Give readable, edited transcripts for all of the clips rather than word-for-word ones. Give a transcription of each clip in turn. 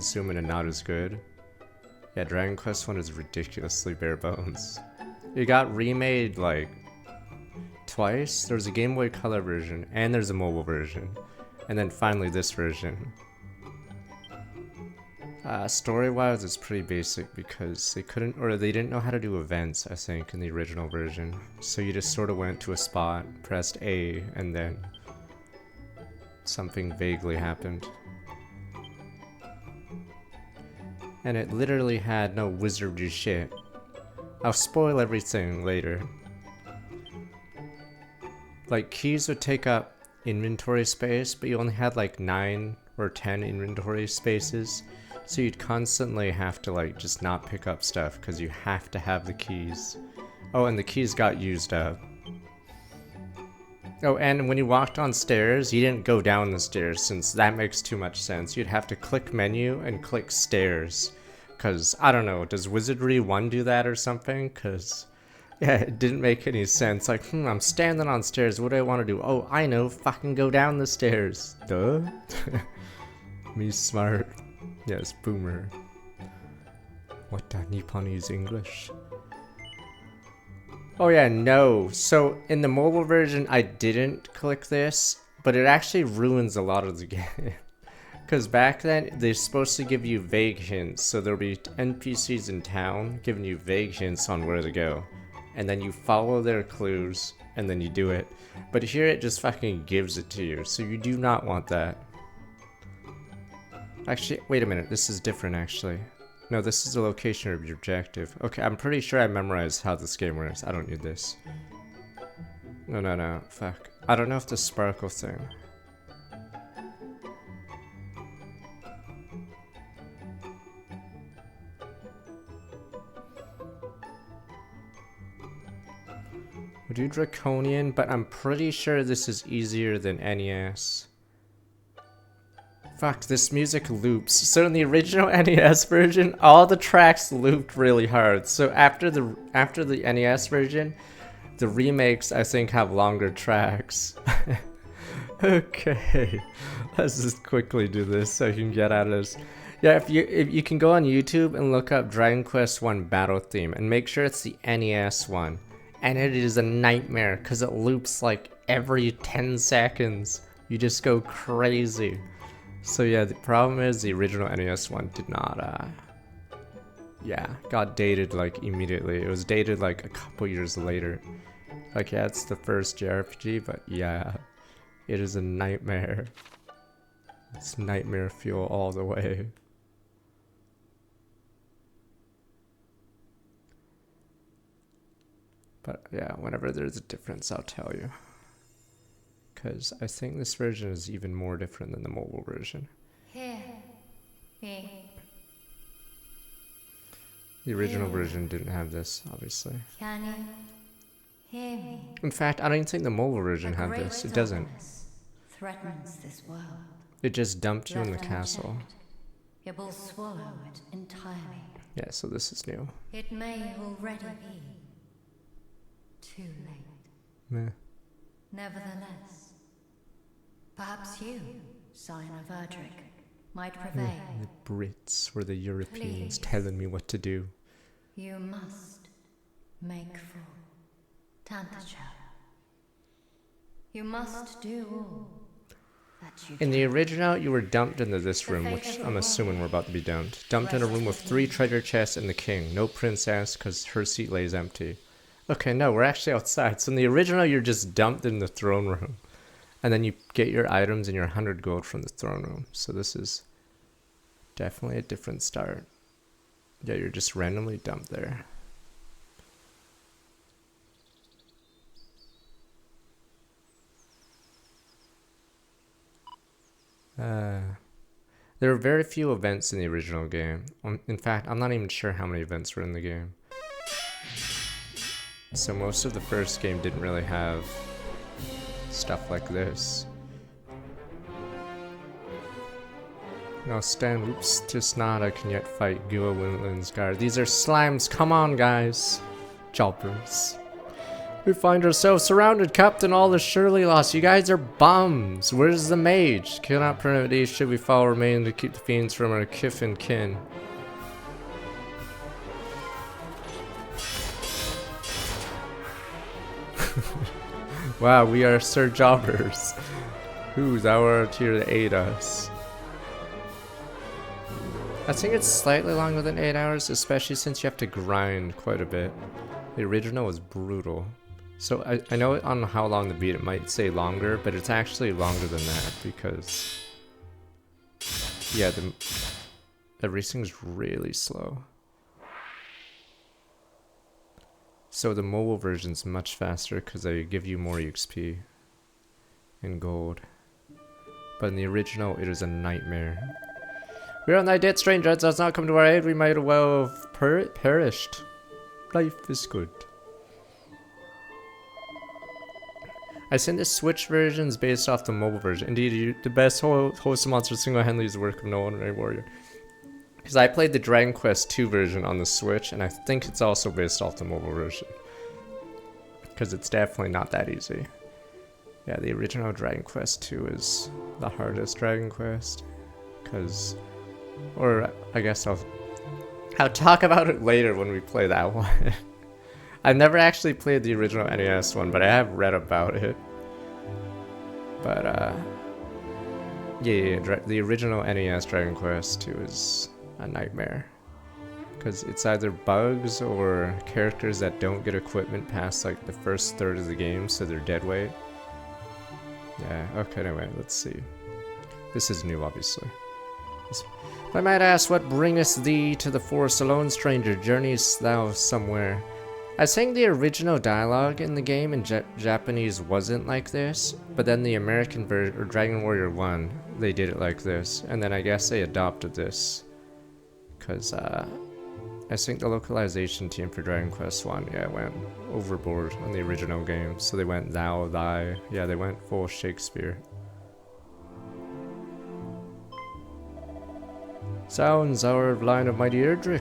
consuming and not as good. Yeah, Dragon Quest 1 is ridiculously bare bones. It got remade like twice. There was a Game Boy Color version and there's a mobile version. And then finally this version. Story-wise, it's pretty basic because they couldn't, or they didn't know how to do events, I think, in the original version. So you just sort of went to a spot, pressed A, and then something vaguely happened. And it literally had no wizardry shit. I'll spoil everything later. Like, keys would take up inventory space, but you only had like 9 or 10 inventory spaces. So you'd constantly have to like just not pick up stuff because you have to have the keys. Oh, and the keys got used up. Oh, and when you walked on stairs, you didn't go down the stairs since that makes too much sense. You'd have to click menu and click stairs. Cause, I don't know, does Wizardry 1 do that or something? Cause, yeah, it didn't make any sense. Like, I'm standing on stairs, what do I want to do? Oh, I know, fucking go down the stairs. Duh. Me smart. Yes, boomer. What the Nipponese English? Oh yeah, no. So in the mobile version, I didn't click this, but it actually ruins a lot of the game. Because back then, they're supposed to give you vague hints. So there'll be NPCs in town giving you vague hints on where to go. And then you follow their clues, and then you do it. But here it just fucking gives it to you. So you do not want that. Actually, wait a minute, this is different actually. No, this is the location of your objective. Okay, I'm pretty sure I memorized how this game works. I don't need this. No, fuck. I don't know if the sparkle thing. We'll do Draconian, but I'm pretty sure this is easier than NES. Fuck, this music loops. So in the original NES version, all the tracks looped really hard. So after the NES version, the remakes I think have longer tracks. Okay, let's just quickly do this so you can get out of this. Yeah, if you can go on YouTube and look up Dragon Quest 1 battle theme and make sure it's the NES one. And it is a nightmare because it loops like every 10 seconds. You just go crazy. So yeah, the problem is the original NES one did not, yeah, got dated like immediately. It was dated like a couple years later. Like, yeah, it's the first JRPG, but yeah, it is a nightmare. It's nightmare fuel all the way. But yeah, whenever there's a difference, I'll tell you. Because I think this version is even more different than the mobile version. The original version didn't have this, obviously. Can you hear me? In fact, I don't even think the mobile version had this. It doesn't. Threatens this world. It just dumped you in the castle. It will swallow it entirely. Yeah, so this is new. It may already be too late. Meh. Nevertheless, perhaps you, Scion of Erdrick, might prevail. The Brits or the Europeans Please. telling me what to do. You must make full Tantacha. You must do all that you In can. the original, you were dumped into this room, which I'm assuming we're about to be dumped. Dumped in a room with 3 treasure chests and the king. No princess, because her seat lays empty. Okay, no, we're actually outside. So in the original, you're just dumped in the throne room. And then you get your items and your 100 gold from the throne room. So this is definitely a different start. Yeah, you're just randomly dumped there. There are very few events in the original game. In fact, I'm not even sure how many events were in the game. So most of the first game didn't really have stuff like this. No, Stan, oops, Tisnada can yet fight Gua Winland's guard. These are slimes, come on guys! Jobbers. We find ourselves surrounded. Captain, all is surely lost. You guys are bums. Where's the mage? Cannot prevent these should we fall remain to keep the fiends from our kith and kin. Wow, we are Sir Jobbers. Who's our here to aid us? I think it's slightly longer than 8 hours, especially since you have to grind quite a bit. The original was brutal. So I know on how long to beat it might say longer, but it's actually longer than that because yeah, everything's really slow. So the mobile version's much faster because they give you more XP and gold. But in the original, it is a nightmare. We are on thy dead, stranger. It does not come to our aid. We might well have perished. Life is good. I think the Switch version is based off the mobile version. Indeed, the best host of monsters single-handedly is the work of no ordinary warrior. Because I played the Dragon Quest II version on the Switch, and I think it's also based off the mobile version. Because it's definitely not that easy. Yeah, the original Dragon Quest II is the hardest Dragon Quest. Because, or I guess I'll talk about it later when we play that one. I've never actually played the original NES one, but I have read about it. But, yeah, the original NES Dragon Quest II is a nightmare. Because it's either bugs or characters that don't get equipment past, like, the first third of the game, so they're dead weight. Yeah, okay, anyway, let's see. This is new, obviously. I might ask, what bringeth thee to the forest alone, stranger? Journeyest thou somewhere? I think the original dialogue in the game in Japanese wasn't like this, but then the American version, or Dragon Warrior 1, they did it like this, and then I guess they adopted this. Because, I think the localization team for Dragon Quest 1, yeah, went overboard on the original game, so they went thou, thy, yeah, they went full Shakespeare. Sounds our line of mighty Erdrick.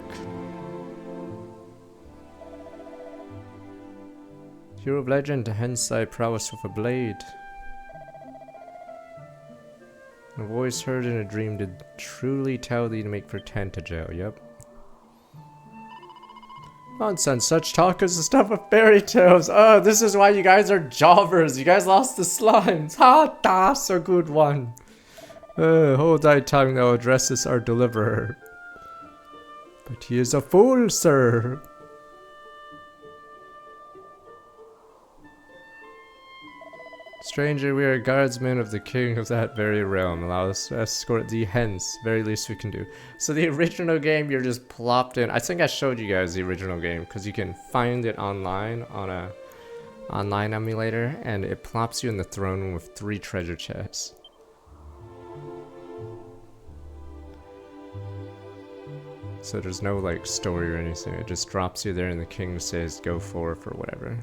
Hero of legend, hence thy prowess with a blade. A voice heard in a dream did truly tell thee to make for Tantagel, yep. Nonsense, such talk is the stuff of fairy tales. Oh, this is why you guys are jobbers. You guys lost the slimes. Ha, that's a good one. Hold thy tongue, thou addressest our deliverer. But he is a fool, sir. Stranger, we are guardsmen of the king of that very realm. Allow us to escort thee hence. Very least we can do. So the original game, you're just plopped in. I think I showed you guys the original game because you can find it online on a online emulator, and it plops you in the throne room with 3 treasure chests. So there's no like story or anything. It just drops you there, and the king says go forth or whatever.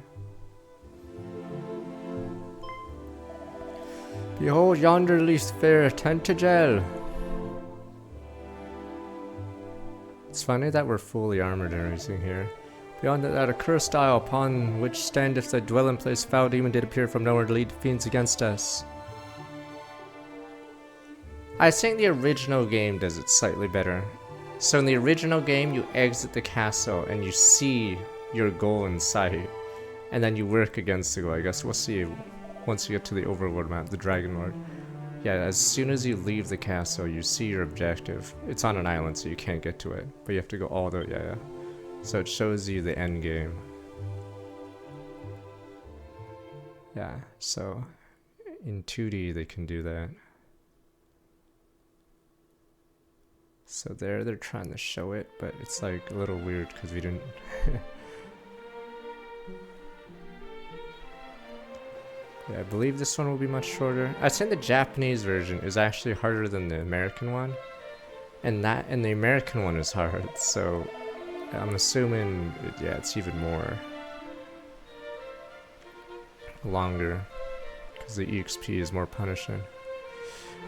Behold yonder least fair Tantagel. It's funny that we're fully armored and everything here. Beyond that accursed isle upon which standeth the dwelling place, foul demon did appear from nowhere to lead fiends against us. I think the original game does it slightly better. So in the original game, you exit the castle and you see your goal in sight, and then you work against the goal. I guess we'll see once you get to the overworld map, the Dragon Lord. Yeah, as soon as you leave the castle, you see your objective. It's on an island, so you can't get to it, but you have to go all the way. Yeah. So it shows you the end game. Yeah. So in 2D, they can do that. So there, they're trying to show it, but it's like a little weird because we didn't. Yeah, I believe this one will be much shorter. I think the Japanese version is actually harder than the American one, and the American one is hard. So I'm assuming, yeah, it's even more longer because the EXP is more punishing.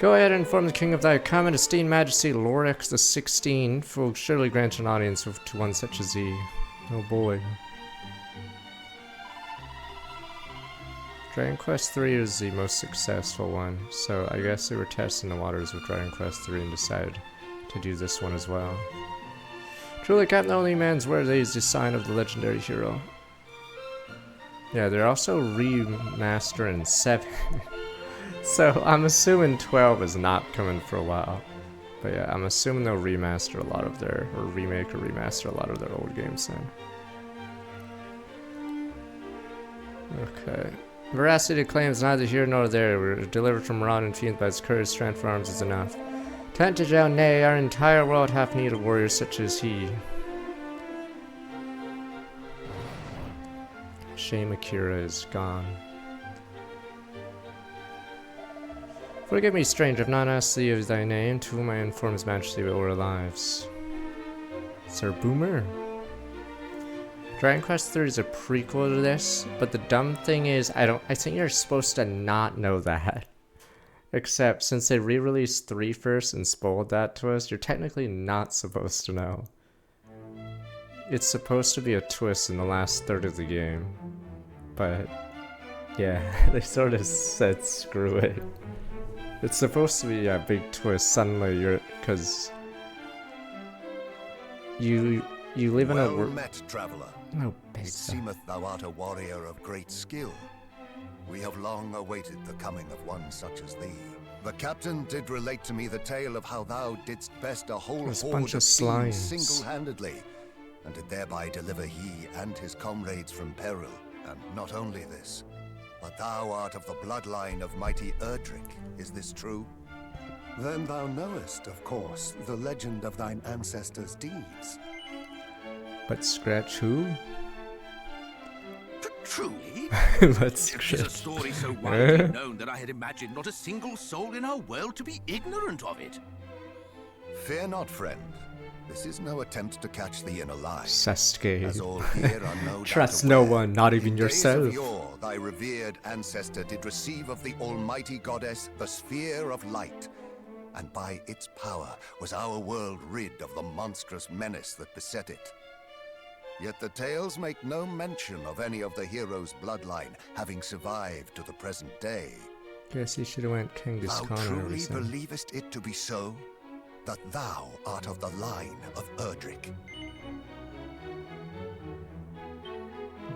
Go ahead and inform the king of thy common esteemed majesty, Lorex the 16th will surely grant an audience to one such as thee. Oh boy. Dragon Quest 3 is the most successful one, so I guess they were testing the waters with Dragon Quest 3 and decided to do this one as well. Truly, Captain Only Man's Word is the sign of the legendary hero. Yeah, they're also remastering 7. So I'm assuming 12 is not coming for a while. But yeah, I'm assuming they'll remaster a lot of their, or remake or remaster a lot of their old games then. Okay. Veracity claims neither here nor there. We're delivered from Ron and Fiend by its courage, strength for arms is enough. Tantagel, nay, our entire world hath need of warriors such as he. Shame Akira is gone. Forgive me, stranger, if not asked thee of thy name, to whom I inform his majesty o'er our lives. Sir Boomer? Dragon Quest 3 is a prequel to this, but the dumb thing is, I think you're supposed to not know that. Except, since they re-released 3 first and spoiled that to us, you're technically not supposed to know. It's supposed to be a twist in the last third of the game. But, yeah, they sort of said screw it. It's supposed to be a big twist, suddenly because you live in a well met, traveler. No, it seemeth thou art a warrior of great skill. We have long awaited the coming of one such as thee. The captain did relate to me the tale of how thou didst best a whole horde of fiends single-handedly, and did thereby deliver he and his comrades from peril. And not only this, but thou art of the bloodline of mighty Erdrick. Is this true? Then thou knowest, of course, the legend of thine ancestors' deeds. But Scratch who? Truly? Let's It is a story so widely known that I had imagined not a single soul in our world to be ignorant of it. Fear not, friend. This is no attempt to catch thee in a lie. Sasuke. As all here are no Trust no one, not even yourself. Days of yore, thy revered ancestor did receive of the almighty goddess the sphere of light, and by its power was our world rid of the monstrous menace that beset it. Yet the tales make no mention of any of the heroes' bloodline having survived to the present day. Guess he should have went Genghis Khan. Thou truly believest it to be so? That thou art of the line of Erdrick?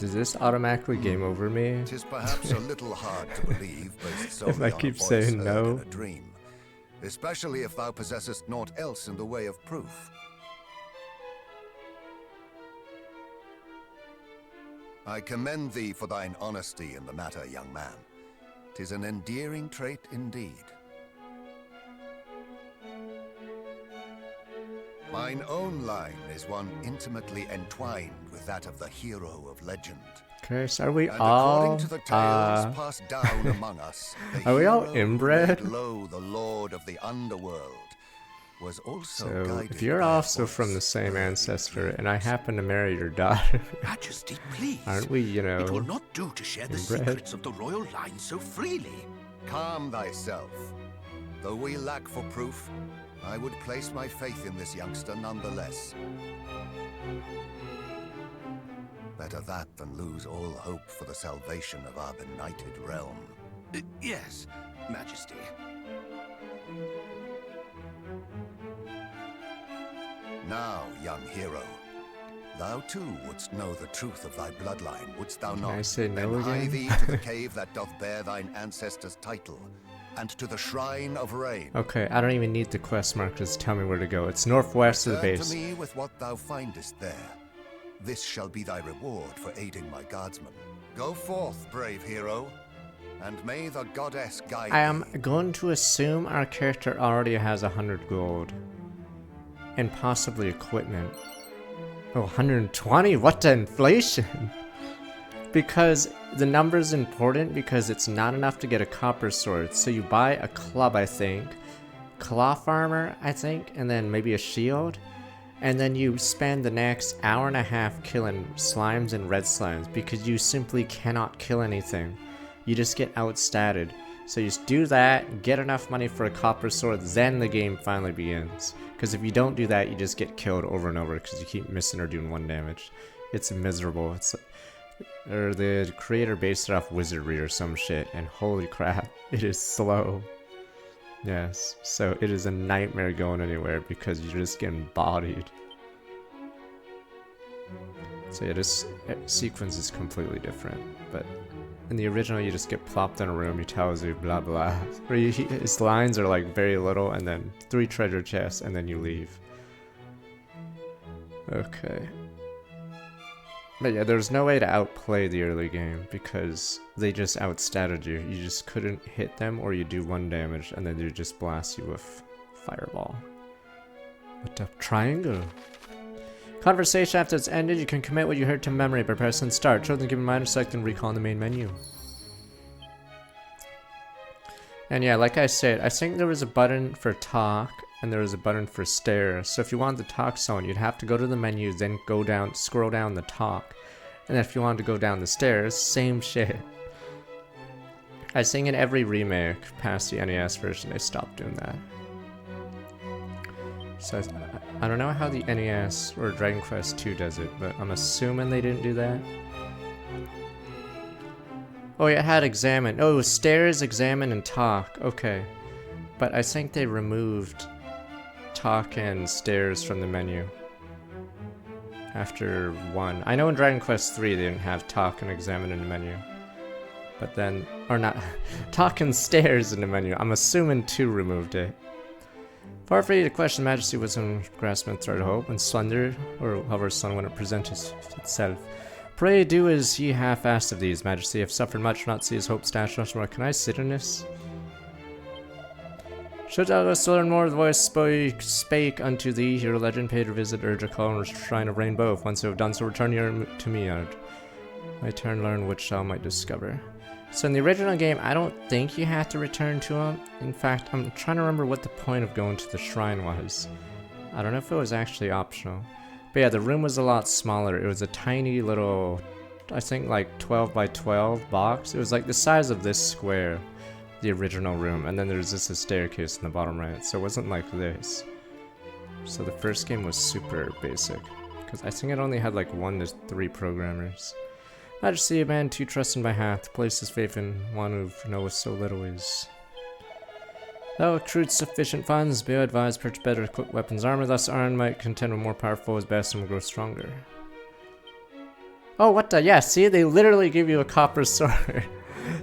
Does this automatically game over me? 'Tis perhaps a little hard to believe, based solely if I on keep a voice saying heard no. in a dream, especially if thou possessest naught else in the way of proof. I commend thee for thine honesty in the matter, young man. 'Tis an endearing trait indeed. Mine own line is one intimately entwined with that of the hero of legend. Okay, so are we And all according to the tales passed down among us, the are we all hero who inbred? laid low the lord of the underworld was also So guided if you're by a also voice from the same heard in ancestor and I dreams. happen to marry your daughter, Majesty, please. aren't we, you know, It will not do to share the inbred? secrets of the royal line so freely. Calm thyself. Though we lack for proof, I would place my faith in this youngster nonetheless. Better that than lose all hope for the salvation of our benighted realm. Yes, Majesty. Now, young hero, thou too wouldst know the truth of thy bloodline, wouldst thou Can not? I say no Then hie again? thee to the cave that doth bear thine ancestors' title, and to the Shrine of Rain. Okay, I don't even need the quest markers to tell me where to go. It's northwest of the Return base. to me with what thou findest there. This shall be thy reward for aiding my guardsmen. Go forth, brave hero, and may the goddess guide I am thee. going to assume our character already has 100 gold. And possibly equipment. Oh, 120? What the inflation? Because the number's important because it's not enough to get a copper sword. So you buy a club, I think. Cloth armor, I think. And then maybe a shield. And then you spend the next hour and a half killing slimes and red slimes. Because you simply cannot kill anything. You just get outstatted. So you just do that, get enough money for a copper sword, then the game finally begins. Because if you don't do that, you just get killed over and over because you keep missing or doing 1 damage. It's miserable. or the creator based it off wizardry or some shit, and holy crap, it is slow. Yes, so it is a nightmare going anywhere because you're just getting bodied. So yeah, this sequence is completely different, but in the original you just get plopped in a room, he tells you blah blah, or his lines are like very little and then 3 treasure chests and then you leave. Okay. But yeah, there's no way to outplay the early game because they just outstatted you. You just couldn't hit them, or you do 1 damage and then they just blast you with fireball. What the triangle? Conversation after it's ended, you can commit what you heard to memory by pressing start. Children give a minor select and recall in the main menu. And yeah, like I said, I think there was a button for talk and there was a button for stairs. So if you wanted the talk zone, you'd have to go to the menu, then go down, scroll down the talk. And if you wanted to go down the stairs, same shit. I think in every remake past the NES version, they stopped doing that. So I don't know how the NES or Dragon Quest II does it, but I'm assuming they didn't do that. Oh yeah, it had examine. Oh, it was stairs, examine, and talk. Okay. But I think they removed talk and stairs from the menu after 1. I know in Dragon Quest III they didn't have talk and examine in the menu. But then, or not, talk and stairs in the menu. I'm assuming 2 removed it. Far for you to question Majesty wisdom, grasping thread of hope, and slender, or however sun when it presents itself. Pray do as ye half asked of these, Majesty. Have suffered much, not see his hope stashed much more. Can I sit in this? Should thou still learn more, the voice spake unto thee, here legend paid her visit, urge a call, and shrine of rainbow. If once you have done so, return here to me, and my turn learn which thou might discover. So in the original game, I don't think you had to return to him. In fact, I'm trying to remember what the point of going to the shrine was. I don't know if it was actually optional. But yeah, the room was a lot smaller. It was a tiny little, I think like 12 by 12 box. It was like the size of this square, the original room. And then there's just a staircase in the bottom right. So it wasn't like this. So the first game was super basic. Because I think it only had like 1 to 3 programmers. Majesty, a man too trusting by half, to place his faith in one who knoweth so little is. Thou accrued sufficient funds, be advised, purchase better equipped weapons armor, thus armed might contend with more powerful as best and will grow stronger. Oh, what the? Yeah, see, they literally give you a copper sword.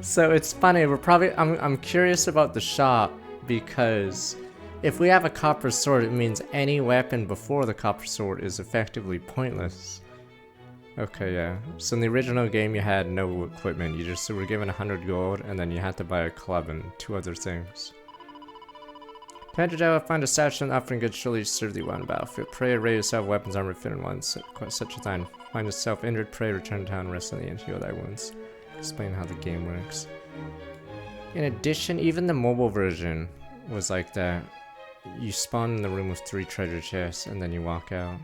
So it's funny, I'm curious about the shop, because if we have a copper sword, it means any weapon before the copper sword is effectively pointless. Okay, yeah. So in the original game, you had no equipment. You just were given 100 gold, and then you had to buy a club and 2 other things. Commander Java, find a statue offering good surely serve thee well in battlefield. Pray array yourself weapons armor fit in one such a thine. Find yourself injured, pray return to town, rest in the inn, heal thy wounds. Explain how the game works. In addition, even the mobile version was like that. You spawn in the room with 3 treasure chests, and then you walk out.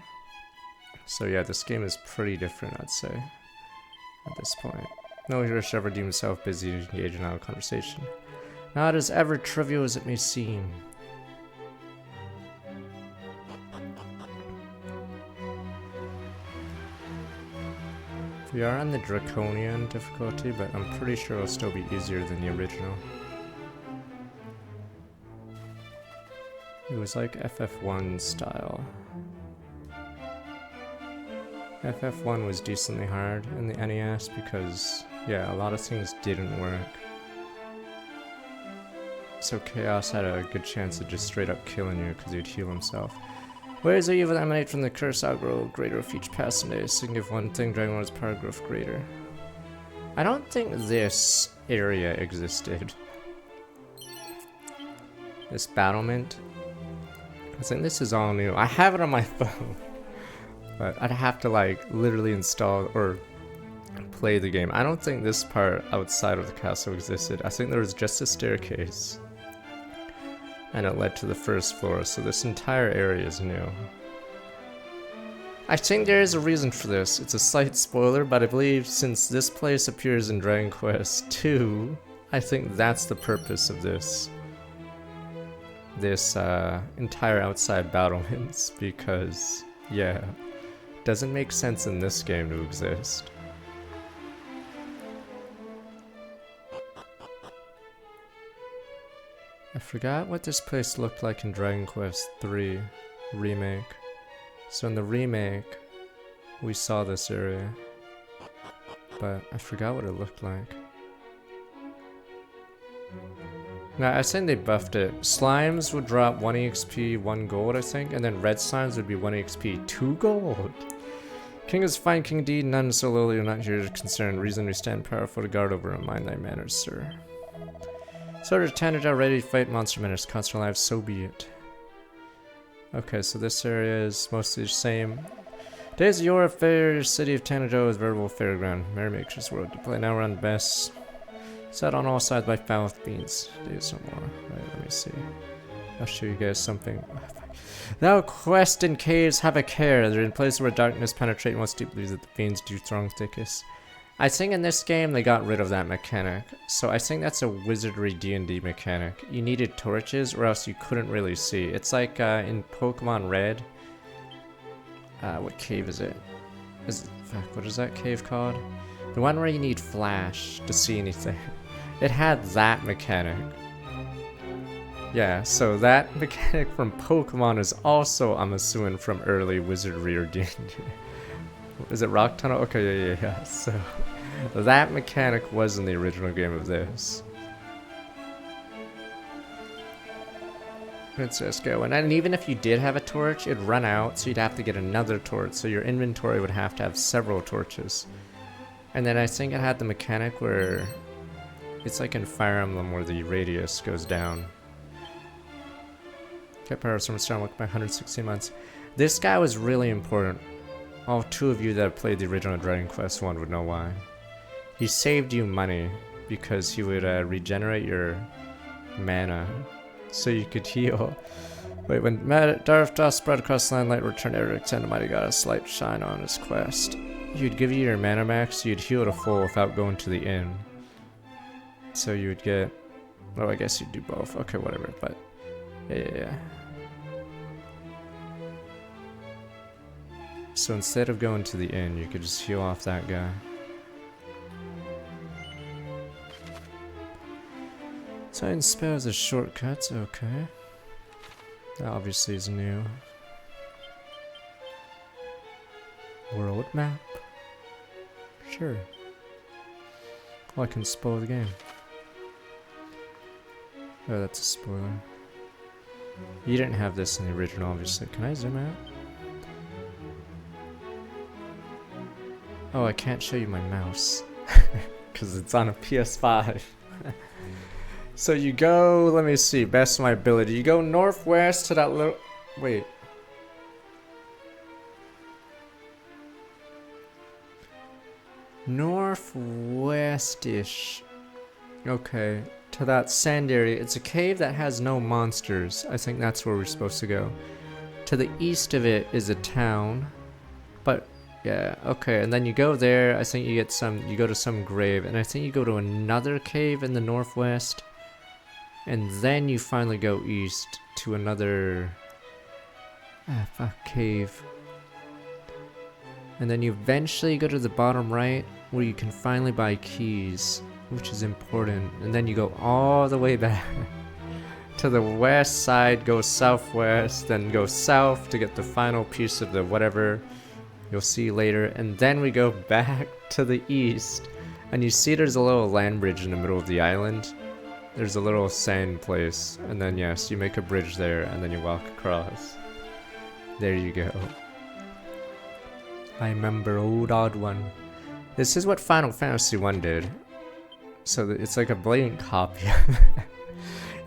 So yeah, this game is pretty different, I'd say, at this point. No hero should ever deem himself busy to engage in our conversation. Not as ever trivial as it may seem. We are on the Draconian difficulty, but I'm pretty sure it'll still be easier than the original. It was like FF1 style. FF1 was decently hard in the NES because, yeah, a lot of things didn't work. So Chaos had a good chance of just straight up killing you because he'd heal himself. Ways of evil emanate from the curse, I'll grow greater with each passing day. Sing if one thing, Dragon Lord's power growth greater. I don't think this area existed. This battlement. I think this is all new. I have it on my phone. But I'd have to like literally install or play the game. I don't think this part outside of the castle existed. I think there was just a staircase. And it led to the first floor, so this entire area is new. I think there is a reason for this. It's a slight spoiler, but I believe since this place appears in Dragon Quest II, I think that's the purpose of this. This entire outside battlements, because, yeah, doesn't make sense in this game to exist. I forgot what this place looked like in Dragon Quest III Remake. So in the remake, we saw this area, but I forgot what it looked like. Now, I think they buffed it. Slimes would drop 1 EXP, 1 gold, I think, and then red slimes would be 1 EXP, 2 gold. King is fine, king indeed, none so lowly are not here to concern. Reason we stand powerful to guard over and mind thy manners, sir. Sword of Tanajar ready to fight monster menace, constant lives, so be it. Okay, so this area is mostly the same. Days of your fair city of Tanajo is veritable fairground. Merry makes world to play now around best. Set on all sides by foul beans. Days no more. Right, let me see. I'll show you guys something. Thou quest in caves have a care. They're in places where darkness penetrates most deeply that the fiends do throng thickest. I think in this game they got rid of that mechanic. So I think that's a wizardry D&D mechanic. You needed torches or else you couldn't really see. It's like in Pokemon Red. What cave is it? Fuck, what is that cave called? The one where you need flash to see anything. It had that mechanic. Yeah, so that mechanic from Pokemon is also, I'm assuming, from early Wizardry or D&D. Is it Rock Tunnel? Okay, yeah. So, that mechanic was in the original game of this. Let's just go. And even if you did have a torch, it'd run out, so you'd have to get another torch. So your inventory would have to have several torches. And then I think it had the mechanic where it's like in Fire Emblem where the radius goes down. Kept power from Star Wars by 160 months. This guy was really important. All 2 of you that have played the original Dragon Quest 1 would know why. He saved you money because he would regenerate your mana so you could heal. Wait, when dark dust spread across the land, light returned to extend the mighty god a slight shine on his quest. You'd give you your mana max, so you'd heal to full without going to the inn. So you would get... Oh, I guess you'd do both. Okay, whatever, but... Yeah. So instead of going to the inn, you could just heal off that guy. Titan spells as shortcuts, okay. That obviously is new. World map? Sure. Oh, I can spoil the game. Oh, that's a spoiler. You didn't have this in the original, obviously. Can I zoom out? Oh, I can't show you my mouse. Because it's on a PS5. So you go, let me see, best of my ability. You go northwest to that little... Wait. Northwest-ish. Okay. To that sand area. It's a cave that has no monsters. I think that's where we're supposed to go. To the east of it is a town. But... yeah, okay, and then you go there, I think you get you go to some grave, and I think you go to another cave in the northwest, and then you finally go east to another, cave. And then you eventually go to the bottom right, where you can finally buy keys, which is important, and then you go all the way back to the west side, go southwest, then go south to get the final piece of the whatever you'll see later, and then we go back to the east, and you see there's a little land bridge in the middle of the island. There's a little sand place, and then yes, you make a bridge there, and then you walk across. There you go. I remember old odd one. This is what Final Fantasy 1 did. So it's like a blatant copy.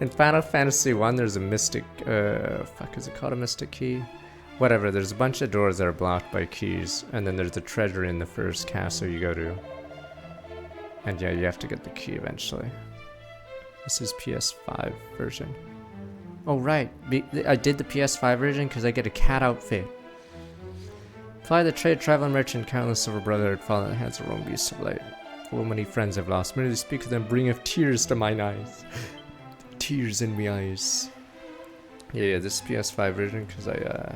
In Final Fantasy 1 there's a mystic, is it called a mystic key? Whatever, there's a bunch of doors that are blocked by keys, and then there's a treasure in the first castle you go to. And yeah, you have to get the key eventually. This is PS5 version. Oh right, I did the PS5 version because I get a cat outfit. Fly the trade, traveling merchant, countless silver brotherhood, fall in the hands of Rome beasts of light. Full many friends I've lost, many to speak of them bringeth tears to mine eyes. Tears in me eyes. Yeah, this is PS5 version because I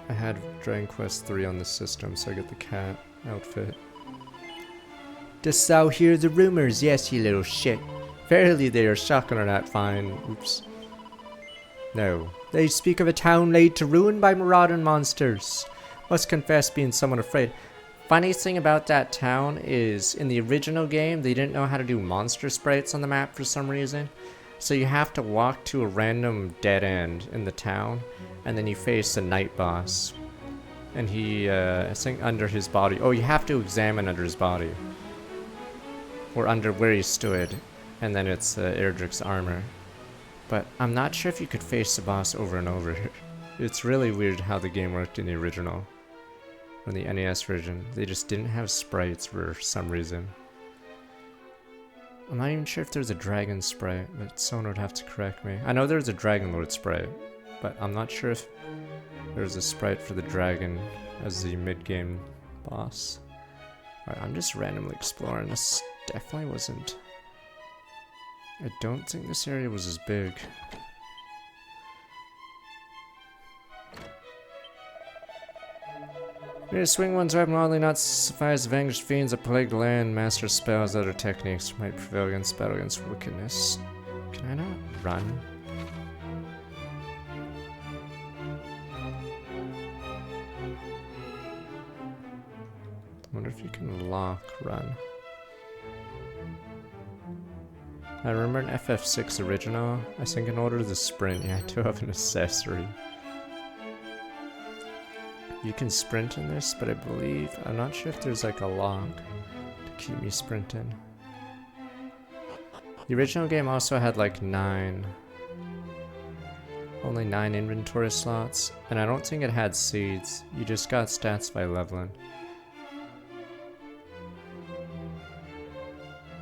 had Dragon Quest 3 on the system, so I get the cat outfit. Dost thou hear the rumors? Yes, you little shit. Verily they are shocking or not fine. Oops. No. They speak of a town laid to ruin by marauding monsters. Must confess being somewhat afraid. Funny thing about that town is, in the original game, they didn't know how to do monster sprites on the map for some reason. So you have to walk to a random dead end in the town, and then you face a night boss. And he, I think under his body, oh, you have to examine under his body. Or under where he stood, and then it's Erdrick's armor. But I'm not sure if you could face the boss over and over. It's really weird how the game worked in the original. On the NES version, they just didn't have sprites for some reason. I'm not even sure if there's a dragon sprite, but someone would have to correct me. I know there's a Dragon Lord sprite, but I'm not sure if there's a sprite for the dragon as the mid-game boss. Alright, I'm just randomly exploring. This definitely wasn't... I don't think this area was as big. Mere swing one's weapon oddly not suffice vanquished fiends that plague the land, master spells, other techniques might prevail against battle against wickedness. Can I not run? I wonder if you can lock run. I remember in FF6 original, I think in order to sprint you had to have an accessory. You can sprint in this, but I believe, I'm not sure if there's like a lock to keep me sprinting. The original game also had like only 9 inventory slots, and I don't think it had seeds. You just got stats by leveling.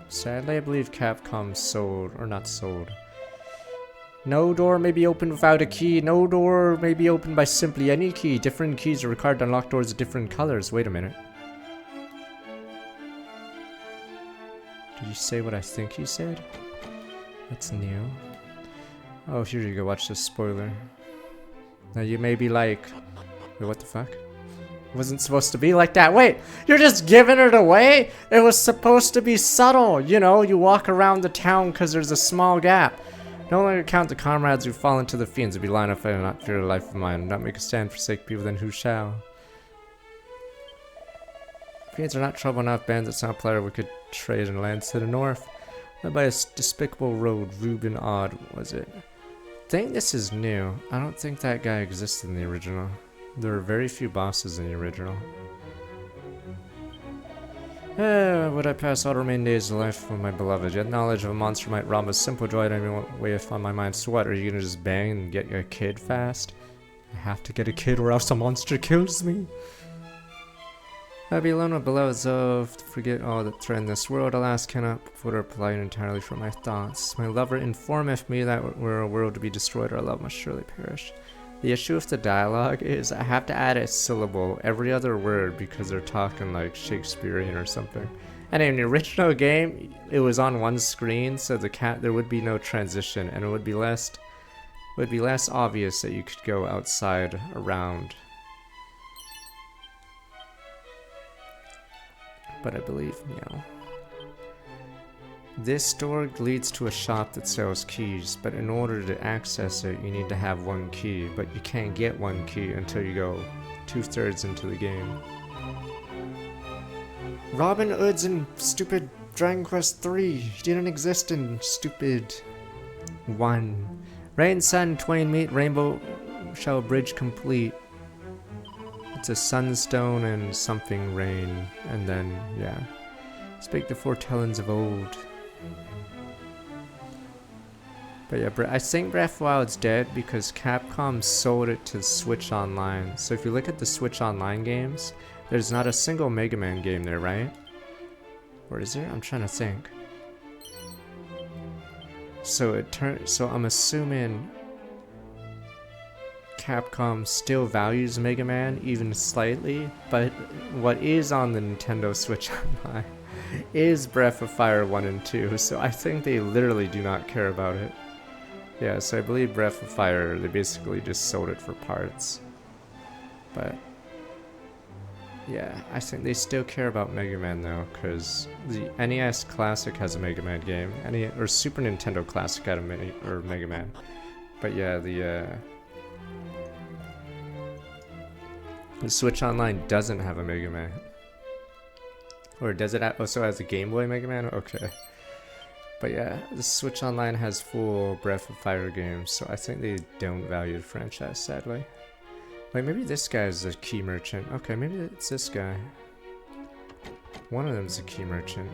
Sadly, I believe Capcom sold, or not sold. No door may be opened without a key. No door may be opened by simply any key. Different keys are required to unlock doors of different colors. Wait a minute. Did you say what I think he said? That's new. Oh, here you go. Watch this spoiler. Now you may be like, wait, what the fuck? It wasn't supposed to be like that. Wait, you're just giving it away? It was supposed to be subtle. You know, you walk around the town because there's a small gap. No longer count the comrades who fall into the fiends and be lined up and not fear a life of mine. Not make a stand for sake people, then who shall? Fiends are not trouble enough. Bandits not player we could trade in lands to the north. Led by a despicable road, Reuben Odd, was it? I think this is new. I don't think that guy existed in the original. There were very few bosses in the original. Would I pass all the remaining days of life with my beloved? Yet knowledge of a monster might rob a simple joy at any way on my mind. So what, are you gonna just bang and get your kid fast? I have to get a kid or else a monster kills me. I'd be alone with beloveds of forget all that threaten this world. Alas, cannot put her polite entirely from my thoughts. My lover informeth me that were a world to be destroyed, our love must surely perish. The issue with the dialogue is I have to add a syllable every other word because they're talking like Shakespearean or something. And in the original game, it was on one screen, so there would be no transition, and it would be less obvious that you could go outside around. But I believe, meow. This door leads to a shop that sells keys, but in order to access it, you need to have one key, but you can't get one key until you go 2/3 into the game. Robin Hood's in stupid Dragon Quest 3 didn't exist in stupid 1. Rain, sun, twain meet, rainbow shall bridge complete. It's a sunstone and something rain, and then, yeah. Spake the foretellings of old. But yeah, I think Breath of the Wild's dead because Capcom sold it to Switch Online. So if you look at the Switch Online games, there's not a single Mega Man game there, right? Or is there? I'm trying to think. So I'm assuming Capcom still values Mega Man even slightly, but what is on the Nintendo Switch Online is Breath of Fire 1 and 2, so I think they literally do not care about it. Yeah, so I believe Breath of Fire, they basically just sold it for parts. But Yeah, I think they still care about Mega Man though, because the NES Classic has a Mega Man game, or Super Nintendo Classic had a Mega Man. But yeah, the Switch Online doesn't have a Mega Man. Or does it also has a Game Boy Mega Man? Okay. But yeah, the Switch Online has full Breath of Fire games, so I think they don't value the franchise, sadly. Wait, maybe this guy is a key merchant. Okay, maybe it's this guy. One of them's a key merchant.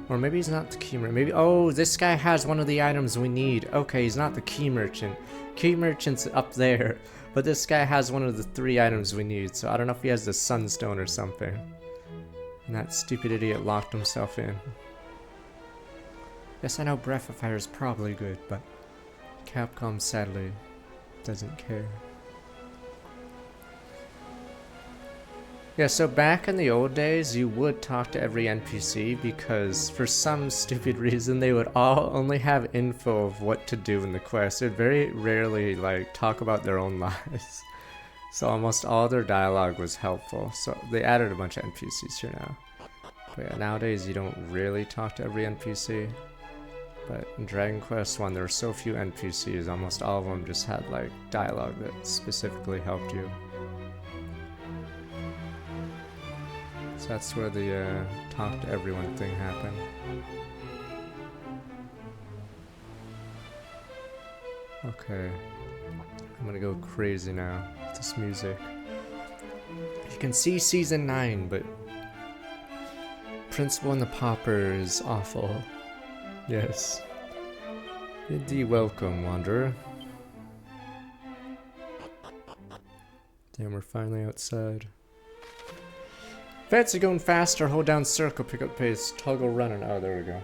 Or maybe he's not the key merchant. Maybe, oh, this guy has one of the items we need. Okay, he's not the key merchant. Key merchant's up there. But this guy has one of the 3 items we need. So I don't know if he has the Sunstone or something. And that stupid idiot locked himself in. Yes, I know Breath of Fire is probably good, but Capcom sadly doesn't care. Yeah, so back in the old days, you would talk to every NPC because for some stupid reason they would all only have info of what to do in the quest. They'd very rarely like talk about their own lives. So almost all their dialogue was helpful. So they added a bunch of NPCs here now. But yeah, nowadays you don't really talk to every NPC. But in Dragon Quest 1 there were so few NPCs, almost all of them just had like dialogue that specifically helped you. So that's where the talk to everyone thing happened. Okay, I'm gonna go crazy now with this music. You can see season 9, but Principal and the Pauper is awful. Yes. Indeed, welcome, Wanderer. Damn, we're finally outside. Fancy going faster, hold down circle, pick up pace, toggle running. Oh, there we go.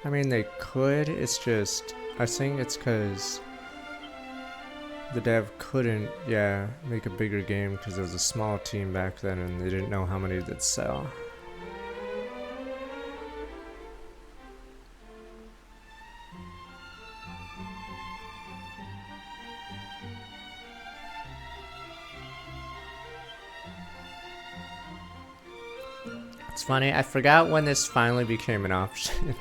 I mean, they could, it's just, I think it's because the dev couldn't, make a bigger game because there was a small team back then and they didn't know how many they'd sell. It's funny, I forgot when this finally became an option.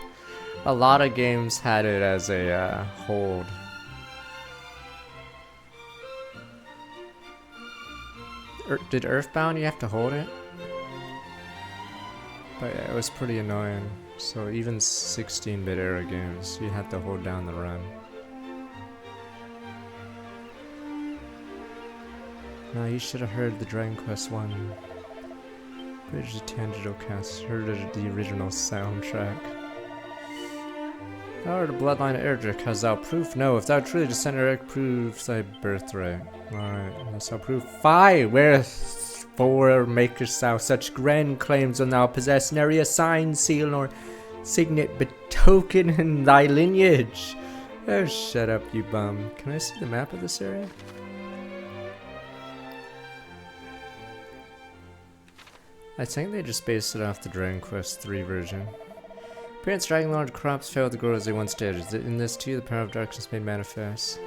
A lot of games had it as a hold. Did Earthbound, you have to hold it? But yeah, it was pretty annoying. So even 16-bit era games, you had to hold down the run. No, you should have heard the Dragon Quest 1 Bridge to Tangential Cast, heard the original soundtrack. Power the bloodline of Erdrick, hast thou proof? No, if thou truly descend Eric, proves thy birthright. Alright, hast thou proof? Fie! Wherefore makest thou such grand claims when thou possess nary a sign, seal, nor signet betoken in thy lineage? Oh, shut up, you bum. Can I see the map of this area? I think they just based it off the Dragon Quest 3 version. Parents Dragon Lord crops failed to grow as they once did. In this too, the power of darkness made manifest.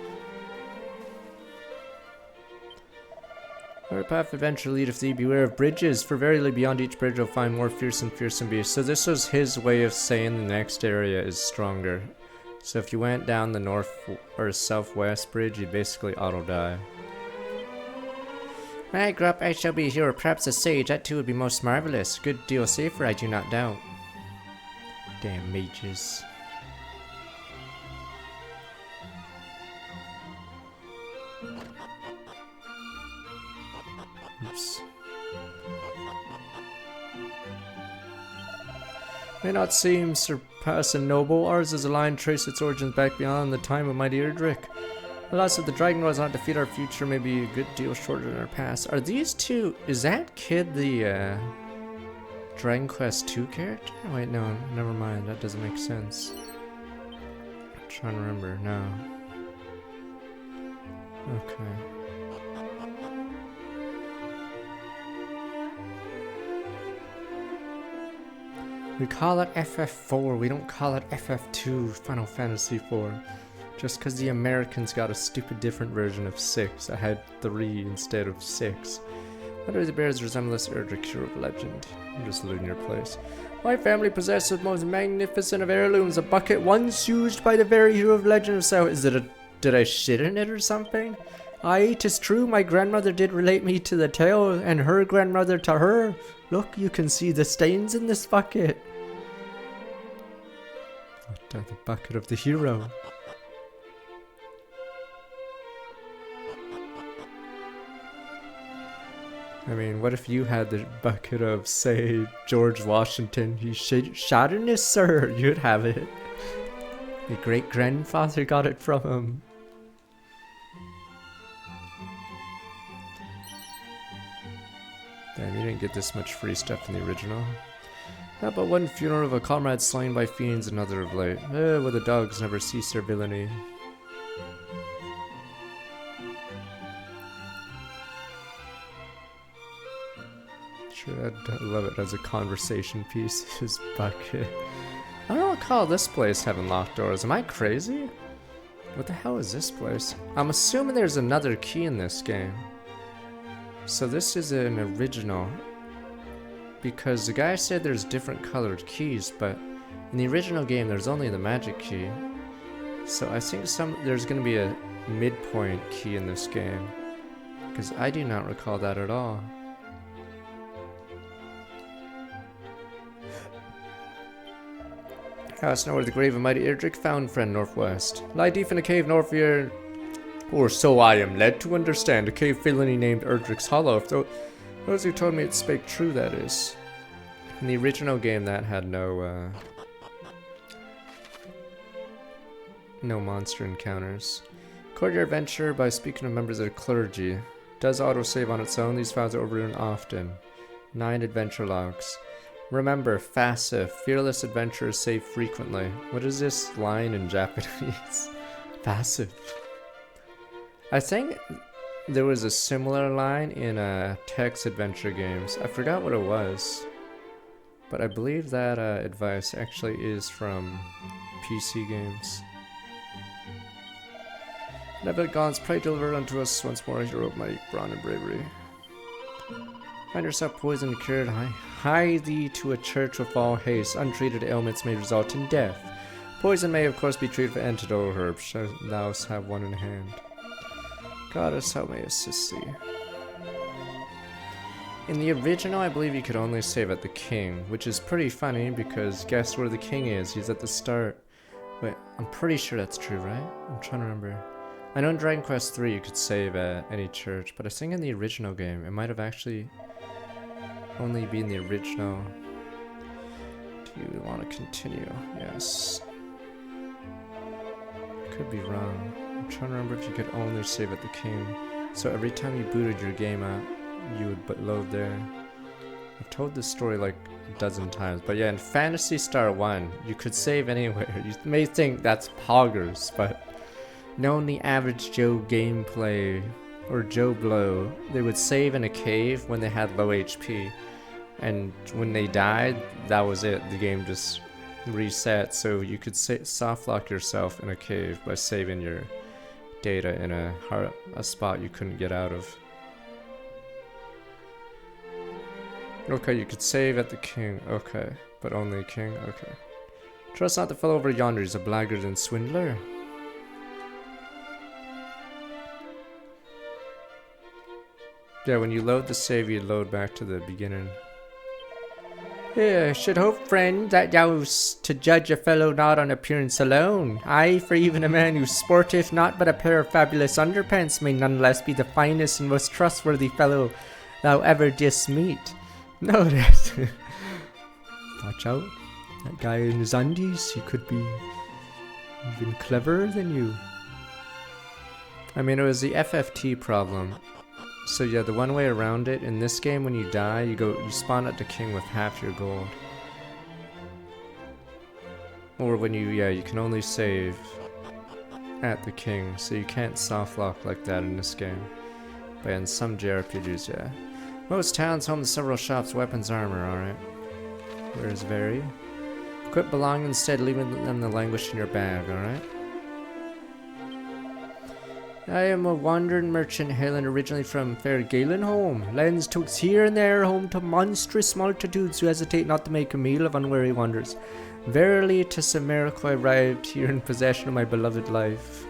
Where path adventure leadeth thee, beware of bridges, for verily beyond each bridge you'll find more fearsome beasts. So this was his way of saying the next area is stronger. So if you went down the north or southwest bridge, you'd basically auto-die. When I grow up, I shall be a hero, perhaps a sage. That too would be most marvelous. A good deal safer, I do not doubt. Damn mages. Oops. May not seem surpassing noble. Ours is a line trace its origins back beyond the time of mighty Erdrick. Alas, if the Dragon Lords not defeat our future, may be a good deal shorter than our past. Are these two? Is that kid the Dragon Quest 2 character? Oh, wait, no, never mind. That doesn't make sense. I'm trying to remember. No. Okay. We call it FF4, we don't call it FF2, Final Fantasy 4. Just because the Americans got a stupid different version of 6. I had 3 instead of 6. Why do the bears resemble this Erdrick hero of legend? I'm just looting your place. My family possesses the most magnificent of heirlooms, a bucket once used by the very hero of legend of South. Did I shit in it or something? Aye, 'tis true, my grandmother did relate me to the tale, and her grandmother to her. Look, you can see the stains in this bucket. What, the bucket of the hero? I mean, what if you had the bucket of, say, George Washington? He shot in his sir. You'd have it. Your great-grandfather got it from him. Damn, you didn't get this much free stuff in the original. How about one funeral of a comrade slain by fiends, another of late? Where the dogs never cease their villainy. Sure, I'd love it as a conversation piece, his bucket. I don't recall this place having locked doors. Am I crazy? What the hell is this place? I'm assuming there's another key in this game. So this is an original. Because the guy said there's different colored keys, but in the original game there's only the magic key. So I think there's going to be a midpoint key in this game. Because I do not recall that at all. Cast know where the grave of mighty Erdrick found friend northwest. Lie deep in a cave north here, or so I am led to understand. A cave villainy named Erdrick's Hollow. If those who told me it spake true, that is. In the original game, that had no monster encounters. Record your adventure by speaking to members of the clergy. Does autosave on its own. These files are overrun often. 9 adventure logs. Remember, FASIF, fearless adventurers save frequently. What is this line in Japanese? FASIF. I think there was a similar line in text adventure games. I forgot what it was. But I believe that advice actually is from PC games. Never God's pray deliver unto us once more, hero of mighty brawn and bravery. Find yourself poisoned and cured, hie thee to a church with all haste. Untreated ailments may result in death. Poison may of course be treated with antidote herbs. Shall thou have one in hand. Goddess, help me assist thee. In the original, I believe you could only save at the king, which is pretty funny because guess where the king is? He's at the start. Wait, I'm pretty sure that's true, right? I'm trying to remember. I know in Dragon Quest 3 you could save at any church, but I think in the original game it might have actually only been the original. Do you want to continue? Yes. Could be wrong. I'm trying to remember if you could only save at the king. So every time you booted your game out, you would load there. I've told this story like a dozen times, but yeah, in Phantasy Star 1, you could save anywhere. You may think that's poggers, but knowing the average Joe gameplay, or Joe Blow, they would save in a cave when they had low HP. And when they died, that was it. The game just reset. So you could soft lock yourself in a cave by saving your data in a spot you couldn't get out of. Okay, you could save at the king. Okay, but only king. Okay. Trust not the fellow over yonder. He's a blackguard and swindler. Yeah, when you load the save, you load back to the beginning. Yeah, should hope, friend, that thou's to judge a fellow not on appearance alone. Aye, for even a man who sporteth not but a pair of fabulous underpants may nonetheless be the finest and most trustworthy fellow thou ever didst meet. No, that. Watch out. That guy in his undies, he could be even cleverer than you. I mean, it was the FFT problem. So yeah, the one way around it, in this game when you die, you spawn at the king with half your gold. Or when you can only save at the king, so you can't soft lock like that in this game. But in some JRPGs, yeah. Most towns home to several shops, weapons, armor, alright. Where's Very? Quit belonging instead, leaving them to languish in your bag, alright? I am a wandering merchant hailing originally from fair Galenholm. Lands took here and there, home to monstrous multitudes who hesitate not to make a meal of unwary wanderers. Verily, 'tis a miracle I arrived here in possession of my beloved life.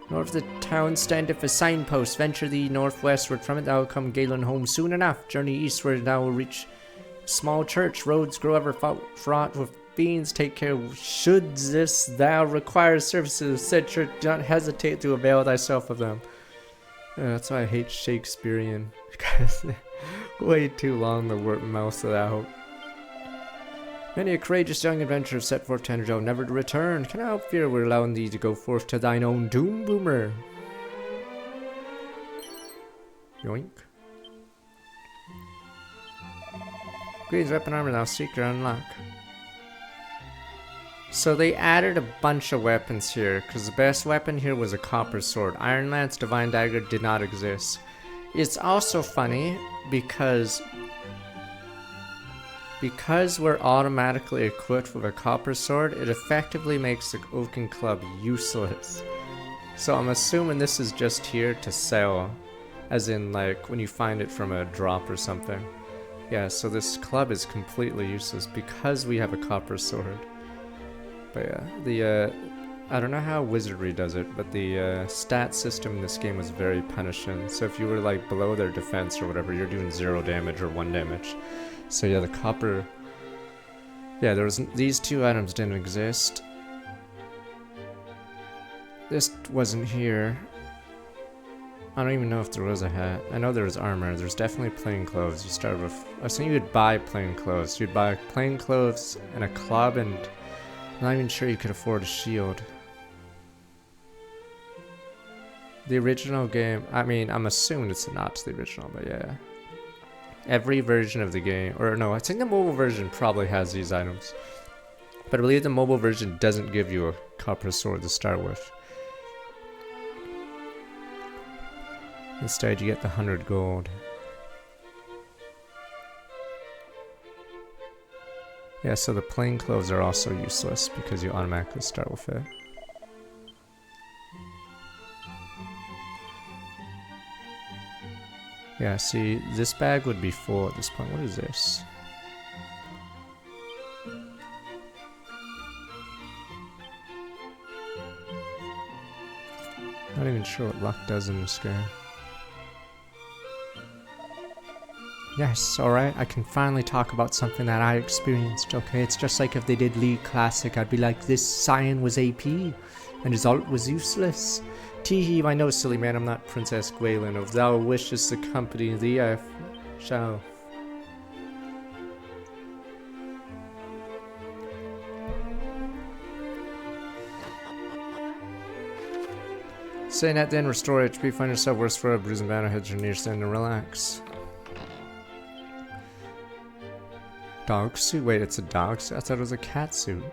North of the town standeth a signpost. Venture thee northwestward. From it thou will come Galenholm soon enough. Journey eastward, thou will reach small church. Roads grow ever fraught with fiends. Take care should this thou require services. Said church, do not hesitate to avail thyself of them. That's why I hate Shakespearean. Because way too long to work mouth it out. Many a courageous young adventurer set forth to Energo, never to return. Can I help fear we're allowing thee to go forth to thine own doom, boomer? Yoink. Greetings, weapon armor now. Secret unlock. So they added a bunch of weapons here, because the best weapon here was a copper sword. Iron Lance, Divine Dagger did not exist. It's also funny because we're automatically equipped with a copper sword, it effectively makes the Oaken Club useless. So I'm assuming this is just here to sell, as in like when you find it from a drop or something. Yeah, so this club is completely useless because we have a copper sword. But yeah, I don't know how Wizardry does it, but the stat system in this game was very punishing. So if you were like below their defense or whatever, you're doing 0 damage or 1 damage. So yeah, the copper... Yeah, these two items didn't exist. This wasn't here. I don't even know if there was a hat. I know there was armor. There's definitely plain clothes. You start with... I was thinking you would buy plain clothes. You'd buy plain clothes and a club, and I'm not even sure you could afford a shield. The original game... I mean, I'm assuming it's not the original, but yeah. Every version of the game, or no, I think the mobile version probably has these items. But I believe the mobile version doesn't give you a copper sword to start with. Instead, you get the 100 gold. Yeah, so the plain clothes are also useless because you automatically start with it. Yeah, see, this bag would be full at this point. What is this? Not even sure what luck does in this game. Yes, alright, I can finally talk about something that I experienced, okay? It's just like if they did League Classic, I'd be like, this Cyan was AP, and his ult was useless. Teehee, I know, silly man, I'm not Princess Gwaelin. If thou wishest to accompany thee, I shall. Saying that, then restore HP, find yourself worse for a bruise and battle, head your near stand and relax. Dog suit? Wait, it's a dog suit? I thought it was a cat suit.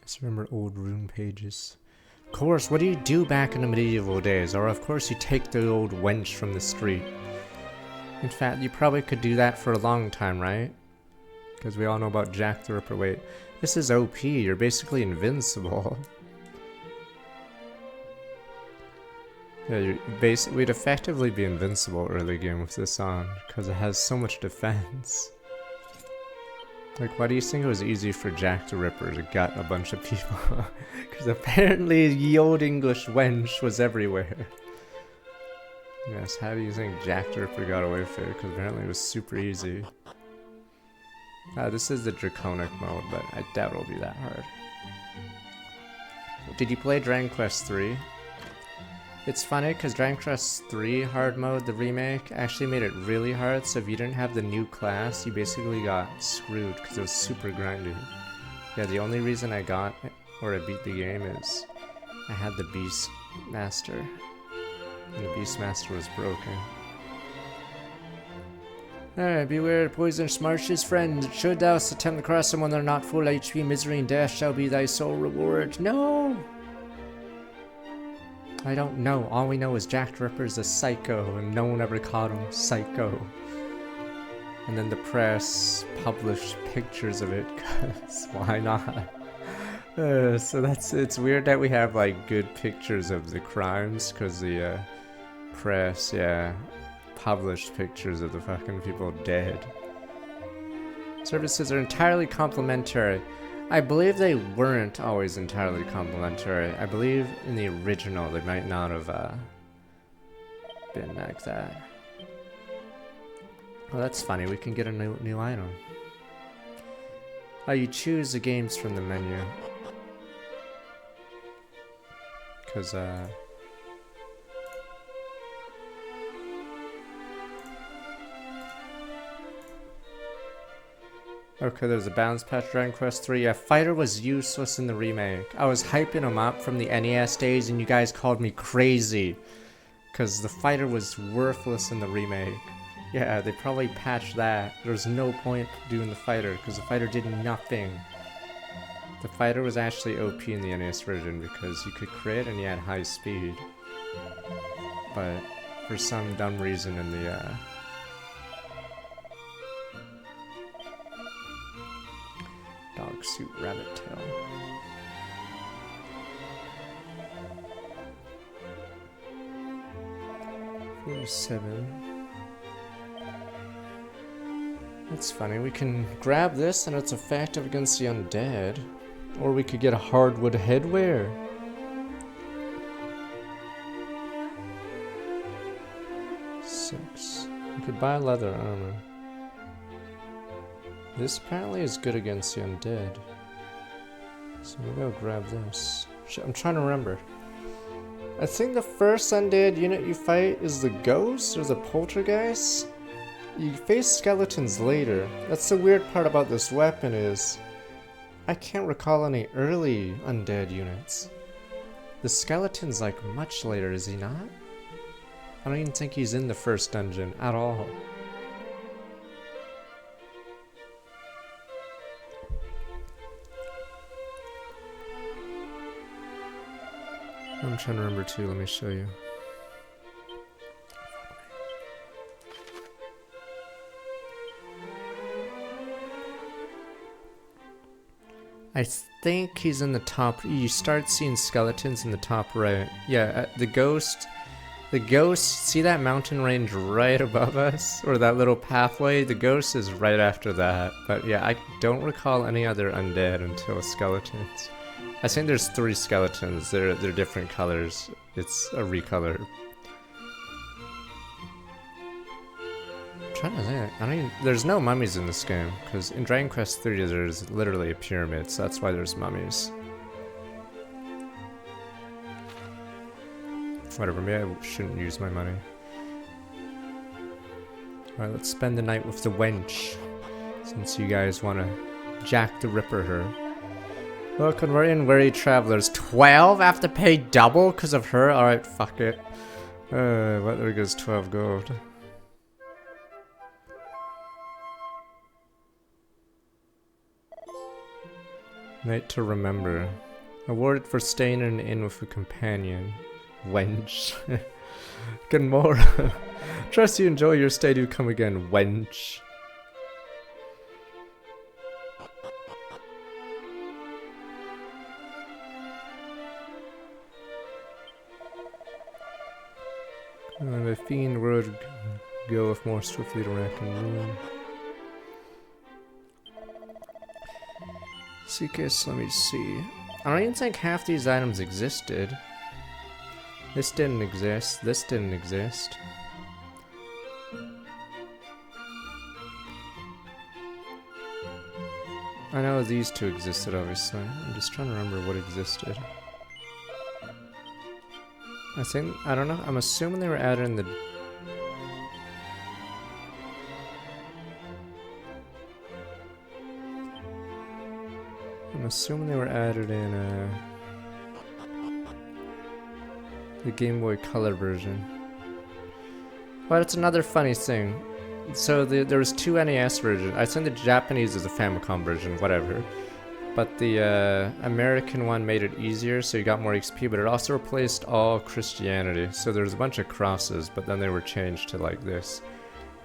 Just remember old rune pages. Of course, what do you do back in the medieval days? Or of course you take the old wench from the street. In fact, you probably could do that for a long time, right? Because we all know about Jack the Ripper. Wait, this is OP, you're basically invincible. Yeah, we'd effectively be invincible early game with this on, because it has so much defense. Like, why do you think it was easy for Jack the Ripper to gut a bunch of people? Because apparently ye old English wench was everywhere. Yes, how do you think Jack the Ripper got away with it? Because apparently it was super easy. This is the Draconic mode, but I doubt it'll be that hard. Did you play Dragon Quest 3? It's funny because Dragon Quest 3 hard mode, the remake, actually made it really hard, so if you didn't have the new class, you basically got screwed because it was super grindy. Yeah, the only reason I got, or I beat the game is I had the Beast Master, and the Beast Master was broken. Alright, beware the poisonous marshes, friend. Should thou attempt to cross someone that are not full HP, misery and death shall be thy sole reward. No! I don't know. All we know is Jack the Ripper's a psycho, and no one ever called him psycho. And then the press published pictures of it, cause why not? So it's weird that we have like good pictures of the crimes, cause the press, yeah, published pictures of the fucking people dead. Services are entirely complimentary. I believe they weren't always entirely complimentary. I believe in the original they might not have been like that. Well, that's funny. We can get a new item. Oh, you choose the games from the menu. Cause okay, there's a balance patch Dragon Quest 3. Yeah, Fighter was useless in the remake. I was hyping him up from the NES days and you guys called me crazy. Cause the Fighter was worthless in the remake. Yeah, they probably patched that. There's no point doing the Fighter because the Fighter did nothing. The Fighter was actually OP in the NES version because you could crit and you had high speed. But for some dumb reason in the dog suit rabbit tail. $47. That's funny. We can grab this and it's effective against the undead. Or we could get a hardwood headwear. $6. We could buy leather armor. This apparently is good against the undead. So maybe I'll grab this. I'm trying to remember. I think the first undead unit you fight is the ghost or the poltergeist. You face skeletons later. That's the weird part about this weapon is I can't recall any early undead units. The skeleton's like much later, is he not? I don't even think he's in the first dungeon at all. I'm trying to remember too, let me show you. I think he's in the top. You start seeing skeletons in the top right. Yeah, the ghost, see that mountain range right above us? Or that little pathway? The ghost is right after that. But yeah, I don't recall any other undead until skeletons. I think there's 3 skeletons. They're different colors. It's a recolor. I'm trying to think. There's no mummies in this game because in Dragon Quest 3 there's literally a pyramid, so that's why there's mummies. Whatever, maybe I shouldn't use my money. Alright, let's spend the night with the wench. Since you guys want to Jack the Ripper her. Look, when we're in Weary Travelers, 12? I have to pay double because of her? Alright, fuck it. What, there goes 12 gold. Night to remember. Awarded for staying in an inn with a companion. Wench. Good more. Trust you enjoy your stay. Do come again, wench. The fiend would go with more swiftly to rack and ruin. Seekers, let me see. I don't even think half these items existed. This didn't exist. This didn't exist. I know these two existed, obviously. I'm just trying to remember what existed. I don't know, I'm assuming they were added in the... I'm assuming they were added in the Game Boy Color version. But it's another funny thing. So there was 2 NES versions. I think the Japanese is the Famicom version, whatever. But the American one made it easier, so you got more XP, but it also replaced all Christianity. So there's a bunch of crosses, but then they were changed to like this.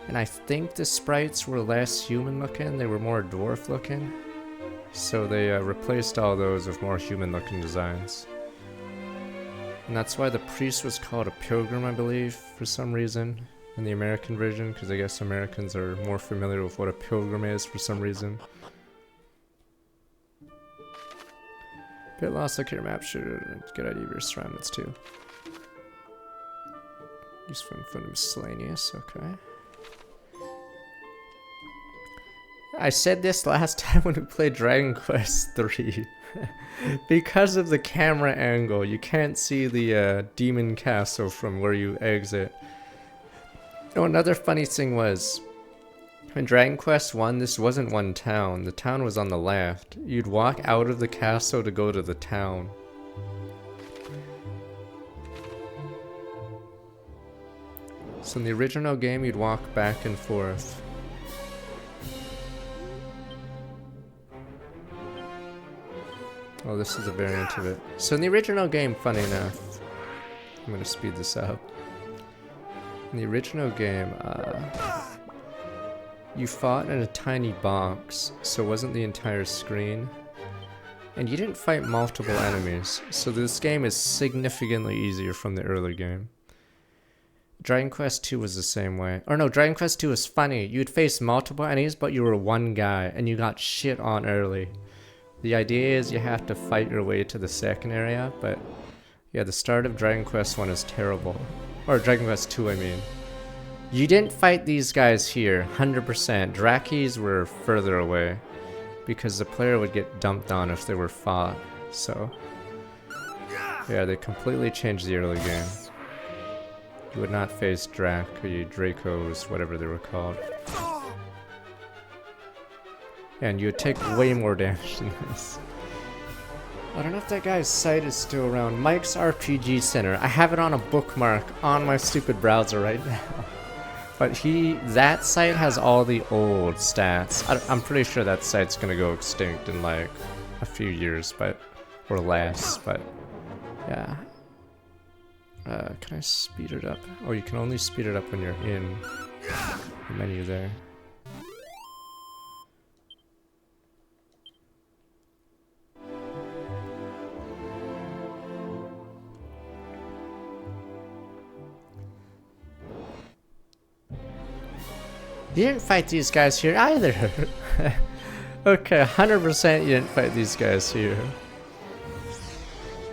And I think the sprites were less human looking, they were more dwarf looking. So they replaced all those with more human looking designs. And that's why the priest was called a pilgrim, I believe, for some reason, in the American version, because I guess Americans are more familiar with what a pilgrim is for some reason. Bit lost, look at your map, shooter. Good idea of your surroundings too. Use fun miscellaneous, okay. I said this last time when we played Dragon Quest 3. Because of the camera angle, you can't see the demon castle from where you exit. Oh, another funny thing was, in Dragon Quest 1, this wasn't one town. The town was on the left. You'd walk out of the castle to go to the town. So in the original game, you'd walk back and forth. Oh, this is a variant of it. So in the original game, funny enough, I'm gonna speed this up. In the original game, you fought in a tiny box, so it wasn't the entire screen. And you didn't fight multiple enemies, so this game is significantly easier from the early game. Dragon Quest 2 was the same way. Or no, Dragon Quest 2 was funny. You'd face multiple enemies, but you were one guy, and you got shit on early. The idea is you have to fight your way to the second area, but yeah, the start of Dragon Quest 1 is terrible. Or Dragon Quest 2, I mean. You didn't fight these guys here, 100%. Drakis were further away, because the player would get dumped on if they were fought, so... yeah, they completely changed the early game. You would not face Dracos, whatever they were called. And you would take way more damage than this. I don't know if that guy's site is still around. Mike's RPG Center. I have it on a bookmark on my stupid browser right now. But that site has all the old stats. I'm pretty sure that site's gonna go extinct in like a few years, or less, but yeah. Can I speed it up? Oh, you can only speed it up when you're in the menu there. You didn't fight these guys here either. Okay, 100% you didn't fight these guys here.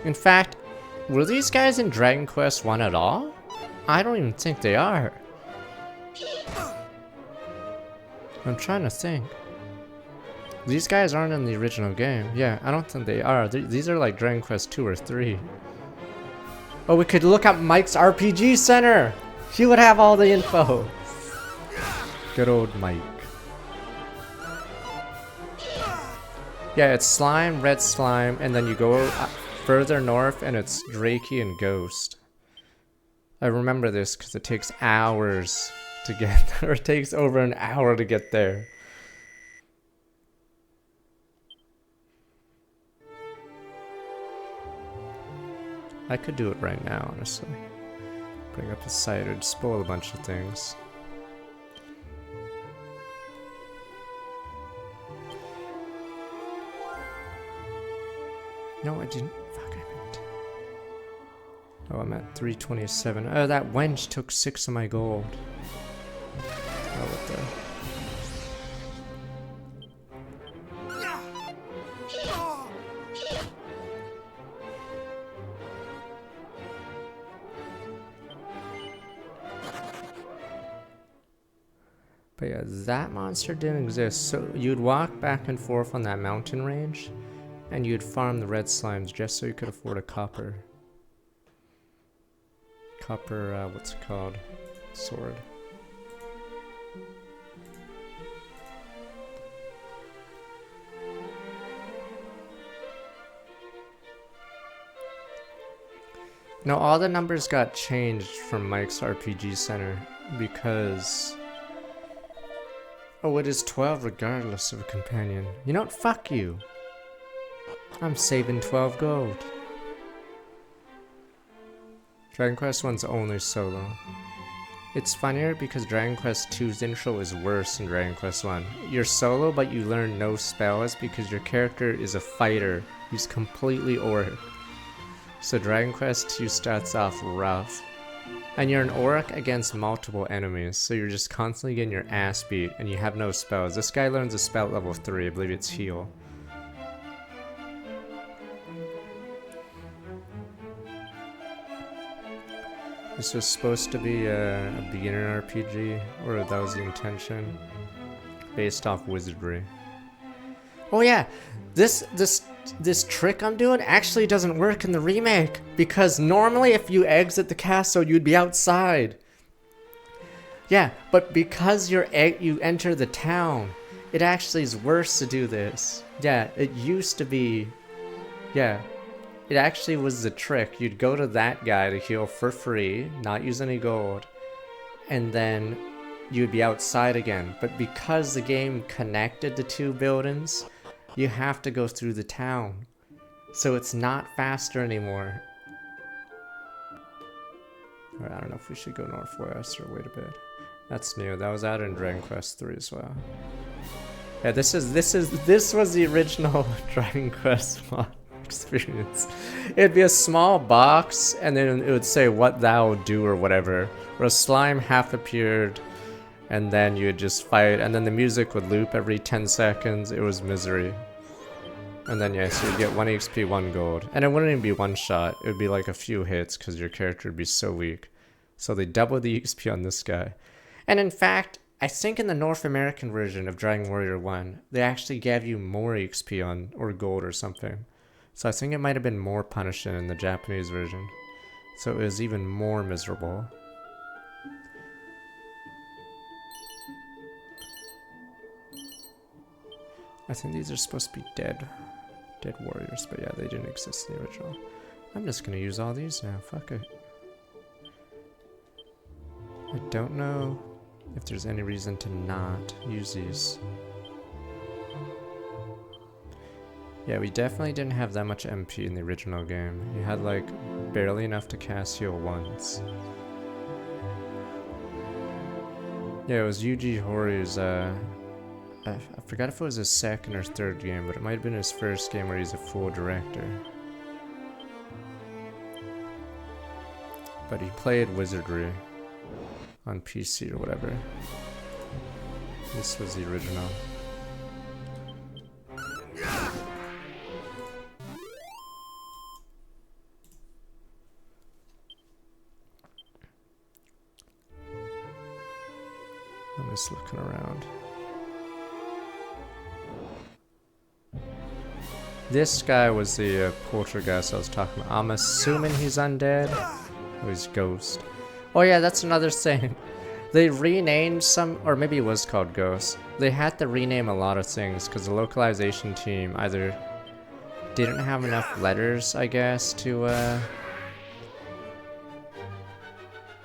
In fact, were these guys in Dragon Quest 1 at all? I don't even think they are. I'm trying to think. These guys aren't in the original game. Yeah, I don't think they are. These are like Dragon Quest 2 or 3. Oh, we could look up Mike's RPG Center! He would have all the info. Good old Mike. Yeah, it's slime, red slime, and then you go further north and it's Drakey and Ghost. I remember this because it takes hours to get there. It takes over an hour to get there. I could do it right now, honestly. Bring up the site, it'd spoil a bunch of things. No, I didn't. Fuck, I meant. Oh, I'm at 327. Oh, that wench took 6 of my gold. Oh, what the... But yeah, that monster didn't exist. So you'd walk back and forth on that mountain range, and you'd farm the red slimes just so you could afford a copper, what's it called? Sword. No, all the numbers got changed from Mike's RPG Center because... Oh, it is 12 regardless of a companion. You know what? Fuck you. I'm saving 12 gold. Dragon Quest 1's only solo. It's funnier because Dragon Quest 2's intro is worse than Dragon Quest 1. You're solo, but you learn no spells because your character is a fighter. He's completely Auric. So Dragon Quest 2 starts off rough. And you're an Auric against multiple enemies, so you're just constantly getting your ass beat, and you have no spells. This guy learns a spell at level 3, I believe it's heal. This was supposed to be a beginner RPG, or that was the intention, based off wizardry. Oh yeah, this trick I'm doing actually doesn't work in the remake, because normally if you exit the castle, you'd be outside. Yeah, but because you enter the town, it actually is worse to do this. Yeah, it used to be, yeah. It actually was the trick. You'd go to that guy to heal for free, not use any gold, and then you'd be outside again. But because the game connected the two buildings, you have to go through the town. So it's not faster anymore. Or I don't know if we should go northwest or wait a bit. That's new. That was out in Dragon Quest 3 as well. Yeah, this was the original Dragon Quest 1. Experience. It'd be a small box and then it would say what thou do or whatever, where a slime half appeared and then you would just fight and then the music would loop every 10 seconds. It was misery. And then yes, you'd get 1 XP, 1 gold, and it wouldn't even be one shot, it would be like a few hits because your character would be so weak. So they doubled the XP on this guy. And in fact, I think in the North American version of Dragon Warrior 1 they actually gave you more XP on or gold or something. So I think it might have been more punishing in the Japanese version. So it was even more miserable. I think these are supposed to be dead warriors, but yeah, they didn't exist in the original. I'm just gonna use all these now, fuck it. I don't know if there's any reason to not use these. Yeah, we definitely didn't have that much MP in the original game. You had like barely enough to cast heal once. Yeah, it was Yuji Horu's, I forgot if it was his second or third game, but it might have been his first game where he's a full director. But he played Wizardry on PC or whatever. This was the original. I'm just looking around. This guy was the poltergeist I was talking about. I'm assuming he's undead. Oh, he's ghost. Oh yeah, that's another thing. They renamed some, or maybe it was called Ghost. They had to rename a lot of things because the localization team either didn't have enough letters, I guess, to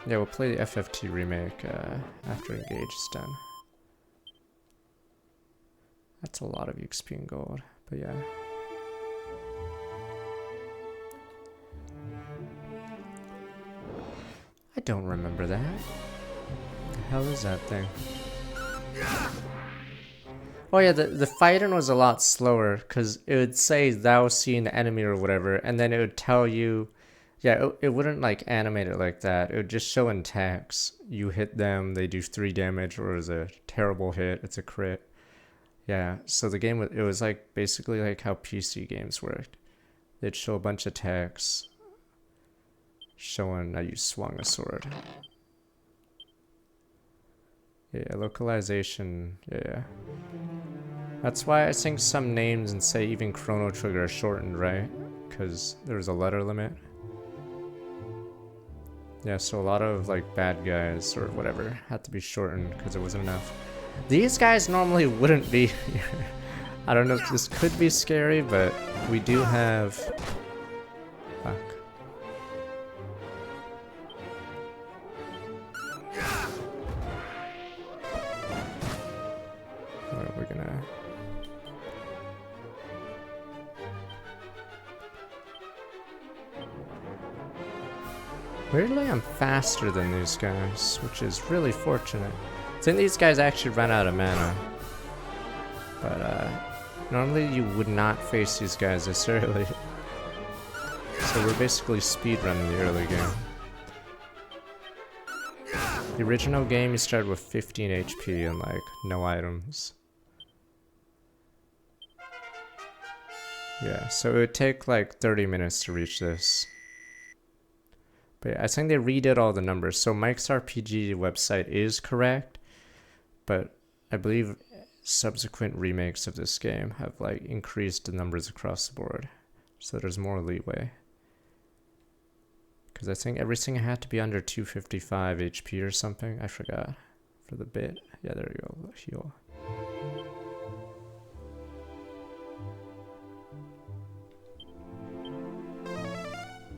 yeah, we'll play the FFT remake after Engage is done. That's a lot of XP and gold, but yeah. I don't remember that. What the hell is that thing? Oh yeah, the fighting was a lot slower because it would say thou see an enemy or whatever, and then it would tell you. Yeah, it wouldn't like animate it like that. It would just show in text. You hit them, they do 3 damage, or it was a terrible hit, it's a crit. Yeah, so the game, it was like basically like how PC games worked. They'd show a bunch of text showing how you swung a sword. Yeah, localization, yeah. That's why I think some names and say even Chrono Trigger are shortened, right? Because there was a letter limit. Yeah, so a lot of like bad guys or whatever had to be shortened because there wasn't enough. These guys normally wouldn't be here. I don't know if this could be scary, but we do have... Fuck. Alright, we're gonna... Weirdly, I'm faster than these guys, which is really fortunate. I think these guys actually run out of mana. But, normally you would not face these guys this early. So we're basically speedrunning the early game. The original game, you started with 15 HP and, like, no items. Yeah, so it would take, like, 30 minutes to reach this. But yeah, I think they redid all the numbers. So Mike's RPG website is correct, but I believe subsequent remakes of this game have like increased the numbers across the board. So there's more leeway. Because I think everything had to be under 255 HP or something. I forgot for the bit. Yeah, there you go. Heal.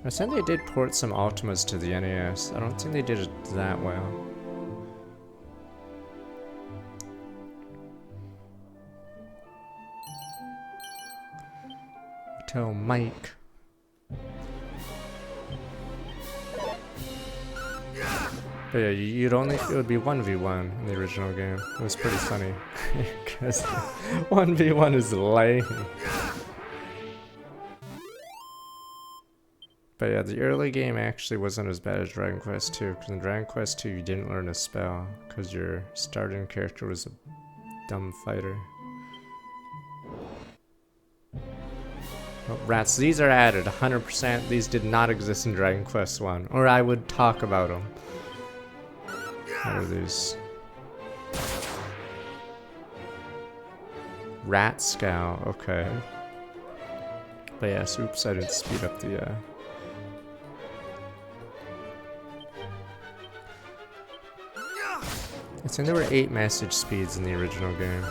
I think they did port some Ultimas to the NES. I don't think they did it that well. Tell Mike. But yeah, it would be 1v1 in the original game. It was pretty funny. Because 1v1 is lame. But yeah, the early game actually wasn't as bad as Dragon Quest II, because in Dragon Quest II you didn't learn a spell, because your starting character was a dumb fighter. Oh, rats, these are added, 100%. These did not exist in Dragon Quest I, or I would talk about them. What are these? Rat Scowl, okay. But yes, oops, I didn't speed up the, I think there were 8 message speeds in the original game.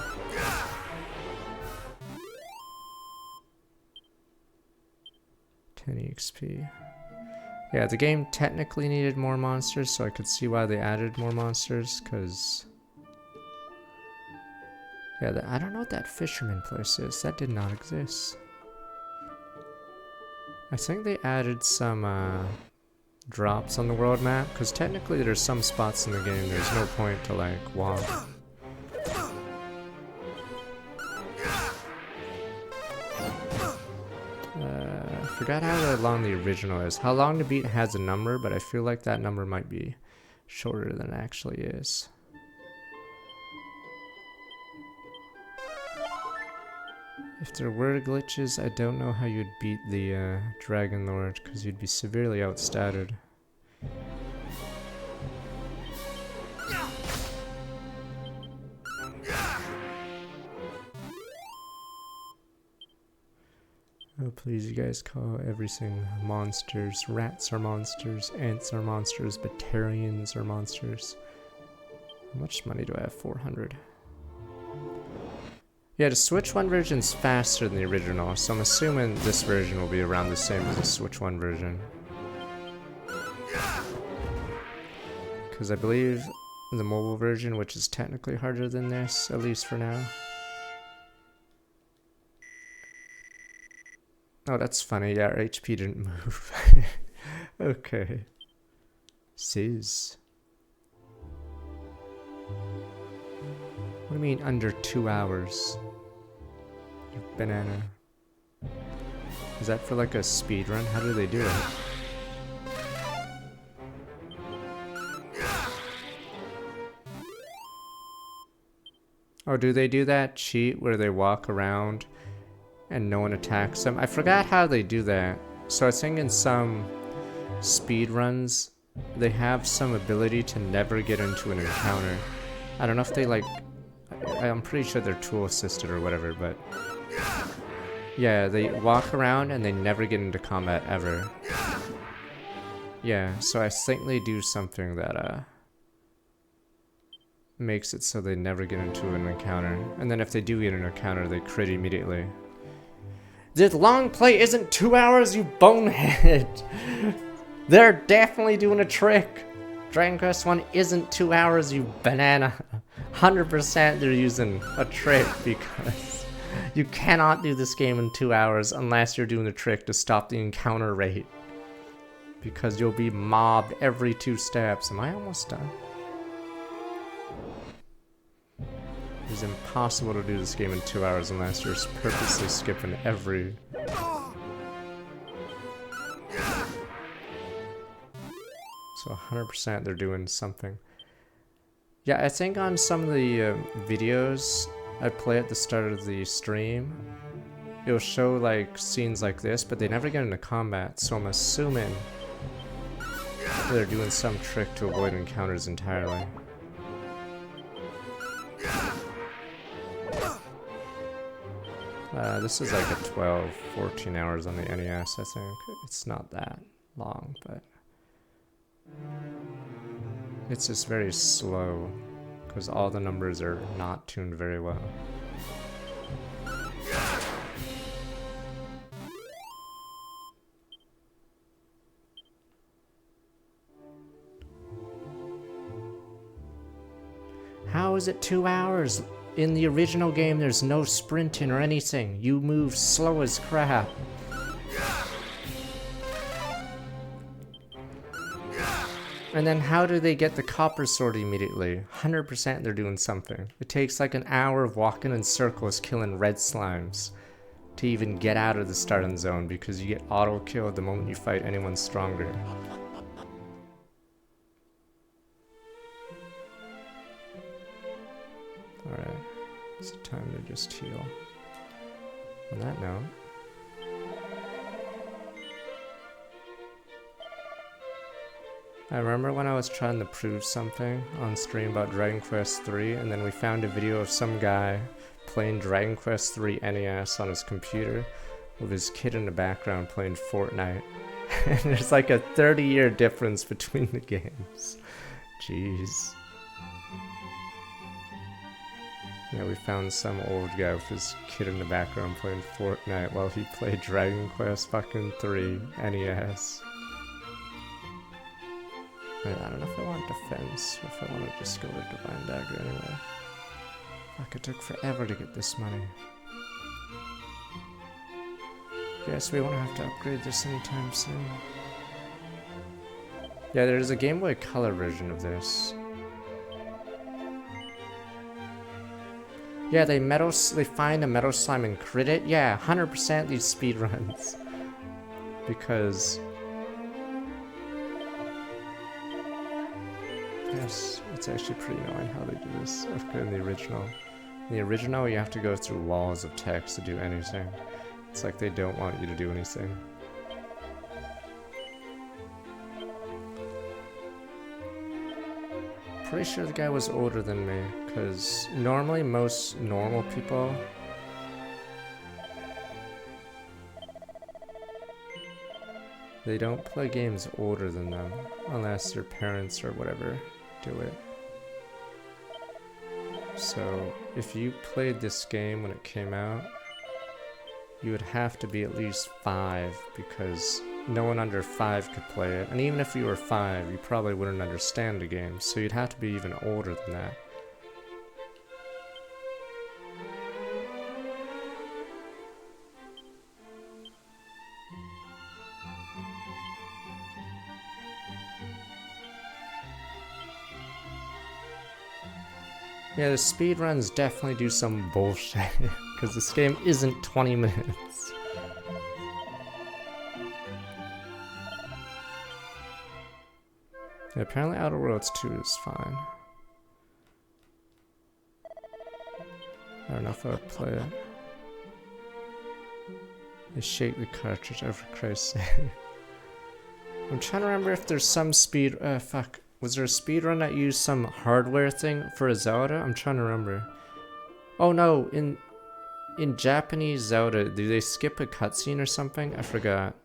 XP. Yeah, the game technically needed more monsters, so I could see why they added more monsters, because... Yeah, I don't know what that fisherman place is. That did not exist. I think they added some, drops on the world map, because technically there's some spots in the game there's no point to, like, walk. I forgot how long the original is. How long to beat has a number, but I feel like that number might be shorter than it actually is. If there were glitches, I don't know how you'd beat the Dragon Lord, because you'd be severely outstatted. Oh please, you guys call everything monsters. Rats are monsters, ants are monsters, Batarians are monsters. How much money do I have? 400. Yeah, the Switch 1 version's faster than the original, so I'm assuming this version will be around the same as the Switch 1 version. Because I believe the mobile version, which is technically harder than this, at least for now. Oh, that's funny. Yeah, our HP didn't move. Okay. Sizz. What do you mean under 2 hours? You banana. Is that for like a speed run? How do they do it? Oh, do they do that cheat where they walk around and no one attacks them? I forgot how they do that. So I think in some speed runs, they have some ability to never get into an encounter. I don't know if they like... I'm pretty sure they're tool assisted or whatever, but... Yeah, they walk around and they never get into combat ever. Yeah, so I think they do something that makes it so they never get into an encounter. And then if they do get an encounter, they crit immediately. This long play isn't 2 hours, you bonehead! They're definitely doing a trick! Dragon Quest 1 isn't 2 hours, you banana! 100% they're using a trick, because you cannot do this game in 2 hours unless you're doing a trick to stop the encounter rate. because you'll be mobbed every 2 steps. Am I almost done? It's impossible to do this game in 2 hours unless you're purposely skipping every... So 100% they're doing something. Yeah, I think on some of the videos I play at the start of the stream, it'll show like scenes like this, but they never get into combat, so I'm assuming they're doing some trick to avoid encounters entirely. This is like a 12, 14 hours on the NES, I think. It's not that long, but it's just very slow because all the numbers are not tuned very well. How is it 2 hours? In the original game, there's no sprinting or anything. You move slow as crap. And then how do they get the copper sword immediately? 100% they're doing something. It takes like an hour of walking in circles killing red slimes to even get out of the starting zone because you get auto-killed the moment you fight anyone stronger. Alright, it's time to just heal. On that note, I remember when I was trying to prove something on stream about Dragon Quest III, and then we found a video of some guy playing Dragon Quest III NES on his computer with his kid in the background playing Fortnite. And there's like a 30-year difference between the games. Jeez. Yeah, we found some old guy with his kid in the background playing Fortnite while he played Dragon Quest fucking 3 NES. I don't know if I want defense or if I want to just go with Divine Dagger anyway. Fuck, it took forever to get this money. Guess we won't have to upgrade this anytime soon. Yeah, there's a Game Boy Color version of this. Yeah, they find a metal slime and crit it. Yeah, 100% these speedruns. Because... yes, it's actually pretty annoying how they do this in the original. In the original, you have to go through walls of text to do anything. It's like they don't want you to do anything. Pretty sure the guy was older than me, because normally most normal people they don't play games older than them, unless their parents or whatever do it. So, if you played this game when it came out, you would have to be at least 5, because no one under 5 could play it. And even if you were 5, you probably wouldn't understand the game, so you'd have to be even older than that. Yeah, the speedruns definitely do some bullshit, because this game isn't 20 minutes. Yeah, apparently Outer Worlds 2 is fine. I don't know if I would play it. They shake the cartridge, oh for Christ's sake. I'm trying to remember if there's some speed... fuck. Was there a speedrun that used some hardware thing for a Zelda? I'm trying to remember. Oh no, in Japanese Zelda, do they skip a cutscene or something? I forgot.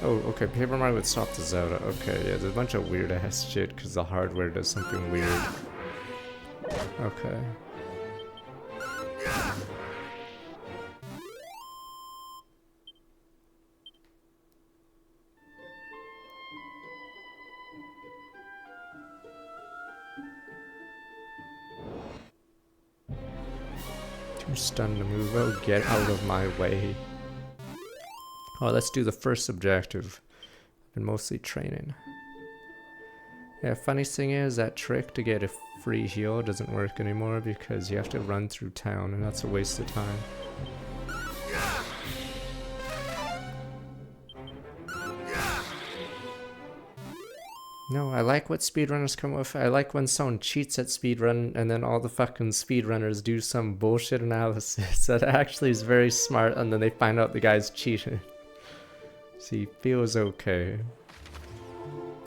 Oh, okay, Paper Mario would stop the Zelda. Okay, yeah, there's a bunch of weird ass shit because the hardware does something weird. Okay. Too stunned to move. Oh, get out of my way. Oh, let's do the first objective. Been mostly training. Yeah, funny thing is that trick to get a free heal doesn't work anymore because you have to run through town and that's a waste of time. No, I like what speedrunners come with. I like when someone cheats at speedrun and then all the fucking speedrunners do some bullshit analysis that actually is very smart and then they find out the guy's cheating. See, feels okay.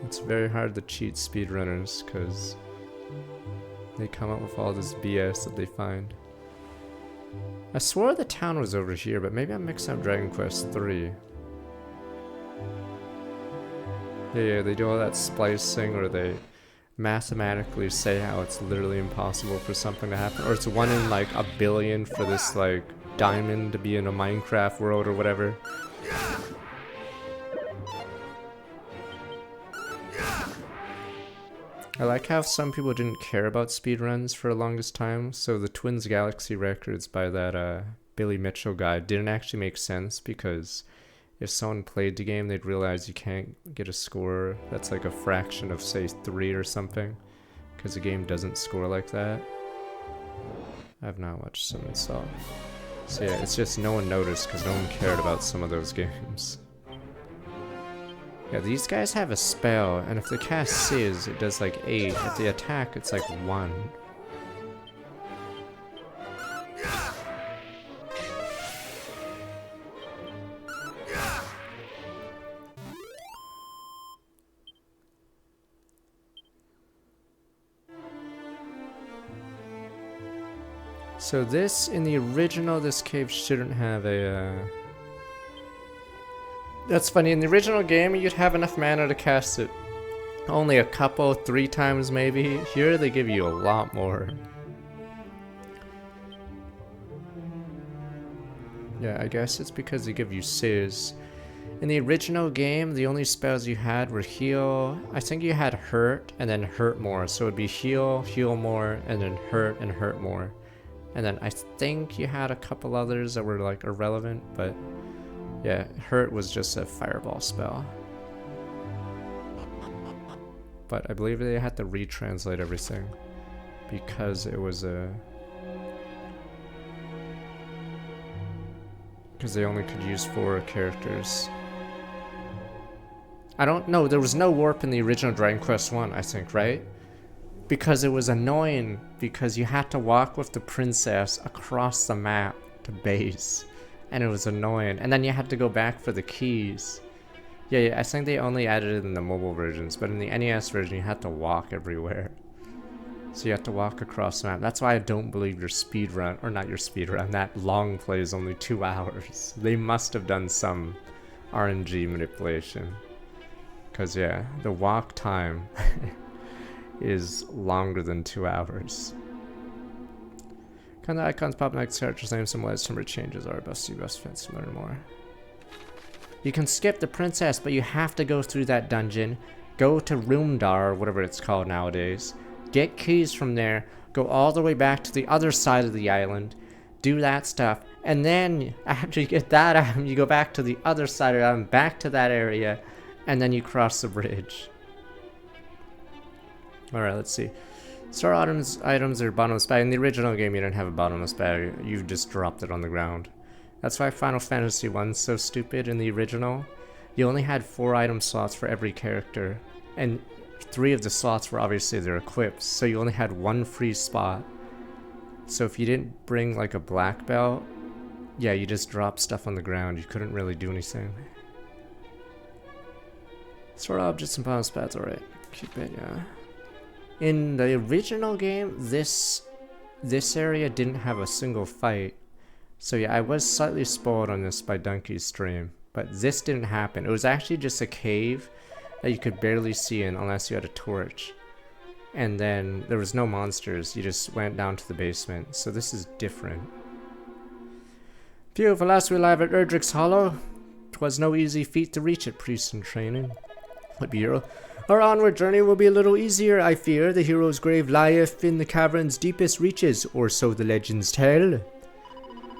It's very hard to cheat speedrunners because they come up with all this BS that they find. I swore the town was over here, but maybe I'm mixing up Dragon Quest 3. Yeah, they do all that splicing, or they mathematically say how it's literally impossible for something to happen, or it's 1 in like a billion for this like diamond to be in a Minecraft world or whatever. I like how some people didn't care about speedruns for the longest time, so the Twins Galaxy records by that Billy Mitchell guy didn't actually make sense because if someone played the game, they'd realize you can't get a score that's like a fraction of, say, 3 or something, because the game doesn't score like that. I've not watched some and saw. So yeah, it's just no one noticed because no one cared about some of those games. Yeah, these guys have a spell, and if they cast Sizz, it does like 8. If they attack, it's like 1. So this, in the original, this cave shouldn't have a, That's funny, in the original game, you'd have enough mana to cast it only a couple, 3 times maybe. Here, they give you a lot more. Yeah, I guess it's because they give you Sizz. In the original game, the only spells you had were heal. I think you had hurt, and then hurt more. So it'd be heal, heal more, and then hurt, and hurt more. And then I think you had a couple others that were like irrelevant, but yeah, hurt was just a fireball spell. But I believe they had to retranslate everything because it was a... because they only could use 4 characters. I don't know, there was no warp in the original Dragon Quest 1, I think, right? Because it was annoying, because you had to walk with the princess across the map to base. And it was annoying. And then you had to go back for the keys. Yeah, I think they only added it in the mobile versions, but in the NES version you had to walk everywhere. So you have to walk across the map. That's why I don't believe your speedrun, or not your speedrun, that long play is only 2 hours. They must have done some RNG manipulation. Because yeah, the walk time is longer than 2 hours. Kind of icons pop next character's name, some lights, number changes are best fits, learn more. You can skip the princess, but you have to go through that dungeon, go to Roomdar, or whatever it's called nowadays, get keys from there, go all the way back to the other side of the island, do that stuff, and then after you get that item, you go back to the other side of the island, back to that area, and then you cross the bridge. Alright, let's see. Star items are bottomless bag. In the original game, you didn't have a bottomless bag. You just dropped it on the ground. That's why Final Fantasy 1's so stupid in the original. You only had 4 item slots for every character. And 3 of the slots were obviously their equips. So you only had 1 free spot. So if you didn't bring like a black belt, yeah, you just dropped stuff on the ground. You couldn't really do anything. Sword objects and bottomless bags, alright. Keep it, yeah. In the original game, this area didn't have a single fight. So yeah, I was slightly spoiled on this by Donkey's stream. But this didn't happen. It was actually just a cave that you could barely see in unless you had a torch. And then there was no monsters. You just went down to the basement. So this is different. Phew, last we live at Erdrick's Hollow. 'Twas no easy feat to reach it, priest in training. But hero, our onward journey will be a little easier, I fear. The hero's grave lieth in the cavern's deepest reaches, or so the legends tell.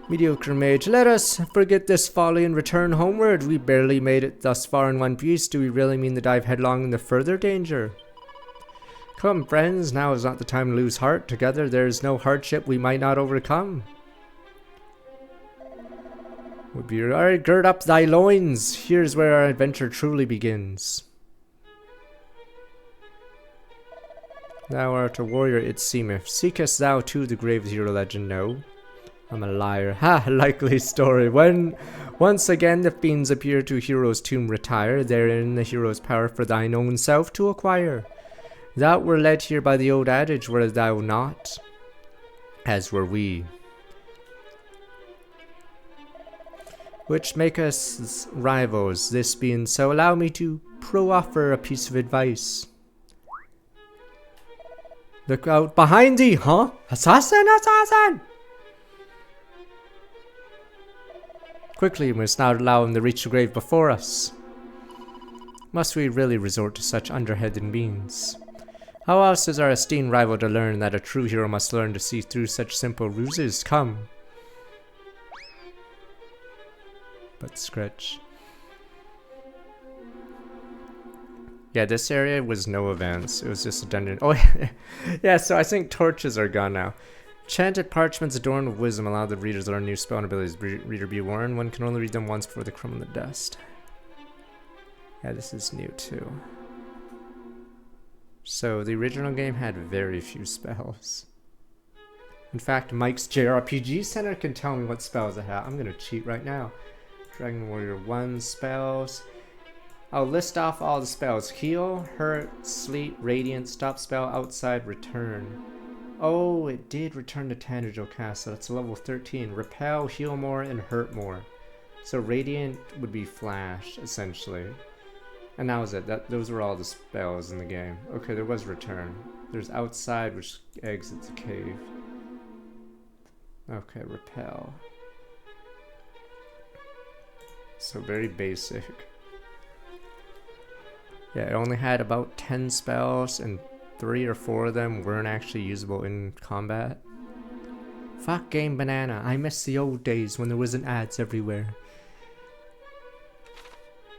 Mediocre mage, let us forget this folly and return homeward. We barely made it thus far in one piece. Do we really mean to dive headlong into further danger? Come, friends, now is not the time to lose heart. Together there is no hardship we might not overcome. Would be alright, gird up thy loins. Here's where our adventure truly begins. Thou art a warrior, it seemeth. Seekest thou too the grave hero legend? No. I'm a liar. Ha! Likely story. When once again the fiends appear to hero's tomb retire, therein the hero's power for thine own self to acquire. Thou were led here by the old adage, were thou not? As were we. Which make us rivals. This being so, allow me to offer a piece of advice. Look out behind thee, huh? Assassin! Assassin! Quickly, we must not allow him to reach the grave before us. Must we really resort to such underhanded means? How else is our esteemed rival to learn that a true hero must learn to see through such simple ruses? Come. But scratch. Yeah, this area was no events. It was just a dungeon. Oh, yeah, so I think torches are gone now. Enchanted parchments adorned with wisdom allow the readers to learn new spell and abilities. Reader be warned, one can only read them once before they crumble in the dust. Yeah, this is new too. So the original game had very few spells. In fact, Mike's JRPG Center can tell me what spells I have. I'm gonna cheat right now. Dragon Warrior 1 spells. I'll list off all the spells. Heal, hurt, sleep, radiant, stop spell, outside, return. Oh, it did return to Tangier Castle. It's level 13. Repel, heal more, and hurt more. So radiant would be flash, essentially. And that was it. Those were all the spells in the game. Okay, there was return. There's outside, which exits a cave. Okay, repel. So very basic. Yeah, it only had about 10 spells, and 3 or 4 of them weren't actually usable in combat. Fuck Game Banana. I miss the old days when there wasn't ads everywhere.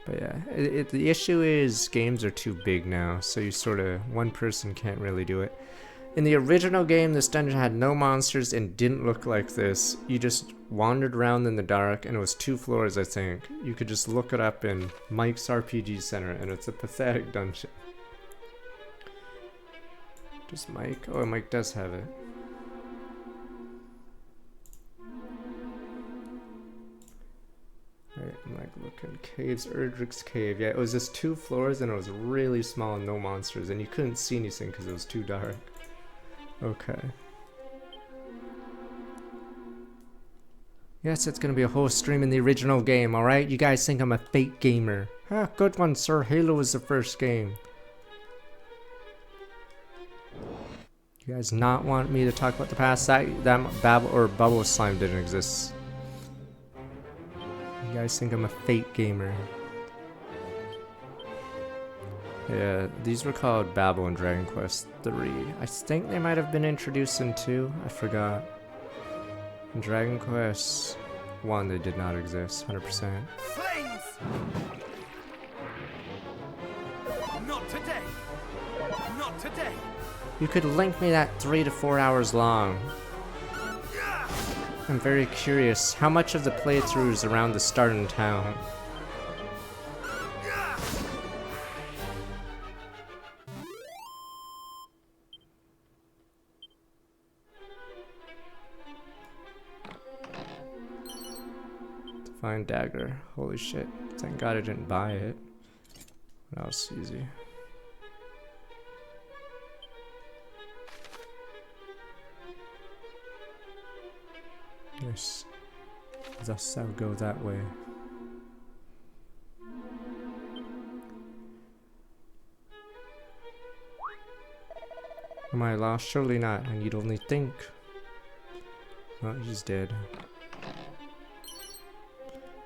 But yeah, the issue is games are too big now, so you sort of, one person can't really do it. In the original game, this dungeon had no monsters and didn't look like this. You just wandered around in the dark, and it was 2 floors, I think. You could just look it up in Mike's RPG Center, and it's a pathetic dungeon. Does Mike? Oh, Mike does have it. Right, I'm like looking. Caves, Erdrick's Cave. Yeah, it was just 2 floors, and it was really small and no monsters, and you couldn't see anything because it was too dark. Okay. Yes, it's gonna be a whole stream in the original game, alright? You guys think I'm a fake gamer. Ah, good one, sir. Halo was the first game. You guys not want me to talk about the past? That Babble or Bubble Slime didn't exist. You guys think I'm a fake gamer. Yeah, these were called Babel and Dragon Quest 3. I think they might have been introduced in 2. I forgot. In Dragon Quest 1, they did not exist, 100%. Flames! Not today! Not today! You could link me that 3 to 4 hours long. I'm very curious, how much of the playthrough is around the start in town? Divine Dagger. Holy shit. Thank God I didn't buy it. That was easy. Yes. Thus I'll go that way. Am I lost? Surely not. I need only think. Oh, he's dead.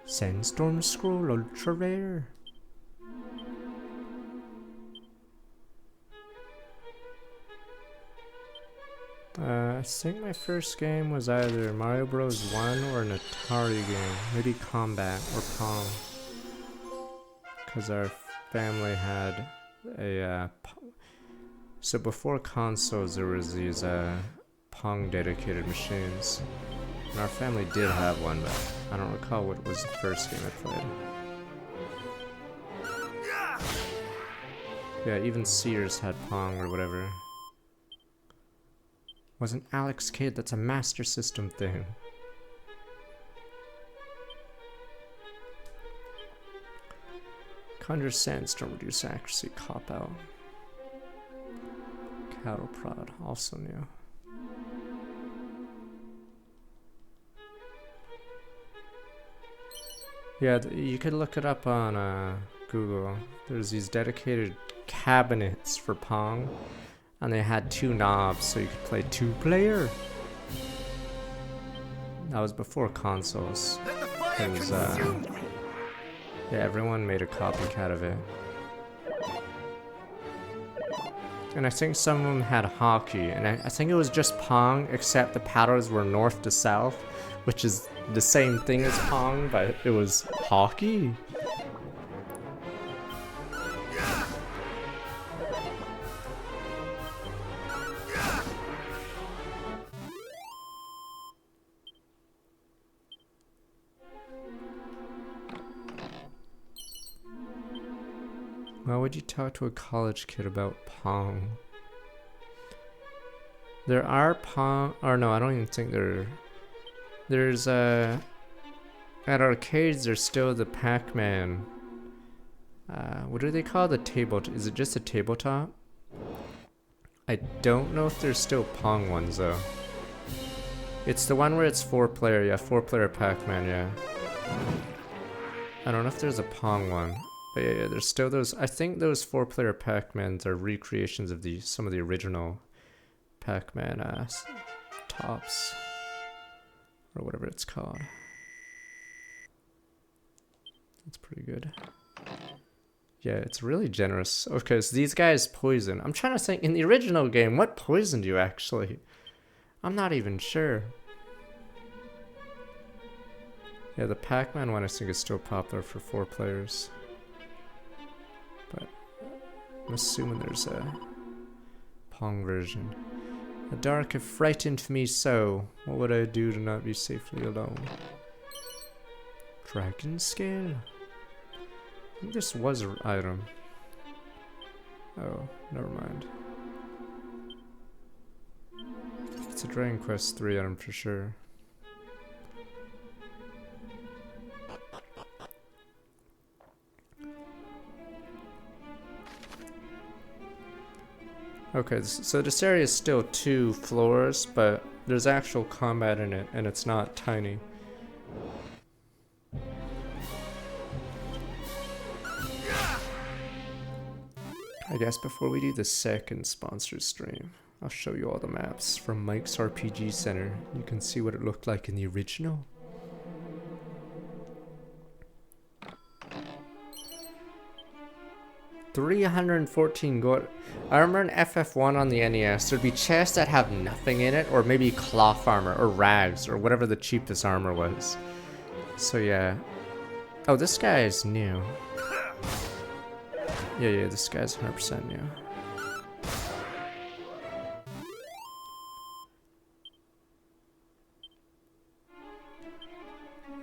Sandstorm Scroll Ultra Rare. I think my first game was either Mario Bros. 1 or an Atari game. Maybe Combat or Pong. Because our family had a... so before consoles, there was these Pong dedicated machines. And our family did have one, but I don't recall what was the first game I played. Yeah, even Sears had Pong or whatever. Wasn't Alex Kidd? That's a Master System thing. Conjure Sandstorm, reduce accuracy, cop out. Cattle prod, also new. Yeah, you could look it up on Google. There's these dedicated cabinets for Pong, and they had 2 knobs so you could play 2-player. That was before consoles. It was, yeah, everyone made a copycat of it. And I think some of them had hockey, and I think it was just Pong, except the paddles were north to south, which is the same thing as Pong, but it was hockey. Why would you talk to a college kid about Pong? There are Pong, or no, I don't even think there's at arcades there's still the Pac-Man. What do they call the table? Is it just a tabletop? I don't know if there's still Pong ones though. It's the one where it's 4-player, yeah, 4-player Pac-Man, yeah. I don't know if there's a Pong one. But yeah, there's still those. I think those 4-player Pac-Mans are recreations of some of the original Pac-Man tops, or whatever it's called. That's pretty good. Yeah, it's really generous. Okay, so these guys poison. I'm trying to think, in the original game, what poisoned you actually? I'm not even sure. Yeah, the Pac-Man one I think is still popular for 4 players. But I'm assuming there's a Pong version. The dark have frightened me so. What would I do to not be safely alone? Dragon scale? I think this was an item. Oh, never mind. It's a Dragon Quest 3 item for sure. Okay, so this area is still 2 floors, but there's actual combat in it, and it's not tiny. I guess before we do the second sponsored stream, I'll show you all the maps from Mike's RPG Center. You can see what it looked like in the original. $314 gold. I remember in FF1 on the NES, there'd be chests that have nothing in it, or maybe cloth armor, or rags, or whatever the cheapest armor was. So yeah. Oh, this guy is new. Yeah, this guy's 100% new.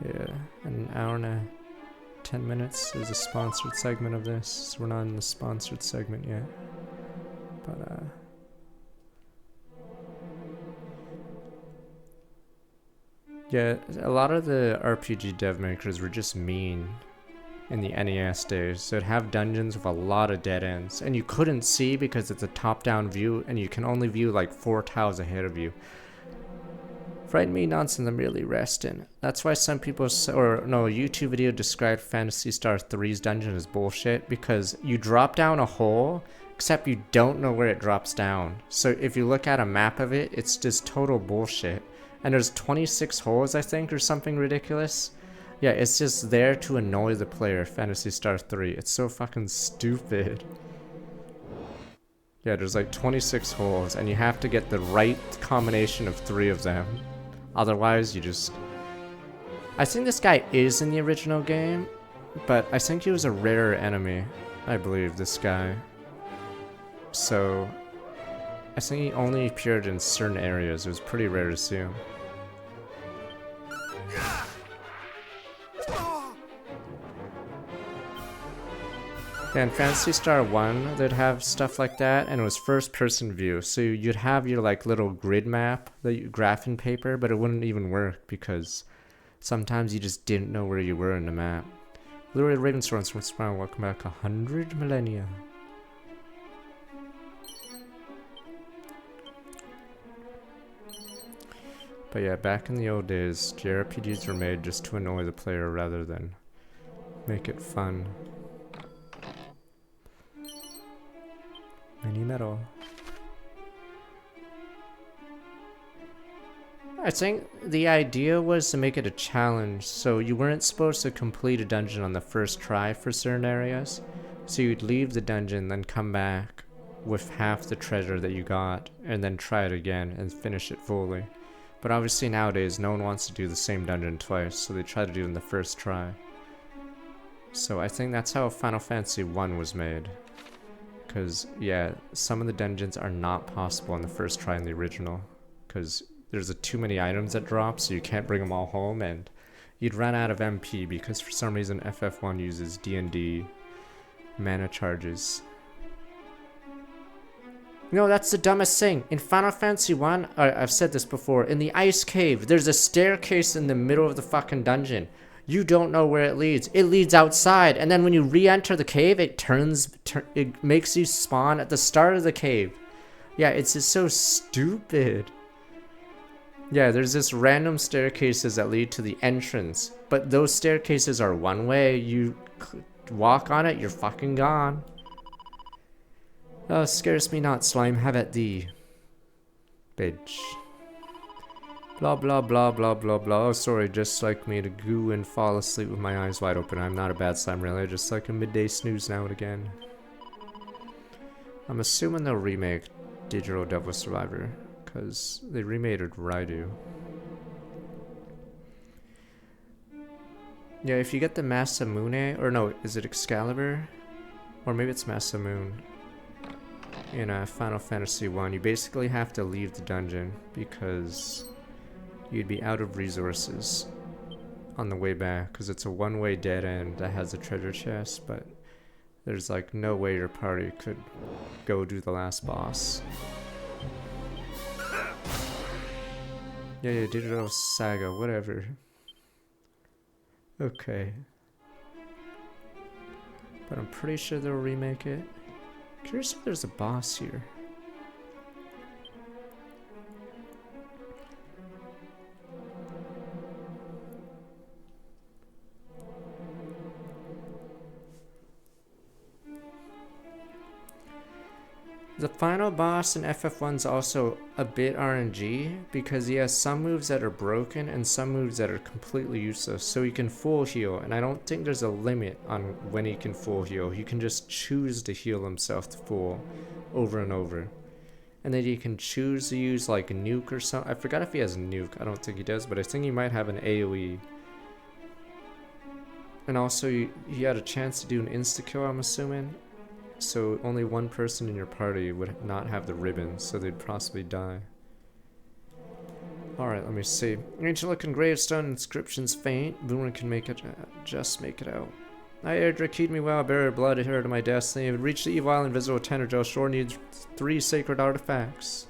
Yeah, an hour and 10 minutes is a sponsored segment of this, so we're not in the sponsored segment yet. But yeah, a lot of the RPG dev makers were just mean in the NES days. So it'd have dungeons with a lot of dead ends, and you couldn't see because it's a top-down view, and you can only view like 4 tiles ahead of you. Frighten me nonsense, I'm really resting. That's why some people, a YouTube video described Phantasy Star 3's dungeon as bullshit, because you drop down a hole, except you don't know where it drops down. So if you look at a map of it, it's just total bullshit. And there's 26 holes, I think, or something ridiculous. Yeah, it's just there to annoy the player, Phantasy Star 3. It's so fucking stupid. Yeah, there's like 26 holes, and you have to get the right combination of 3 of them. Otherwise, you just... I think this guy is in the original game, but I think he was a rare enemy, I believe, this guy. So, I think he only appeared in certain areas. It was pretty rare to see him. Yeah, in Phantasy Star 1, they'd have stuff like that, and it was first-person view. So you'd have your like little grid map, the graphing paper, but it wouldn't even work because sometimes you just didn't know where you were in the map. Literally, Ravenstorm's from Smile, welcome back 100 millennia. But yeah, back in the old days, JRPGs were made just to annoy the player rather than make it fun. Mini metal. I think the idea was to make it a challenge, so you weren't supposed to complete a dungeon on the first try for certain areas. So you'd leave the dungeon, then come back with half the treasure that you got, and then try it again and finish it fully. But obviously nowadays, no one wants to do the same dungeon twice, so they try to do it in the first try. So I think that's how Final Fantasy 1 was made. Because, yeah, some of the dungeons are not possible in the first try in the original. Because there's too many items that drop, so you can't bring them all home, and you'd run out of MP because for some reason FF1 uses D&D mana charges. No, that's the dumbest thing. In Final Fantasy 1, I've said this before, in the ice cave, there's a staircase in the middle of the fucking dungeon. You don't know where it leads. It leads outside, and then when you re-enter the cave, it it makes you spawn at the start of the cave. Yeah, it's just so stupid. Yeah, there's this random staircases that lead to the entrance, but those staircases are one way. You walk on it, you're fucking gone. Oh, scares me not, slime, have at thee. Bitch. Blah blah blah blah blah blah. Oh, sorry, just like me to goo and fall asleep with my eyes wide open. I'm not a bad slime, really. Just like a midday snooze now and again. I'm assuming they'll remake Digital Devil Survivor, because they remade Raidu. Yeah, if you get the Masamune, or no, is it Excalibur? Or maybe it's Masamune. In Final Fantasy 1, you basically have to leave the dungeon because you'd be out of resources on the way back, because it's a one-way dead end that has a treasure chest, but there's like no way your party could go do the last boss. Yeah, Digital Saga, whatever. Okay. But I'm pretty sure they'll remake it. Curious if there's a boss here. The final boss in FF1's also a bit RNG because he has some moves that are broken and some moves that are completely useless. So he can full heal, and I don't think there's a limit on when he can full heal. He can just choose to heal himself to full over and over. And then he can choose to use like a nuke or something. I forgot if he has a nuke. I don't think he does, but I think he might have an AoE. And also he had a chance to do an insta-kill, I'm assuming. So only one person in your party would not have the ribbon, so they'd possibly die. Alright, let me see. Ancient looking gravestone, inscriptions faint. Boomer can make it, just make it out. I Airdrick, heed me well, bearer blood, adhere to my destiny. Reach the evil island, visit Tenor Shore needs 3 sacred artifacts.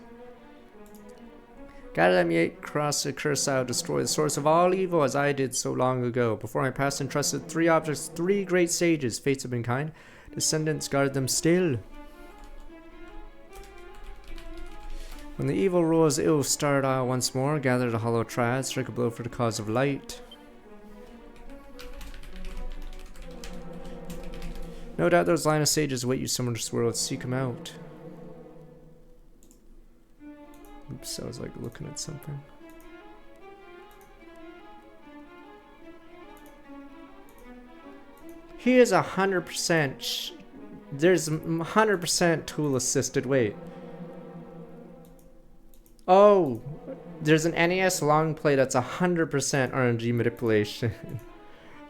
Gather them yet, cross the curse out, destroy the source of all evil as I did so long ago. Before my past entrusted 3 objects, 3 great sages, fates have been kind. Descendants guard them still. When the evil rules ill starred Isle once more, gather the hollow triads, strike a blow for the cause of light. No doubt those line of sages await you somewhere in this world. Seek them out. Oops, I was like looking at something. He is 100% There's 100% tool assisted. Wait. Oh, there's an NES long play that's 100% RNG manipulation.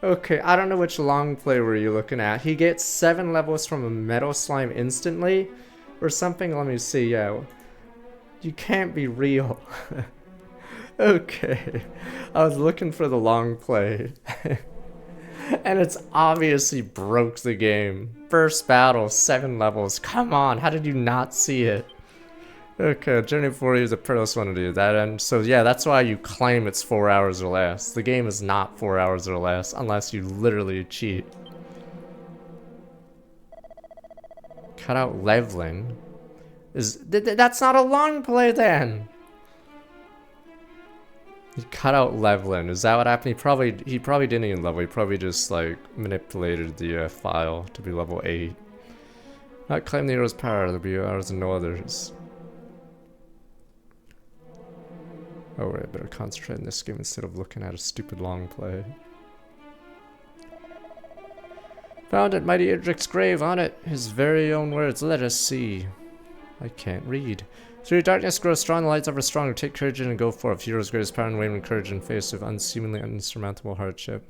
Okay, I don't know which long play were you looking at. He gets 7 levels from a metal slime instantly or something. Let me see. Yeah, you can't be real. Okay, I was looking for the long play. And it's obviously broke the game. First battle, 7 levels. Come on, how did you not see it? Okay, Journey 40 is a perilous one to do that, and so yeah, that's why you claim it's 4 hours or less. The game is not 4 hours or less, unless you literally cheat. Cut out leveling. That's not a long play then! He cut out leveling. Is that what happened? He probably didn't even level. He probably just like manipulated the file to be level 8. Not claim the hero's power. There'll be ours and no others. Oh wait, I better concentrate in this game instead of looking at a stupid long play. Found at Mighty Idric's grave. On it, his very own words. Let us see. I can't read. Through your darkness grow strong, the light's ever stronger. Take courage in and go forth. Hero's greatest power and wavering courage in face of unseemly insurmountable hardship.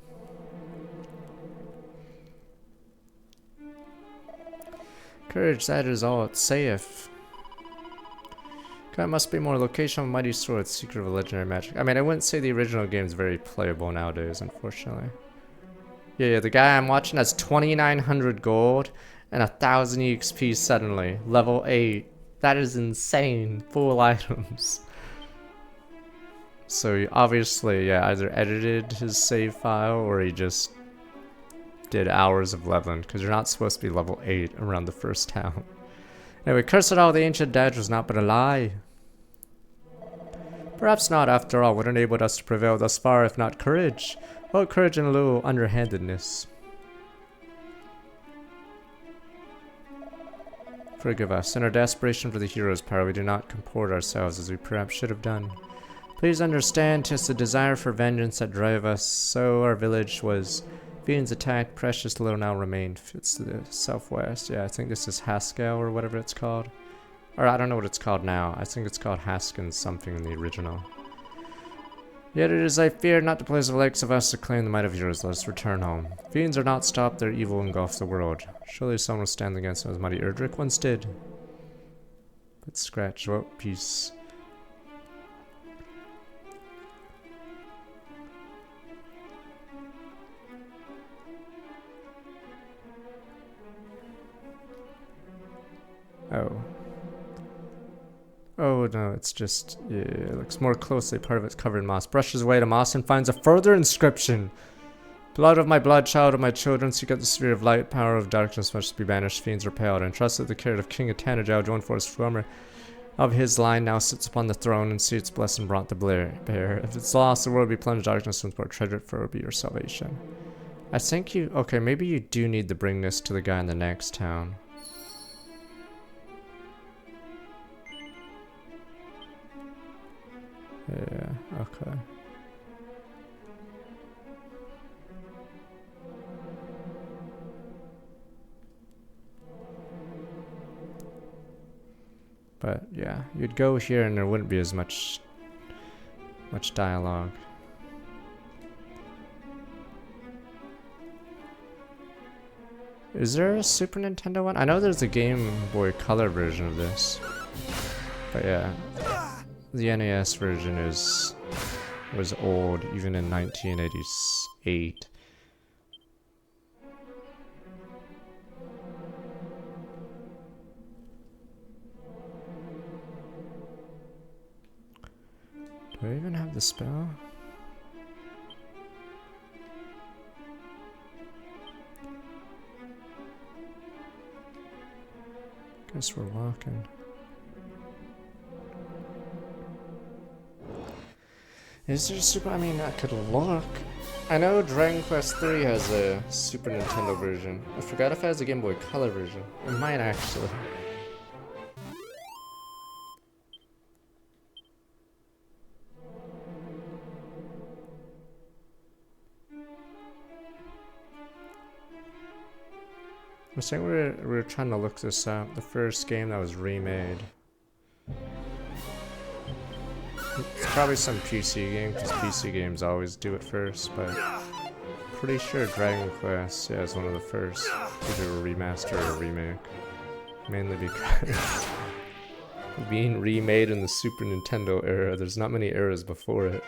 Courage, that is all it saith. God, must be more location of mighty sword, secret of a legendary magic. I mean, I wouldn't say the original game is very playable nowadays, unfortunately. Yeah, the guy I'm watching has 2,900 gold and 1,000 EXP suddenly. Level 8. That is insane. Full items. So he obviously, yeah, either edited his save file or he just did hours of leveling, because you're not supposed to be level 8 around the first town. Anyway, curse it all, the ancient adage was not but a lie. Perhaps not, after all, what enabled us to prevail thus far, if not courage? Well, courage and a little underhandedness. Forgive us. In our desperation for the hero's power, we do not comport ourselves as we perhaps should have done. Please understand, 'tis the desire for vengeance that drive us. So our village was. Fiends attacked, precious little now remained. It's to the southwest. Yeah, I think this is Haskell or whatever it's called. Or I don't know what it's called now. I think it's called Haskins something in the original. Yet it is, I fear, not the place of likes of us to claim the might of yours. Let us return home. Fiends are not stopped, their evil engulfs the world. Surely someone will stand against them as mighty Erdrick once did. But scratch, well, peace. Oh. Oh no, it's just, yeah, it looks more closely, part of it's covered in moss. Brushes away to moss and finds a further inscription. Blood of my blood, child of my children, seek out the sphere of light, power of darkness must be banished, fiends repelled, and trust that the care of King of Tanajau, joined force former of his line, now sits upon the throne and see its blessing brought to bear. If it's lost, the world will be plunged in darkness, and treasure it, for it will be your salvation. I think you, okay, maybe you do need to bring this to the guy in the next town. Yeah, okay. But yeah, you'd go here and there wouldn't be as much dialogue. Is there a Super Nintendo one? I know there's a Game Boy Color version of this. But yeah. The NES version was old, even in 1988. Do I even have the spell? Guess we're walking. Is there a Super? I mean, I could look. I know Dragon Quest III has a Super Nintendo version. I forgot if it has a Game Boy Color version. It might actually. think we were trying to look this up. The first game that was remade. It's probably some PC game, because PC games always do it first, but pretty sure Dragon Quest, yeah, is one of the first to do a remaster or a remake. Mainly because being remade in the Super Nintendo era, there's not many eras before it.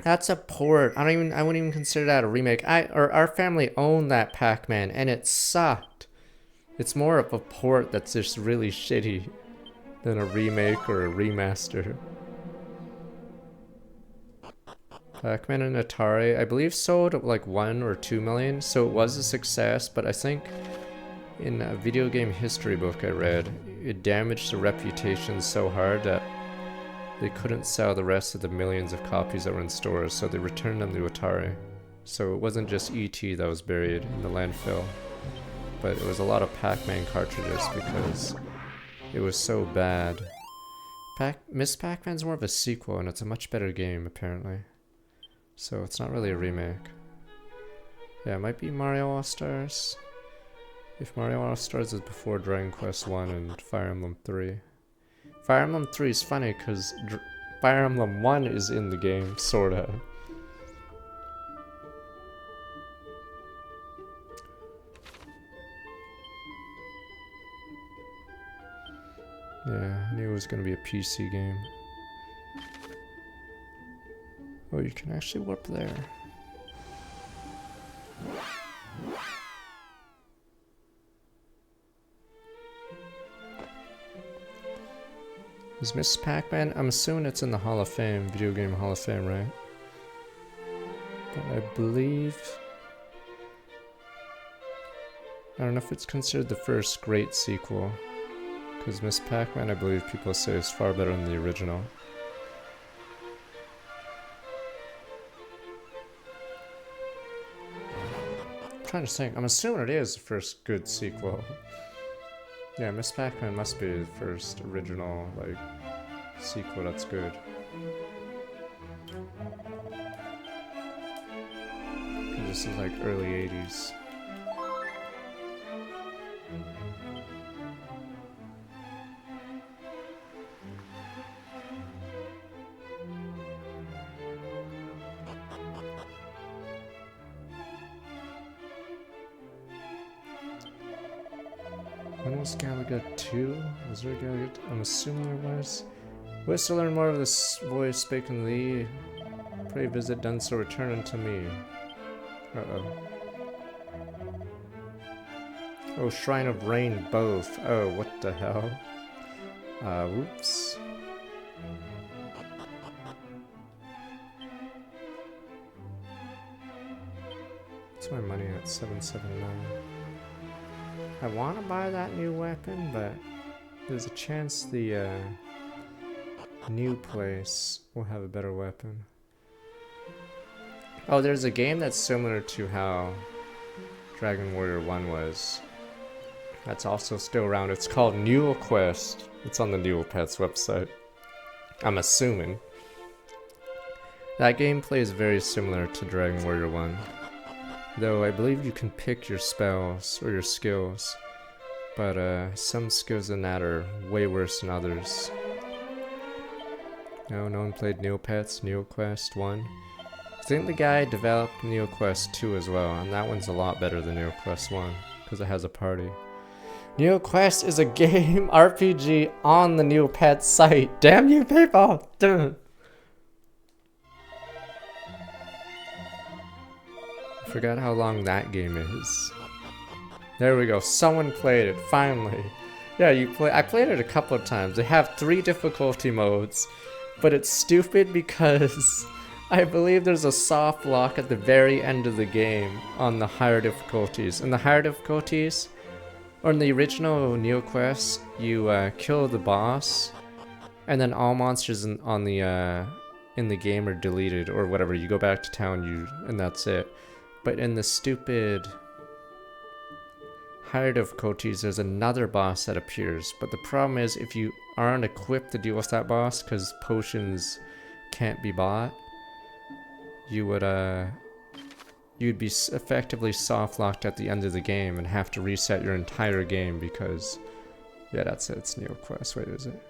That's a port. I wouldn't even consider that a remake. Our family owned that Pac-Man and it sucked. It's more of a port that's just really shitty than a remake or a remaster. Pac-Man and Atari, I believe sold like 1 or 2 million, so it was a success, but I think in a video game history book I read, it damaged the reputation so hard that they couldn't sell the rest of the millions of copies that were in stores, so they returned them to Atari. So it wasn't just E.T. that was buried in the landfill, but it was a lot of Pac-Man cartridges because it was so bad. Miss Pac-Man's more of a sequel, and it's a much better game, apparently. So it's not really a remake. Yeah, it might be Mario All-Stars. If Mario All-Stars is before Dragon Quest 1 and Fire Emblem 3. Fire Emblem 3 is funny because Fire Emblem 1 is in the game, sorta. Yeah, I knew it was gonna be a PC game. Oh, you can actually warp there. Is Miss Pac-Man? I'm assuming it's in the Hall of Fame, Video Game Hall of Fame, right? But I believe... I don't know if it's considered the first great sequel. Because Miss Pac-Man, I believe people say, is far better than the original. I'm trying to think. I'm assuming it is the first good sequel. Yeah, Miss Pac-Man must be the first original, like, sequel that's good. This is like early 80s. When was Galaga 2? Was there a Galaga 2? I'm assuming there was. Wish to learn more of this voice spoken thee. Pray visit done so return unto me. Uh-oh. Oh, Shrine of Rain both. Oh, what the hell? Whoops. What's my money at? 779. I want to buy that new weapon, but there's a chance the new place will have a better weapon. Oh, there's a game that's similar to how Dragon Warrior 1 was. That's also still around. It's called NeoQuest. It's on the Neopets website. I'm assuming. That gameplay is very similar to Dragon Warrior 1. Though I believe you can pick your spells or your skills. But some skills in that are way worse than others. No one played Neopets, NeoQuest 1. I think the guy developed NeoQuest 2 as well, and that one's a lot better than NeoQuest 1, because it has a party. NeoQuest is a game RPG on the Neopets site. Damn you people! Damn. I forgot how long that game is. There we go, someone played it, finally. Yeah, I played it a couple of times. They have 3 difficulty modes, but it's stupid because I believe there's a soft lock at the very end of the game on the higher difficulties. In the higher difficulties, or in the original NeoQuest, you kill the boss, and then all monsters in the game are deleted or whatever. You go back to town, and that's it. But in the stupid higher difficulties, there's another boss that appears. But the problem is, if you aren't equipped to deal with that boss, because potions can't be bought, you would you'd be effectively soft locked at the end of the game and have to reset your entire game because, yeah, that's it. It's NeoQuest. Wait, is it?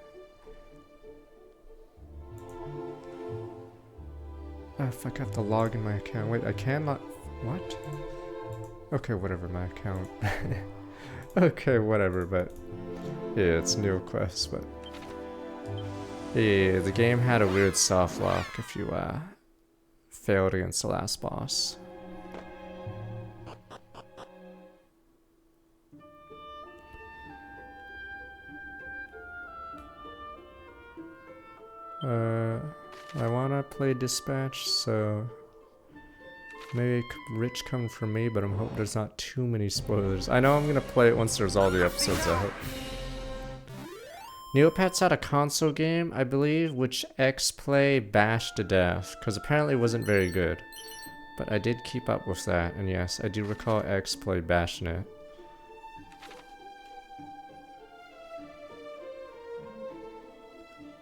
Oh, fuck, I have to log in my account. Wait, I cannot. What? Okay, whatever, my account. Okay, whatever, but yeah, it's NeoQuest, but yeah, the game had a weird soft lock if you failed against the last boss. I wanna play Dispatch, so maybe Rich come for me, but I'm hoping there's not too many spoilers. I know I'm gonna play it once there's all the episodes, I hope. Neopets had a console game, I believe, which X-Play bashed to death, because apparently it wasn't very good. But I did keep up with that, and yes, I do recall X-Play bashing it.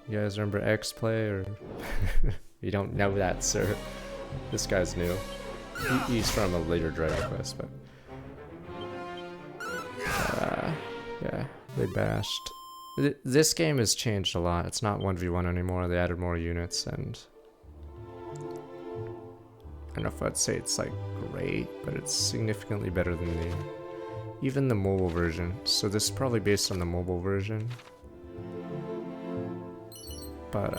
You guys remember X-Play, or you don't know that, sir? This guy's new. He's from a later Dragon Quest, but yeah, they bashed. This game has changed a lot. It's not 1v1 anymore. They added more units, and I don't know if I'd say it's like great, but it's significantly better than even the mobile version. So this is probably based on the mobile version, but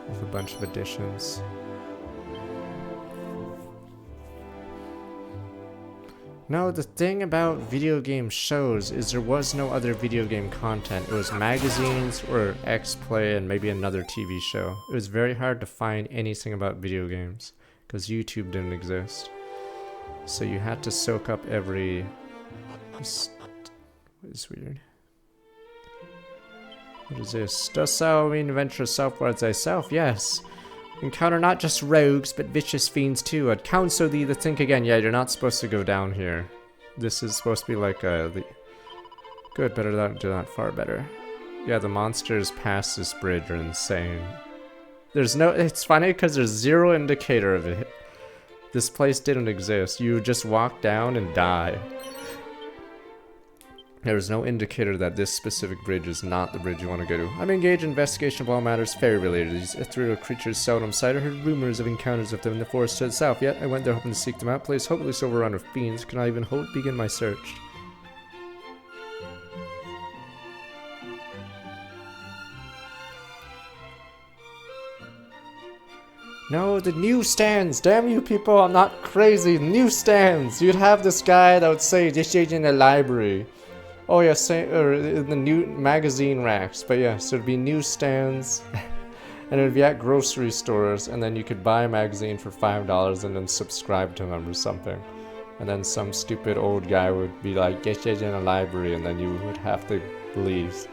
with a bunch of additions. No, the thing about video game shows is there was no other video game content. It was magazines or X-Play and maybe another TV show. It was very hard to find anything about video games because YouTube didn't exist. So you had to soak up every... What is weird? What is this? Does thou mean venture southwards thyself? Yes. Encounter not just rogues, but vicious fiends too. I'd counsel thee to think again. Yeah, you're not supposed to go down here. This is supposed to be like the... Good, better not do that, far better. Yeah, the monsters past this bridge are insane. There's no... It's funny because there's zero indicator of it. This place didn't exist. You just walk down and die. There's no indicator that this specific bridge is not the bridge you want to go to. I'm engaged in investigation of all matters fairy related. These ethereal creatures seldom sight. I heard rumors of encounters with them in the forest to the south, yet I went there hoping to seek them out. Place hopeless overrun with fiends. Can I even hope begin my search? No, the newsstands! Damn you people, I'm not crazy. Newsstands! You'd have this guy that would say, this is in the library. Oh yeah, or in the new magazine racks. But yeah, so it'd be newsstands, and it'd be at grocery stores, and then you could buy a magazine for $5 and then subscribe to them or something. And then some stupid old guy would be like, get you in a library, and then you would have to leave.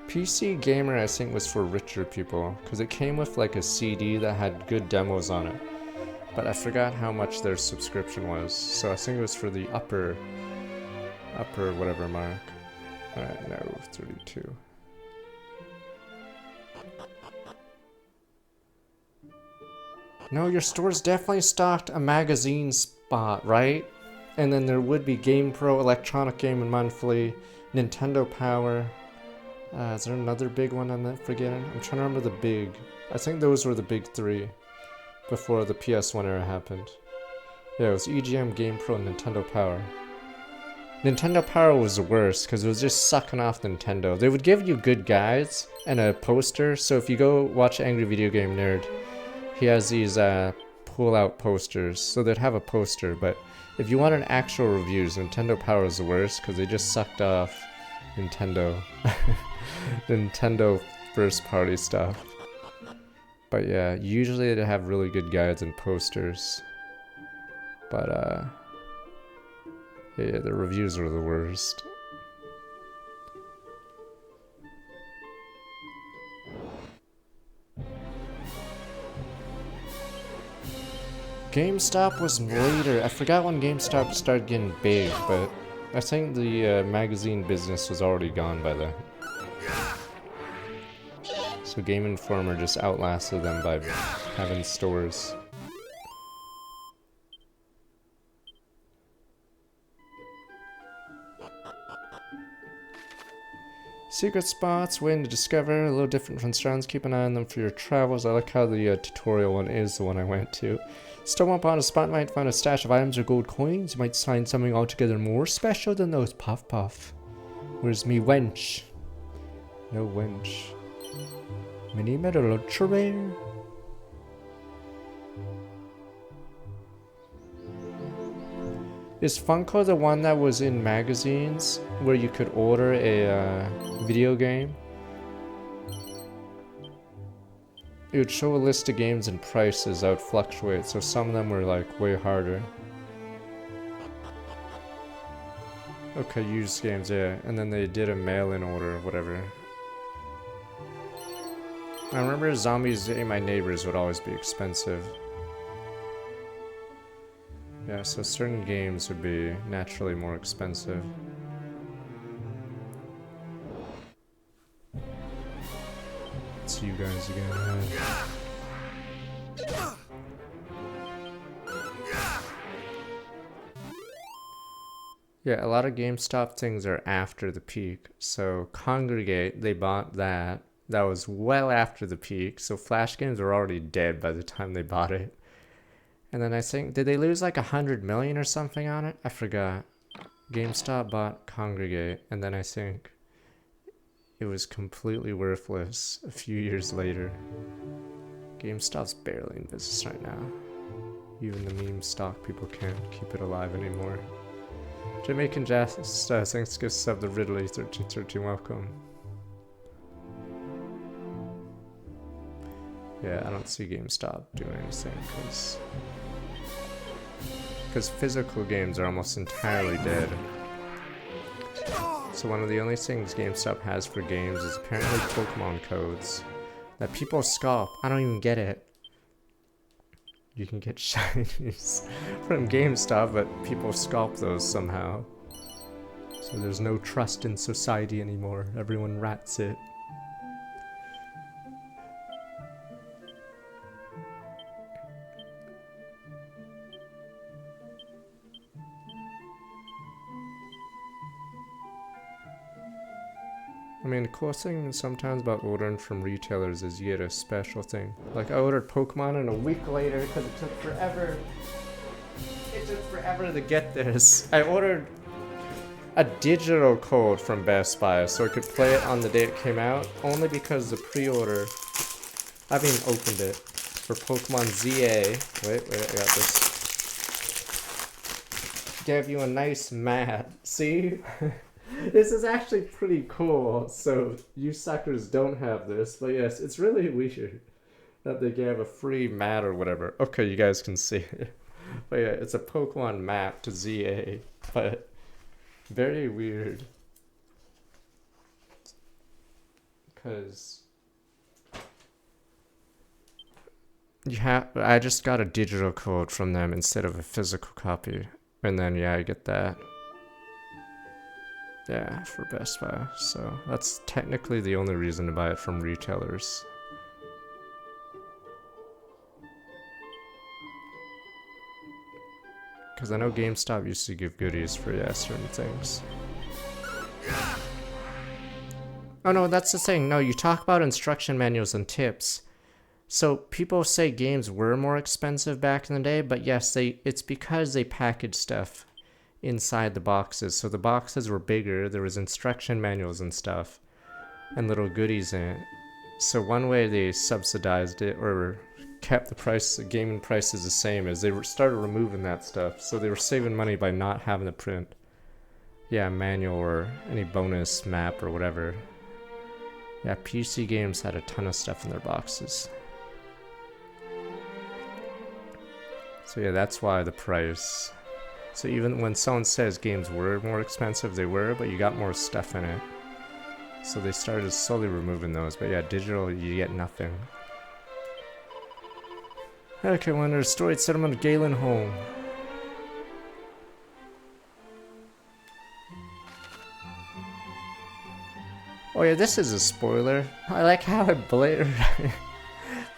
PC Gamer, I think, was for richer people, because it came with like a CD that had good demos on it. But I forgot how much their subscription was, so I think it was for the upper whatever mark. No, 32. No, your store's definitely stocked a magazine spot, right? And then there would be GamePro, Electronic Game and Monthly, Nintendo Power. Is there another big one I'm forgetting? I'm trying to remember the big. I think those were the big three before the PS1 era happened. Yeah, it was EGM, GamePro, and Nintendo Power. Nintendo Power was the worst because it was just sucking off Nintendo. They would give you good guides and a poster. So if you go watch Angry Video Game Nerd, he has these pull-out posters. So they'd have a poster, but if you wanted actual reviews, Nintendo Power was the worst because they just sucked off Nintendo. Nintendo first party stuff. But yeah, usually they have really good guides and posters. But yeah, the reviews are the worst. GameStop was later. I forgot when GameStop started getting big, but I think the magazine business was already gone by then. So Game Informer just outlasted them by having stores. Secret spots, waiting to discover, a little different from Strands. Keep an eye on them for your travels. I like how the tutorial one is the one I went to. Stumble upon a spot, might find a stash of items or gold coins. You might find something altogether more special than those. Puff puff. Where's me wench? No wench. Mini metal ultra rare. Is Funko the one that was in magazines where you could order a video game? It would show a list of games and prices that would fluctuate, so some of them were like way harder. Okay, used games, yeah. And then they did a mail-in order or whatever. I remember Zombies Ate My Neighbors would always be expensive. Yeah, so certain games would be naturally more expensive. It's you guys again. Yeah, a lot of GameStop things are after the peak. So Congregate, they bought that. That was well after the peak. So Flash games were already dead by the time they bought it. And then I think, did they lose like 100 million or something on it? I forgot. GameStop bought Congregate, and then I think it was completely worthless a few years later. GameStop's barely in business right now. Even the meme stock people can't keep it alive anymore. Jamaican Jazz, thanks to sub the Ridley 1313, welcome. Yeah, I don't see GameStop doing anything because physical games are almost entirely dead. So one of the only things GameStop has for games is apparently Pokemon codes that people scalp. I don't even get it. You can get shinies from GameStop, but people scalp those somehow. So there's no trust in society anymore. Everyone rats it. I mean, the cool thing sometimes about ordering from retailers is you get a special thing. Like, I ordered Pokemon and a week later, because it took forever. It took forever to get this. I ordered a digital code from Best Buy so I could play it on the day it came out, only because the pre-order, I haven't even opened it, for Pokemon ZA. Wait, I got this. Gave you a nice mat. See? This is actually pretty cool, so you suckers don't have this, but yes, it's really weird that they gave a free mat or whatever. Okay, you guys can see it. But yeah, it's a Pokemon map to ZA, but very weird. Because I just got a digital code from them instead of a physical copy. And then yeah, I get that. Yeah, for Best Buy. So that's technically the only reason to buy it from retailers. Because I know GameStop used to give goodies for certain things. Oh no, that's the thing. No, you talk about instruction manuals and tips. So people say games were more expensive back in the day, but yes, it's because they packaged stuff inside the boxes. So the boxes were bigger, there was instruction manuals and stuff, and little goodies in it. So one way they subsidized it or kept the price, the gaming prices the same, is they started removing that stuff. So they were saving money by not having the print, manual or any bonus map or whatever. Yeah, PC games had a ton of stuff in their boxes. So yeah, that's why the price. So even when someone says games were more expensive, they were, but you got more stuff in it. So they started slowly removing those, but yeah, digital, you get nothing. Okay, when there's destroyed settlement of Galen home. Oh yeah, this is a spoiler. I like how it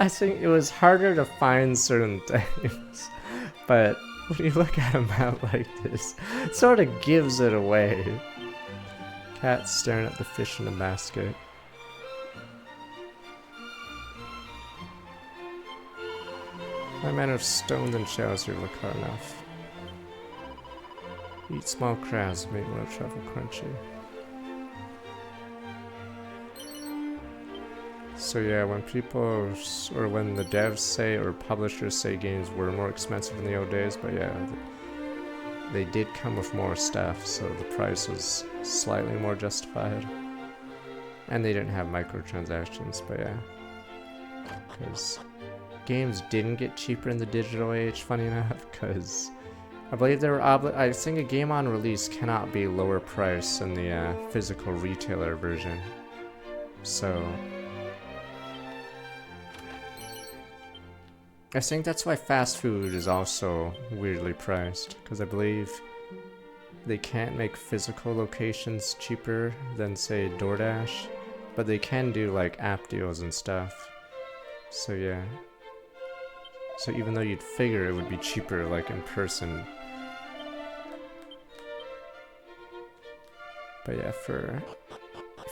I think it was harder to find certain things, but when you look at a map like this, it sort of gives it away. Cat staring at the fish in the basket. My man of stones and shells here look hard enough. Eat small crabs, make more travel crunchy. So yeah, when people, or when the devs say, or publishers say games were more expensive in the old days, but yeah, they did come with more stuff, so the price was slightly more justified. And they didn't have microtransactions, but yeah. Because games didn't get cheaper in the digital age, funny enough, because I believe they were I think a game on release cannot be lower price than the physical retailer version. So I think that's why fast food is also weirdly priced, because I believe they can't make physical locations cheaper than, say, DoorDash, but they can do like app deals and stuff. So yeah. So even though you'd figure it would be cheaper like in person. But yeah, for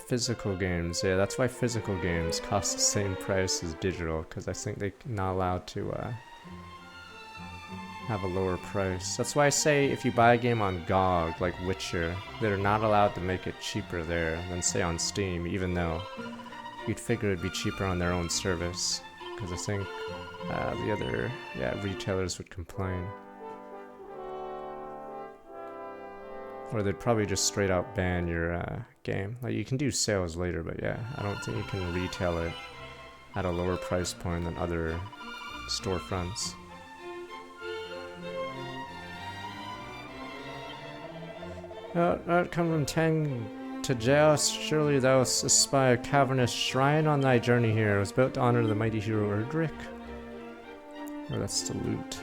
physical games, yeah, that's why physical games cost the same price as digital, because I think they're not allowed to have a lower price. That's why I say if you buy a game on GOG, like Witcher, they're not allowed to make it cheaper there than say on Steam, even though you'd figure it'd be cheaper on their own service, because I think the other retailers would complain. Or they'd probably just straight out ban your game. Like, you can do sales later, but yeah, I don't think you can retail it at a lower price point than other storefronts. Art come from Tang to Jaos, surely thou espy a cavernous shrine on thy journey here. It was built to honor the mighty hero Erdrick. Oh, that's the loot.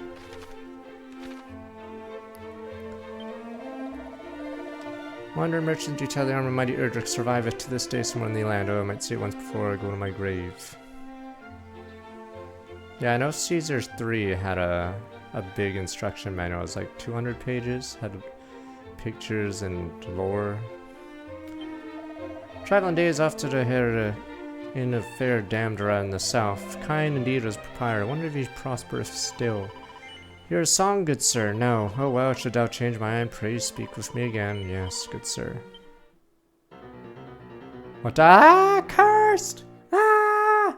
Wandering merchant, do tell the armor mighty Erdrick surviveth to this day somewhere in the land. Oh, I might see it once before I go to my grave. Yeah, I know Caesar 3 had a big instruction manual. It was like 200 pages, had pictures and lore. Traveling days off to the hair in a fair Damdra in the south. Kind indeed was proprietor. Wonder if he's prosperous still. Your song, good sir. No. Oh well, should thou change my mind, pray speak with me again. Yes, good sir. What? Ah, cursed! Ah!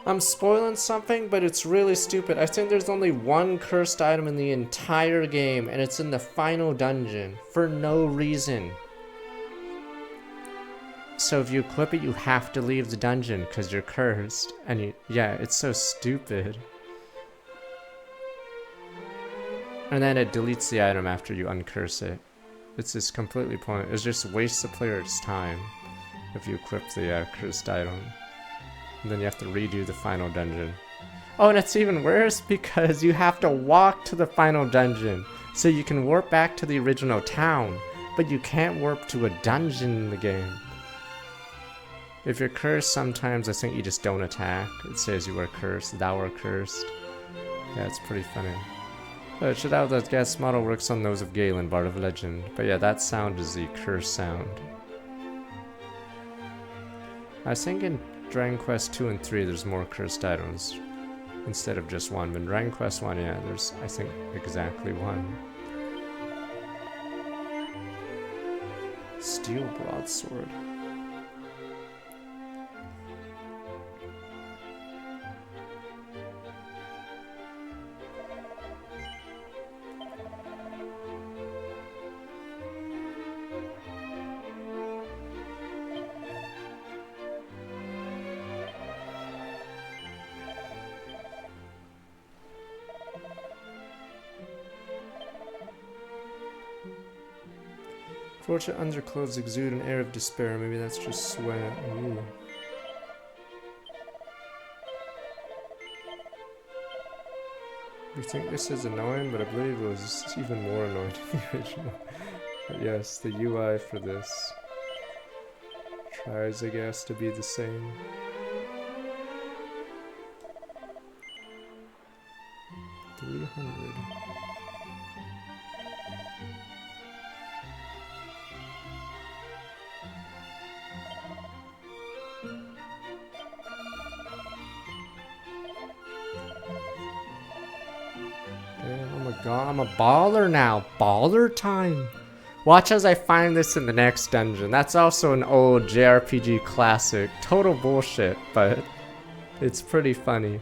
I'm spoiling something, but it's really stupid. I think there's only one cursed item in the entire game, and it's in the final dungeon, for no reason. So if you equip it, you have to leave the dungeon, because you're cursed. And yeah, it's so stupid. And then it deletes the item after you uncurse it. It's just completely pointless. It just wastes the player's time if you equip the cursed item. And then you have to redo the final dungeon. Oh, and it's even worse because you have to walk to the final dungeon. So you can warp back to the original town, but you can't warp to a dungeon in the game. If you're cursed, sometimes I think you just don't attack. It says you are cursed, thou art cursed. Yeah, it's pretty funny. Should have that gas model works on those of Galen, Bard of Legend. But yeah, that sound is the curse sound. I think in Dragon Quest 2 and 3 there's more cursed items instead of just one. But in Dragon Quest 1, yeah, there's, I think, exactly one. Steel broadsword. Tortured underclothes exude an air of despair. Maybe that's just sweat. Ooh. You think this is annoying, but I believe it was even more annoying than the original. But yes, the UI for this. tries, I guess, to be the same. $300. Oh my god, I'm a baller now. Baller time. Watch as I find this in the next dungeon. That's also an old JRPG classic. Total bullshit, but it's pretty funny.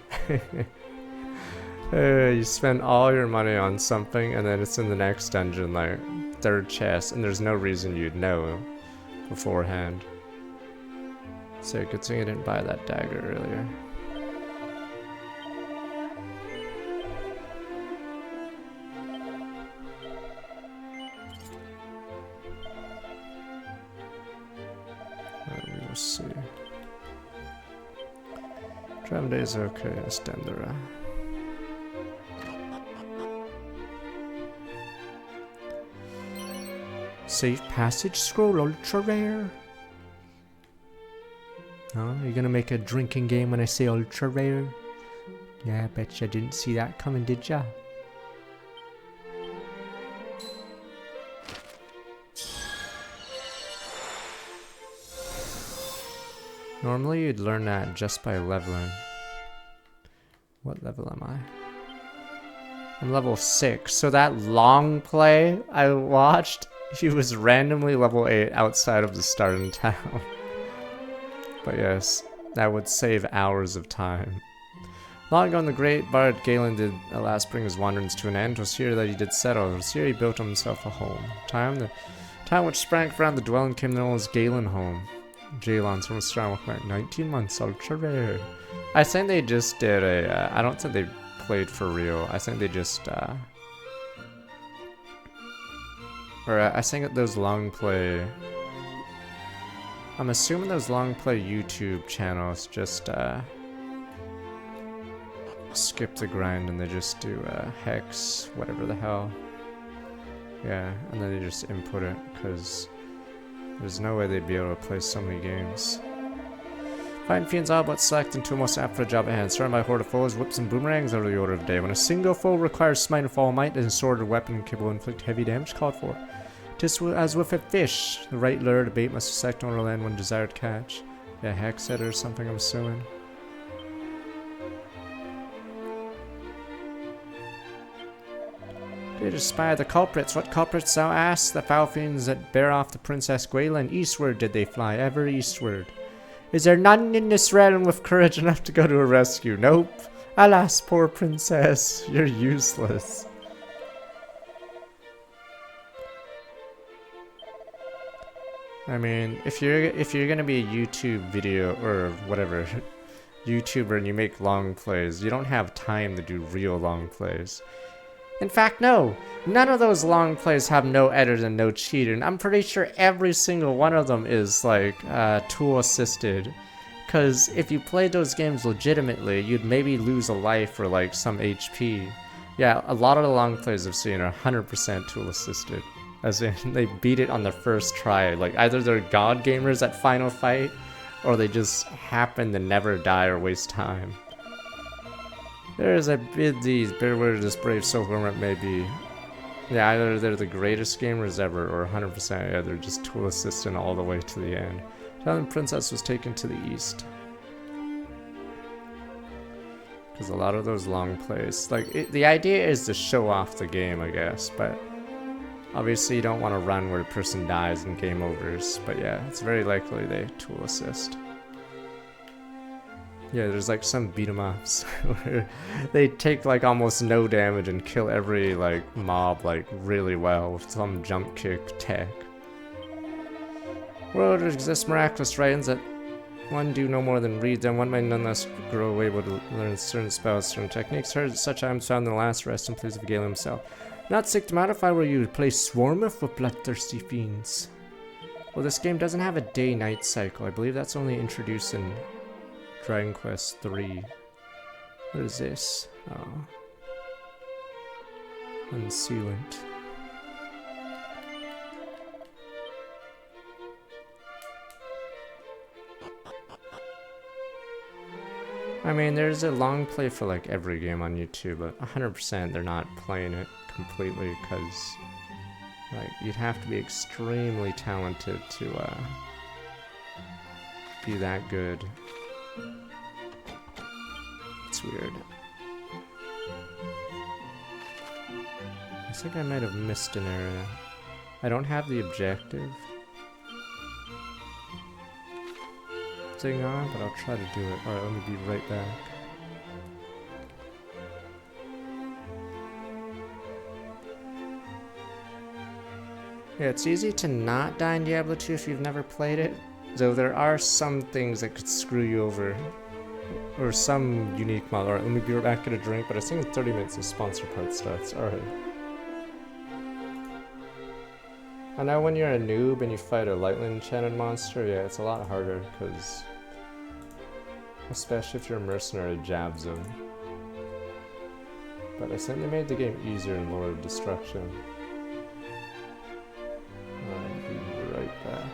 You spend all your money on something and then it's in the next dungeon, like third chest, and there's no reason you'd know beforehand. So good thing I didn't buy that dagger earlier. We will see. Travel days okay, Stendera. Safe passage scroll ultra rare. Oh, you're gonna make a drinking game when I say ultra rare? Yeah, I bet you didn't see that coming, did ya? Normally you'd learn that just by leveling. What level am I? I'm level 6. So that long play I watched, he was randomly level 8 outside of the starting town. But yes, that would save hours of time. Long ago, when the great bard Galen did at last bring his wanderings to an end, 'twas here that he did settle. 'Twas here he built himself a home. The time which sprang around the dwelling came known as Galen home. Jalon's from strong with like 19 months, ultra rare. I think they just did a, I don't think they played for real. I think they just, I think that those long play, I'm assuming those long play YouTube channels just, skip the grind and they just do, hex, whatever the hell. Yeah, and then they just input it, because there's no way they'd be able to play so many games. Fighting fiends all but selecting two most apt for a job at hand. Surrounded by a horde of foes, whips and boomerangs are the order of day. When a single foe requires smite of all might, and a sword or weapon capable of inflict heavy damage called for. 'Tis as with a fish. The right lure to bait must select on or land one desired catch. Yeah, hex it or something, I'm assuming. Did espy the culprits. What culprits thou ask? The foul fiends that bear off the Princess Gwaelin. Eastward did they fly, ever eastward. Is there none in this realm with courage enough to go to a rescue? Nope. Alas, poor princess, you're useless. I mean, if you're gonna be a YouTube video or whatever YouTuber and you make long plays, you don't have time to do real long plays. In fact, no. None of those long plays have no edit and no cheating. I'm pretty sure every single one of them is like tool assisted. Because if you played those games legitimately, you'd maybe lose a life or like some HP. Yeah, a lot of the long plays I've seen are 100% tool assisted. As in, they beat it on the first try. Like either they're god gamers at Final Fight, or they just happen to never die or waste time. There is a bid these, beware this brave soul whoever it may be. Yeah, either they're the greatest gamers ever, or 100% yeah, they're just tool assistant all the way to the end. The princess was taken to the east. Because a lot of those long plays, like, the idea is to show off the game, I guess, but obviously you don't want to run where the person dies and game overs, but yeah, it's very likely they tool assist. Yeah, there's like some beat 'em ups where they take like almost no damage and kill every like mob like really well with some jump kick tech. World exists miraculous writings that one do no more than read them. One may nonetheless grow able to learn certain spells, certain techniques. Heard such items found in the last rest in place of Galen himself. Not sick to modify where you would play Swarmeth with bloodthirsty fiends. Well, this game doesn't have a day-night cycle. I believe that's only introduced in Dragon Quest 3. What is this? Oh. Unsealant. I mean, there's a long play for like every game on YouTube, but 100% they're not playing it completely because like you'd have to be extremely talented to be that good. It's weird. I think I might have missed an area. I don't have the objective thing on, but I'll try to do it. Alright, let me be right back. Yeah, it's easy to not die in Diablo 2 if you've never played it, though there are some things that could screw you over. Or some unique model. Alright, let me be right back, get a drink, but I think in 30 minutes the sponsor part starts. Alright. I know when you're a noob and you fight a lightly enchanted monster, yeah, it's a lot harder, because especially if you're a mercenary, jabs them. But I think they made the game easier in Lord of Destruction. I'll be right back.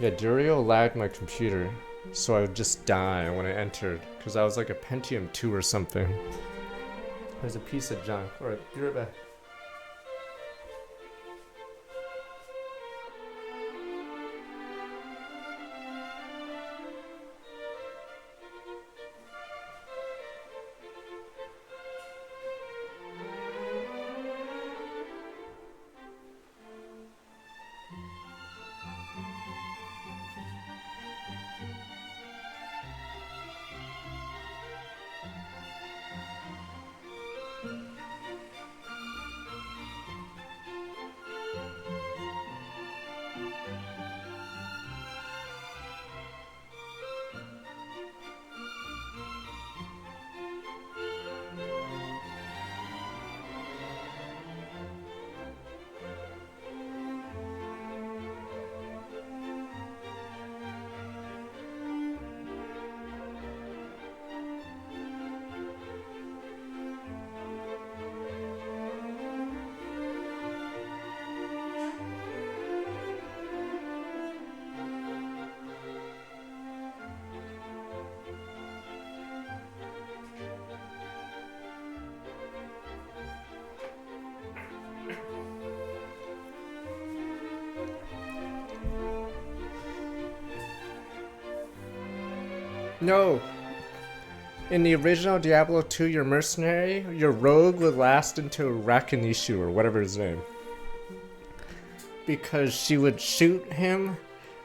Yeah, Durio lagged my computer, so I would just die when I entered, because I was like a Pentium 2 or something. There's a piece of junk. Alright, be right back. No! In the original Diablo 2, your mercenary, your rogue would last until Rakinishu, or whatever his name. Because she would shoot him,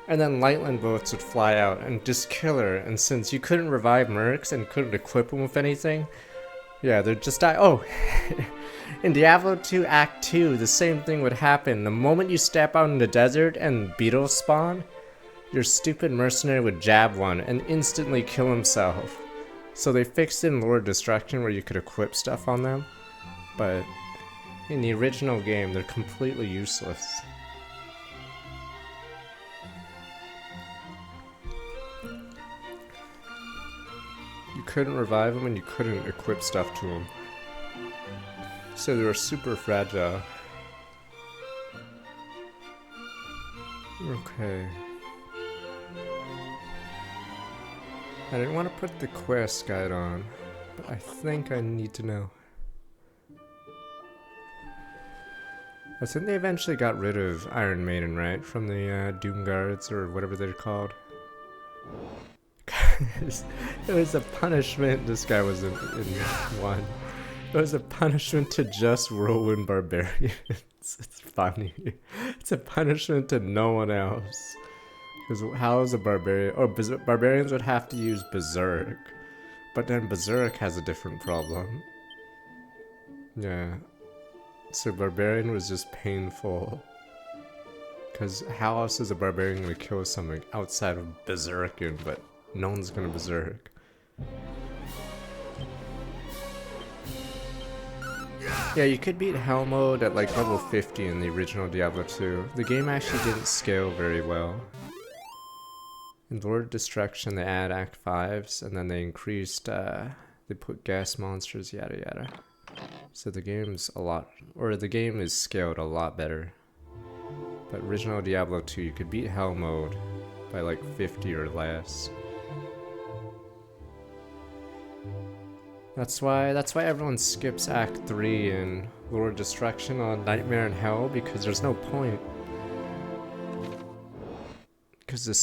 and then lightning bolts would fly out and just kill her. And since you couldn't revive mercs and couldn't equip them with anything, yeah, they'd just die. Oh! In Diablo 2 Act 2, the same thing would happen. The moment you step out in the desert and beetles spawn, your stupid mercenary would jab one and instantly kill himself. So they fixed it in Lord of Destruction where you could equip stuff on them, but in the original game they're completely useless. You couldn't revive them and you couldn't equip stuff to them. So they were super fragile. Okay. I didn't want to put the quest guide on, but I think I need to know. I think they eventually got rid of Iron Maiden, right? From the Doom Guards, or whatever they're called. It was a punishment. This guy was in one. It was a punishment to just Whirlwind Barbarians. It's funny. It's a punishment to no one else. Because how is a barbarian... Or barbarians would have to use Berserk. But then Berserk has a different problem. Yeah. So barbarian was just painful. Because how else is a barbarian going to kill something outside of Berserking? But no one's going to Berserk. Yeah, you could beat Hell Mode at like level 50 in the original Diablo 2. The game actually didn't scale very well. In Lord of Destruction, they add Act 5s, and then they increased, they put gas monsters, yada yada. So the game's the game is scaled a lot better. But original Diablo 2, you could beat Hell Mode by like 50 or less. That's why everyone skips Act 3 in Lord Destruction on Nightmare in Hell, because there's no point. Because the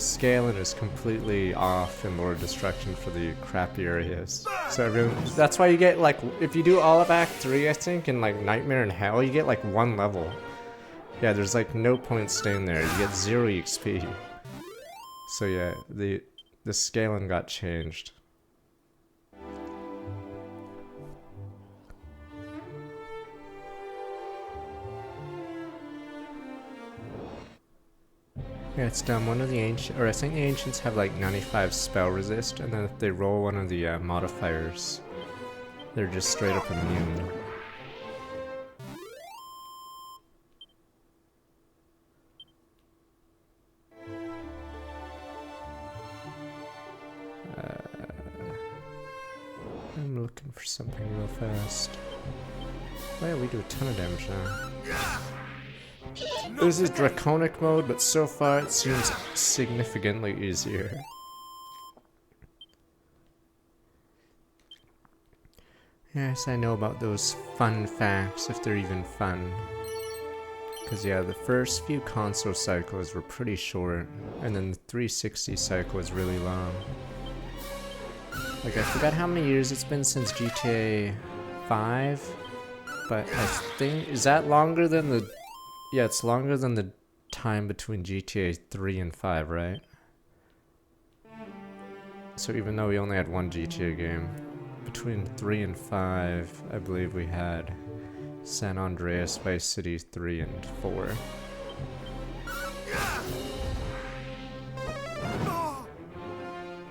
scaling is completely off in Lord Destruction for the crappy areas. So everyone, that's why you get like, if you do all of Act 3, I think, in like Nightmare in Hell, you get like 1 level. Yeah, there's like no point staying there. You get 0 XP. So yeah, the scaling got changed. Yeah, it's dumb. One of the ancient, or I think the ancients have like 95 spell resist, and then if they roll one of the modifiers, they're just straight up immune. I'm looking for something real fast. Oh yeah, we do a ton of damage now. This is Draconic mode, but so far it seems significantly easier. Yes, I know about those fun facts, if they're even fun. Because yeah, the first few console cycles were pretty short, and then the 360 cycle was really long. Like, I forgot how many years it's been since GTA 5, but I think, is that longer than the... Yeah, it's longer than the time between GTA 3 and 5, right? So even though we only had one GTA game, between 3 and 5, I believe we had San Andreas, Vice City 3 and 4.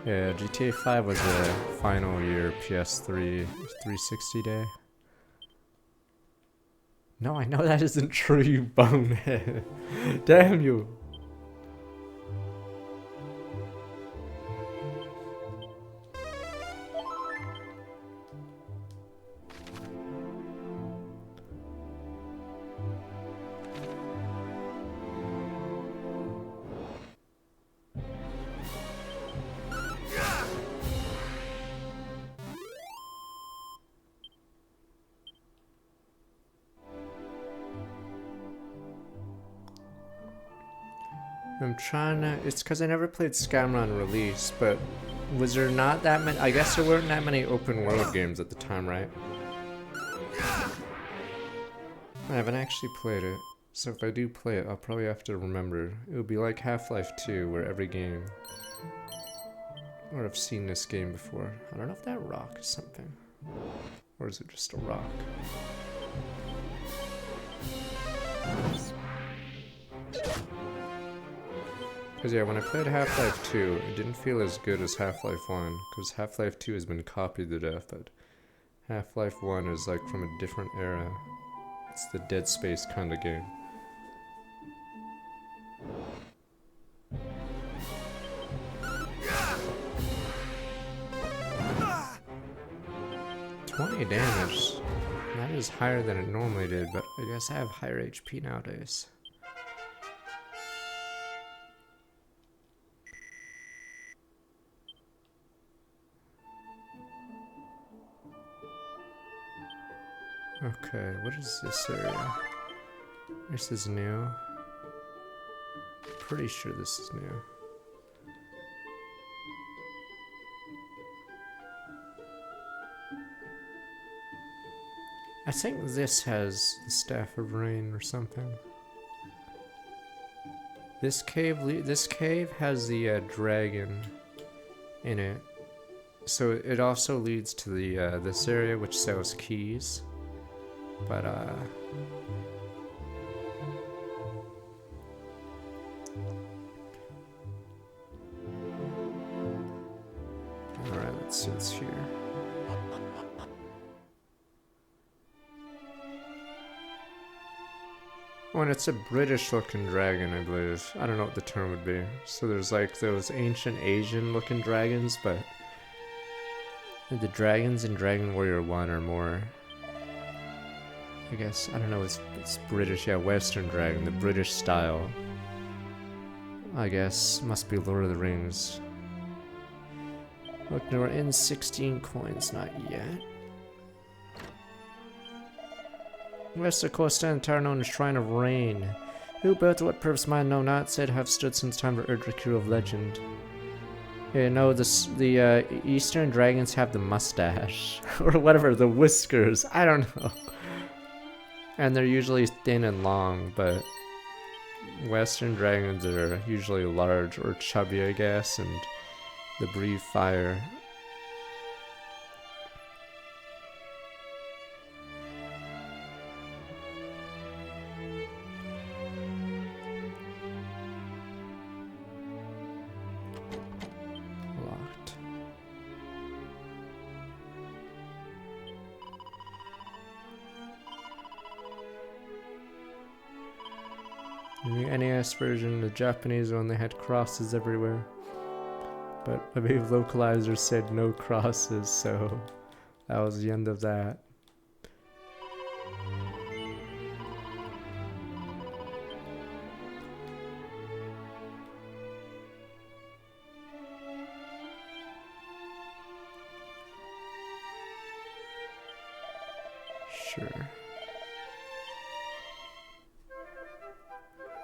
Yeah, GTA 5 was the final year PS3 360 day. No, I know that isn't true, you bonehead. Damn you. I'm trying to... It's because I never played Scammer on release, but was there not that many... I guess there weren't that many open world games at the time, right? I haven't actually played it, so if I do play it, I'll probably have to remember. It would be like Half-Life 2, where every game... Or I've seen this game before. I don't know if that rock is something. Or is it just a rock? Because yeah, when I played Half-Life 2, it didn't feel as good as Half-Life 1, because Half-Life 2 has been copied to death, but Half-Life 1 is like from a different era. It's the Dead Space kind of game. $20 damage. That is higher than it normally did, but I guess I have higher HP nowadays. Okay, what is this area? This is new. Pretty sure this is new. I think this has the Staff of Rain or something. This cave has the dragon in it. So it also leads to the this area which sells keys. But alright, let's see what's here. Oh, and it's a British looking dragon, I believe. I don't know what the term would be. So there's like those ancient Asian looking dragons, but the dragons in Dragon Warrior 1 are more, I guess, I don't know, it's British, yeah, Western dragon, the British style. I guess. Must be Lord of the Rings. Look, no, we're in 16 coins, not yet. West of Costa and tower known as Shrine of Rain. Who built what purpose mine know not, said have stood since time of Erdrick hero of legend. Yeah, no, the Eastern dragons have the mustache. Or whatever, the whiskers. I don't know. And they're usually thin and long, but Western dragons are usually large or chubby, I guess, and they breathe fire. Locked. In the NES version, the Japanese one, they had crosses everywhere. But I believe localizers said no crosses, so that was the end of that. Sure.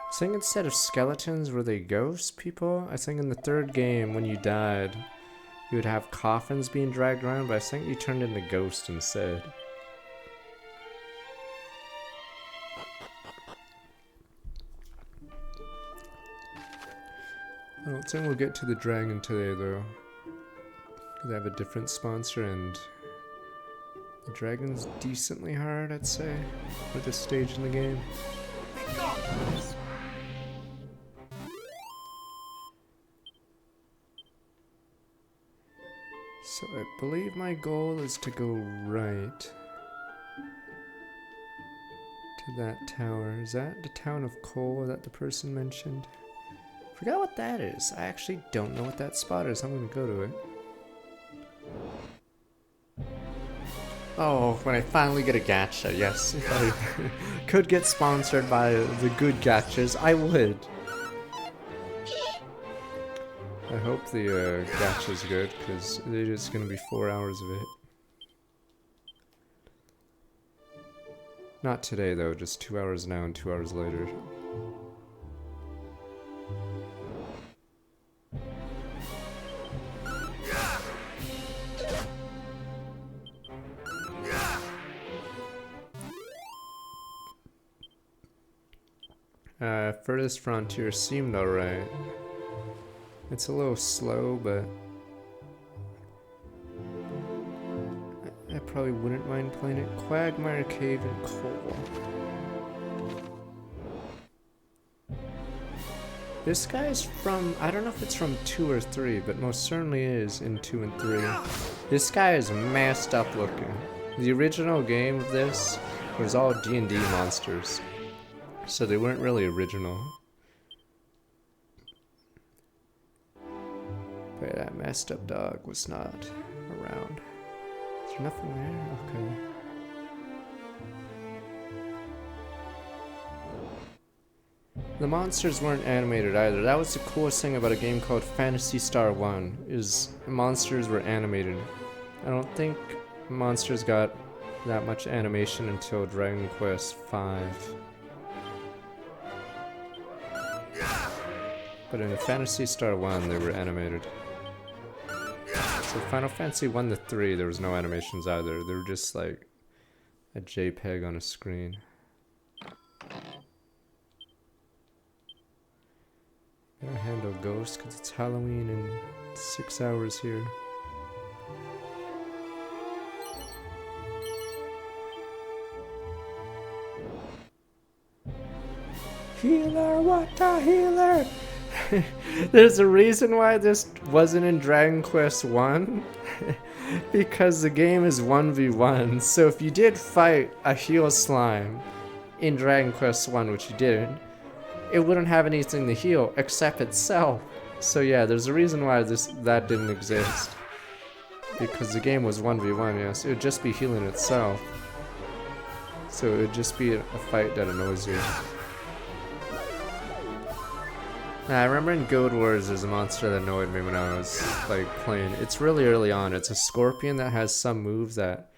I think instead of skeletons, were they ghost people? I think in the third game, when you died, you would have coffins being dragged around, but I think you turned into ghost instead. I don't think we'll get to the dragon today, though. Because I have a different sponsor, and the dragon's decently hard, I'd say, for this stage in the game. So I believe my goal is to go right to that tower. Is that the town of Cole that the person mentioned? Forgot what that is. I actually don't know what that spot is. I'm gonna go to it. Oh, when I finally get a gacha, yes. If I could get sponsored by the good gachas, I would. I hope the gacha's good, because it is going to be 4 hours of it. Not today though, just 2 hours now and 2 hours later. Furthest frontier seemed alright. It's a little slow, but I probably wouldn't mind playing it. Quagmire Cave and Coal. This guy's from, I don't know if it's from 2 or 3, but most certainly is in 2 and 3. This guy is messed up looking. The original game of this was all D&D monsters, so they weren't really original. But that messed up dog was not around. Is there nothing there? Okay. The monsters weren't animated either. That was the coolest thing about a game called Phantasy Star 1, is monsters were animated. I don't think monsters got that much animation until Dragon Quest V. But in Phantasy Star 1, they were animated. So Final Fantasy 1 to 3, there was no animations either. They were just like a JPEG on a screen. Gotta handle ghosts because it's Halloween in 6 hours here. Healer, what a healer! There's a reason why this wasn't in Dragon Quest 1. Because the game is 1v1. So if you did fight a heal slime in Dragon Quest 1, which you didn't, it wouldn't have anything to heal except itself. So yeah, there's a reason why that didn't exist. Because the game was 1v1, yes. It would just be healing itself. So it would just be a fight that annoys you. I remember in Guild Wars there's a monster that annoyed me when I was like playing. It's really early on. It's a scorpion that has some move that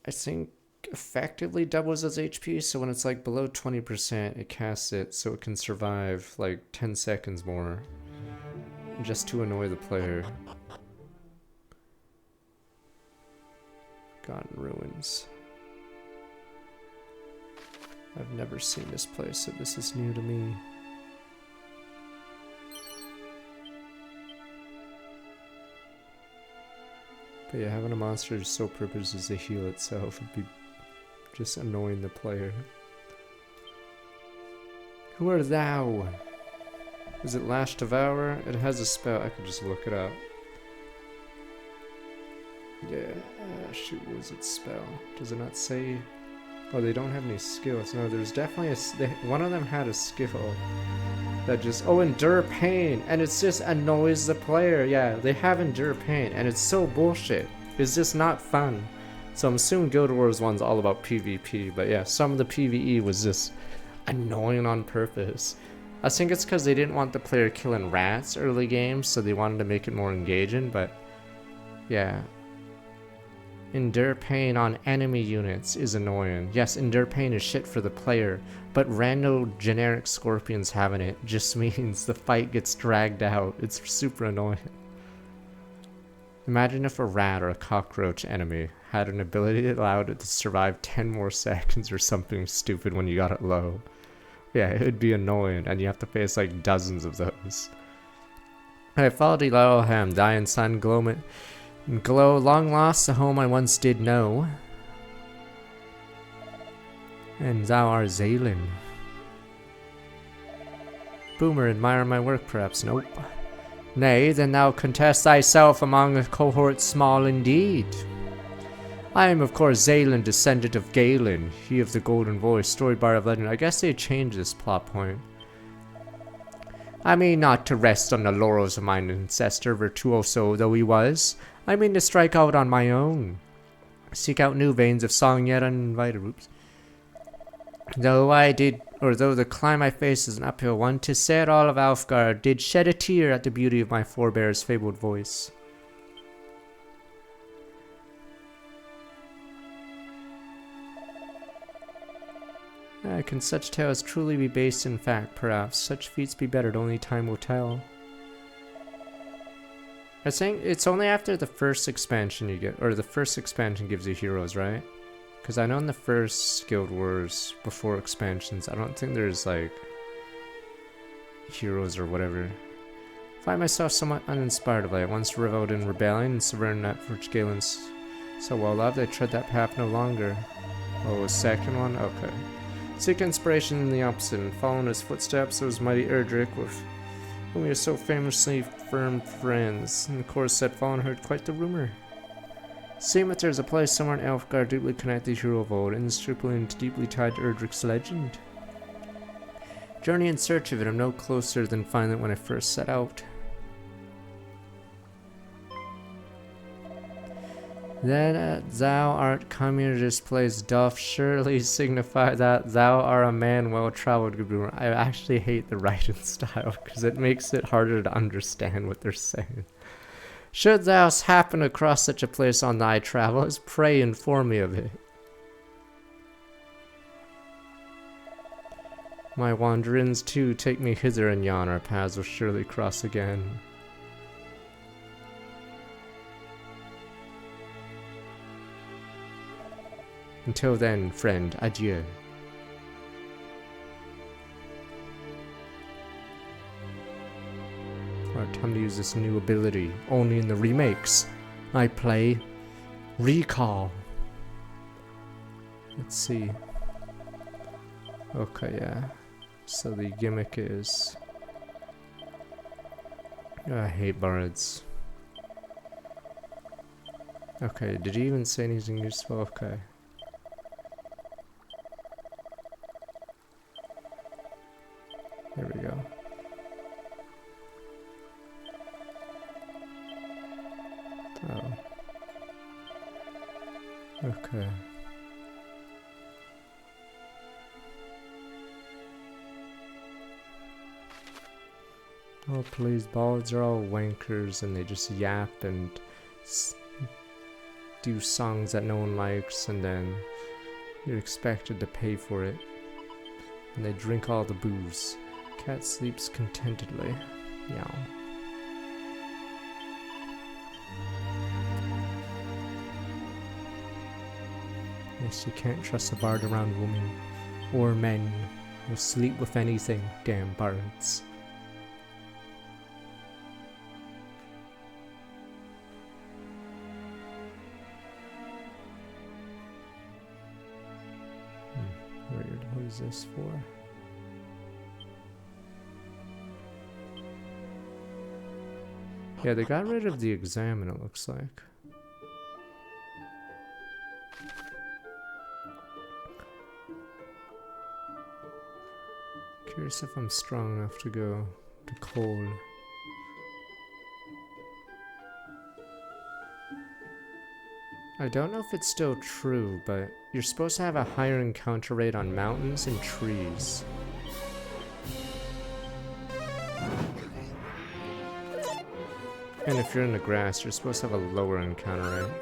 I think effectively doubles its HP, so when it's like below 20% it casts it so it can survive like 10 seconds more. Just to annoy the player. Forgotten Ruins. I've never seen this place, so this is new to me. But yeah, having a monster's sole purpose is to heal itself would be just annoying the player. Who are thou? Is it Lash Devourer? It has a spell. I could just look it up. Yeah, shoot, what was its spell? Does it not say? Oh, they don't have any skills. No, there's definitely one of them had a skill that just, oh, Endure Pain, and it just annoys the player. Yeah, they have Endure Pain, and it's so bullshit. It's just not fun. So I'm assuming Guild Wars 1's all about PvP, but yeah, some of the PvE was just annoying on purpose. I think it's because they didn't want the player killing rats early games, so they wanted to make it more engaging, but yeah. Endure Pain on enemy units is annoying. Yes, Endure Pain is shit for the player, but random generic scorpions having it just means the fight gets dragged out. It's super annoying. Imagine if a rat or a cockroach enemy had an ability that allowed it to survive 10 more seconds or something stupid when you got it low. Yeah, it would be annoying, and you have to face like dozens of those. I followed Elohim, Dying Sun, Glow, long lost the home I once did know. And thou art Zaylen. Boomer, admire my work perhaps? Nope. Nay, then thou contest thyself among a cohort small indeed. I am of course Zaylen, descendant of Galen, he of the golden voice, storied bard of legend. I guess they changed this plot point. I mean not to rest on the laurels of mine ancestor, virtuoso though he was. I mean to strike out on my own. Seek out new veins of song yet uninvited. Oops. Though the climb I face is an uphill one, 'tis said all of Alfgard did shed a tear at the beauty of my forebear's fabled voice. Can such tales truly be based in fact, perhaps? Such feats be bettered, only time will tell. I think it's only after the first expansion you get, or the first expansion gives you heroes, right? Because I know in the first Guild Wars, before expansions, I don't think there's like heroes or whatever. Find myself somewhat uninspired of late. Once reveled in rebellion and subverting that which Galen's so well loved, I tread that path no longer. Oh, a second one? Okay. Seek inspiration in the opposite, and follow in his footsteps those mighty Erdrick with whom we are so famously firm friends. And of course, said Fallen heard quite the rumor. Seem that there's a place somewhere in Elfgard deeply connected to hero of old, inextricably and deeply tied to Erdrick's legend. Journey in search of it, I'm no closer than finding it when I first set out. That thou art come into this place doth surely signify that thou art a man well-traveled, good boomer. I actually hate the writing style because it makes it harder to understand what they're saying. Should thou happen across such a place on thy travels, pray inform me of it. My wanderings too take me hither, and yon our paths will surely cross again. Until then, friend, adieu. Alright, time to use this new ability. Only in the remakes. I play Recall. Let's see. Okay, yeah. So the gimmick is... I hate bards. Okay, did he even say anything useful? Okay. There we go. Oh. Okay. Oh please, balls are all wankers and they just yap and do songs that no one likes, and then you're expected to pay for it. And they drink all the booze. Cat sleeps contentedly. Meow. Yes, you can't trust a bard around women or men. Will sleep with anything, damn bards. Weird, what is this for? Yeah, they got rid of the examine, it looks like. Curious if I'm strong enough to go to Cole. I don't know if it's still true, but you're supposed to have a higher encounter rate on mountains and trees. And if you're in the grass, you're supposed to have a lower encounter rate.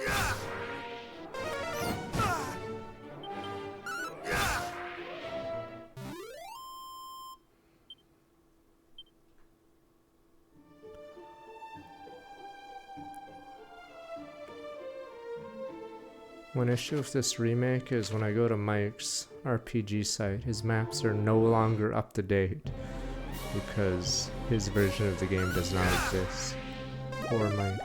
One issue with this remake is when I go to Mike's RPG site, his maps are no longer up to date because his version of the game does not exist. Poor Mike.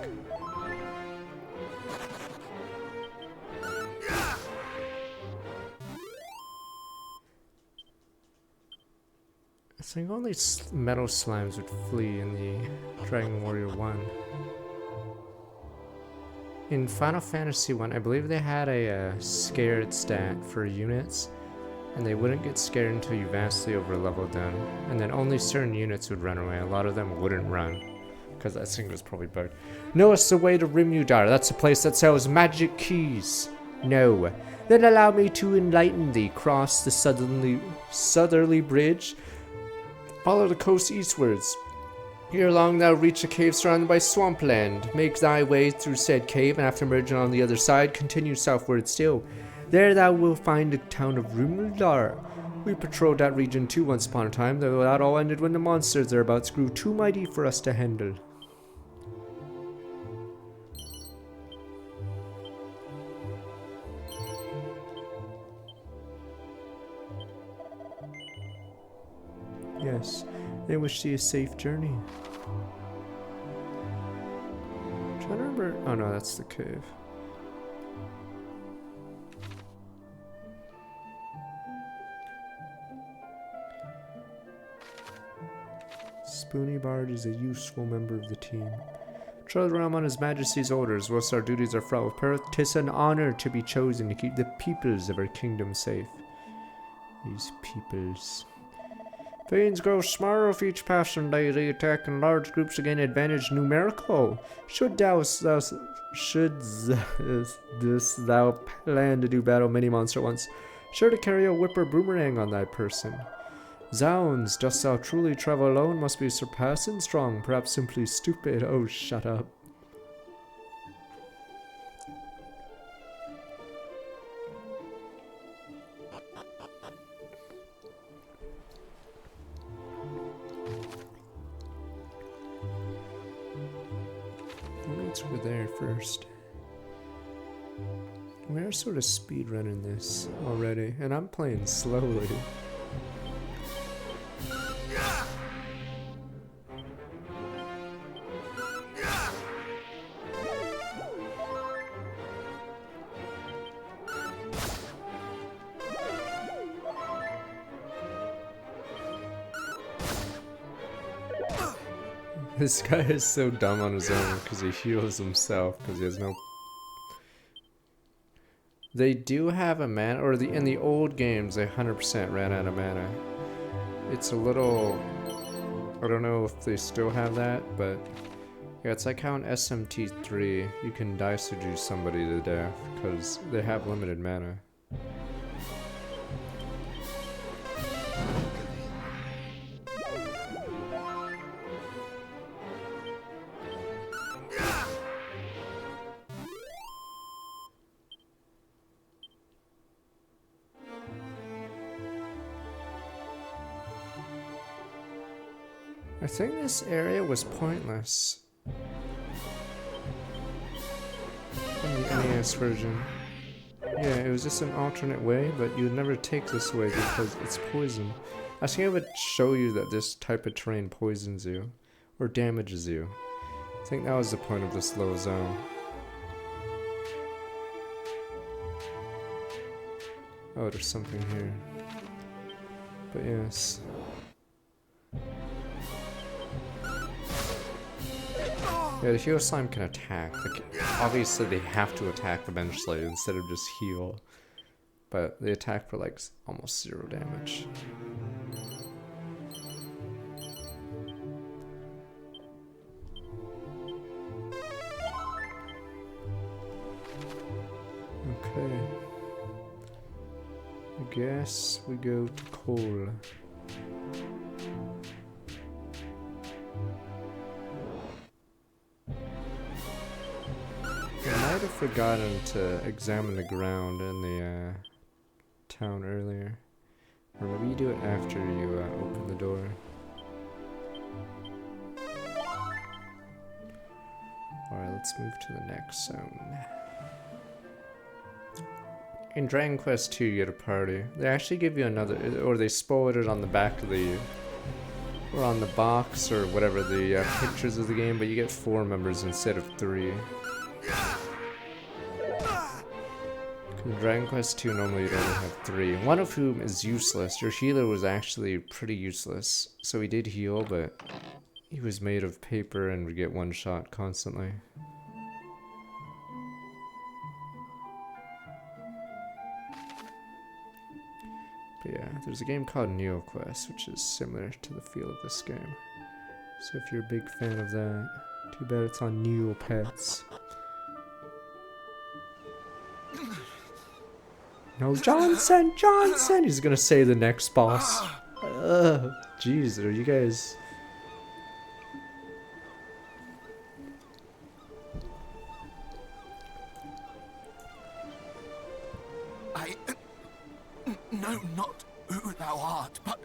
I think only metal slimes would flee in the Dragon Warrior 1. In Final Fantasy 1, I believe they had a scared stat for units, and they wouldn't get scared until you vastly over-leveled them, and then only certain units would run away. A lot of them wouldn't run, because that thing was probably bugged. No, it's the way to Rimudar. That's a place that sells magic keys. No. Then allow me to enlighten thee. Cross the southerly bridge. Follow the coast eastwards. Here along thou reach a cave surrounded by swampland. Make thy way through said cave, and after emerging on the other side, continue southward still. There thou wilt find the town of Rimudar. We patrolled that region too once upon a time, though that all ended when the monsters thereabouts grew too mighty for us to handle. Yes, they wish thee a safe journey. I'm trying to remember. Oh no, that's the cave. Spoony Bard is a useful member of the team. Travel the realm on His Majesty's orders, whilst our duties are fraught with peril. 'Tis an honor to be chosen to keep the peoples of our kingdom safe. These peoples. Fiends grow smarter with each passing day. They attack in large groups to gain advantage numerical. Should thou plan to do battle many monster at once, sure to carry a whip or boomerang on thy person. Zounds, dost thou truly travel alone? Must be surpassing strong, perhaps simply stupid. Oh, shut up. Let's go there first. We're sort of speedrunning this already, and I'm playing slowly. This guy is so dumb on his own because he heals himself because he has no... They do have a mana, or in the old games they 100% ran out of mana. It's a little... I don't know if they still have that, but... Yeah, it's like how in SMT3 you can Daisuju somebody to death because they have limited mana. I think this area was pointless in the NES version. Yeah, it was just an alternate way, but you'd never take this way because it's poison. I think it would show you that this type of terrain poisons you, or damages you. I think that was the point of this low zone. Oh, there's something here. But yes. Yeah, the heal slime can attack. Like, obviously they have to attack eventually instead of just heal. But they attack for like almost 0 damage. Okay. I guess we go to coal. I might have forgotten to examine the ground in the town earlier. Or maybe you do it after you open the door. Alright, let's move to the next zone. In Dragon Quest II, you get a party. They actually give you another, or they spoiled it on the back of the, or on the box, or whatever, the pictures of the game, but you get 4 members instead of 3. In Dragon Quest II, normally you'd only have 3, one of whom is useless. Your healer was actually pretty useless, so he did heal, but he was made of paper and would get 1 shot constantly. But yeah, there's a game called NeoQuest, which is similar to the feel of this game. So if you're a big fan of that, too bad it's on Neopets. No, Johnson! Johnson! He's gonna say the next boss. Jeez, are you guys... I know not who thou art, but...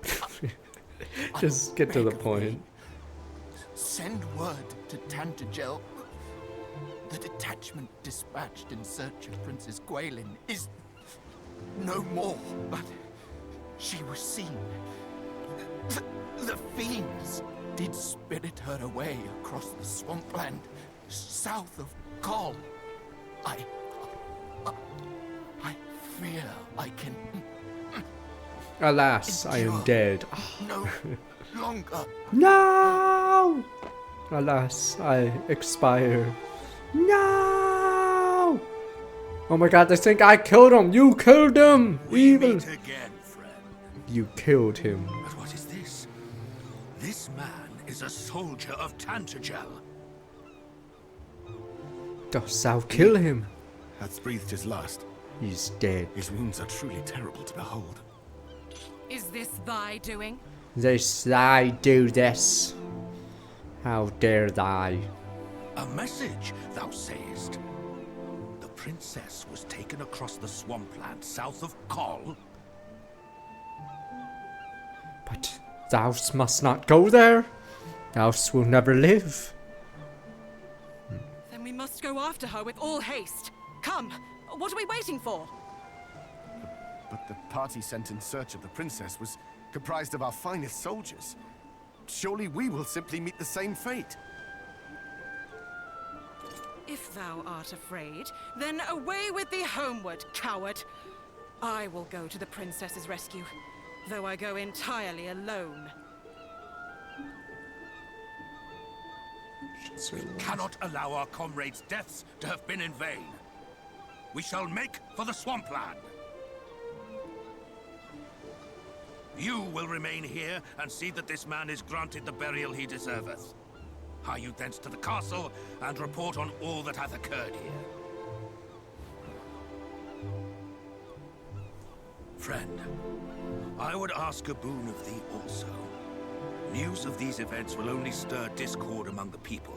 Just get to the point. Send word to Tantagel. The detachment dispatched in search of Princess Gwaelin is no more, but she was seen. The fiends did spirit her away across the swampland south of Kol. I fear I can... Alas, I am dead. No longer. No! Alas, I expire. No! Oh my god, they think I killed him! You killed him! We Evil! meet again, friend. You killed him. But what is this? This man is a soldier of Tantagel. Dost thou kill him? Hath breathed his last. He's dead. His wounds are truly terrible to behold. Is this thy doing? This thy do this. How dare thy? A message, thou sayest. The princess was taken across the swampland south of Kol. But thou must not go there. Thou will never live. Then we must go after her with all haste. Come, what are we waiting for? But the party sent in search of the princess was comprised of our finest soldiers. Surely we will simply meet the same fate. If thou art afraid, then away with thee homeward, coward. I will go to the princess's rescue, though I go entirely alone. We cannot allow our comrades' deaths to have been in vain. We shall make for the swampland. You will remain here and see that this man is granted the burial he deserveth. Hie you thence to the castle and report on all that hath occurred here. Friend, I would ask a boon of thee also. News of these events will only stir discord among the people.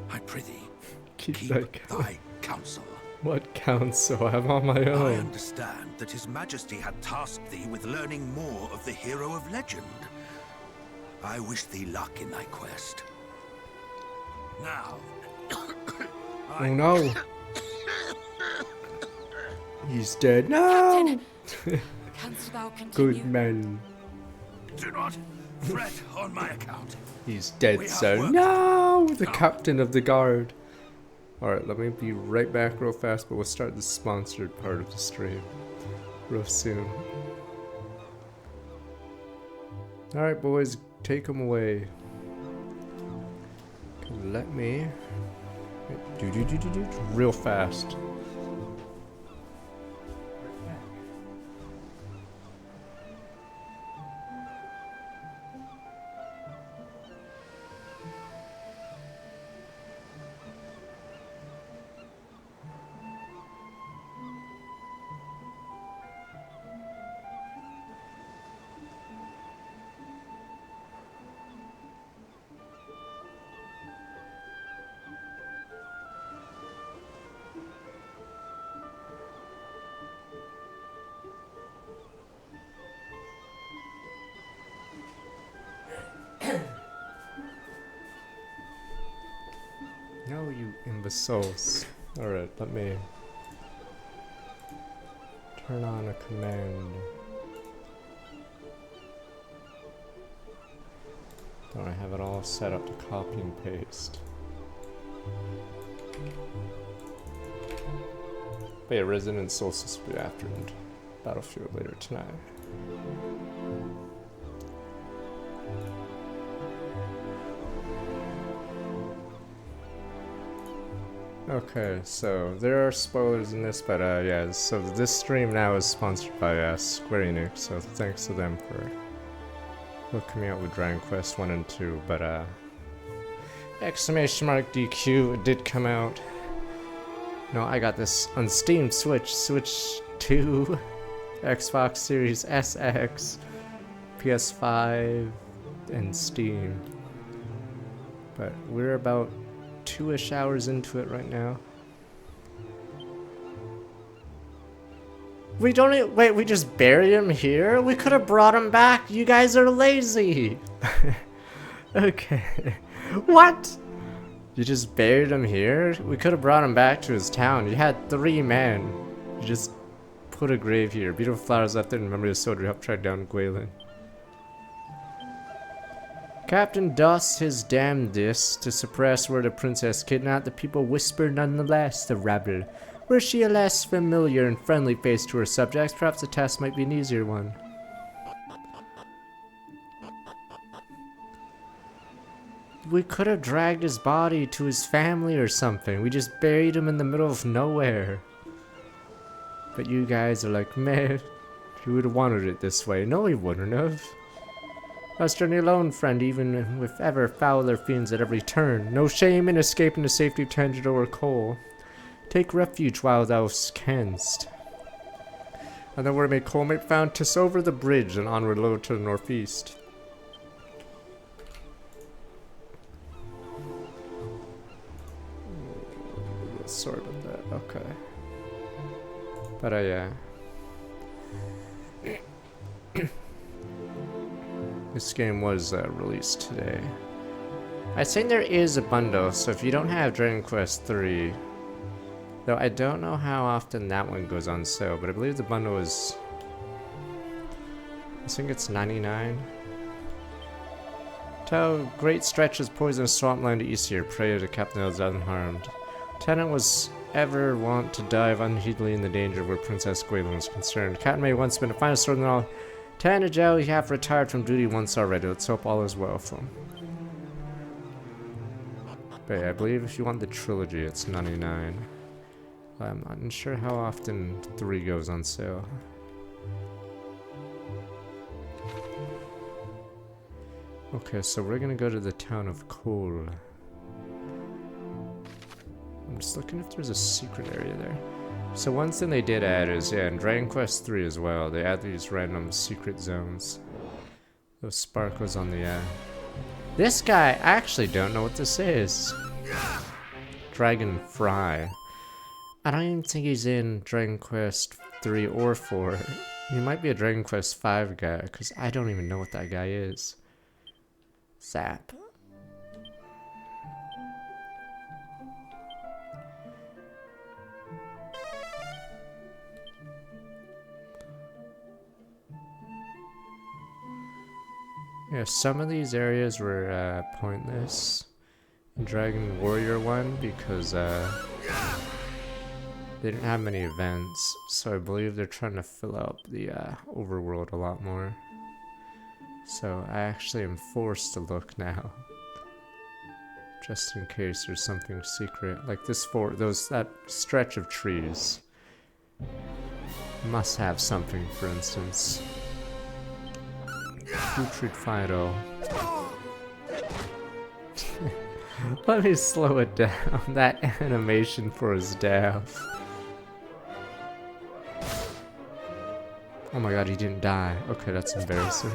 I prithee, keep thy counsel. What counsel? I'm on my I own. understand that His Majesty had tasked thee with learning more of the hero of legend. I wish thee luck in thy quest. Now. Oh no. He's dead. No! Canst thou continue? Good man. Do not fret on my account. He's We dead, have sir. work. No! The captain of the guard. Alright, let me be right back real fast, but we'll start the sponsored part of the stream real soon. Alright, boys, take him away. Let me do real fast. No, you imbeciles. Alright, let me turn on a command. Don't I have it all set up to copy and paste? But yeah, Resident Solstice will be after and Battlefield later tonight. Okay, so there are spoilers in this, but yeah, so this stream now is sponsored by Square Enix, so thanks to them for hooking me up with Dragon Quest 1 and 2, but exclamation mark DQ, it did come out. No, I got this on Steam, Switch 2, Xbox Series SX, PS5, and Steam. But we're about 2-ish hours into it right now. We don't wait, we just bury him here? We could have brought him back. You guys are lazy. Okay. What? You just buried him here? We could have brought him back to his town. You had 3 men. You just put a grave here. Beautiful flowers left there in memory of Sodri helped track down Gwaelin. Captain does his damnedest to suppress where the princess kidnapped. The people whisper nonetheless, the rabble. Were she a less familiar and friendly face to her subjects, perhaps the task might be an easier one. We could have dragged his body to his family or something. We just buried him in the middle of nowhere. But you guys are like, man, you would have wanted it this way. No, he wouldn't have. Must journey alone, friend, even with ever fouler fiends at every turn. No shame in escaping the safety of Tangent or Cole. Take refuge while thou canst. And then where may Cole may be found, 'tis over the bridge and onward low to the northeast. Sorry about that, okay. But yeah. This game was released today. I think there is a bundle, so if you don't have Dragon Quest 3, though I don't know how often that one goes on sale, but I believe the bundle is, I think it's 99. Tell great stretches poisonous swampland easier, prey to Captain is unharmed. Lieutenant was ever wont to dive unheededly in the danger where Princess Gwaelin was concerned. Captain may once been the finest sword in all. Tanagel, you have retired from duty once already. Let's hope all is well for him. But yeah, I believe if you want the trilogy, it's 99. I'm not sure how often 3 goes on sale. Okay, so we're gonna go to the town of Cole. I'm just looking if there's a secret area there. So one thing they did add is, yeah, in Dragon Quest 3 as well, they add these random secret zones. Those sparkles on the This guy, I actually don't know what this is. Dragon Fry. I don't even think he's in Dragon Quest 3 or 4. He might be a Dragon Quest 5 guy, because I don't even know what that guy is. Zap. Yeah, some of these areas were pointless in Dragon Warrior 1 because they didn't have many events, so I believe they're trying to fill out the overworld a lot more. So I actually am forced to look now, just in case there's something secret, like this that stretch of trees must have something, for instance. Putrid Fido. Let me slow it down. That animation for his death. Oh my god, he didn't die. Okay, that's embarrassing.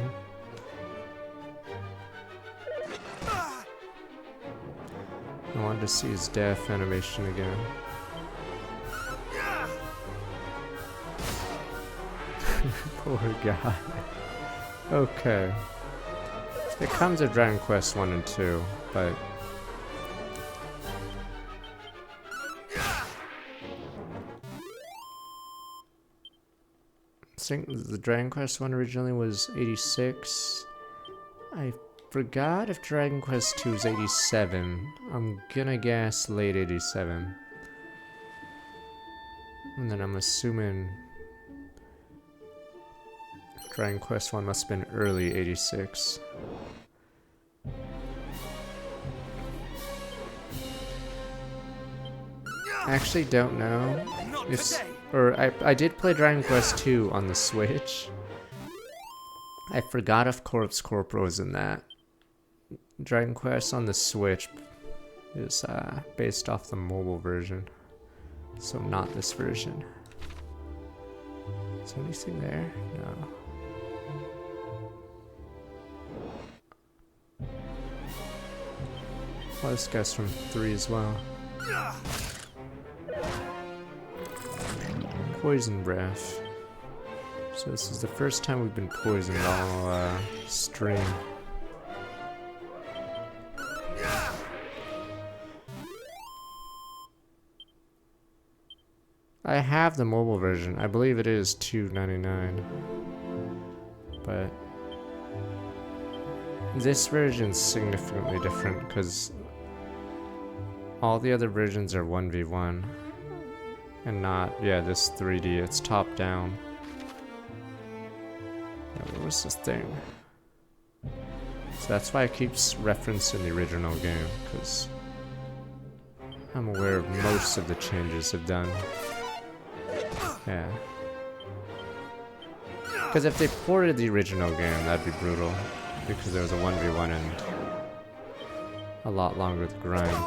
I wanted to see his death animation again. Poor guy. Okay. It comes with Dragon Quest 1 and 2, but I think the Dragon Quest 1 originally was 86. I forgot if Dragon Quest 2 is 87. I'm gonna guess late 87. And then I'm assuming Dragon Quest 1 must have been early 86. I actually don't know if, or I did play Dragon Quest 2 on the Switch. I forgot if Corpse Corporal was in that. Dragon Quest on the Switch is based off the mobile version, so not this version. Is there anything there? No. Oh, this guy's from 3 as well. Poison breath. So this is the first time we've been poisoned all stream. I have the mobile version. I believe it is $2.99. But this version's significantly different because all the other versions are 1v1 and not, yeah, this 3D, it's top down. Yeah, where was this thing? So that's why I keep referencing the original game, because I'm aware of most of the changes they've done. Yeah. Because if they ported the original game, that'd be brutal, because there was a 1v1 and a lot longer to grind.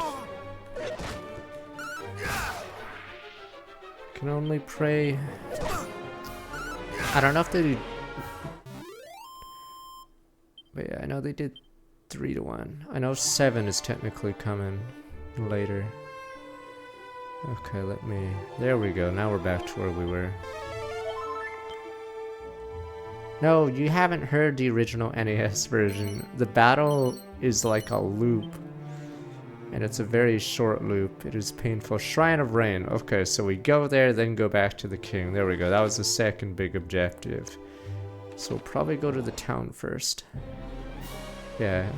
Can only pray. I don't know if they did. But yeah, I know they did 3-1. I know 7 is technically coming later. Okay, let me. There we go. Now we're back to where we were. No, you haven't heard the original NES version. The battle is like a loop. And it's a very short loop. It is painful. Shrine of Rain. Okay, so we go there, then go back to the king. There we go. That was the second big objective. So we'll probably go to the town first. Yeah.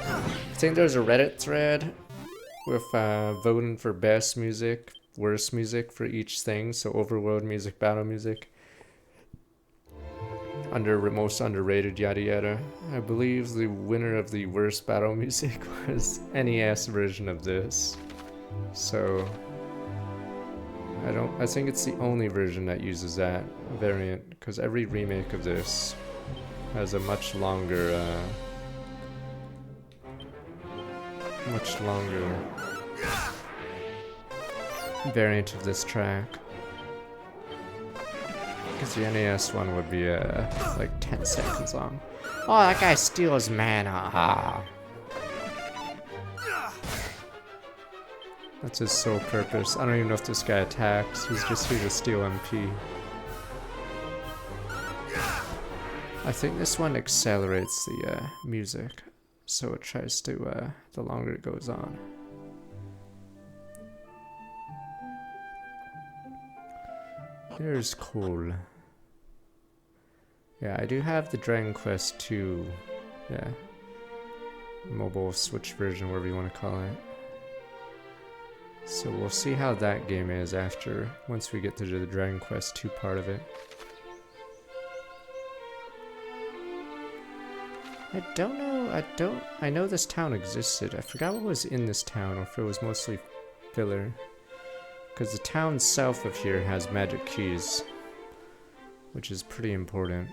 I think there's a Reddit thread with voting for best music, worst music for each thing. So overworld music, battle music. Most underrated, yada yada. I believe the winner of the worst battle music was NES version of this. So I think it's the only version that uses that variant, because every remake of this has a much longer variant of this track. Because the NES one would be like 10 seconds long. Oh, that guy steals mana. That's his sole purpose. I don't even know if this guy attacks. He's just here to steal MP. I think this one accelerates the music, so it tries to, the longer it goes on. Here's cool. Yeah, I do have the Dragon Quest 2, yeah, mobile Switch version, whatever you want to call it. So we'll see how that game is once we get to the Dragon Quest 2 part of it. I don't know, I know this town existed. I forgot what was in this town, or if it was mostly filler. Because the town south of here has magic keys, which is pretty important.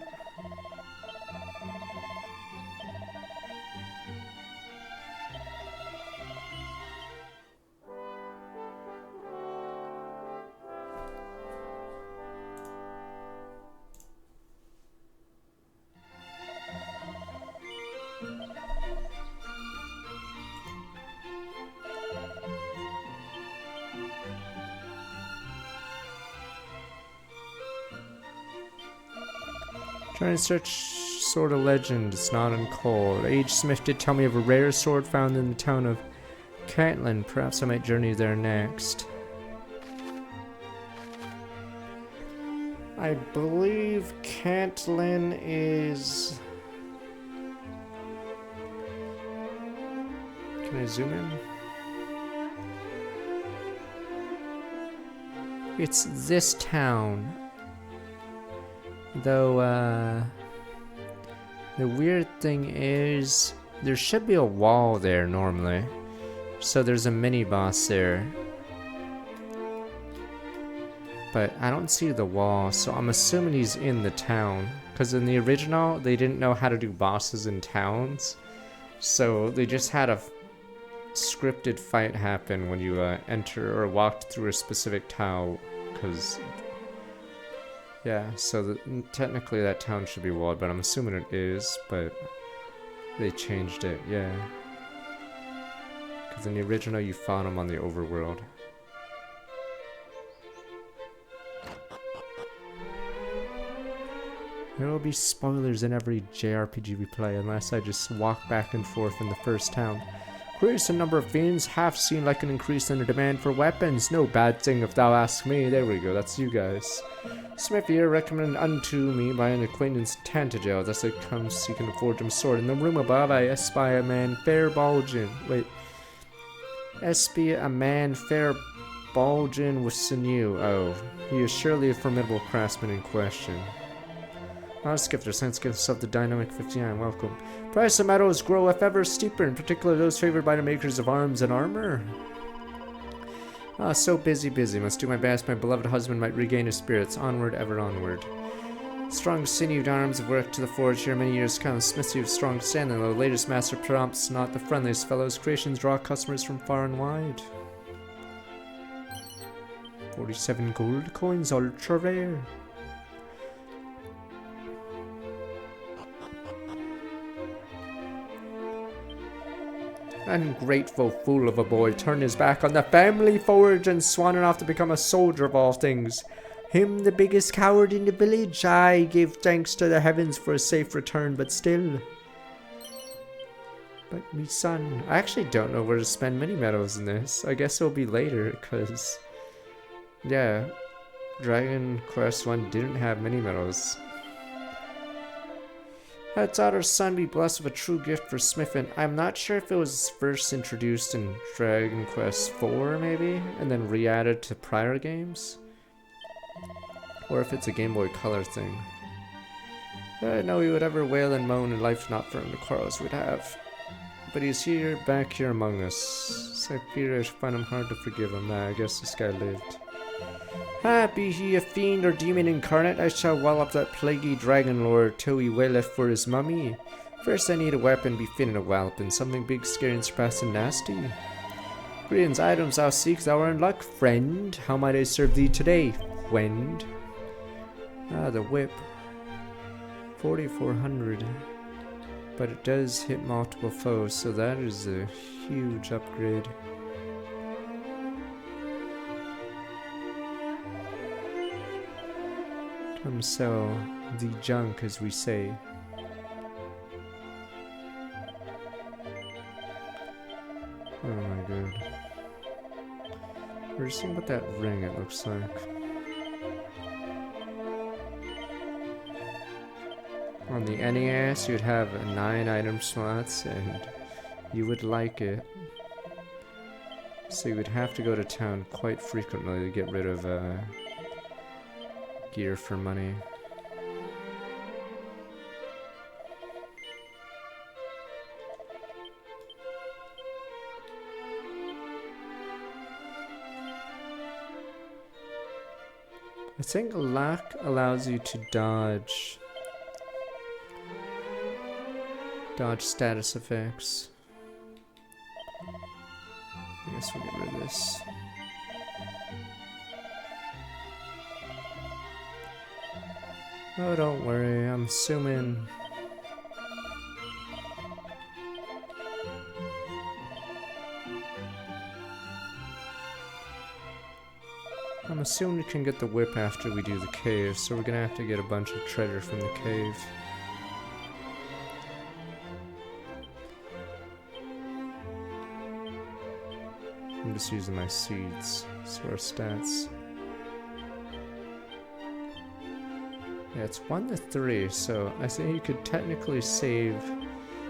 Trying to search Sword of Legend, it's not uncalled. Age Smith did tell me of a rare sword found in the town of Caitlin. Perhaps I might journey there next. I believe Caitlin is... Can I zoom in? It's this town. Though, the weird thing is, there should be a wall there normally. So there's a mini-boss there. But I don't see the wall, so I'm assuming he's in the town. Because in the original, they didn't know how to do bosses in towns. So they just had a scripted fight happen when you enter or walked through a specific town. Because... yeah, so technically that town should be walled, but I'm assuming it is, but they changed it, yeah. Because in the original you fought him on the overworld. There will be spoilers in every JRPG we play unless I just walk back and forth in the first town. Increase in number of fiends have seemed like an increase in the demand for weapons. No bad thing if thou ask me. There we go, that's you guys. Smith here recommended unto me by an acquaintance Tantagel, thus I come seeking to forge him sword. In the room above I espy a man fair bulging. Wait. Espy a man fair bulging with sinew. Oh, he is surely a formidable craftsman in question. Skifter, science gives of the Dynamic 59, welcome. Price of metals grow if ever steeper, in particular those favored by the makers of arms and armor. Ah, so busy, must do my best my beloved husband might regain his spirits, onward, ever onward. Strong sinewed arms have worked to the forge here many years come, smithy of strong standing, though the latest master prompts not the friendliest fellows, creations draw customers from far and wide. 47 gold coins, ultra rare. Ungrateful fool of a boy turned his back on the family forge and swanning off to become a soldier of all things. Him the biggest coward in the village. I give thanks to the heavens for a safe return, but still. But me son, I actually don't know where to spend mini medals in this. I guess it'll be later, because yeah, Dragon Quest 1 didn't have mini medals. Had daughter's son be blessed with a true gift for smithing. I'm not sure if it was first introduced in Dragon Quest 4 maybe, and then re-added to prior games. Or if it's a Game Boy Color thing. I know he would ever wail and moan and life not for him the quarrels we'd have. But he's here, back here among us. So I fear I should find him hard to forgive him. Nah, I guess this guy lived. Be he a fiend or demon incarnate, I shall wallop that plaguey dragon lord till he waileth for his mummy. First I need a weapon befitting a wallop, and something big, scary, and surpassing nasty. Greetings, items thou seek, thou art in luck, friend. How might I serve thee today, friend? Ah, the whip. 4,400. But it does hit multiple foes, so that is a huge upgrade. Come sell the junk, as we say. Oh my god. We're just seeing what that ring it looks like. On the NES, you'd have 9 item slots, and you would like it. So you would have to go to town quite frequently to get rid of gear for money. I think lock allows you to dodge status effects. I guess we'll get rid of this. Oh, don't worry, I'm assuming we can get the whip after we do the cave, so we're gonna have to get a bunch of treasure from the cave. I'm just using my seeds, so our stats. Yeah, it's 1 to 3, so I think you could technically save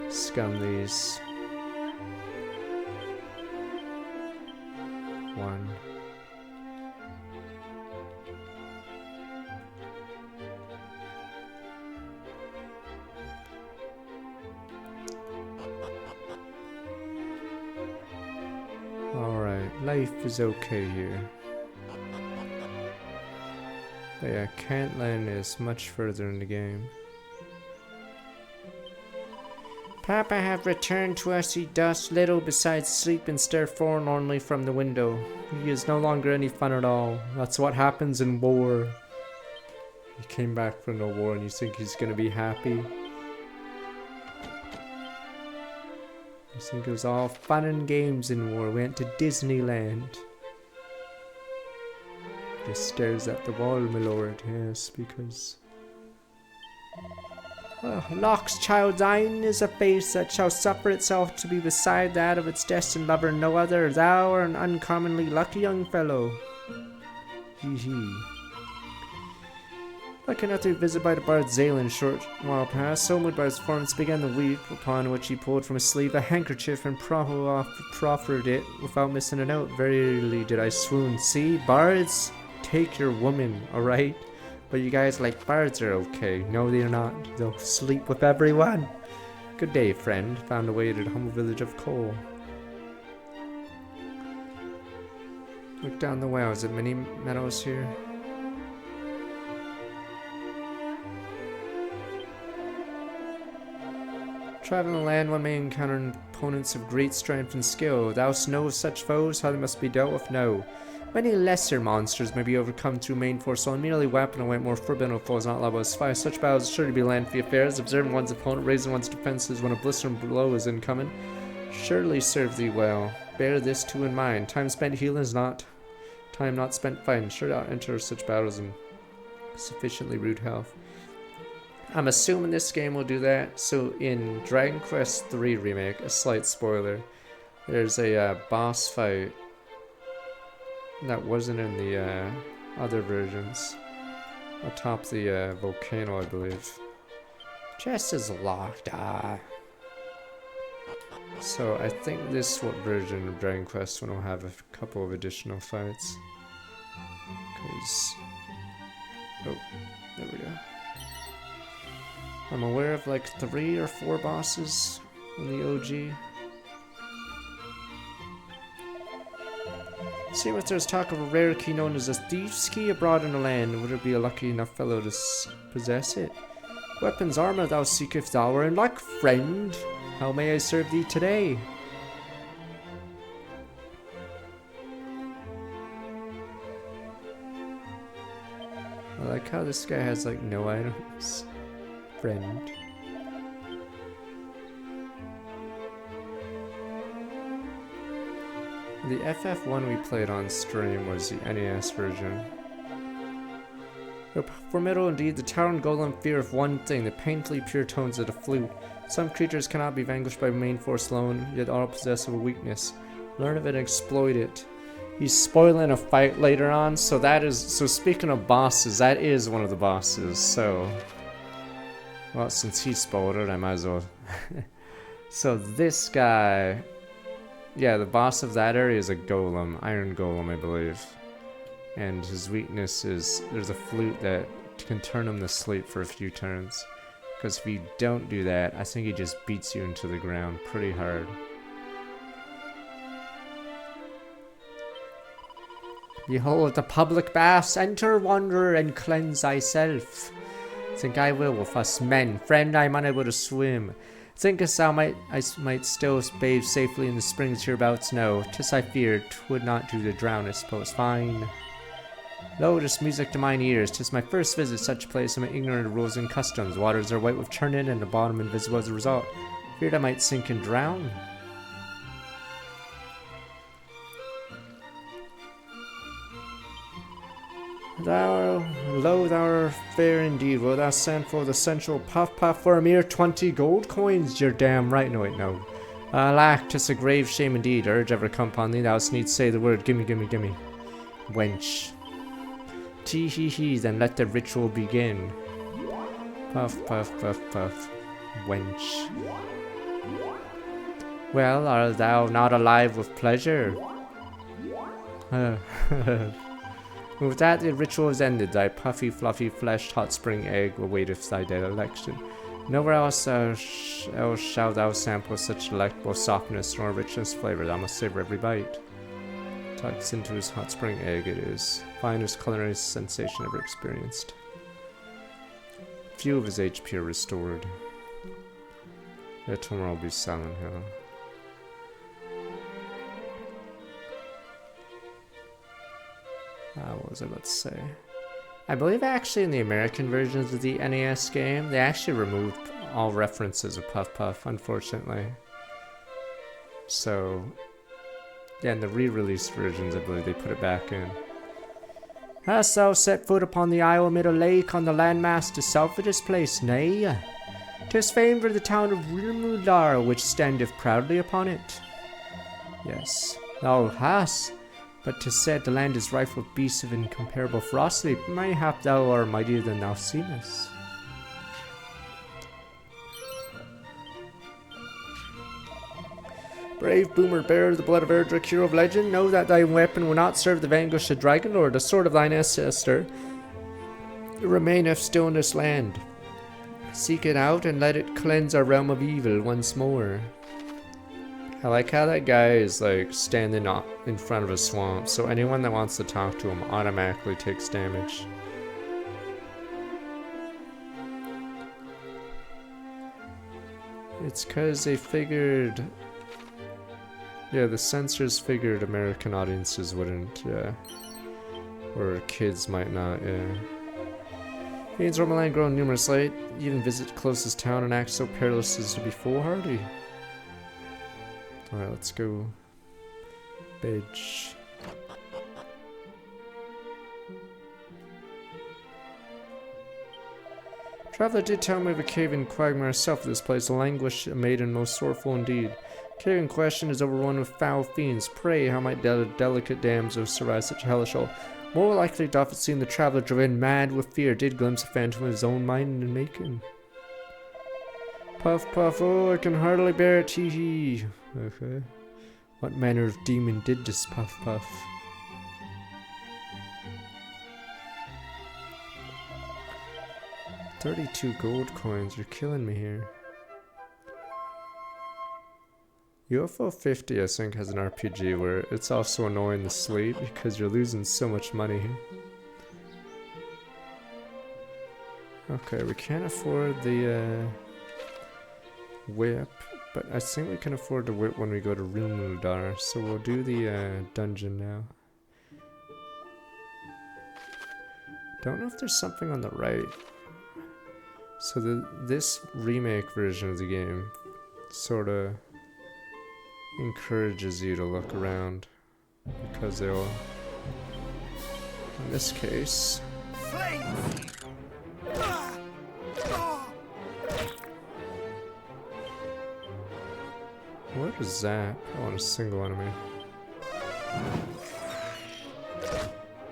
scum these. 1. Alright, life is okay here. But yeah, Cantland is much further in the game. Papa have returned to us. He does little besides sleep and stare forlornly from the window. He is no longer any fun at all. That's what happens in war. He came back from the war and you think he's gonna be happy? You think it was all fun and games in war. We went to Disneyland. Just stares at the wall, my lord. Yes, because Locke's child's eyne is a face that shall suffer itself to be beside that of its destined lover, no other. Thou art an uncommonly lucky young fellow. Hee hee. Like another visit by the bard Zalen short while past, so moved by his performance began the weep, upon which he pulled from his sleeve a handkerchief and proffered it without missing a note. Verily did I swoon. See, bards, take your woman, alright? But you guys like bards are okay. No, they're not. They'll sleep with everyone. Good day, friend. Found a way to the humble village of Cole. Look down the well. Is it many meadows here? Traveling the land, one may encounter opponents of great strength and skill. Thou knowest such foes, how they must be dealt with? No. Many lesser monsters may be overcome through main force, so merely weapon away more formidable foes not allowed to suffice. Such battles are sure to be lengthy affairs. Observing one's opponent, raising one's defenses when a blistering blow is incoming. Surely serve thee well. Bear this too in mind. Time spent healing is not time not spent fighting. Sure to enter such battles in sufficiently rude health. I'm assuming this game will do that. So in Dragon Quest III Remake, a slight spoiler, there's a boss fight that wasn't in the other versions. Atop the volcano, I believe. Chest is locked. So I think this version of Dragon Quest will have a couple of additional fights. Oh, there we go. I'm aware of like 3 or 4 bosses in the OG. See if there's talk of a rare key known as a thief's key abroad in the land. Would it be a lucky enough fellow to possess it? Weapons, armor thou seekest, thou are in luck, friend. How may I serve thee today? I like how this guy has like no items. Friend. The FF1 we played on stream was the NES version. Formidable indeed, the towering golem fear of one thing, the painfully pure tones of the flute. Some creatures cannot be vanquished by main force alone, yet all possess of a weakness. Learn of it and exploit it. He's spoiling a fight later on, so speaking of bosses, that is one of the bosses, so... Well, since he spoiled it, I might as well... So this guy... Yeah, the boss of that area is a golem, iron golem, I believe. And his weakness is there's a flute that can turn him to sleep for a few turns. Because if you don't do that, I think he just beats you into the ground pretty hard. Behold the public baths, enter wanderer and cleanse thyself. Think I will with us men, friend I am unable to swim. Thinkest thou I might still bathe safely in the springs hereabouts? No, 'tis I feared 'twould not do to drown, I suppose. Fine. Lo, this music to mine ears, 'tis my first visit to such a place, and I'm ignorant of rules and customs. Waters are white with churning, and the bottom invisible as a result. Feared I might sink and drown. Thou art fair indeed. Will thou send for the sensual puff puff for a mere 20 gold coins? You're damn right. No, wait, no. Alack, 'tis a grave shame indeed. Urge ever come upon thee, thou need say the word, gimme, gimme, gimme. Wench. Tee hee hee, then let the ritual begin. Puff, puff, puff, puff. Wench. Well, art thou not alive with pleasure? With that, the ritual is ended. Thy puffy, fluffy, fleshed hot spring egg awaiteth thy election. Nowhere else shalt thou sample such delectable softness nor richness flavor. Thou must savor every bite. Tucks into his hot spring egg it is. Finest culinary sensation ever experienced. Few of his HP are restored. Yeah, tomorrow will be Silent Hill. What was I about to say? I believe actually in the American versions of the NES game, they actually removed all references of Puff Puff, unfortunately. So, yeah, in the re-released versions, I believe they put it back in. Hast thou set foot upon the isle amid a lake on the landmass to selfridge's place? Nay, 'tis famed for the town of Rimudar, which standeth proudly upon it. Yes, thou hast. But 'tis said the land is rife with beasts of incomparable ferocity. Mayhap thou art mightier than thou seemest. Brave Boomer, bearer of the blood of Erdrick, hero of legend, know that thy weapon will not serve the vanquished dragon lord. The sword of thine ancestor remaineth still in this land. Seek it out and let it cleanse our realm of evil once more. I like how that guy is like standing up in front of a swamp, so anyone that wants to talk to him automatically takes damage. It's cause they figured... Yeah, the censors figured American audiences wouldn't, or kids might not, yeah. Means Roman land grown numerous late, even visit the closest town and act so perilous as to be foolhardy. Alright, let's go. Bitch. Traveler did tell me of a cave in Quagmire south of this place, a languish, a maiden most sorrowful indeed. Cave in question is overrun with foul fiends. Pray, how might delicate damsel survive such a hellish hole? More likely doth it seem the traveler driven mad with fear did glimpse a phantom of his own mind and making. Puff puff, oh, I can hardly bear it, hee hee. Okay. What manner of demon did this puff puff? $32 gold coins, you're killing me here. UFO 50 I think has an RPG where it's also annoying to sleep because you're losing so much money here. Okay, we can't afford the whip, but I think we can afford the whip when we go to Rimudar, so we'll do the dungeon now. Don't know if there's something on the right. So this remake version of the game sort of encourages you to look around because they'll, in this case, what is that? Oh, a single enemy.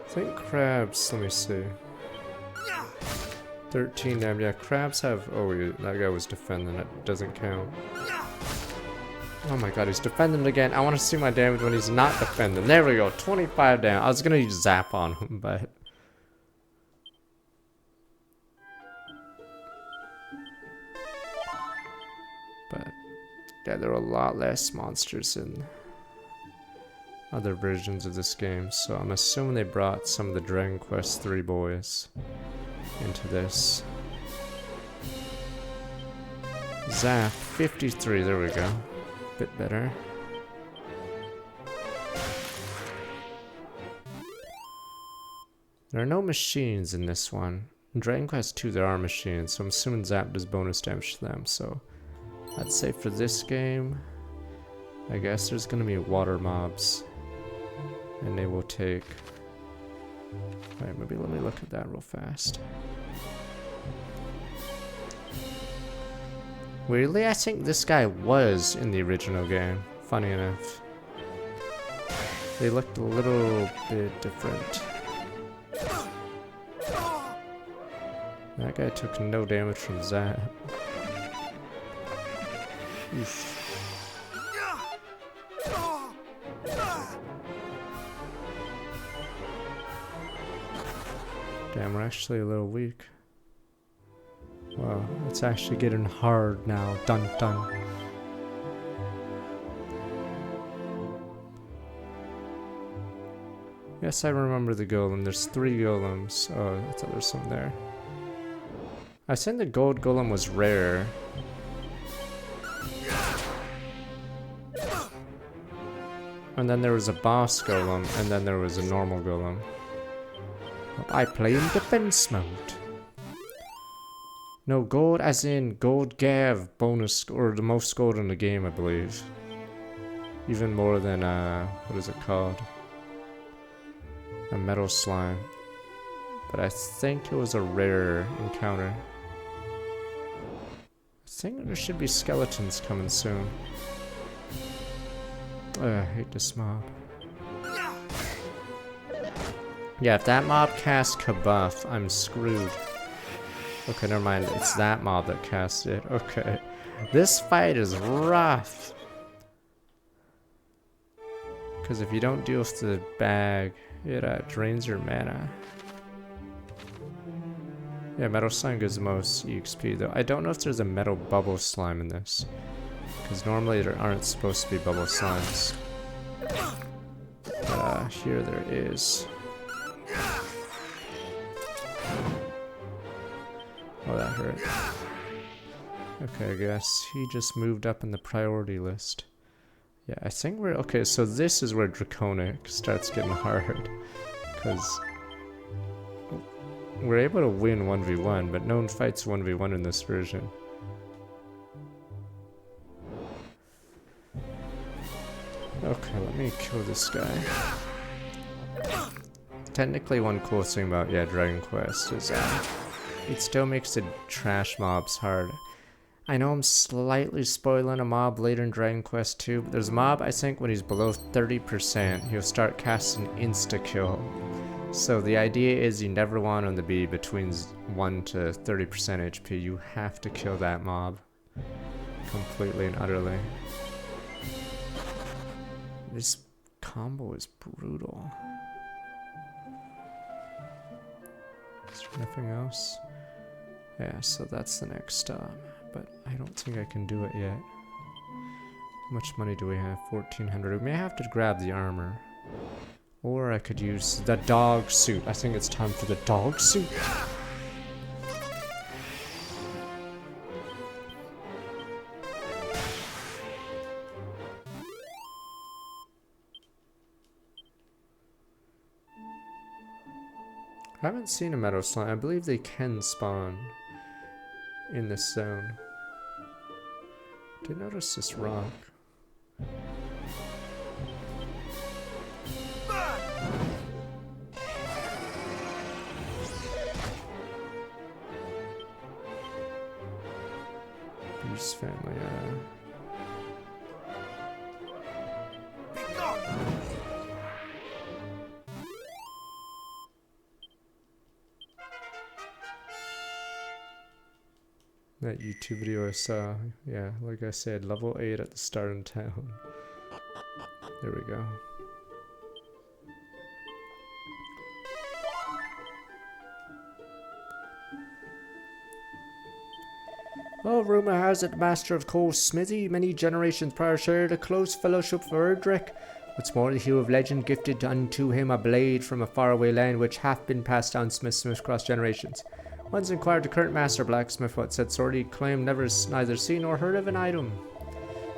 I think crabs, let me see. 13 damage. Yeah, crabs have. Oh, that guy was defending. It doesn't count. Oh my god, he's defending again. I want to see my damage when he's not defending. There we go. 25 damage. I was gonna use zap on him, but. But. Yeah, there are a lot less monsters in other versions of this game, so I'm assuming they brought some of the Dragon Quest 3 boys into this. Zap 53, there we go. Bit better. There are no machines in this one. In Dragon Quest 2 there are machines, so I'm assuming Zap does bonus damage to them, so I'd say for this game, I guess there's gonna be water mobs. And they will take... Alright, maybe let me look at that real fast. Weirdly, I think this guy was in the original game, funny enough. They looked a little bit different. That guy took no damage from Zap. Oof. Damn, we're actually a little weak. Wow, it's actually getting hard now. Dun dun. Yes, I remember the golem. There's 3 golems. Oh, I thought there was some there. I said the gold golem was rare. And then there was a boss golem, and then there was a normal golem. I play in defense mode. No, gold as in gold Gav bonus, or the most gold in the game, I believe. Even more than, what is it called? A metal slime. But I think it was a rare encounter. I think there should be skeletons coming soon. I hate this mob. Yeah, if that mob casts Kabuff, I'm screwed. Okay, never mind. It's that mob that casts it. Okay. This fight is rough. Because if you don't deal with the bag, it drains your mana. Yeah, Metal Slime gives the most EXP though. I don't know if there's a Metal Bubble Slime in this. Because normally there aren't supposed to be Bubble Slimes. But here there is. Oh, that hurt. Okay, I guess he just moved up in the priority list. Yeah, I think we're... Okay, so this is where Draconic starts getting hard. Because we're able to win 1v1, but no one fights 1v1 in this version. Okay, let me kill this guy. Technically, one cool thing about, Dragon Quest is it still makes the trash mobs hard. I know I'm slightly spoiling a mob later in Dragon Quest 2, but there's a mob, I think, when he's below 30%, he'll start casting insta-kill. So the idea is you never want him to be between 1 to 30% HP. You have to kill that mob completely and utterly. This combo is brutal. Is there nothing else? Yeah, so that's the next stop. But I don't think I can do it yet. How much money do we have? 1,400. We may have to grab the armor. Or I could use the dog suit. I think it's time for the dog suit. I haven't seen a metal slime. I believe they can spawn in this zone. Did notice this rock. Beast family, That YouTube video I saw. Yeah, like I said, level 8 at the start in town. There we go. Well, rumor has it the master of Cole's smithy many generations prior shared a close fellowship for Erdrick. What's more, the hero of legend gifted unto him a blade from a faraway land which hath been passed down smith across generations. Once inquired the current master blacksmith what said sword, he claimed neither seen nor heard of an item.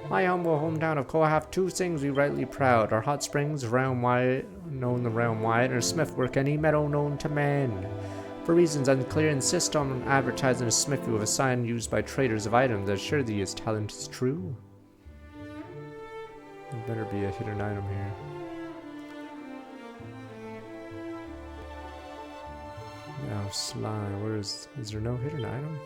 My humble hometown of Cole hath two things we rightly proud: our hot springs, realm wide, known the realm wide, and our smith work any meadow known to man. For reasons unclear, insist on advertising a smithy with a sign used by traders of items that assure thee his talent is true. There better be a hidden item here. Now, Sly, is there no hidden item?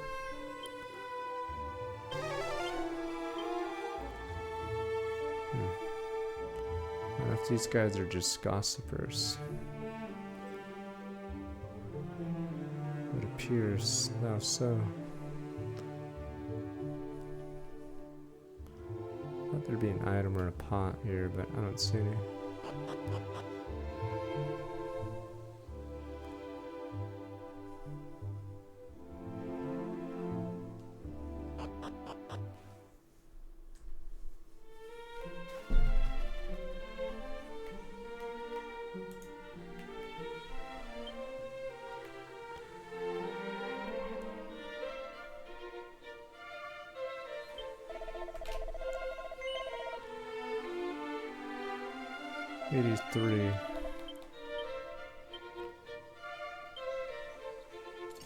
I wonder if these guys are just gossipers. It appears now so. Thought there'd be an item or a pot here, but I don't see any.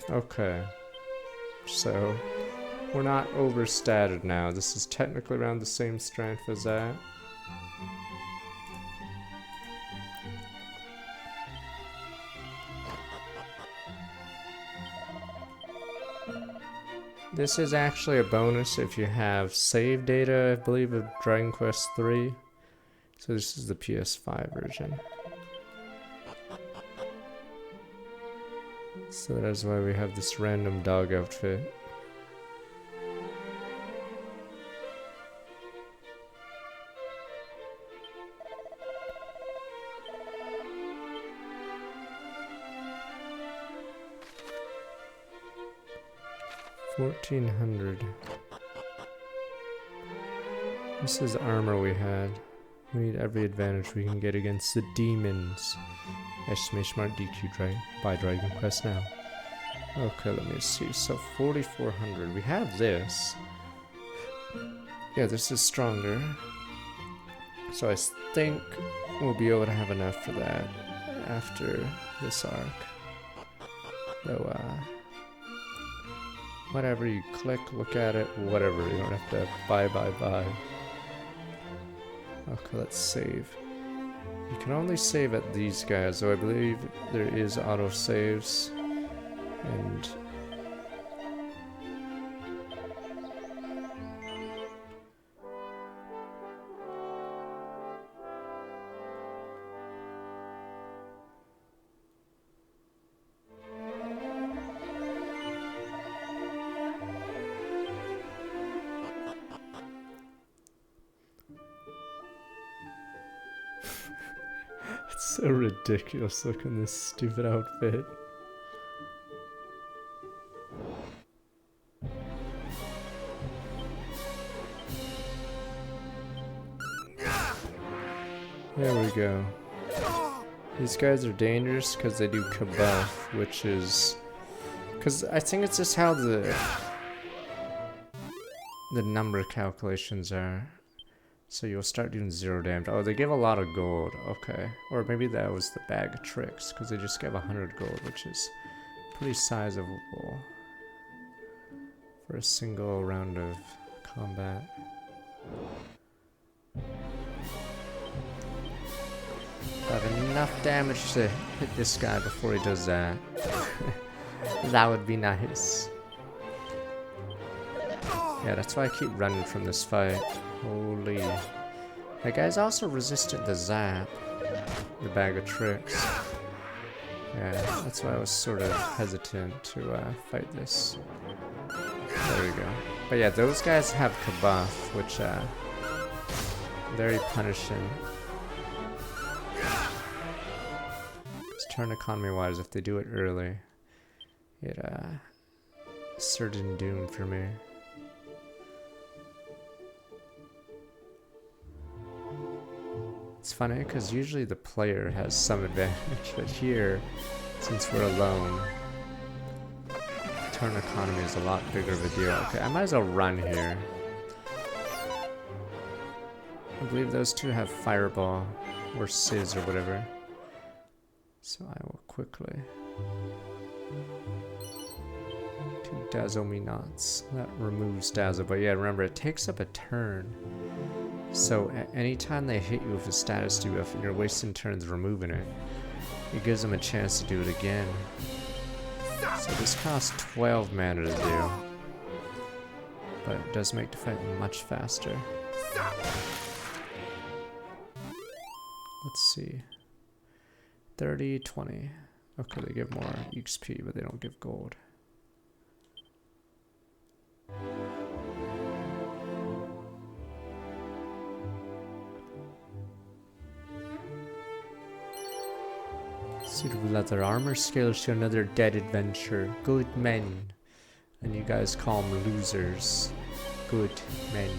Okay, so we're not overstated now. This is technically around the same strength as that. This is actually a bonus if you have save data, I believe, of Dragon Quest III. So this is the PS5 version. So that's why we have this random dog outfit. $1,400. This is armor we had. We need every advantage we can get against the demons. Estimation mark DQ by Dragon Quest now. Okay, let me see. So 4,400. We have this. Yeah, this is stronger. So I think we'll be able to have enough for that after this arc. Though, whatever you click, look at it, whatever. You don't have to buy. Okay, let's save. You can only save at these guys, though I believe there is auto saves. And it's so ridiculous looking, this stupid outfit. There we go. These guys are dangerous because they do kabuff, which is... Because I think it's just how the number calculations are. So you'll start doing 0 damage. Oh, they give a lot of gold. Okay. Or maybe that was the bag of tricks, because they just give 100 gold, which is pretty sizable for a single round of combat. I have enough damage to hit this guy before he does that. That would be nice. Yeah, that's why I keep running from this fight. Holy. That guy's also resistant to zap. The bag of tricks. Yeah, that's why I was sort of hesitant to fight this. There we go. But yeah, those guys have Kabuff, which very punishing. This turn economy wise, if they do it early, it certain doom for me. It's funny because usually the player has some advantage, but here, since we're alone, turn economy is a lot bigger of a deal. Okay, I might as well run here. I believe those two have Fireball or Sizz or whatever. So I will quickly to Dazzle Me Nots. That removes Dazzle, but yeah, remember it takes up a turn. So at any time they hit you with a status debuff and you're wasting turns removing it, it gives them a chance to do it again. So this costs 12 mana to do, but it does make the fight much faster. Let's see. 30, 20. Okay, they give more XP, but they don't give gold. Suit of leather armor scales to another dead adventure. Good men. And you guys call them losers. Good men.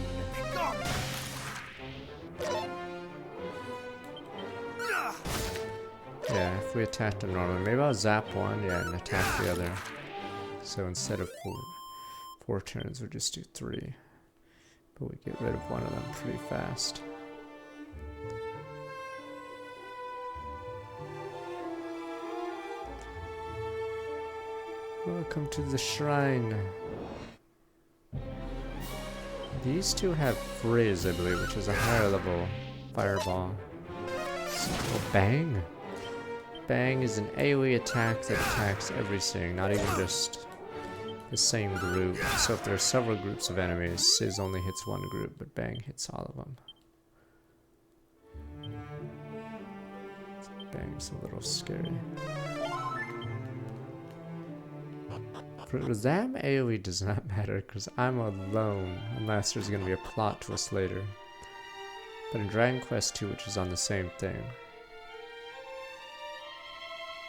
Yeah, if we attack them normally, maybe I'll zap one, yeah, and attack the other. So instead of four turns, we'll just do 3. But we get rid of one of them pretty fast. Welcome to the shrine. These two have Frizz, I believe, which is a higher level fireball. Oh, Bang! Bang is an AoE attack that attacks everything, not even just the same group. So if there are several groups of enemies, Sizz only hits one group, but Bang hits all of them. Bang's a little scary. For them, AoE does not matter because I'm alone, unless there's going to be a plot twist later. But in Dragon Quest II, which is on the same thing.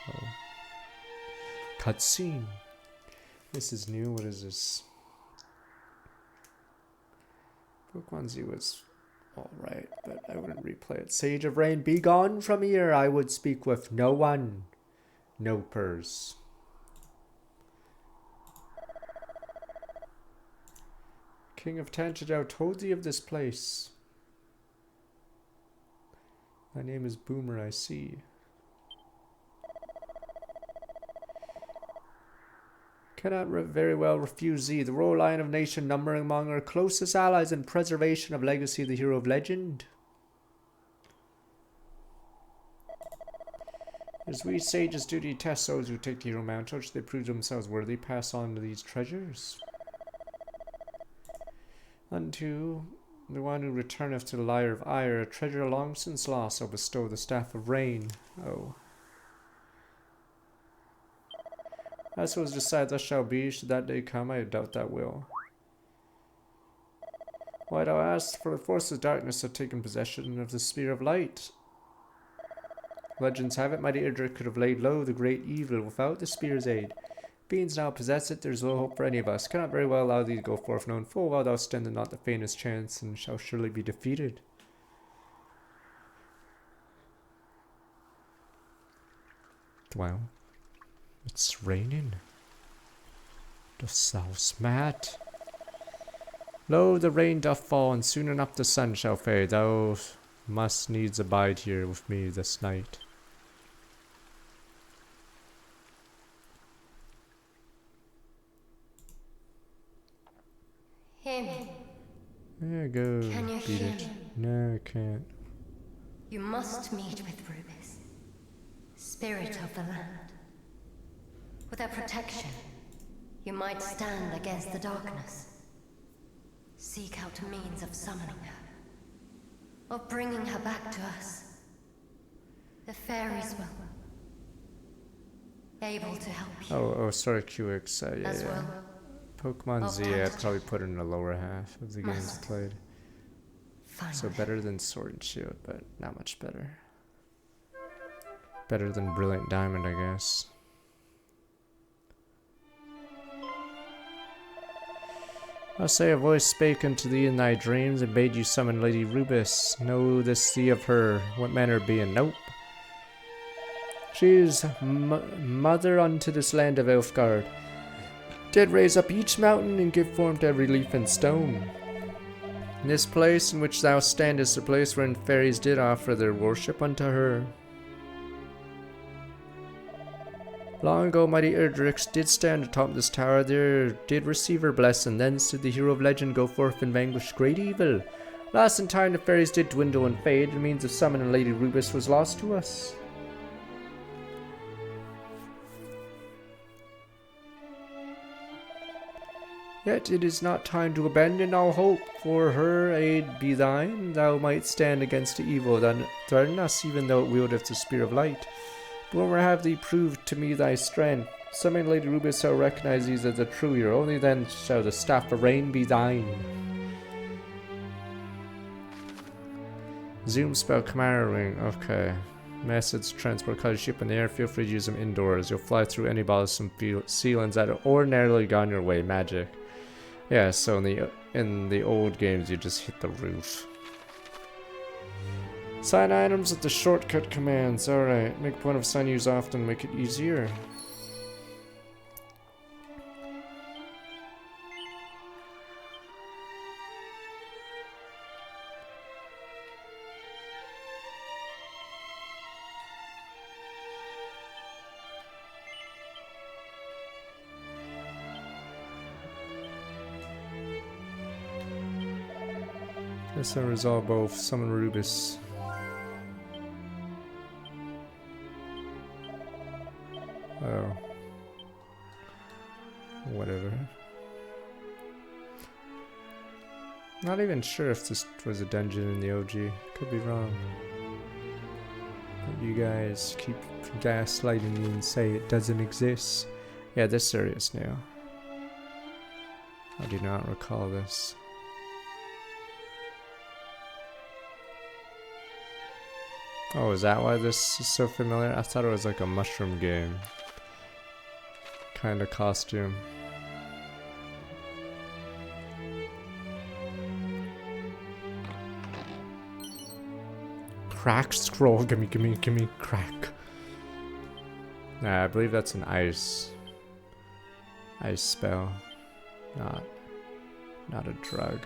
Oh. Cutscene! This is new, what is this? Book 1Z was alright, but I wouldn't replay it. Sage of Rain, be gone from here! I would speak with no one. No purse. King of Tantajau told thee of this place. My name is Boomer, I see. Cannot very well refuse thee, the royal lion of nation, numbering among our closest allies in preservation of legacy of the hero of legend. As we sages duty test those who take the hero mantle, should they prove themselves worthy, pass on to these treasures. Unto the one who returneth to the lyre of ire, a treasure long since lost, I'll bestow the staff of rain. Oh. As was decided thus shall be, should that day come, I doubt that will. Why thou ask, for the forces of darkness have taken possession of the Spear of Light. Legends have it, mighty Idra could have laid low the great evil without the Spear's aid. Beings now possess it, there is no hope for any of us. Cannot very well allow thee to go forth, known full well thou standest not the faintest chance, and shall surely be defeated. Well, it's raining. Dost thou smart? Lo, the rain doth fall, and soon enough the sun shall fade. Thou must needs abide here with me this night. Hear me. There go. Can you Beat hear it. me? No, I can't. You must meet with Rubis, spirit of the land. With her protection, you might stand against the darkness. Seek out a means of summoning her, of bringing her back to us. The fairies will able to help you. Oh, sorry, QX. Yeah, as yeah. well. Pokemon Z, I'd probably put in the lower half of the games played. So better than Sword and Shield, but not much better. Better than Brilliant Diamond, I guess. I say a voice spake unto thee in thy dreams and bade you summon Lady Rubis. Know this thee of her, what manner being? Nope. She is mother unto this land of Elfgard. Did raise up each mountain and give form to every leaf and stone. This place in which thou standest, the place wherein fairies did offer their worship unto her. Long ago, mighty Erdrix did stand atop this tower, there did receive her blessing, thence did the hero of legend go forth and vanquish great evil. Last in time, the fairies did dwindle and fade, the means of summoning Lady Rubis was lost to us. Yet it is not time to abandon all hope, for her aid be thine, thou might stand against the evil that threaten us, even though it wieldeth the spear of light. But when have thee proved to me thy strength, summoning Lady Rubis shall recognize thee as a true hero, only then shall the staff of rain be thine. Zoom spell Chimera Ring, okay. Message transport cause ship in the air, feel free to use them indoors. You'll fly through any bothersome ceilings that are ordinarily gone your way, magic. Yeah, so in the old games you just hit the roof. Sign items with the shortcut commands. Alright, make point of sign use often, make it easier. Guess I resolve both. Summon Rubis. Oh. Whatever. Not even sure if this was a dungeon in the OG. Could be wrong. But you guys keep gaslighting me and say it doesn't exist. Yeah, this area is new. I do not recall this. Oh, is that why this is so familiar? I thought it was like a mushroom game kind of costume. Crack scroll, gimme, crack. Nah, I believe that's an ice spell, not a drug.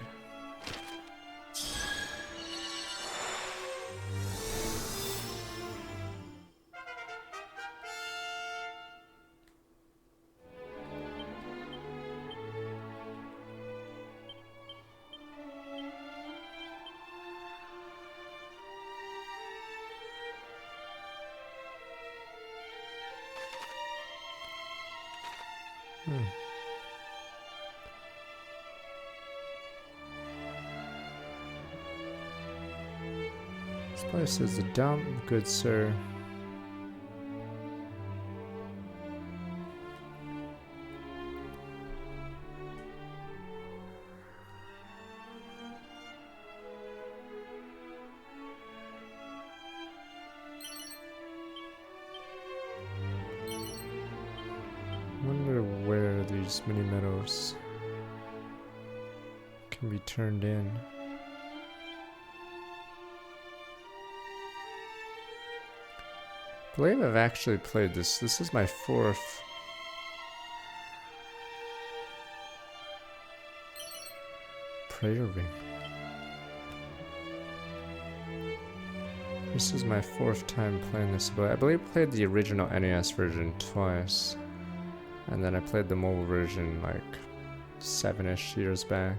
This place is a dump, good sir. Wonder where these mini meadows can be turned in. I believe I've actually played this. This is my 4th. Prayer Ring. This is my 4th time playing this, but I believe I played the original NES version twice. And then I played the mobile version like 7-ish years back.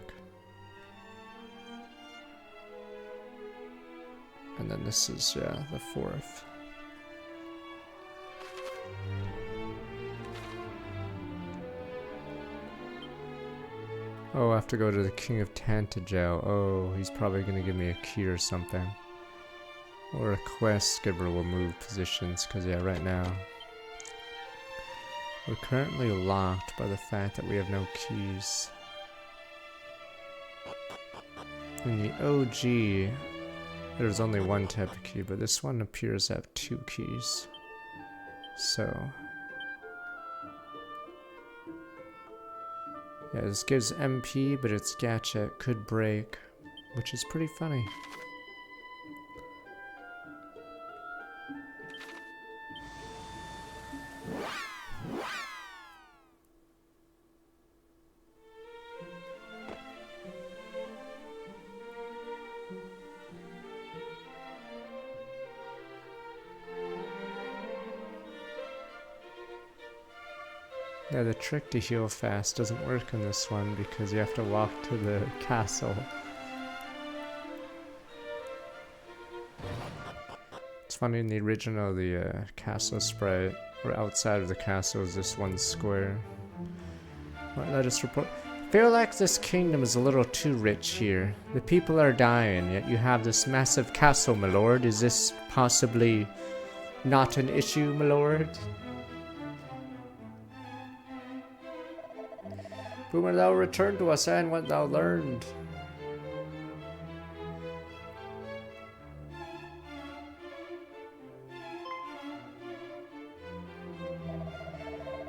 And then this is, yeah, the 4th. Oh, I have to go to the King of Tantagel. Oh, he's probably gonna give me a key or something. Or a quest giver will move positions, because yeah, right now We're currently locked by the fact that we have no keys. In the OG, there's only one type of key, but this one appears to have 2 keys. So, yeah, this gives MP, but its gadget could break, which is pretty funny. Yeah, the trick to heal fast doesn't work in this one because you have to walk to the castle. It's funny, in the original, the castle sprite, or outside of the castle, is this one square. Right, let us report. Feel like this kingdom is a little too rich here. The people are dying, yet you have this massive castle, my lord. Is this possibly not an issue, my lord? Boomer, thou return to us and what thou learned.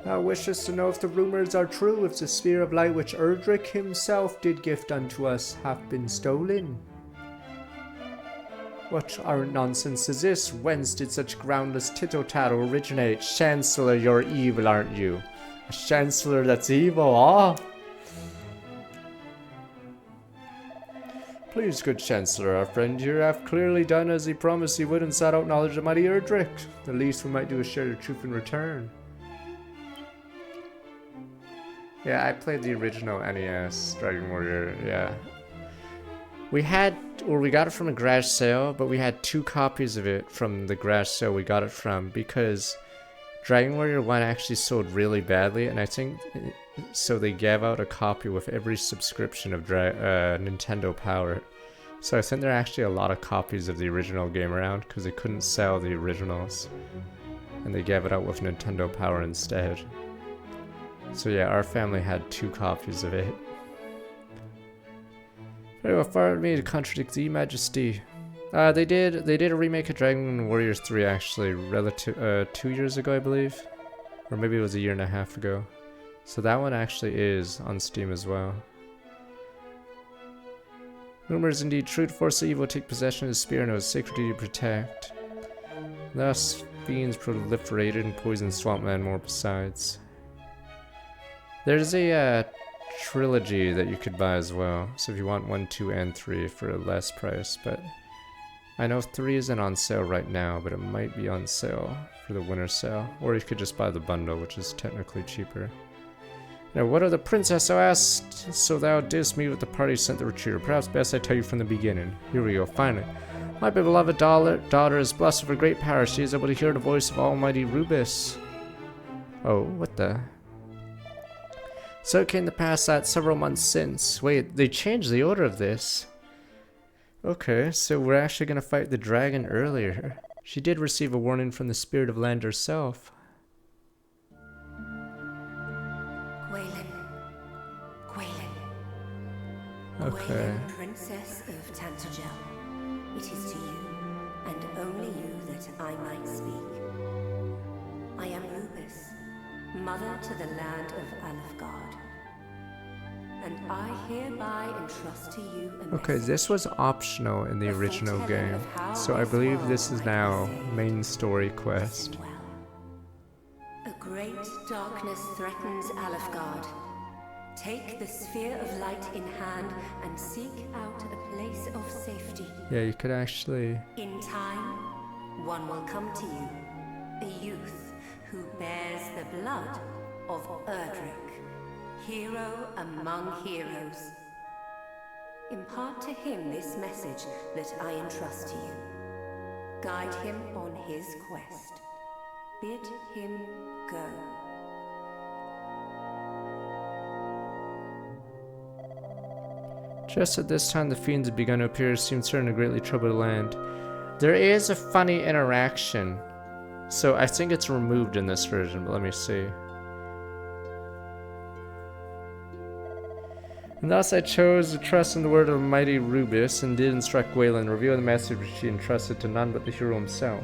Thou wishest to know if the rumors are true, if the sphere of light which Erdrick himself did gift unto us hath been stolen. What arrant nonsense is this? Whence did such groundless tittle-tattle originate? Chancellor, you're evil, aren't you? A chancellor that's evil, ah? Please, good Chancellor, our friend here hath clearly done as he promised he would and sought out knowledge of mighty Erdrick. The least we might do is share the truth in return. Yeah, I played the original NES Dragon Warrior, yeah. We got it from a garage sale, but we had 2 copies of it from the garage sale we got it from because Dragon Warrior 1 actually sold really badly, and I think so they gave out a copy with every subscription of Nintendo Power. So I think there are actually a lot of copies of the original game around because they couldn't sell the originals. And they gave it out with Nintendo Power instead. So yeah, our family had 2 copies of it. Very well far me to contradict thee, Majesty. They did a remake of Dragon Warriors 3 actually, 2 years ago I believe. Or maybe it was a year and a half ago. So that one actually is on Steam as well. Rumor is indeed true. To force the evil take possession of the spear and it was sacred duty to protect. Thus, fiends proliferated and poisoned Swampland more besides. There's a trilogy that you could buy as well. So if you want 1, 2, and 3 for a less price, but I know 3 isn't on sale right now, but it might be on sale for the winter sale. Or you could just buy the bundle, which is technically cheaper. Now, what of the princess, thou asked? So thou didst meet with the party sent the retreater. Perhaps best I tell you from the beginning. Here we go, finally. My beloved daughter is blessed with a great power. She is able to hear the voice of Almighty Rubus. Oh, what the? So it came to pass that several months since. Wait, they changed the order of this. Okay, so we're actually going to fight the dragon earlier. She did receive a warning from the Spirit of Land herself. Okay. Gwaelin, Princess of Tantagel, it is to you, and only you, that I might speak. I am Rubus, mother to the land of Alefgard, and I hereby entrust to you a Okay, message. this was optional in the original game, so I believe this is now main story quest. A great darkness threatens Alefgard. Take the sphere of light in hand and seek out a place of safety. Yeah, you could actually... In time, one will come to you, a youth who bears the blood of Erdrick, hero among heroes. Impart to him this message that I entrust to you. Guide him on his quest. Bid him go. Just at this time, the fiends had begun to appear, seemed certain to greatly trouble the land. There is a funny interaction. So I think it's removed in this version, but let me see. And thus I chose to trust in the word of mighty Rubis, and did instruct Gwaelin, reveal the message which she entrusted to none but the hero himself.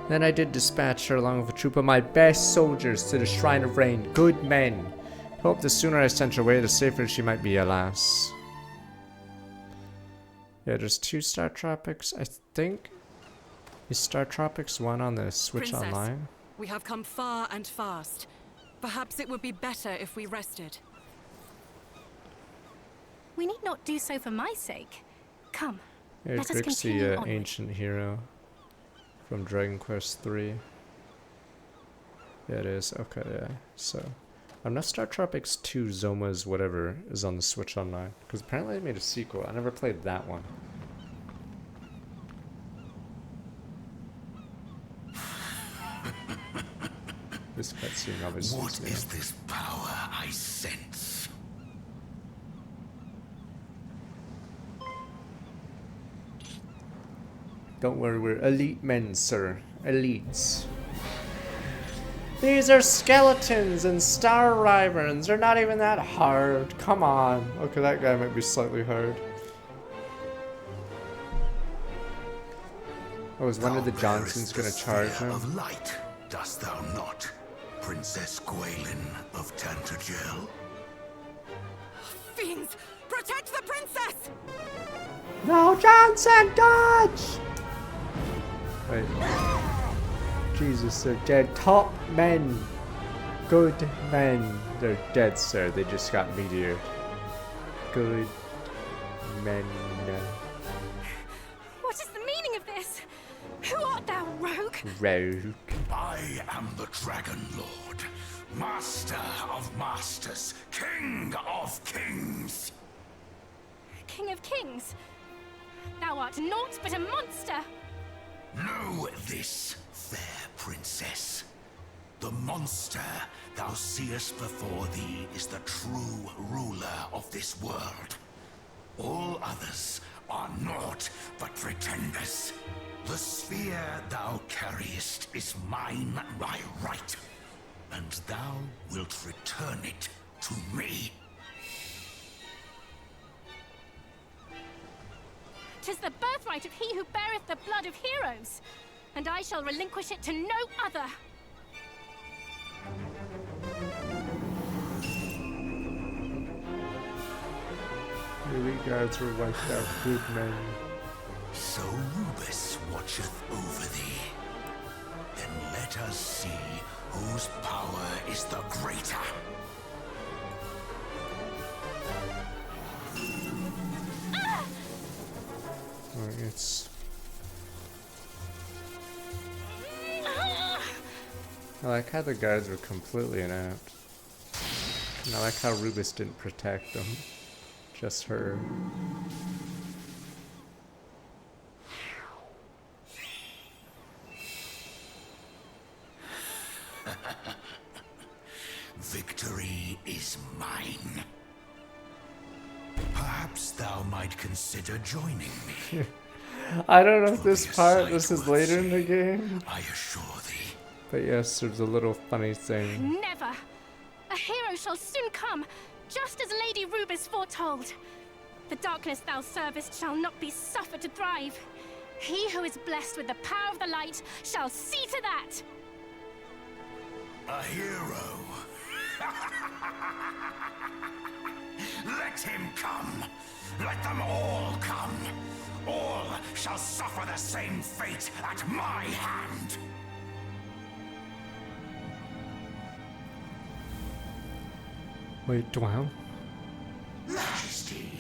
Then I did dispatch her along with a troop of my best soldiers to the Shrine of Rain, good men. Hope the sooner I sent her away, the safer she might be, alas. Yeah, there's 2 Star Tropics, I think. Is Star Tropics 1 on the Switch Princess, Online? we have come far and fast. Perhaps it would be better if we rested. We need not do so for my sake. Come, Yeah, let us Grixie, continue onward. ancient hero from Dragon Quest 3. Yeah, it is. Okay, yeah. So, I'm not Star Tropics 2 Zoma's whatever is on the Switch Online. Because apparently they made a sequel. I never played that one. This cutscene obviously What is new. is this power I sense? Don't worry, we're elite men, sir. Elites. These are skeletons and star wyverns. They're not even that hard. Come on. Okay, that guy might be slightly hard. Oh, is one of the Johnsons gonna charge him? Of light, dost thou not, Princess Gwaelin of Tantagel? Fiends! Protect the princess! No, Johnson, dodge! Wait. Jesus, they're dead. Top men. Good men. They're dead, sir. They just got meteored. Good men. What is the meaning of this? Who art thou, rogue? Rogue. I am the Dragon Lord, Master of Masters, King of Kings. King of kings? Thou art naught but a monster! Know this, fair princess. The monster thou seest before thee is the true ruler of this world. All others are naught but pretenders. The sphere thou carriest is mine by right, and thou wilt return it to me. 'Tis the birthright of he who beareth the blood of heroes, and I shall relinquish it to no other. Elite guards were wiped out. Good men. So Rubis watcheth over thee. Then let us see whose power is the greater. Alright, it's... I like how the guards were completely inept. And I like how Rubis didn't protect them. Just her. Victory is mine. Perhaps thou might consider joining me. I don't know if this Be a part, this sight is worth later in the seeing, game. I assure thee. But yes, there's a little funny thing. Never! A hero shall soon come, just as Lady Rubis foretold. The darkness thou servest shall not be suffered to thrive. He who is blessed with the power of the light shall see to that! A hero. Let him come. Let them all come. All shall suffer the same fate at my hand. Wait, Dwell? Majesty,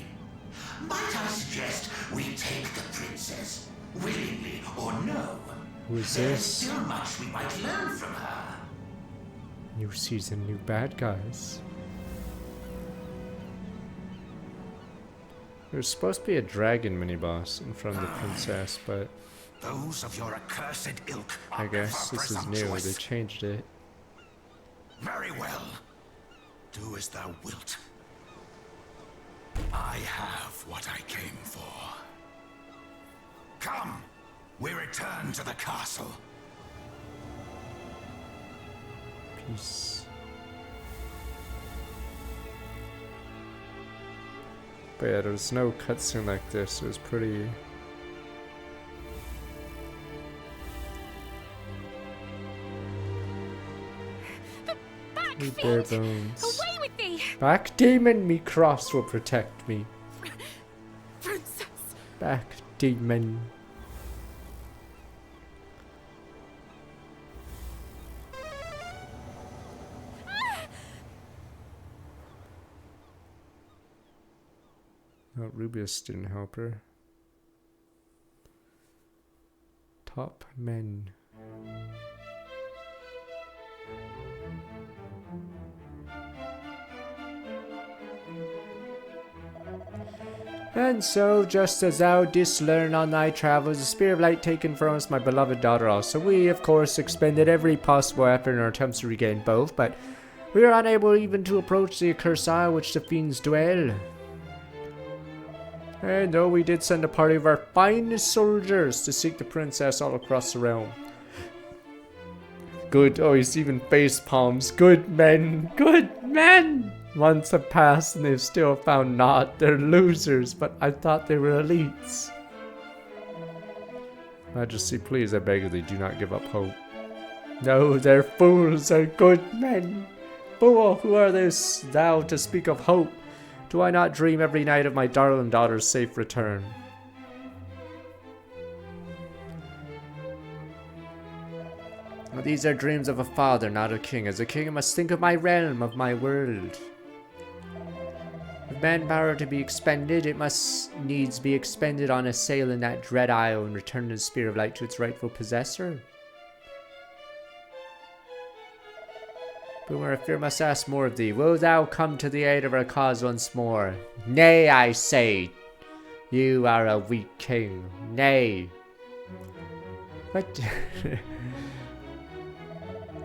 might I suggest we take the princess, willingly or no? Who is There's this? still much we might learn from her. New season, new bad guys. There's supposed to be a dragon mini-boss in front of the princess, but Those of your accursed ilk are I guess ever this is new. They presumptuous. changed it. Very well. Do as thou wilt. I have what I came for. Come, we return to the castle. Peace. But yeah, there was no cutscene like this. It was pretty... Back, Me bare fiend! bones. Away with thee! Back demon, me cross will protect me. Princess! Back demon. Oh, Rubius didn't help her. Top men. And so, just as thou didst learn on thy travels, the Spear of Light taken from us, my beloved daughter also. We, of course, expended every possible effort in our attempts to regain both, but we were unable even to approach the accursed isle which the fiends dwell. And though we did send a party of our finest soldiers to seek the princess all across the realm. Good, oh, he's even face palms. Good men, good men! Months have passed and they've still found naught. They're losers, but I thought they were elites. Majesty, please, I beg of thee, do not give up hope. No, they're fools, they're good men. Fool, who are thou to speak of hope? Do I not dream every night of my darling daughter's safe return? These are dreams of a father, not a king. As a king, I must think of my realm, of my world. If manpower to be expended, it must needs be expended on assailing that dread isle and returning the Spear of Light to its rightful possessor. Boomer, I fear must ask more of thee. Will thou come to the aid of our cause once more? Nay, I say. You are a weak king. Nay. What?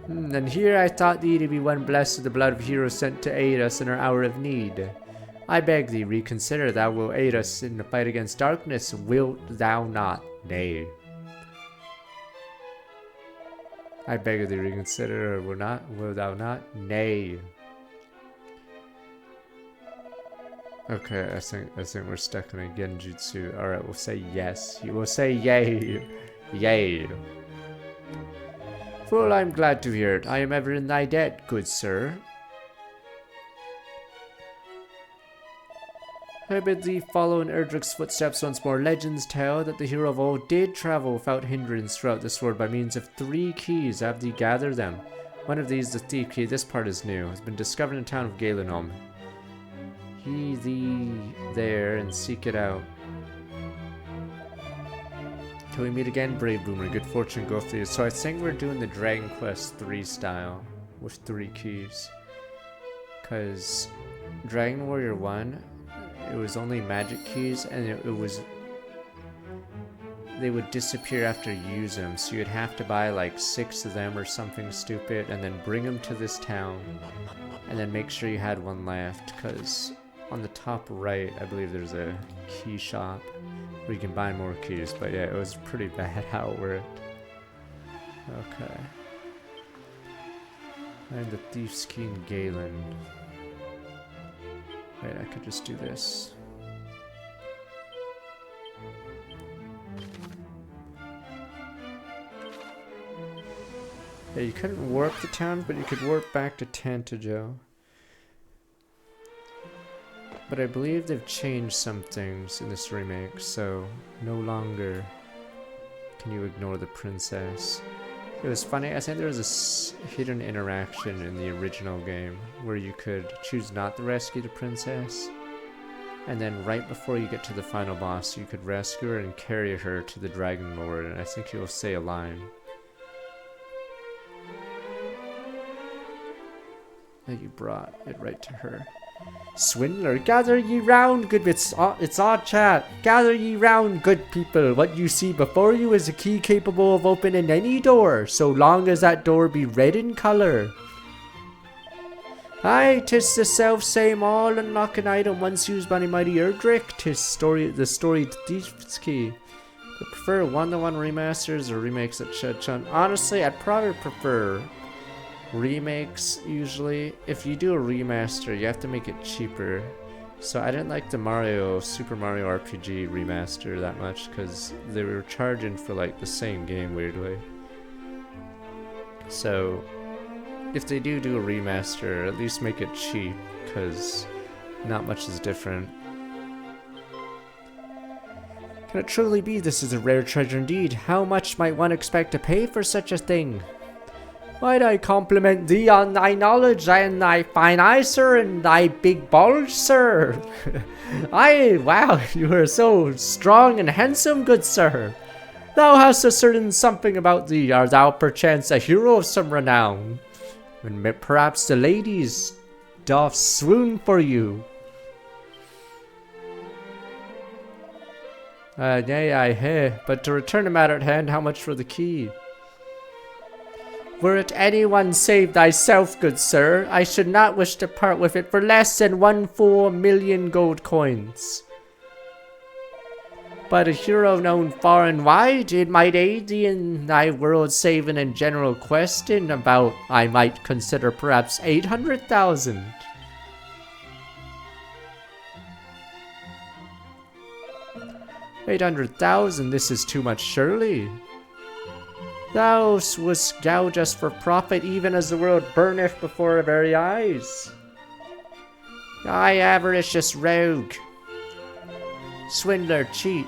And here I thought thee to be one blessed with the blood of heroes sent to aid us in our hour of need. I beg thee, reconsider. Thou wilt aid us in the fight against darkness. Wilt thou not? Nay. I beg of thee, reconsider, or will thou not? Nay. Okay, I think we're stuck in a genjutsu. Alright, we'll say yes. You will say yay. Yay. Fool, I am glad to hear it. I am ever in thy debt, good sir. I bid thee follow in Erdrick's footsteps once more. Legends tell that the hero of old did travel without hindrance throughout this world by means of 3 keys. Have thee gather them. One of these, the thief key, this part is new, has been discovered in the town of Galenholm. He thee there and seek it out. Till we meet again, brave Boomer. Good fortune go with you. So I think we're doing the Dragon Quest 3 style with 3 keys. Because Dragon Warrior 1, it was only magic keys, and it was... they would disappear after you use them, so you'd have to buy like 6 of them or something stupid, and then bring them to this town, and then make sure you had one left, because on the top right, I believe there's a key shop where you can buy more keys, but yeah, it was pretty bad how it worked. Okay. And the Thief's Key in Galen. Wait, I could just do this. Yeah, you couldn't warp the town, but you could warp back to Tantajo. But I believe they've changed some things in this remake, so no longer can you ignore the princess. It was funny, I think there was a hidden interaction in the original game where you could choose not to rescue the princess, and then right before you get to the final boss you could rescue her and carry her to the Dragon Lord, and I think you'll say a line. And you brought it right to her. Swindler, gather ye round, good it's all chat. Gather ye round, good people. What you see before you is a key capable of opening any door, so long as that door be red in colour. Aye, 'tis the self same all unlocking item once used by the mighty Erdrick. 'Tis the storied Thief's Key. I prefer one-to-one remasters or remakes that shed chun. Honestly, I'd probably prefer remakes usually. If you do a remaster, you have to make it cheaper. So I didn't like the Super Mario RPG remaster that much because they were charging for like the same game weirdly. So if they do a remaster, at least make it cheap because not much is different. Can it truly be this is a rare treasure indeed? How much might one expect to pay for such a thing? Might I compliment thee on thy knowledge and thy fine eye, sir, and thy big bulge, sir? Wow, you are so strong and handsome, good sir. Thou hast a certain something about thee. Art thou perchance a hero of some renown? And perhaps the ladies doth swoon for you. Nay, I hear. But to return the matter at hand, how much for the key? Were it anyone save thyself, good sir, I should not wish to part with it for less than 1,400,000 gold coins. But a hero known far and wide, it might aid thee in thy world-saving and general quest in about, I might consider perhaps 800,000. $800,000, this is too much surely. Thou wouldst gouge us for profit even as the world burneth before our very eyes. I avaricious rogue. Swindler, cheat.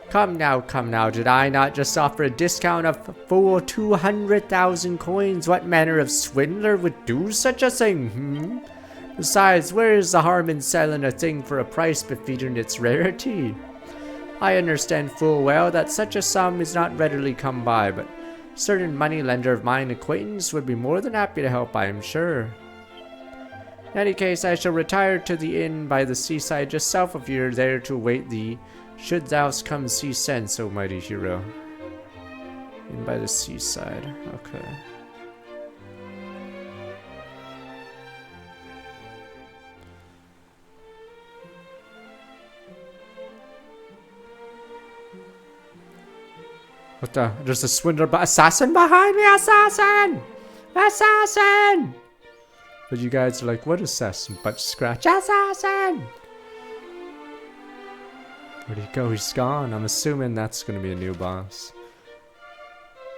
Come now, did I not just offer a discount of full 200,000 coins? What manner of swindler would do such a thing, Besides, where is the harm in selling a thing for a price befitting its rarity? I understand full well that such a sum is not readily come by, but a certain moneylender of mine acquaintance would be more than happy to help, I am sure. In any case, I shall retire to the inn by the seaside just south of here, there to await thee, should thou come see sense, O mighty hero. Inn by the seaside, okay. What the? There's a swindler assassin behind me! Assassin! Assassin! But you guys are like, what assassin? But scratch. Assassin! Where'd he go? He's gone. I'm assuming that's gonna be a new boss.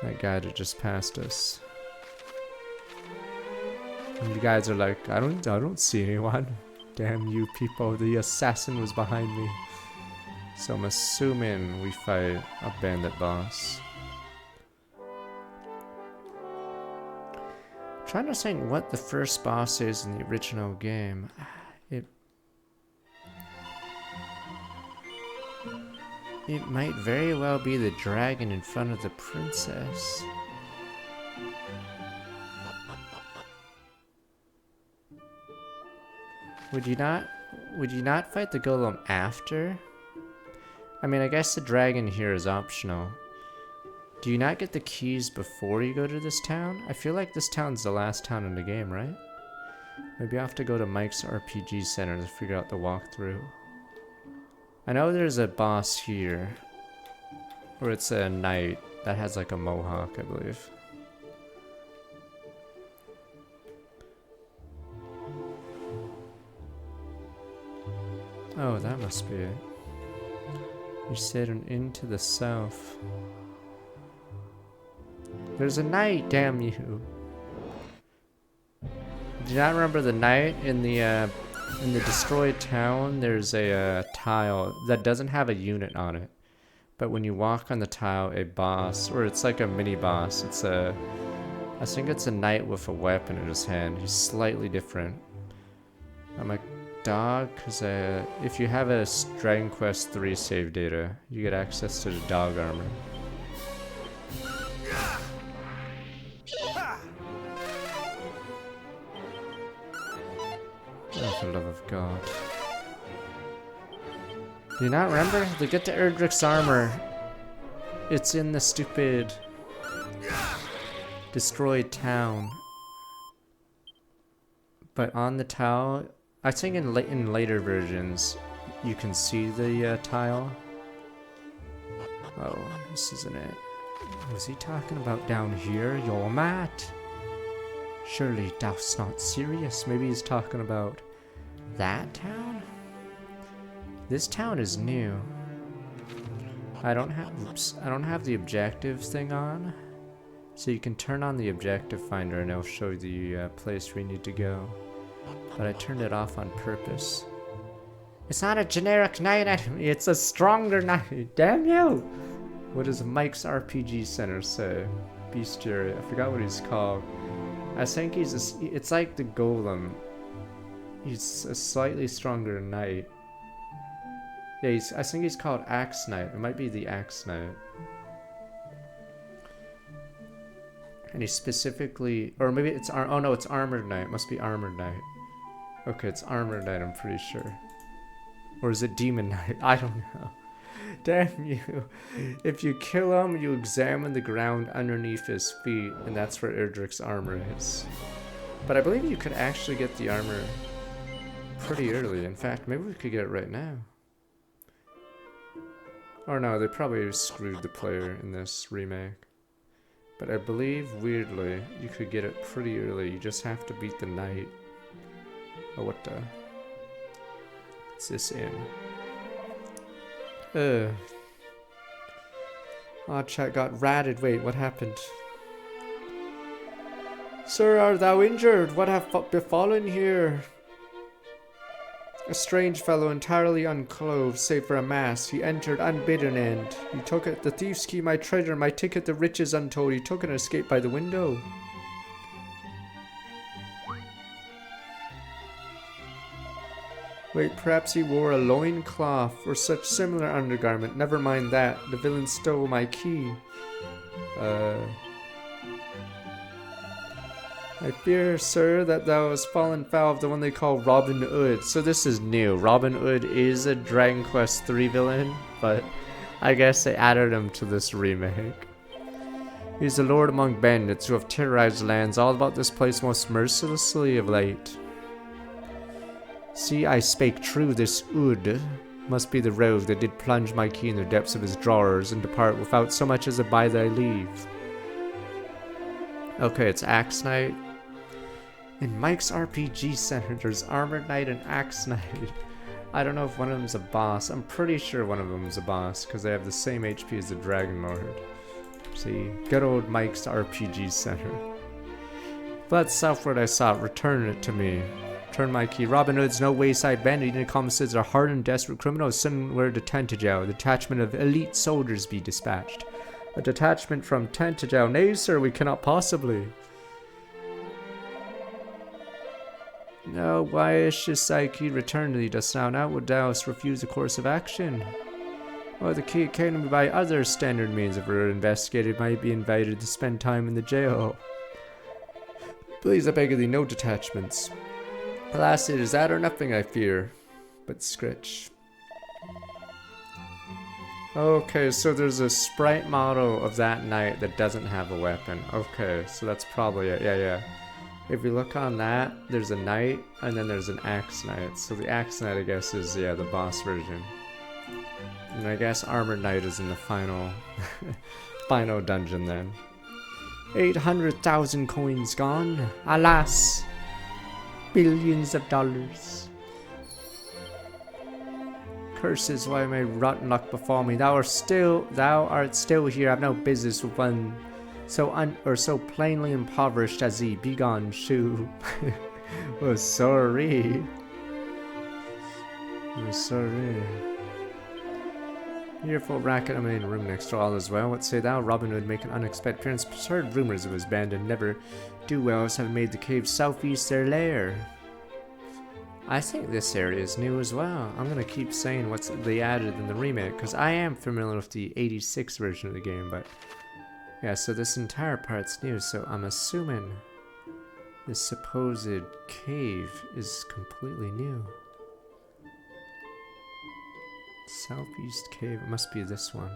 That guy that just passed us. And you guys are like, I don't see anyone. Damn you people, the assassin was behind me. So I'm assuming we fight a bandit boss. Trying to think what the first boss is in the original game. It might very well be the dragon in front of the princess. Would you not fight the golem after? I mean, I guess the dragon here is optional. Do you not get the keys before you go to this town? I feel like this town's the last town in the game, right? Maybe I have to go to Mike's RPG Center to figure out the walkthrough. I know there's a boss here. Or it's a knight that has like a mohawk, I believe. Oh, that must be it. You said an inn to the south. There's a knight, damn you. Do you not remember the knight in the destroyed town? There's a tile that doesn't have a unit on it. But when you walk on the tile, a boss, or it's like a mini boss, I think it's a knight with a weapon in his hand. He's slightly different. I'm a dog, because if you have a Dragon Quest 3 save data, you get access to the dog armor. Oh, for the love of God. Do you not remember? To get to Erdrick's armor, it's in the stupid destroyed town. But on the tile, I think in later versions, you can see the tile. Oh, this isn't it. Was he talking about down here? You're Matt. Surely thou's not serious. Maybe he's talking about that town? This town is new. I don't have the objective thing on. So you can turn on the objective finder and it'll show you the place where you need to go. But I turned it off on purpose. It's not a generic night enemy, it's a stronger night. Damn you! What does Mike's RPG Center say? Bestiary, I forgot what he's called. I think it's like the Golem. He's a slightly stronger knight. Yeah, I think he's called Axe Knight. It might be the Axe Knight. And he specifically, or maybe it's, oh no, it's Armored Knight. It must be Armored Knight. Okay, it's Armored Knight, I'm pretty sure. Or is it Demon Knight? I don't know. Damn you. If you kill him, you examine the ground underneath his feet, and that's where Erdrick's armor is. But I believe you could actually get the armor pretty early. In fact, maybe we could get it right now. Or no, they probably screwed the player in this remake. But I believe, weirdly, you could get it pretty early. You just have to beat the knight. Oh, what the? What's this in? Oh, chat got ratted. Wait, what happened? Sir, art thou injured? What hath befallen here? A strange fellow, entirely unclothed, save for a mask. He entered unbidden, and he took it. The thief's key, my treasure, my ticket, the riches untold. He took it and escaped by the window. Wait, perhaps he wore a loincloth or such similar undergarment. Never mind that. The villain stole my key. I fear, sir, that thou hast fallen foul of the one they call Robin Hood. So this is new. Robin Hood is a Dragon Quest III villain, but I guess they added him to this remake. He's the lord among bandits who have terrorized the lands all about this place most mercilessly of late. See, I spake true, this Hood must be the rogue that did plunge my key in the depths of his drawers and depart without so much as a by thy leave. Okay, it's Axe Knight. In Mike's RPG Center, there's Armored Knight and Axe Knight. I don't know if one of them's a boss. I'm pretty sure one of them's a boss, because they have the same HP as the Dragon Lord. See, good old Mike's RPG Center. Blood southward I sought, return it to me. Return my key. Robin Hood's no wayside bandit. Unit accomplices are hardened, desperate criminals. Send word to Tentagel. A detachment of elite soldiers be dispatched. A detachment from Tentagel. Nay, sir, we cannot possibly. No, why is this thy key returned to thee? Dost thou now would thou refuse a course of action? Or the key came to me by other standard means. If we were investigated, might be invited to spend time in the jail. Please, I beg of thee, no detachments. Alas, it is that or nothing I fear. But Scritch. Okay, so there's a sprite model of that knight that doesn't have a weapon. Okay, so that's probably it. Yeah. If you look on that, there's a knight, and then there's an axe knight. So the axe knight, I guess, is, yeah, the boss version. And I guess Armored Knight is in the final, final dungeon then. 800,000 coins gone. Alas! Billions of dollars. Curses, why may rotten luck befall me? Thou art still here. I have no business with one so plainly impoverished as thee. Begone, shoo. Oh, sorry. Oh, sorry. Fearful racket, I'm in a room next door, all is well. What say thou? Robin Hood make an unexpected appearance. Heard rumors of his band and never do well as have made the cave southeast their lair. I think this area is new as well. I'm gonna keep saying what they added in the remake, because I am familiar with the 86 version of the game, but yeah, so this entire part's new, so I'm assuming this supposed cave is completely new. Southeast cave, it must be this one.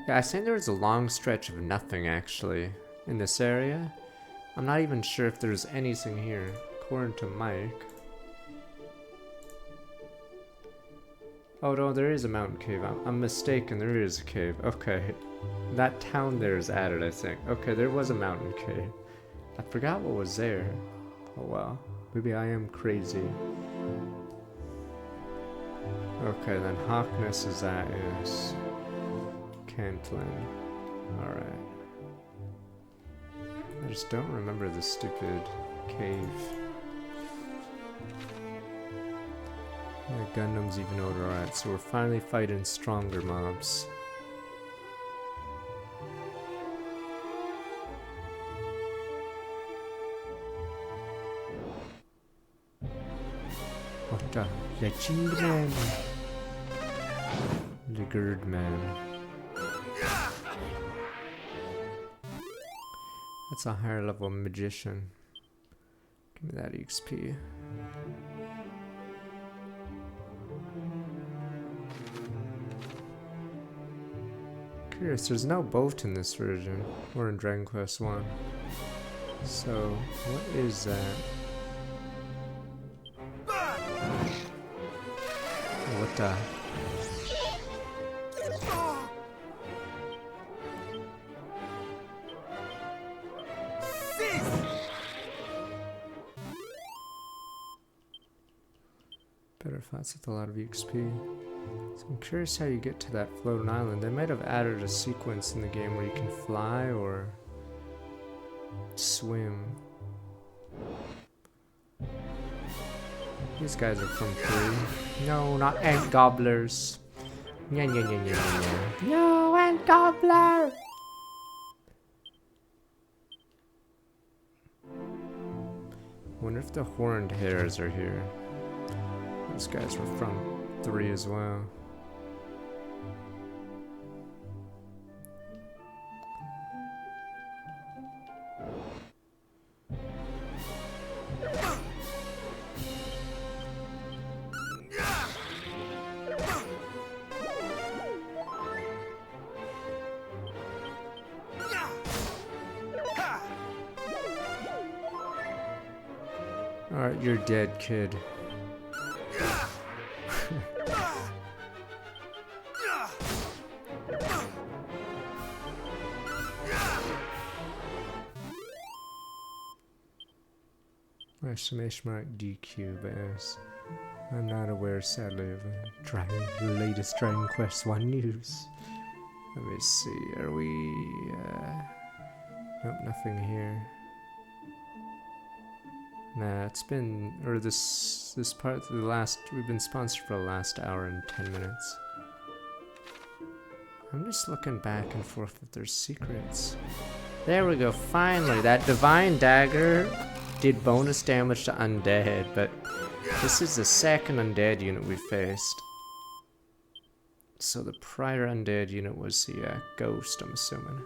Yeah, I think there was a long stretch of nothing actually in this area. I'm not even sure if there's anything here, according to Mike. Oh no, there is a mountain cave. I'm mistaken, there is a cave. Okay. That town there is added, I think. Okay, there was a mountain cave. I forgot what was there. Oh well. Maybe I am crazy. Okay, then Hawkness is Cantlin. Alright. I just don't remember the stupid cave. Yeah, Gundam's even older. Alright, so we're finally fighting stronger mobs. What the? Legend Man! The Gird Man. That's a higher level magician. Give me that XP. Curious, there's no boat in this version, or in Dragon Quest 1. So, what is that? What the? Better fights with a lot of XP. So I'm curious how you get to that floating island. They might have added a sequence in the game where you can fly or swim. These guys are from 3. No, not ant gobblers. Nya nya nya nya nya. No, ant gobbler! Wonder if the horned hares are here. Those guys were from 3 as well. Alright, you're dead, kid. Exclamation mark DQ, but yes. I'm not aware, sadly, of the latest Dragon Quest 1 news. Let me see, are we... Nope, nothing here. Nah, it's been... Or this part, we've been sponsored for the last hour and 10 minutes. I'm just looking back and forth if there's secrets. There we go, finally! That Divine Dagger did bonus damage to undead, but this is the second undead unit we faced. So the prior undead unit was the ghost, I'm assuming.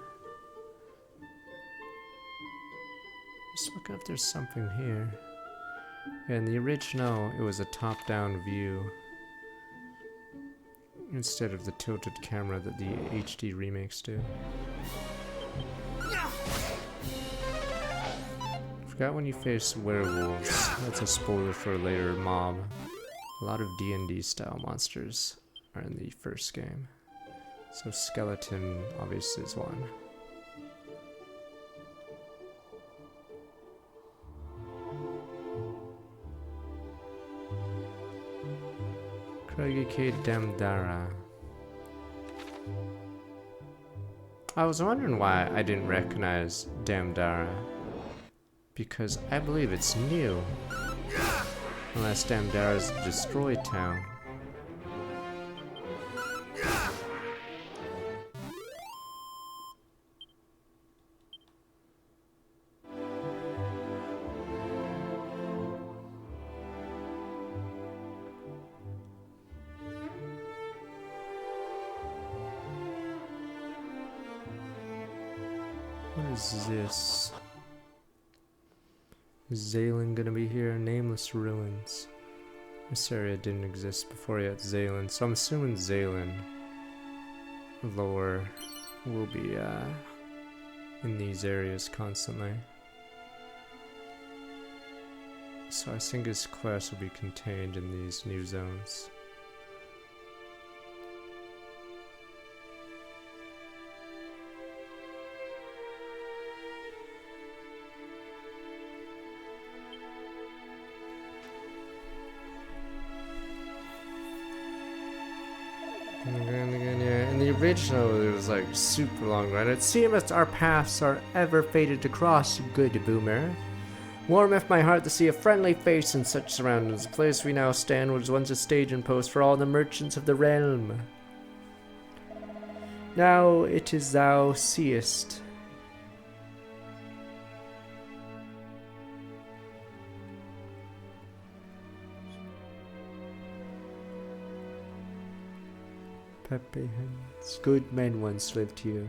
Just looking if there's something here. Yeah, in the original, it was a top-down view instead of the tilted camera that the HD remakes do. Forgot when you face werewolves. That's a spoiler for a later mob. A lot of D&D style monsters are in the first game. So skeleton obviously is one. Craigie K. Damdara. I was wondering why I didn't recognize Damdara. Because I believe it's new. Unless Damdara's a destroyed town. What is this? Is Zaylen gonna be here? Nameless Ruins. This area didn't exist before yet, Zaylen. So I'm assuming Zaylen lore will be in these areas constantly. So I think his quest will be contained in these new zones. original, it was like super long run. It seemeth our paths are ever fated to cross, good boomer. Warmeth my heart to see a friendly face in such surroundings. The place we now stand was once a staging post for all the merchants of the realm. Now it is thou seest. Pepe hands. Good men once lived here.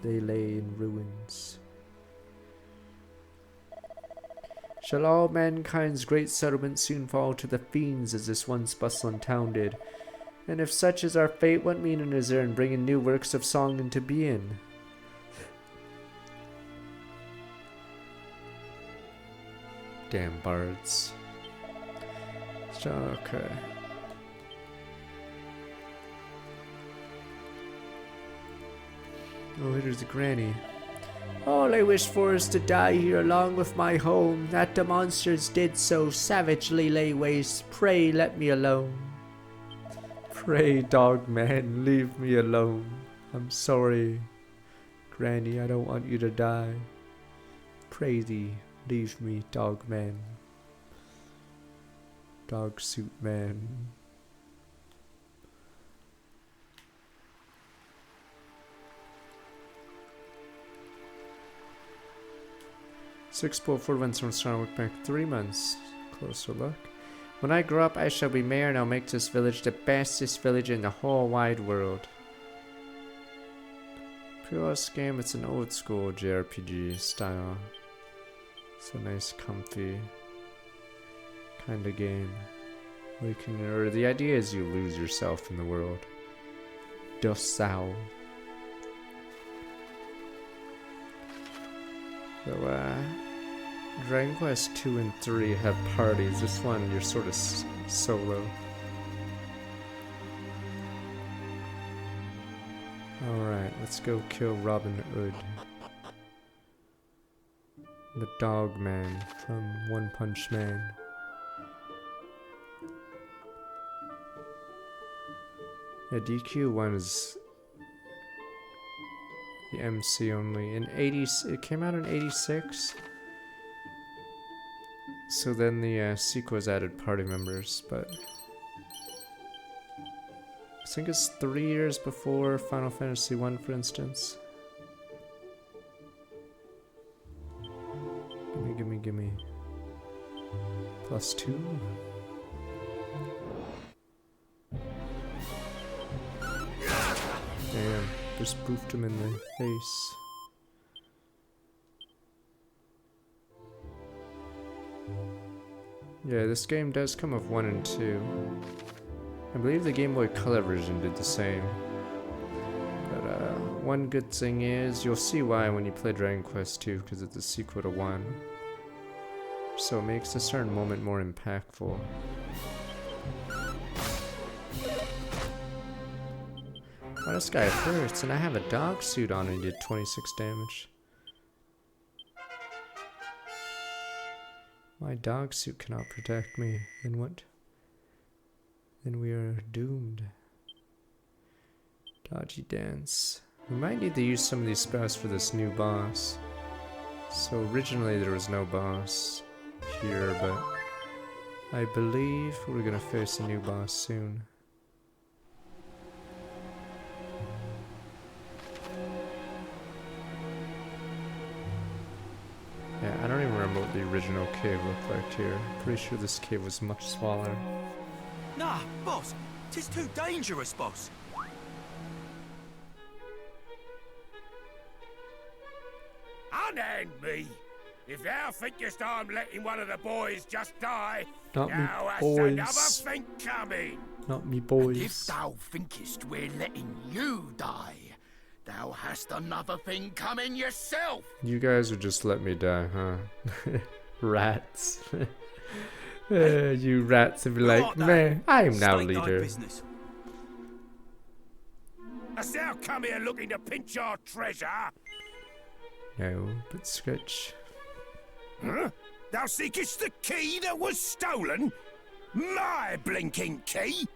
They lay in ruins. Shall all mankind's great settlement soon fall to the fiends as this once bustling town did? And if such is our fate, what meaning is there in bringing new works of song into being? Damn bards. Okay. Oh, here's the granny. All I wish for is to die here along with my home, that the monsters did so savagely lay waste. Pray let me alone. Pray, dog man, leave me alone. I'm sorry, Granny, I don't want you to die. Pray thee, leave me, dog man. Dog suit man. Six Bolt 4 months from Star Work back 3 months. Closer look. When I grow up, I shall be mayor and I'll make this village the bestest village in the whole wide world. POS game, it's an old school JRPG style. It's a nice, comfy kind of game. Where you can, or the idea is you lose yourself in the world. Dost thou? So, Dragon Quest 2 and 3 have parties. This one, you're sort of solo. Alright, let's go kill Robin Hood. The dog man from One Punch Man. Yeah, DQ1 is the MC only. It came out in 86. So then the sequels added party members, but I think it's 3 years before Final Fantasy 1, for instance. Gimme. +2. Damn, just boofed him in the face. Yeah, this game does come with 1 and 2. I believe the Game Boy Color version did the same. But one good thing is, you'll see why when you play Dragon Quest 2, because it's a sequel to 1. So it makes a certain moment more impactful. Oh, this guy hurts, and I have a dog suit on and he did 26 damage. My dog suit cannot protect me. Then what? Then we are doomed. Dodgy dance. We might need to use some of these spells for this new boss. So originally there was no boss here, but I believe we're gonna face a new boss soon. Yeah, I don't even remember what the original cave looked like here. Pretty sure this cave was much smaller. Nah, boss. 'Tis too dangerous, boss. Unhand me! If thou thinkest I'm letting one of the boys just die, Not me thou hast boys. another thing coming. Not me And boys. if thou thinkest we're letting you die, thou hast another thing coming yourself. You guys would just let me die, huh? Rats. You rats would be like, man, I am now State thy leader. business. Hast thou come here looking to pinch our treasure? No, but Scritch. Huh? Thou seekest the key that was stolen? My blinking key?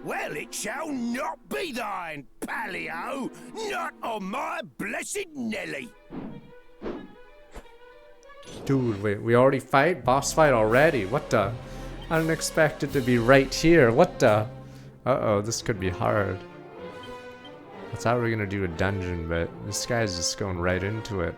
Well, it shall not be thine, Palio! Not on my blessed Nelly! Dude, wait, we already fight? Boss fight already? What the? I didn't expect it to be right here. What the? Uh-oh, this could be hard. I thought we were gonna do a dungeon, but this guy's just going right into it.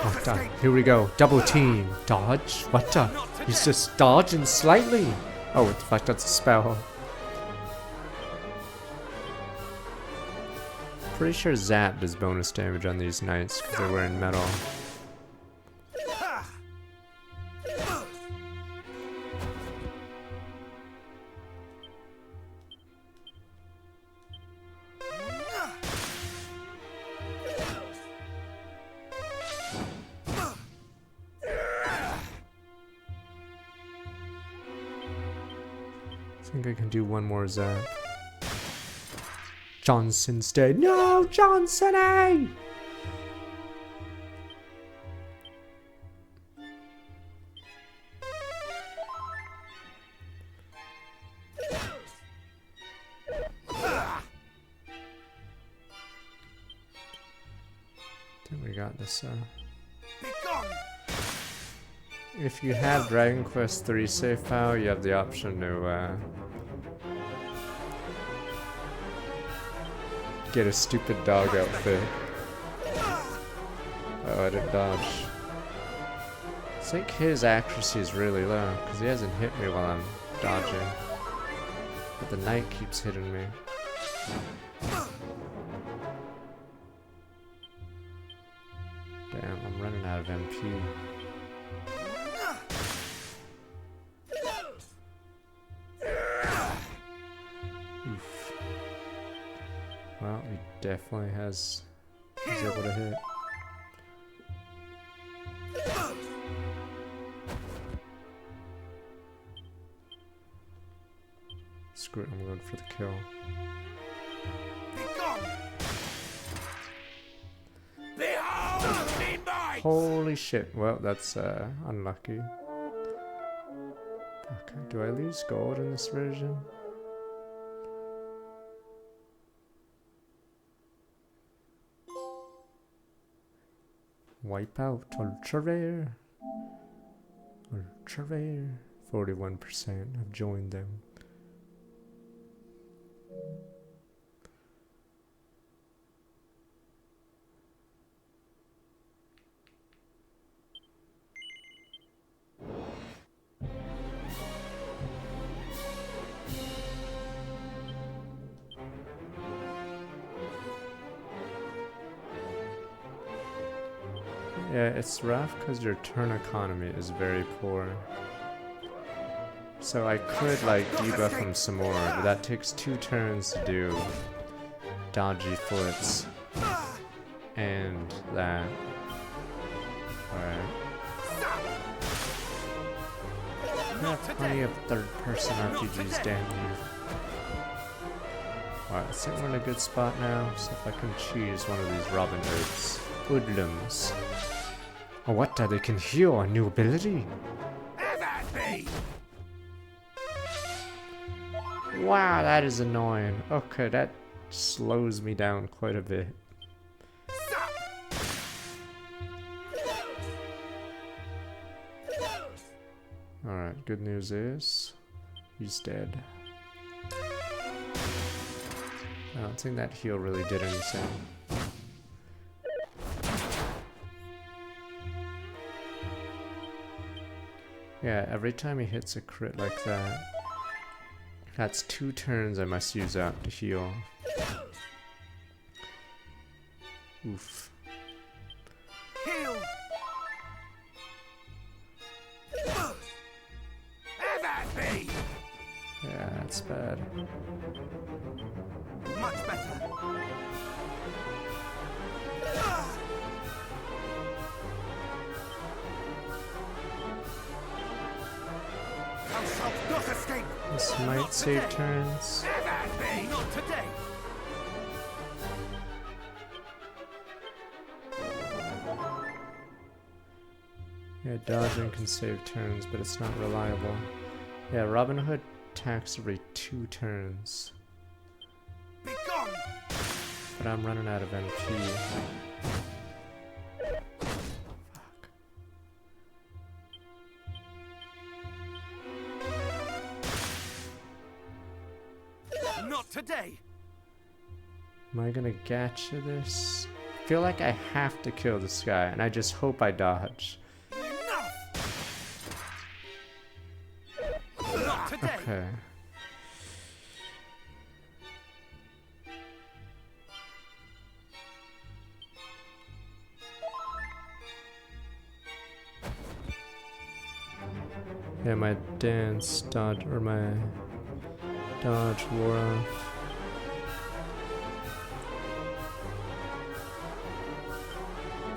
Oh, done. Here we go. Double team. Dodge? What the? He's just dodging slightly. Oh, what the fuck? That's a spell. Pretty sure Zap does bonus damage on these knights because they're wearing metal. I think I can do one more Zap. Johnson's dead. No, Johnson! -y! I think we got this. If you have Dragon Quest III save file, you have the option to get a stupid dog outfit. Oh, I didn't dodge. I think his accuracy is really low, because he hasn't hit me while I'm dodging. But the knight keeps hitting me. Damn, I'm running out of MP. Oof. Well, he definitely he's able to hit. Screw it, I'm going for the kill. Holy shit, well that's unlucky. Okay, do I lose gold in this version? Wipeout, ultra rare. Ultra rare. 41% have joined them. Yeah, it's rough because your turn economy is very poor. So I could like debuff him some more, but that takes 2 turns to do dodgy flips and that. Alright. I have plenty of third-person RPGs down here. Alright, I think we're in a good spot now, so if I can choose one of these Robin Hoods. Hoodlums. Oh, what? They can heal a new ability? Wow, that is annoying. Okay, that slows me down quite a bit. Alright, good news is he's dead. I don't think that heal really did anything. Yeah, every time he hits a crit like that, that's 2 turns I must use up to heal. Oof. Heal. Have at me. Yeah, that's bad. Much better. Thou shalt not escape. might save turns. Not today. Yeah, dodging can save turns, but it's not reliable. Yeah, Robin Hood attacks every 2 turns. Be gone. But I'm running out of MP. Fuck. Not today. Am I gonna getcha this? I feel like I have to kill this guy, and I just hope I dodge. Not today. Okay. Yeah, my dance dodge, or my dodge wore off.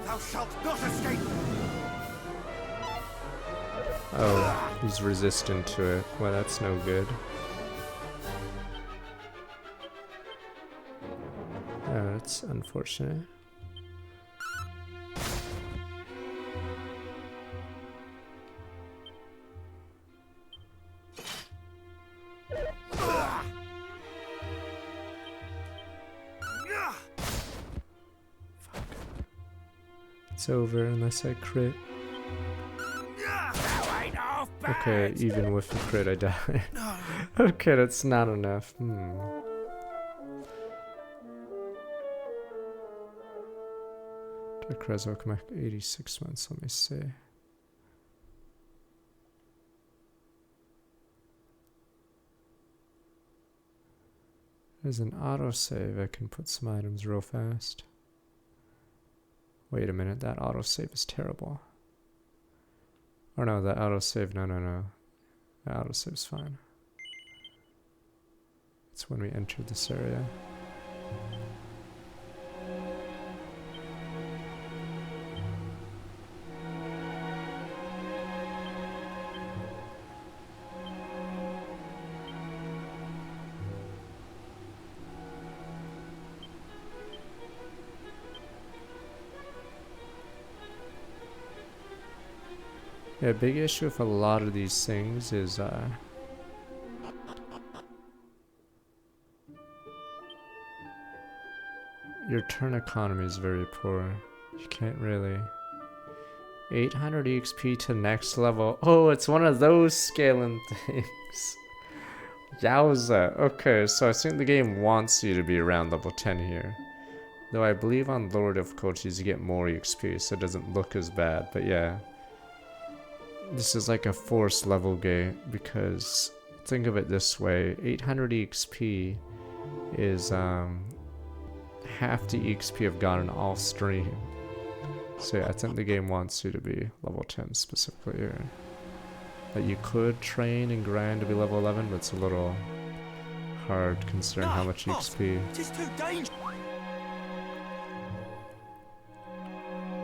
Thou shalt not escape. Oh, he's resistant to it. Well, that's no good. Oh, that's unfortunate. It's over unless I crit. Okay, even with the crit I die. Okay, that's not enough. Dark Res welcome back 86 months, let me see. There's an autosave, I can put some items real fast. Wait a minute, that autosave is terrible. Or no, that autosave, no. The autosave's fine. It's when we enter this area. Yeah, big issue with a lot of these things is your turn economy is very poor. You can't really 800 EXP to next level. Oh, it's one of those scaling things. Yowza. Okay, so I think the game wants you to be around level 10 here. Though I believe on lower difficulties you get more EXP, so it doesn't look as bad, but yeah. This is like a forced level gate because think of it this way, 800 EXP is half the EXP I've gotten all stream. So yeah, I think the game wants you to be level 10 specifically here. That you could train and grind to be level 11, but it's a little hard considering how much EXP. It is too dangerous.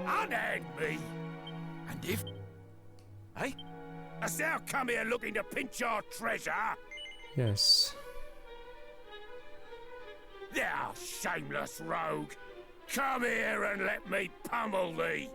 Unhand me! And if... Hey? Hast thou come here looking to pinch our treasure? Yes. Thou shameless rogue! Come here and let me pummel thee!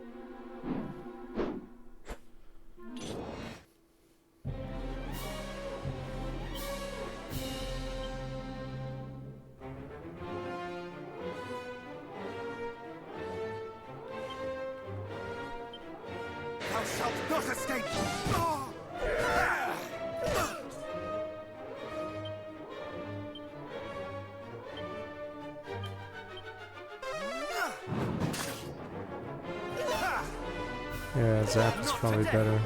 Thou shalt not escape! Yeah, Zap is probably better.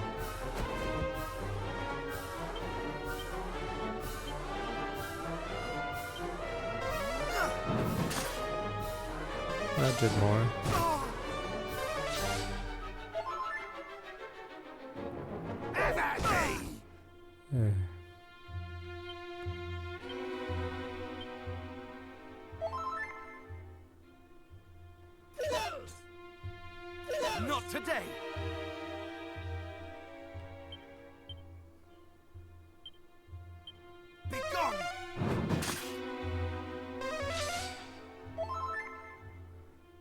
That did more. Yeah. Not today! Be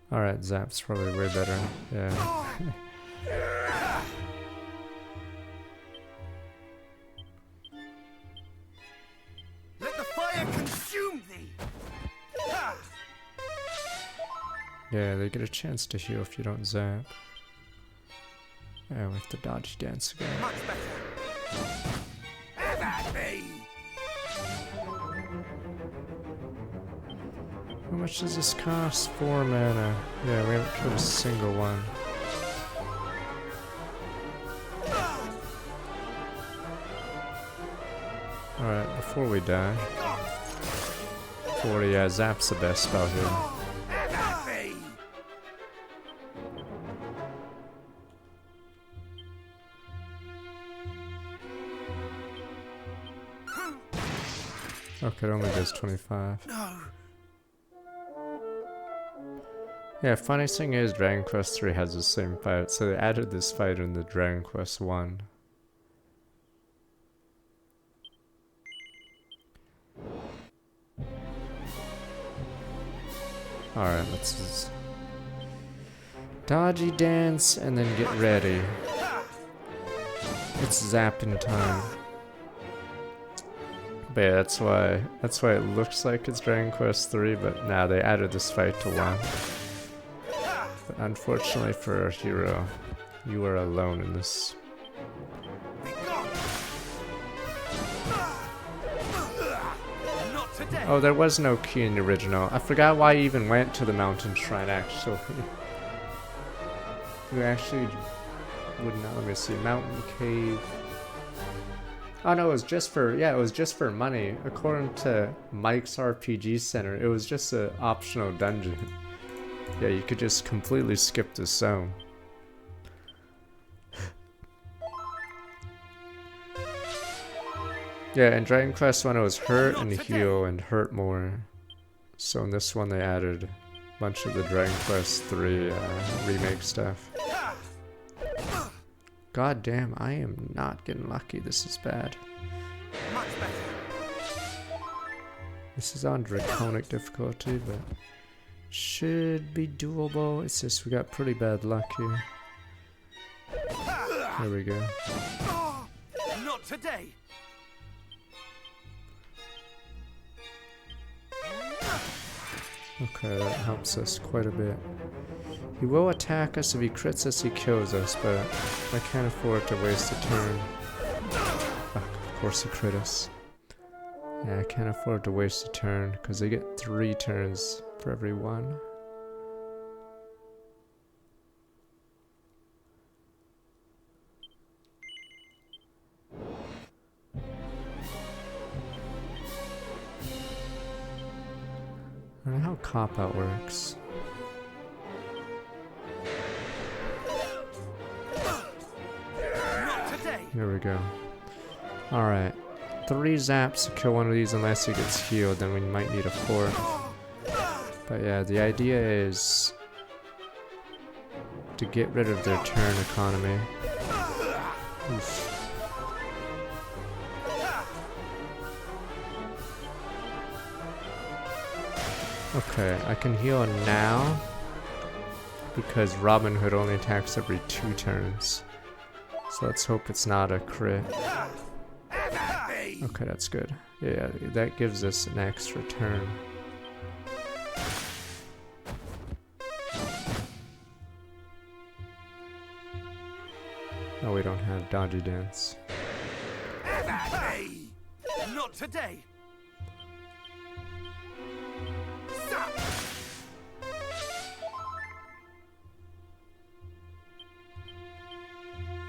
Alright, Zap's probably way better. Yeah. Let the fire consume thee! Yeah, they get a chance to heal if you don't Zap. Yeah, we have to dodge dance again. Much better. Have at me! How much does this cost? 4 mana. Yeah, we haven't killed a single one. Alright, before we die. 40, yeah, Zap's the best spell here. Have at me! Okay, it only does 25. No. Yeah, funniest thing is Dragon Quest 3 has the same fight, so they added this fight in the Dragon Quest 1. Alright, let's dodgy dance and then get ready. It's zapping time. But yeah, that's why it looks like it's Dragon Quest 3, but now they added this fight to 1. But unfortunately for our hero, you are alone in this. Not today. Oh, there was no key in the original. I forgot why you even went to the mountain shrine, actually. You actually would not. Let me see. Mountain cave. Oh no, it was just for, yeah, it was just for money. According to Mike's RPG Center, it was just an optional dungeon. Yeah, you could just completely skip this zone. Yeah, in Dragon Quest 1 it was hurt and heal and hurt more. So in this one they added a bunch of the Dragon Quest 3 remake stuff. God damn, I am not getting lucky. This is bad. Much better. This is on Draconic difficulty, but should be doable. It's just we got pretty bad luck here. There we go. Not today. Okay, that helps us quite a bit. He will attack us. If he crits us, he kills us, but I can't afford to waste a turn. Fuck, of course he crit us. Yeah, I can't afford to waste a turn, because they get 3 turns for every one. I don't know how cop-out works. Not today. There we go. Alright. 3 zaps to kill one of these unless he gets healed, then we might need a 4th. But yeah, the idea is to get rid of their turn economy. Oof. Okay, I can heal now because Robin Hood only attacks every 2 turns. So let's hope it's not a crit. Okay, that's good. Yeah, that gives us an extra turn. Oh, we don't have Dodgy Dance. Not today.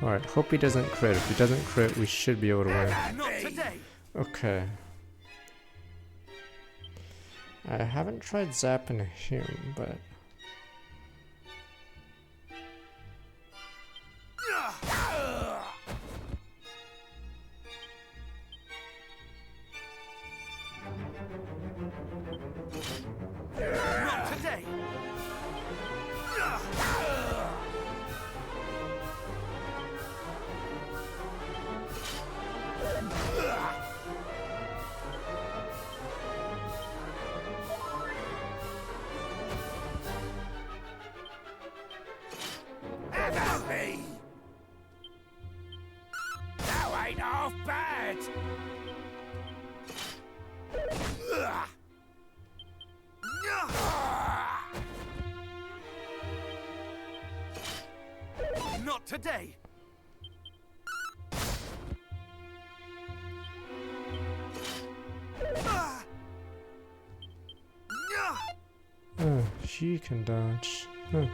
Alright, hope he doesn't crit. If he doesn't crit, we should be able to win. Not today. Okay. I haven't tried zapping him, but... Not today. Have at me! That ain't half bad! Not today! Oh, she can dodge. Huh.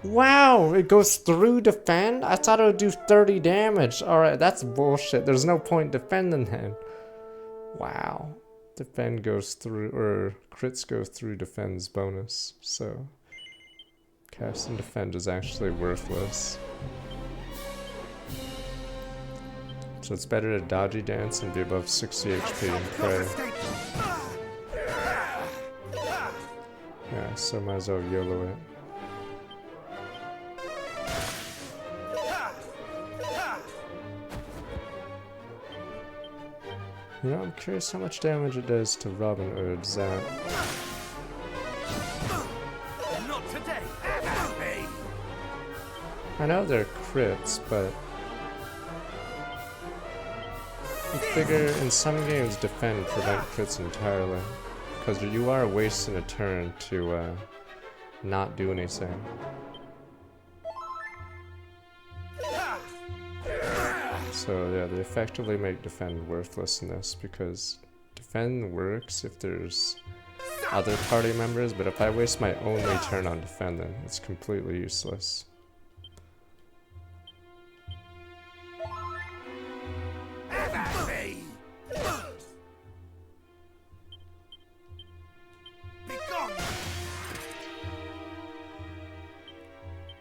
Wow, it goes through defend? I thought it would do 30 damage. Alright, that's bullshit. There's no point defending him. Wow. Defend goes through, or crits go through defense bonus. So, cast and defend is actually worthless. So it's better to dodgy dance and be above 60 HP and pray. Yeah, so might as well YOLO it. You know, I'm curious how much damage it does to Robin Hood, Zap. Not today! I know they're crits, but you figure in some games defend prevent crits entirely. Because you are wasting a turn to not do anything. So yeah, they effectively make defend worthless in this, because defend works if there's other party members, but if I waste my only turn on defending, it's completely useless.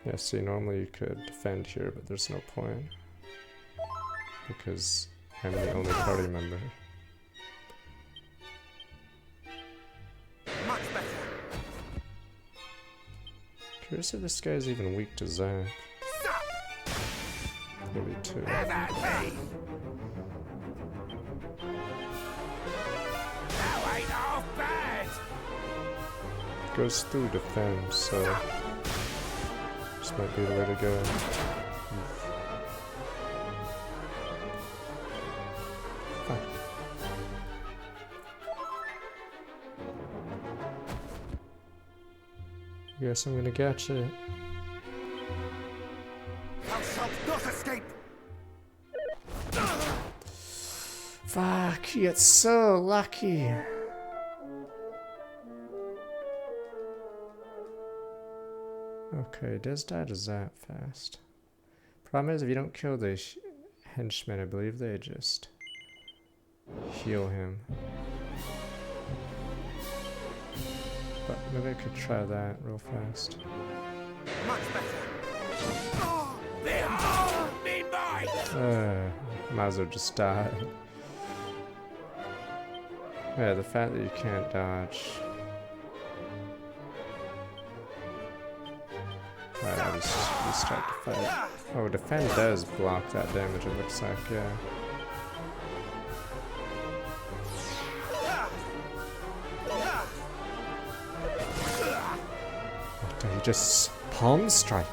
Yeah, see, normally you could defend here, but there's no point. Because I'm the only party member. Much better. Curious if this guy's even weak to Zack. Maybe two. Goes through defense, so this might be the way to go. Guess I'm gonna catch it. Thou shalt not escape! Fuck, he gets so lucky. Okay, it does die to Zap fast. Problem is, if you don't kill the henchmen, I believe they just heal him. But maybe I could try that real fast. Much better. Might as well just die. Yeah, the fact that you can't dodge. Alright, I'll just start to fight. Oh, defend does block that damage, it looks like, yeah. He just palm strike.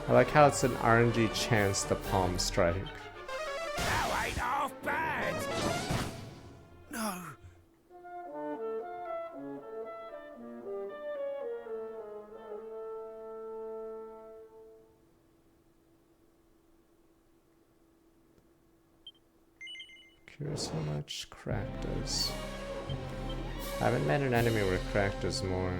I like how it's an RNG chance to palm strike. That ain't half bad. No. Curious how much crack does. I haven't met an enemy where crack does more.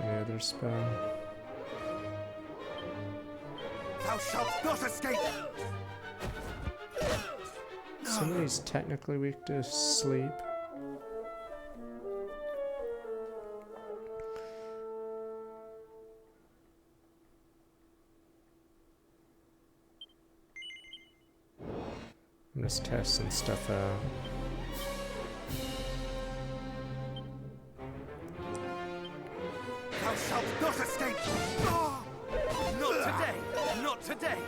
Any other spell? Thou shalt not escape! Somebody's technically weak to sleep. I'm just testing stuff out. Thou shalt not escape! Not today! Not today!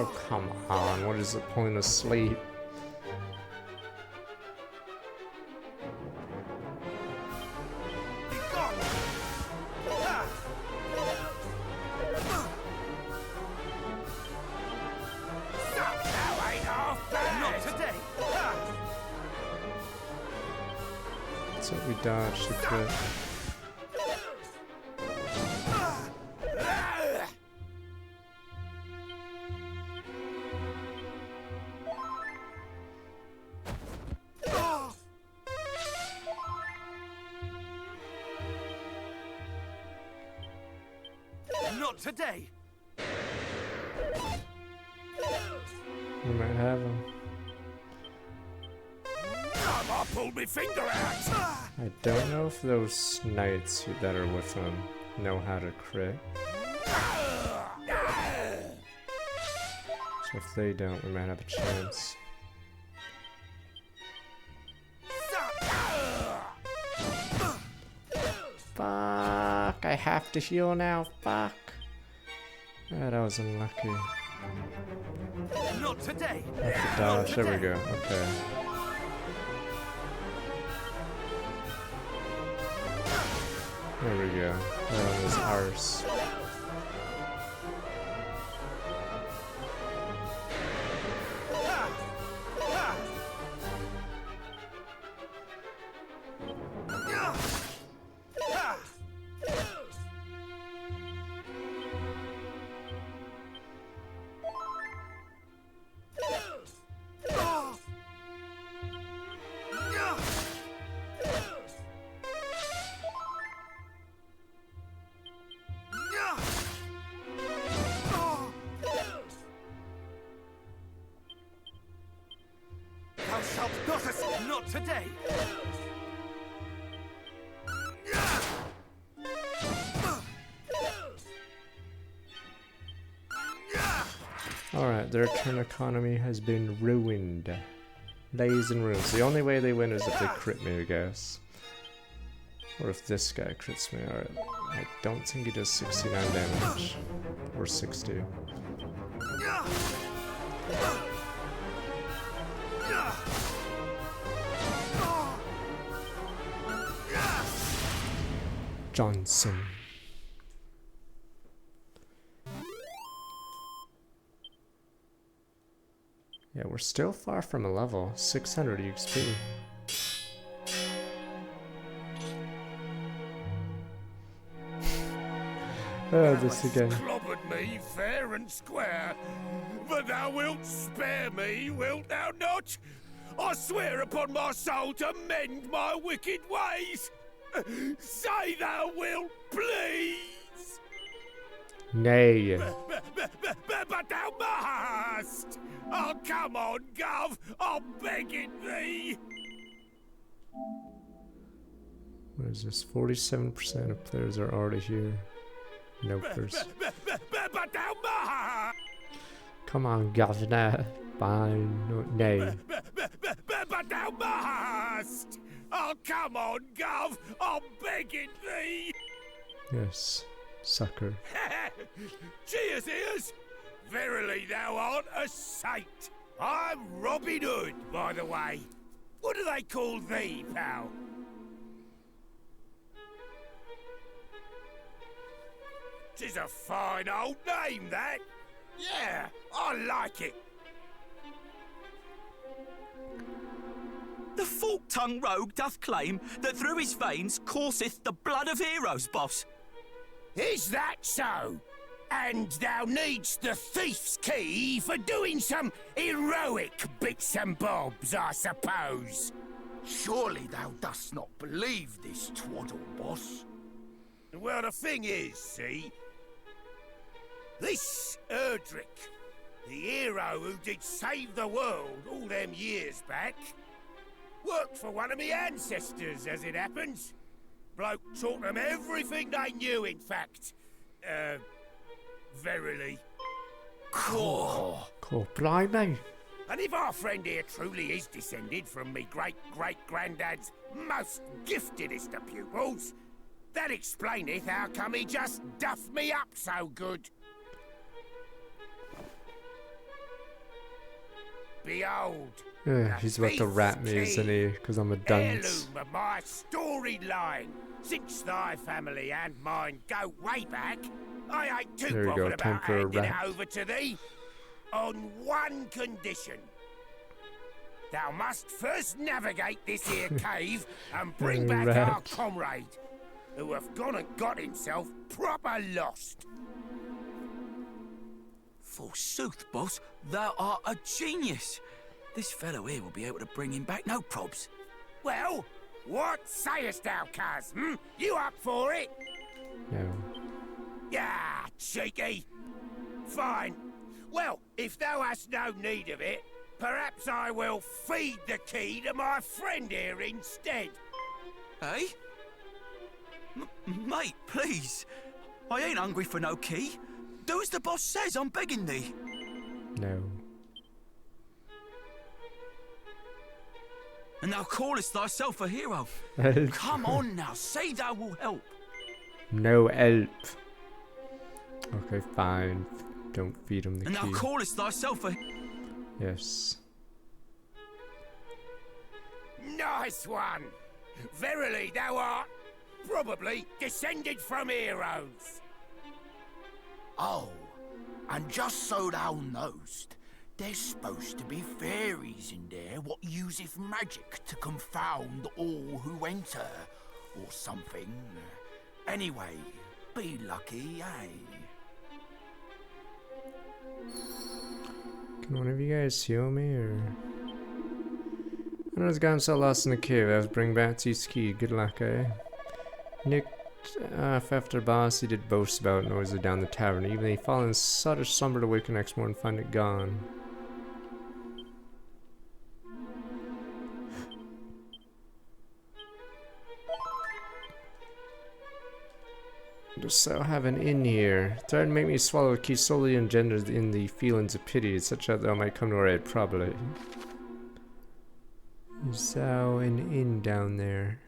Oh, come on. What is the point of sleep? Not today. So we dodged the crit. Not today. We might have him. I pulled my finger out. I don't know if those knights that are with him know how to crit. So if they don't, we might have a chance. Fuck! I have to heal now. Fuck! Ah, that was unlucky. Not today. I have to dodge. There we go. Okay. There we go. That one was ours. Thou shalt not escape. Not today. Alright, their turn economy has been ruined. Lays and ruins. The only way they win is if they crit me, I guess. Or if this guy crits me. Alright, I don't think he does 69 damage. Or 60. Johnson. Yeah, we're still far from a level. 600 XP. Oh, this again. Clobbered me fair and square, but thou wilt spare me, wilt thou not? I swear upon my soul to mend my wicked ways. Say thou wilt, please. Nay. But thou must. Oh, come on, Gov. I'm begging thee. What is this? 47% of players are already here. Nopers. But thou must. Come on, governor. Fine. No, nay. But thou must. Oh, come on, Gov. I'm begging thee. Yes. Sucker. Cheers, ears. Verily, thou art a saint. I'm Robin Hood, by the way. What do they call thee, pal? 'Tis a fine old name, that. Yeah, I like it. The fork-tongued rogue doth claim that through his veins courseth the blood of heroes, boss. Is that so? And thou needst the thief's key for doing some heroic bits and bobs, I suppose. Surely thou dost not believe this twaddle, boss? Well, the thing is, see, this Erdrick, the hero who did save the world all them years back, worked for one of me ancestors, as it happens. Bloke taught them everything they knew, in fact. Verily. Cool. Blimey. And if our friend here truly is descended from me great-great-granddad's most giftedest of pupils, that explaineth how come he just duffed me up so good. behold. He's about to rat me, isn't he? Because I'm a dunce. Heirloom of my storyline. Since thy family and mine go way back, I ain't too There we go, bothered time about for a handing it rat. over to thee. On one condition. Thou must first navigate this here cave and bring back our Rat. comrade, who have gone and got himself proper lost. Forsooth, boss, thou art a genius. This fellow here will be able to bring him back, no probs. Well, what sayest thou, cuz? You up for it? No. Yeah, cheeky. Fine. Well, if thou hast no need of it, perhaps I will feed the key to my friend here instead. Eh? Mate, please. I ain't hungry for no key. Do as the boss says, I'm begging thee. No. And thou callest thyself a hero. Come on now, say thou will help. No help. Okay, fine. Don't feed him the And key. thou callest thyself a... Yes. Nice one. Verily thou art probably descended from heroes. Oh, and just so thou knowst, there's supposed to be fairies in there what useth magic to confound all who enter, or something. Anyway, be lucky, eh? Can one of you guys heal me, or... I was gotten so lost in the cave, I was bring back to ski. Good luck, eh? Nick, after boss, he did boast about noisily down the tavern. Even he fall in such slumber to wake the next morning and find it gone. Dost thou have an inn here? Try to make me swallow a key solely engendered in the feelings of pity, such that thou might come to our aid, probably. Is thou an inn down there?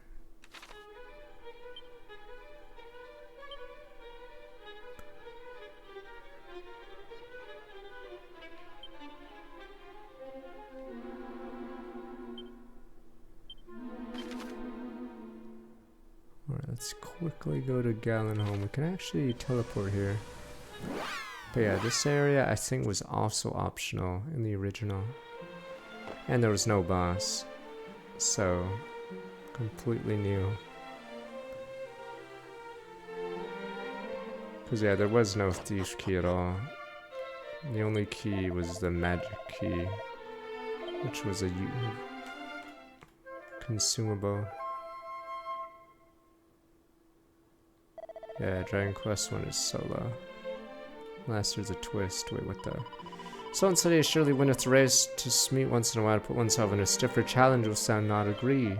Alright, let's quickly go to Gallenholm. We can actually teleport here. But yeah, this area I think was also optional in the original. And there was no boss. So, completely new. Because yeah, there was no thief key at all. The only key was the magic key, which was a consumable. Yeah, Dragon Quest 1 is solo. Unless there's a twist. Wait, what the? Someone said he surely winneth the race to meet once in a while to put oneself in a stiffer challenge. Will sound not agree.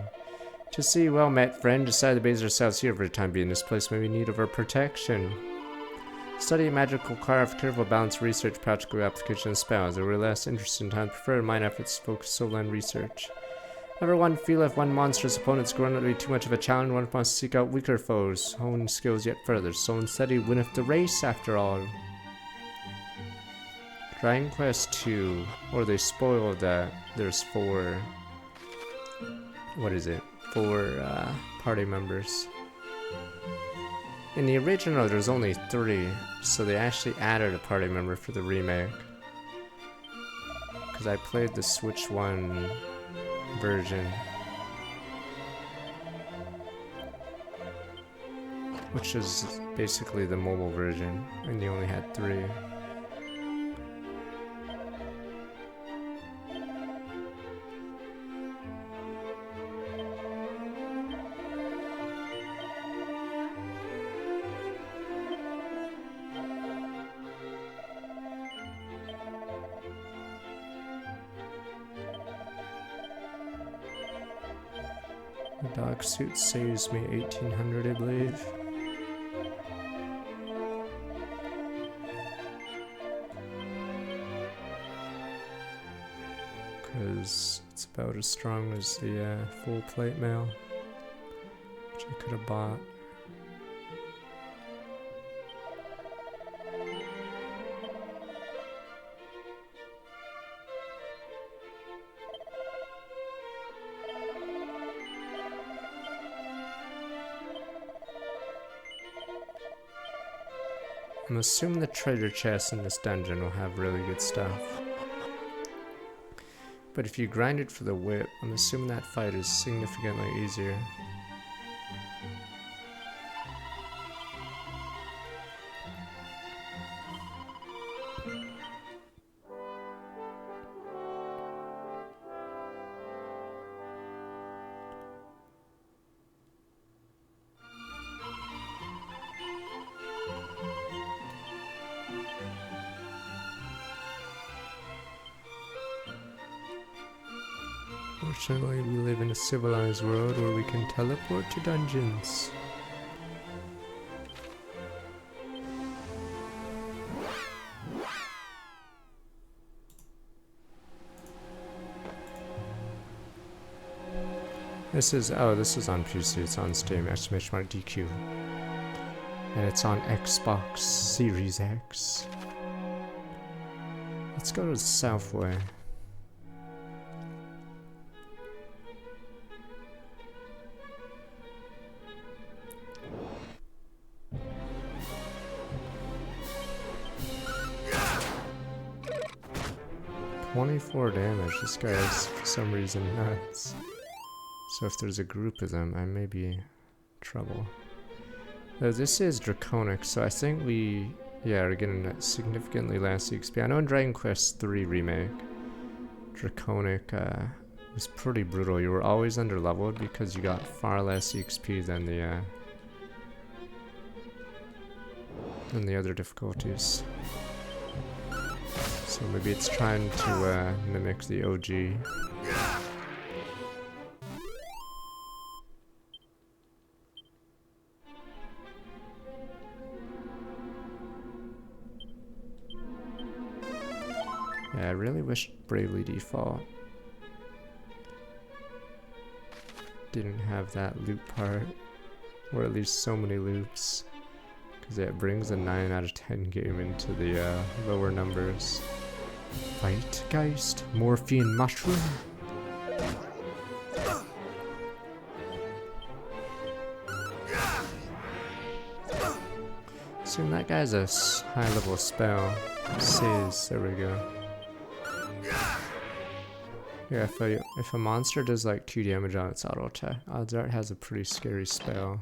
To see, well met, friend. Decide to base ourselves here for the time being. This place may be in need of our protection. Study magical craft, careful balance, research, practical application of spells. There were less interested in time. Prefer mind efforts focus solely on research. Whenever one feeleth one monstrous opponent's grown to be too much of a challenge, one must seek out weaker foes, hone skills yet further. So instead he winneth the race after all. Dragon Quest 2, or they spoiled that there's 4, what is it, 4 party members. In the original there's only 3, so they actually added a party member for the remake. Because I played the Switch 1 version, which is basically the mobile version, and you only had 3. The dog suit saves me 1800, I believe. Because it's about as strong as the full plate mail, which I could have bought. I'm assuming the treasure chest in this dungeon will have really good stuff. But if you grind it for the whip, I'm assuming that fight is significantly easier. Fortunately, we live in a civilized world where we can teleport to dungeons. This is on PC, it's on Steam, exclamation mark DQ. And it's on Xbox Series X. Let's go to the Southway. .24 damage, this guy is for some reason nuts. So if there's a group of them, I may be in trouble. Though this is Draconic, so I think we, are getting significantly less XP. I know in Dragon Quest III Remake, Draconic was pretty brutal. You were always underleveled because you got far less XP than the other difficulties. So maybe it's trying to mimic the OG. Yeah, I really wish Bravely Default didn't have that loop part, or at least so many loops, because it brings a 9 out of 10 game into the lower numbers. Fight Geist, Morphine Mushroom. Assume that guy's a high level spell. Says, there we go. Yeah, if a monster does like 2 damage on its auto attack, odds are it has a pretty scary spell.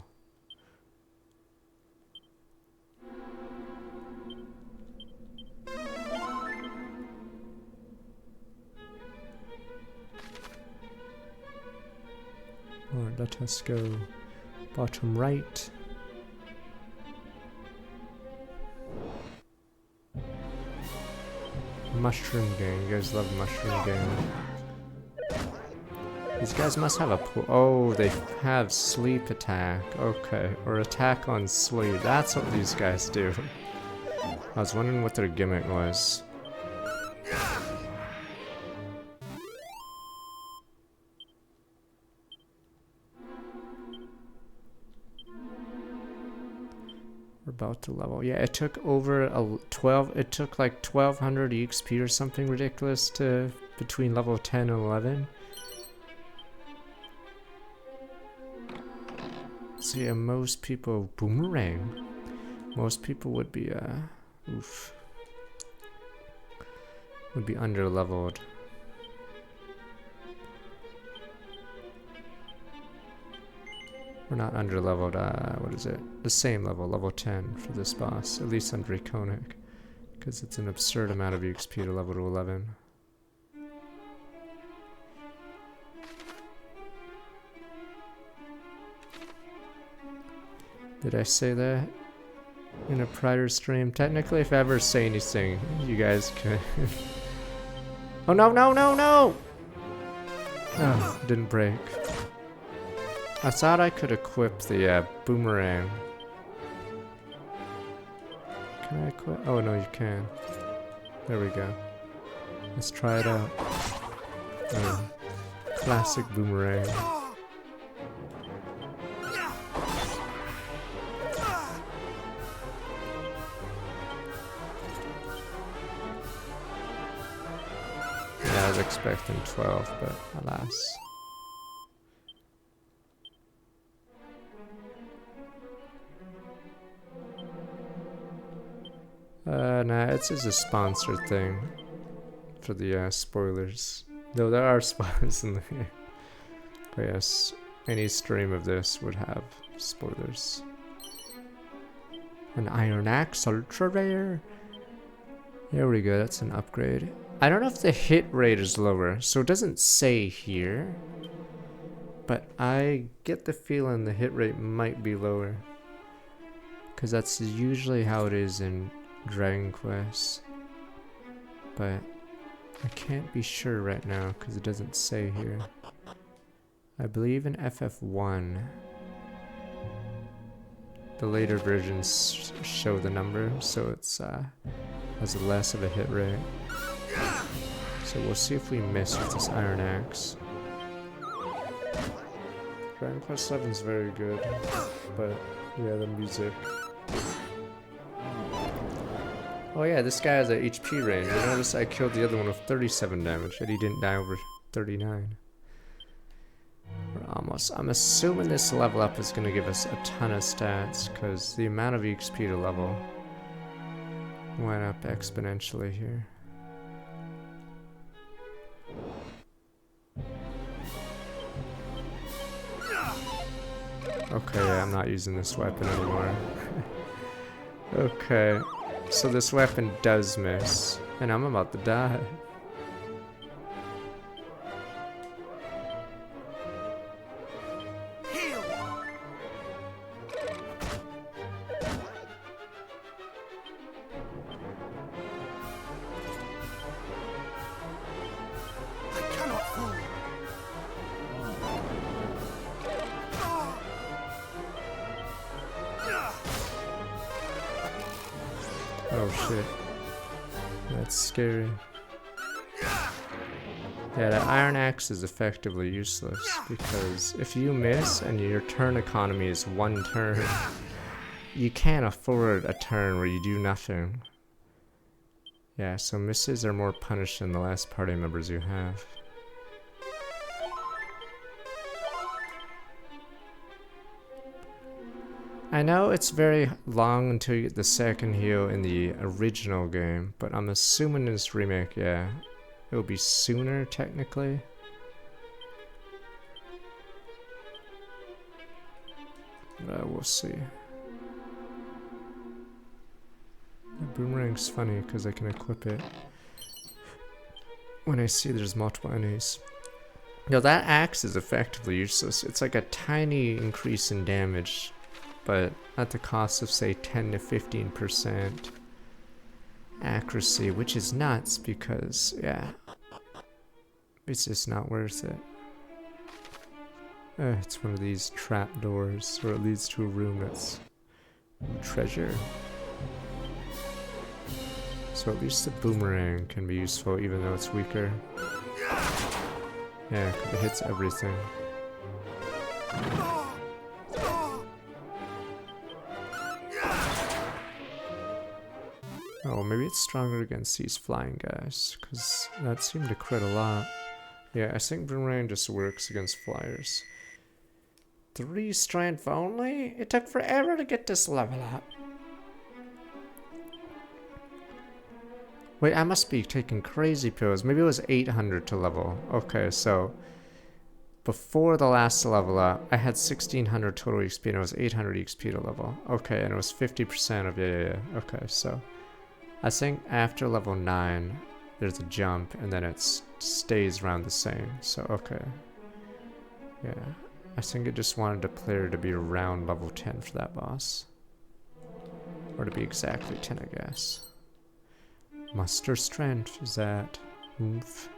Alright, let us go bottom right. Mushroom Gang, you guys love Mushroom Gang. These guys must have a oh, they have sleep attack. Okay, or attack on sleep. That's what these guys do. I was wondering what their gimmick was. We're about to level. Yeah, it took over it took like 1200 EXP or something ridiculous to between level 10 and 11. So yeah, most people boomerang. Most people would be would be under leveled. We're not under leveled, what is it? The same level, level 10 for this boss, at least on Draconic. Because it's an absurd amount of XP to level to 11. Did I say that in a prior stream? Technically, if I ever say anything, you guys could... Oh no, no, no, no! Oh, didn't break. I thought I could equip the boomerang. Can I equip? Oh no, you can. There we go. Let's try it out. Classic boomerang. Yeah, I was expecting 12, but alas. Nah, it's just a sponsor thing for the spoilers. Though there are spoilers in there. But yes, any stream of this would have spoilers. An Iron Axe, ultra rare. There we go, that's an upgrade. I don't know if the hit rate is lower, so it doesn't say here. But I get the feeling the hit rate might be lower. Because that's usually how it is in Dragon Quest. But I can't be sure right now because it doesn't say here. I believe in FF1, the later versions show the number, so it's has less of a hit rate. So we'll see if we miss with this Iron Axe. Dragon Quest VII is very good, but yeah, the music. Oh yeah, this guy has a HP range. You notice I killed the other one with 37 damage, yet he didn't die over 39. We're almost. I'm assuming this level up is going to give us a ton of stats, because the amount of XP to level went up exponentially here. Okay, yeah, I'm not using this weapon anymore. Okay, so this weapon does miss, and I'm about to die. Oh shit. That's scary. Yeah, that Iron Axe is effectively useless, because if you miss and your turn economy is one turn, you can't afford a turn where you do nothing. Yeah, so misses are more punished than the last party members you have. I know it's very long until you get the second heal in the original game, but I'm assuming in this remake, yeah, it'll be sooner technically. But we'll see. The boomerang's funny because I can equip it when I see there's multiple enemies. Yo, that axe is effectively useless. It's like a tiny increase in damage, but at the cost of say 10 to 15% accuracy, which is nuts because, yeah, it's just not worth it. It's one of these trap doors, or it leads to a room that's treasure. So at least the boomerang can be useful even though it's weaker. Yeah, 'cause it hits everything. Oh, maybe it's stronger against these flying guys, because that seemed to crit a lot. Yeah, I think boomerang just works against flyers. 3 strength only? It took forever to get this level up. Wait, I must be taking crazy pills. Maybe it was 800 to level. Okay, so before the last level up, I had 1600 total XP and it was 800 XP to level. Okay, and it was 50% of, yeah. Okay, so I think after level 9, there's a jump and then it stays around the same. So, okay. Yeah, I think it just wanted the player to be around level 10 for that boss. Or to be exactly 10, I guess. Muster strength, is that? Oof.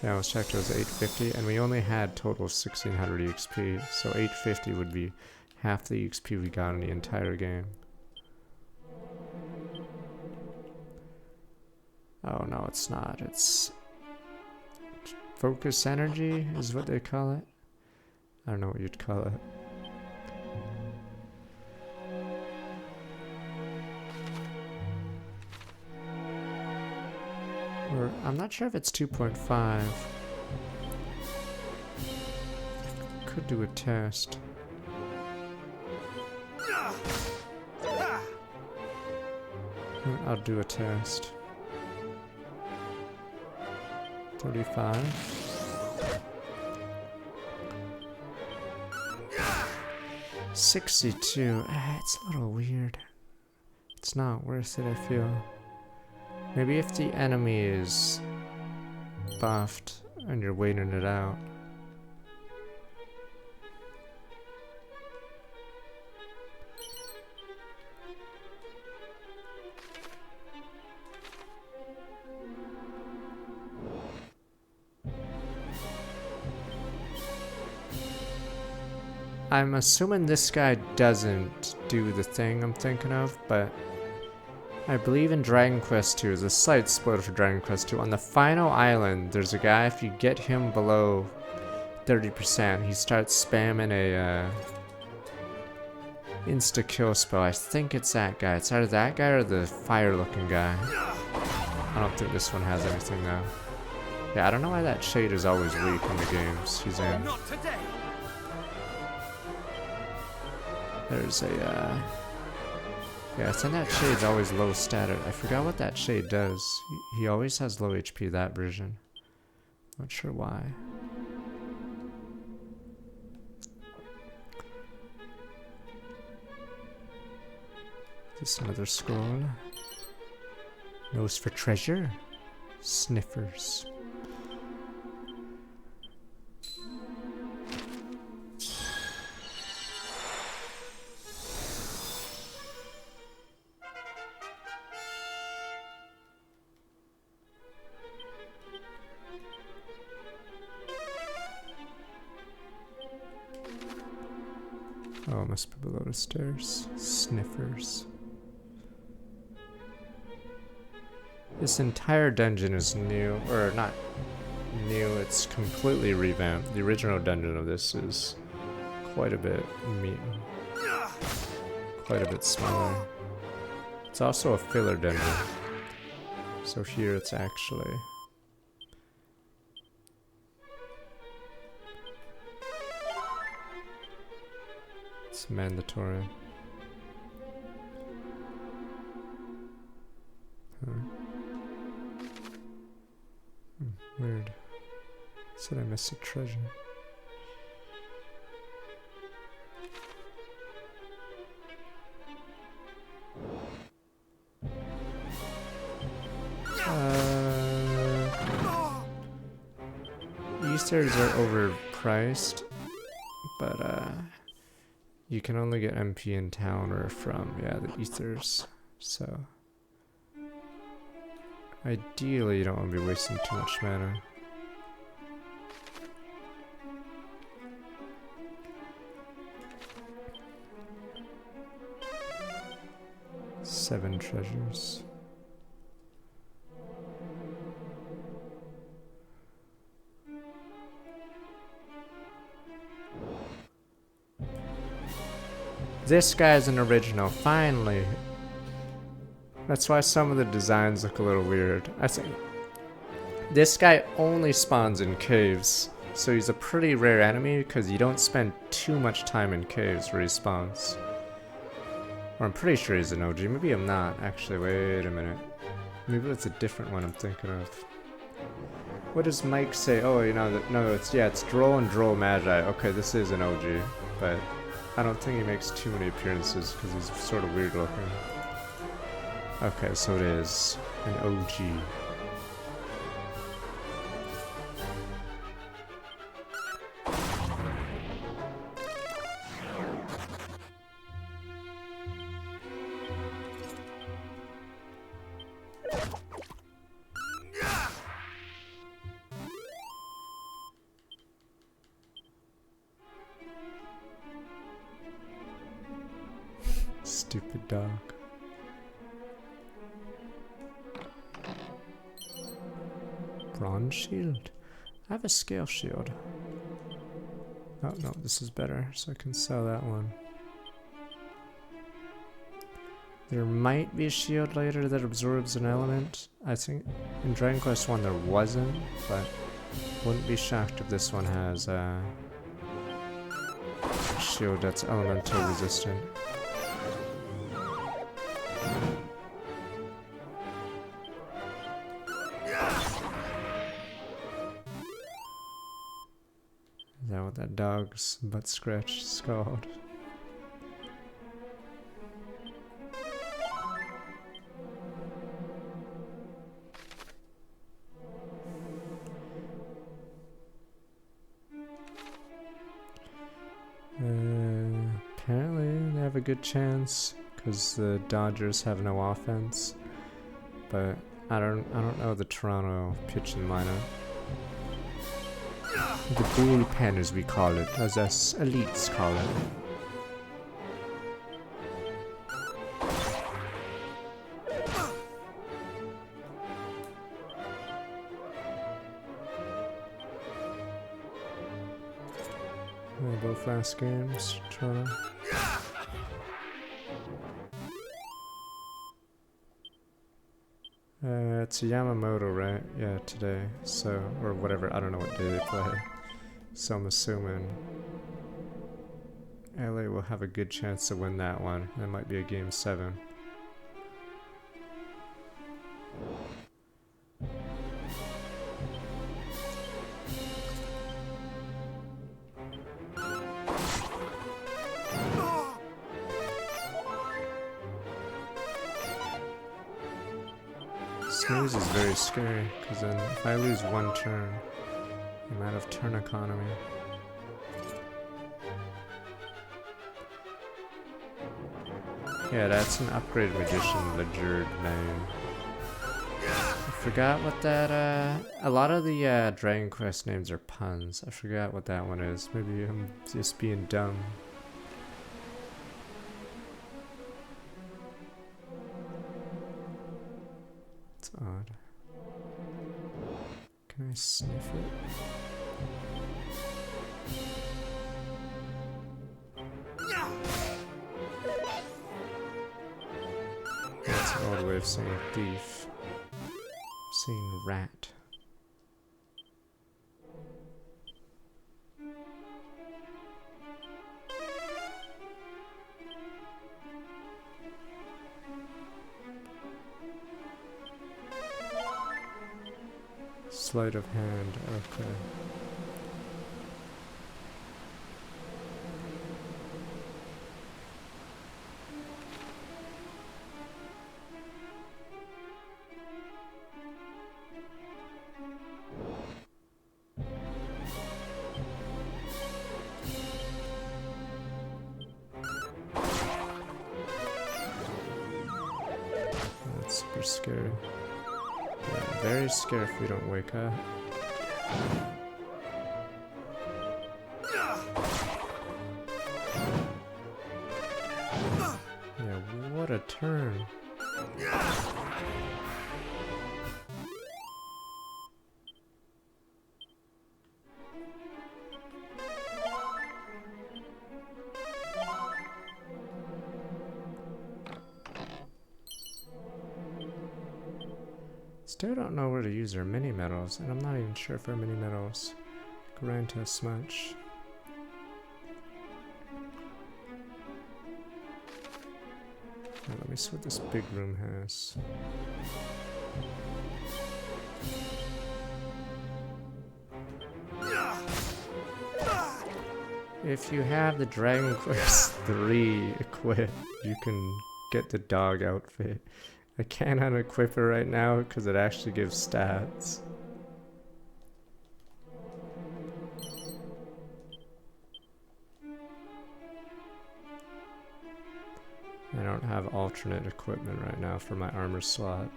Yeah, I was checked, it was 850, and we only had total 1600 EXP, so 850 would be half the EXP we got in the entire game. Oh no, it's not. It's focus energy is what they call it. I don't know what you'd call it. Or I'm not sure if it's 2.5. could do a test. I'll do a test. 35. 62. It's a little weird. It's not worth it, I feel. Maybe if the enemy is buffed and you're waiting it out. I'm assuming this guy doesn't do the thing I'm thinking of, but I believe in Dragon Quest II, there's a slight spoiler for Dragon Quest II. On the final island, there's a guy, if you get him below 30%, he starts spamming a insta-kill spell. I think it's that guy. It's either that guy or the fire-looking guy. I don't think this one has anything though. Yeah, I don't know why that shade is always weak in the games he's in. Not today. There's a, yeah, I think that shade's always low status. I forgot what that shade does. He always has low HP, that version. Not sure why. Just another scroll. Nose for treasure. Sniffers. Oh, it must be below the stairs. Sniffers. This entire dungeon is new, or not new, it's completely revamped. The original dungeon of this is quite a bit quite a bit smaller. It's also a filler dungeon. So here it's actually mandatory. Weird. Said I missed a treasure. Easters are overpriced, but you can only get MP in town or from, yeah, the ethers. So ideally you don't want to be wasting too much mana. Seven treasures. This guy's an original, finally. That's why some of the designs look a little weird. I think this guy only spawns in caves, so he's a pretty rare enemy because you don't spend too much time in caves where he spawns. Or I'm pretty sure he's an OG. Maybe I'm not. Actually, wait a minute. Maybe it's a different one I'm thinking of. What does Mike say? Oh, you know, no, it's, yeah, it's Droll and Droll Magi. Okay, this is an OG, but I don't think he makes too many appearances because he's sort of weird looking. Okay, so it is an OG. Stupid dog. Bronze shield? I have a scale shield. Oh no, this is better, so I can sell that one. There might be a shield later that absorbs an element. I think in Dragon Quest I there wasn't, but wouldn't be shocked if this one has shield that's elemental resistant. Is that what that dog's butt scratch is called? Apparently they have a good chance because the Dodgers have no offense, but I don't know the Toronto pitching lineup. The bullpen, as we call it, as us elites call it. Both last games, Toronto. It's Yamamoto, right? Yeah, today. So, or whatever, I don't know what day they play. So I'm assuming LA will have a good chance to win that one. That might be a game 7. Snooze is very scary, because then if I lose one turn, I'm out of turn economy. Yeah, that's an upgrade magician, Ledger name. I forgot what that, a lot of the Dragon Quest names are puns. I forgot what that one is. Maybe I'm just being dumb. It's odd. Can I sniff it? That's an old way of saying thief. Saying rat. Sleight of hand, okay. That's super scary. Yeah, very scared if we don't wake up. Yeah, what a turn. Still don't know where to use our mini medals, and I'm not even sure if our mini medals grant us much. Now, let me see what this big room has. If you have the Dragon Quest 3 equipped, you can get the dog outfit. I can't unequip it right now because it actually gives stats. I don't have alternate equipment right now for my armor slot.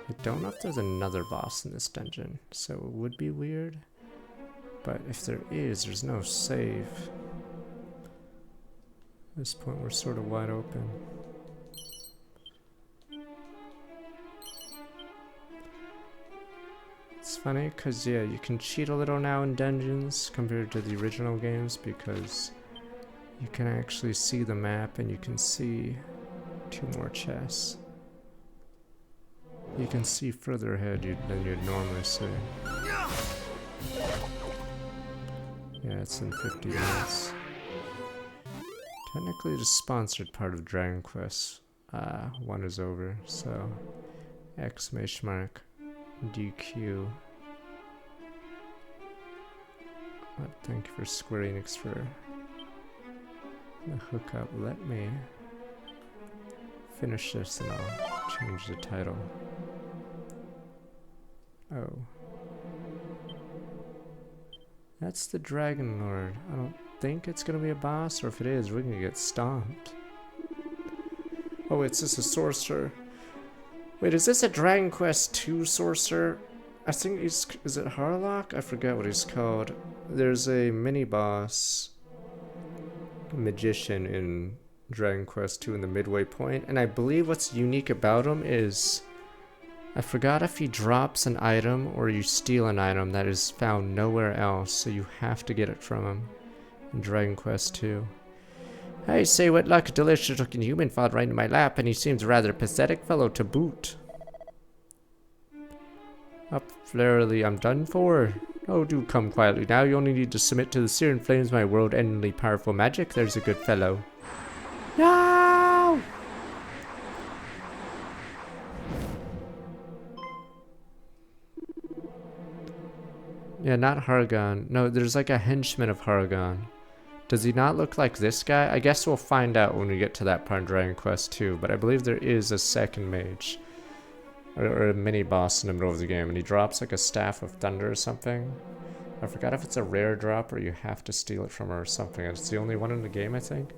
I don't know if there's another boss in this dungeon, so it would be weird. But if there is, there's no save. At this point, we're sort of wide open. It's funny, because yeah, you can cheat a little now in dungeons compared to the original games, because you can actually see the map and you can see 2 more chests. You can see further ahead than you'd normally see. Yeah, it's in 50 minutes. Technically, the sponsored part of Dragon Quest 1 is over, so exclamation mark DQ. Thank you for Square Enix for the hookup. Let me finish this and I'll change the title. Oh. That's the Dragon Lord. I don't think it's gonna be a boss, or if it is, we're gonna get stomped. Oh, it's just a sorcerer. Wait, is this a Dragon Quest 2 sorcerer? I think he's... is it Harlock? I forget what he's called. There's a mini-boss magician in Dragon Quest 2 in the midway point, and I believe what's unique about him is... I forgot if he drops an item or you steal an item that is found nowhere else, so you have to get it from him in Dragon Quest 2. I say, what luck, a delicious looking human fall right in my lap, and he seems a rather pathetic fellow to boot. Up, Flarily, I'm done for. Oh, do come quietly now. You only need to submit to the searing flames of my world-endingly powerful magic. There's a good fellow. No! Yeah, not Hargon. No, there's like a henchman of Hargon. Does he not look like this guy? I guess we'll find out when we get to that part in Dragon Quest 2, but I believe there is a second mage. Or a mini-boss in the middle of the game, and he drops like a Staff of Thunder or something. I forgot if it's a rare drop or you have to steal it from her or something. It's the only one in the game, I think.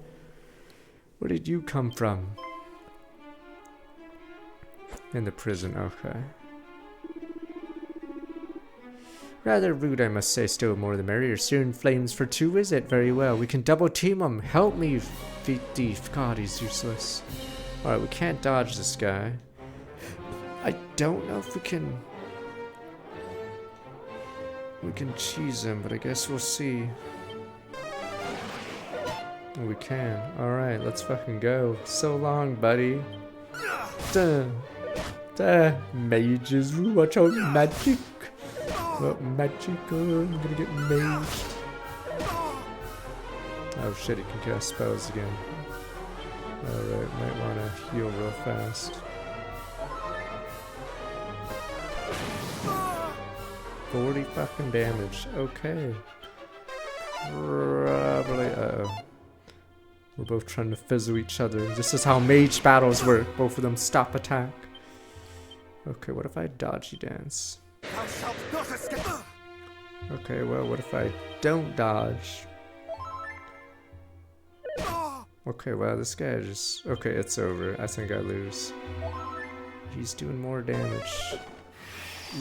Where did you come from? In the prison, okay. Rather rude, I must say. Still more the merrier. Searing flames for 2, is it? Very well. We can double team him. Help me, feet thief. God, he's useless. Alright, we can't dodge this guy. I don't know if we can cheese him, but I guess we'll see. We can. Alright, let's fucking go. So long, buddy. Duh. Duh. Mages, watch out, magic. Oh, magic. Oh, I'm gonna get maged. Oh shit, he can cast spells again. Alright, might wanna heal real fast. 40 fucking damage. Okay. Probably. Uh-oh. We're both trying to fizzle each other. This is how mage battles work. Both of them stop attack. Okay, what if I dodgy dance? Okay, well, what if I don't dodge? Okay, well, this guy just... Okay, it's over. I think I lose. He's doing more damage.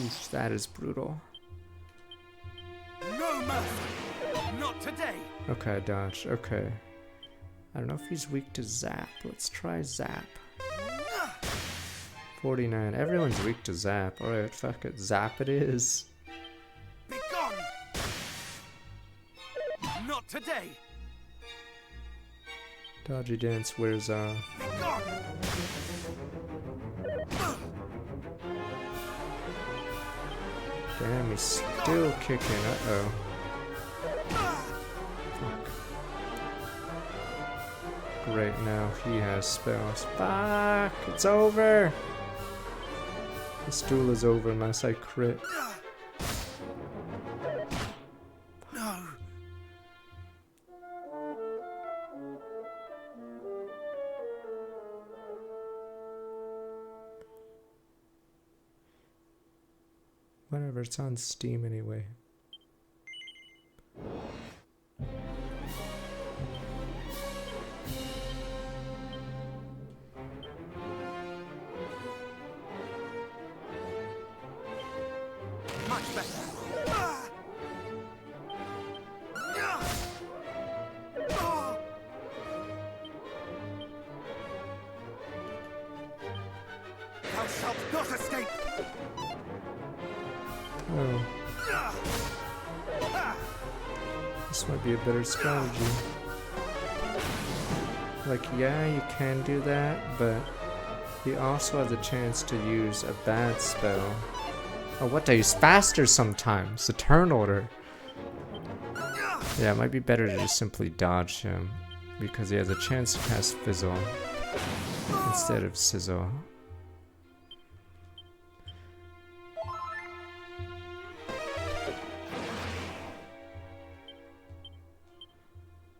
Oof, that is brutal. No mercy! Not today! Okay, dodge. Okay. I don't know if he's weak to zap. Let's try zap. 49. Everyone's weak to zap. Alright, fuck it. Zap it is. Be gone! Not today! Dodgy dance wears off. Be gone! Damn, he's still kicking. Uh-oh. Fuck. Great, now he has spells. Fuck! It's over! This duel is over unless I crit. No! Whatever, it's on Steam anyway. Much better! Thou shalt not escape! Oh. This might be a better strategy. Like, yeah, you can do that, but you also have the chance to use a bad spell. Oh, what? I use faster sometimes. The turn order. Yeah, it might be better to just simply dodge him, because he has a chance to cast Fizzle instead of Sizzle.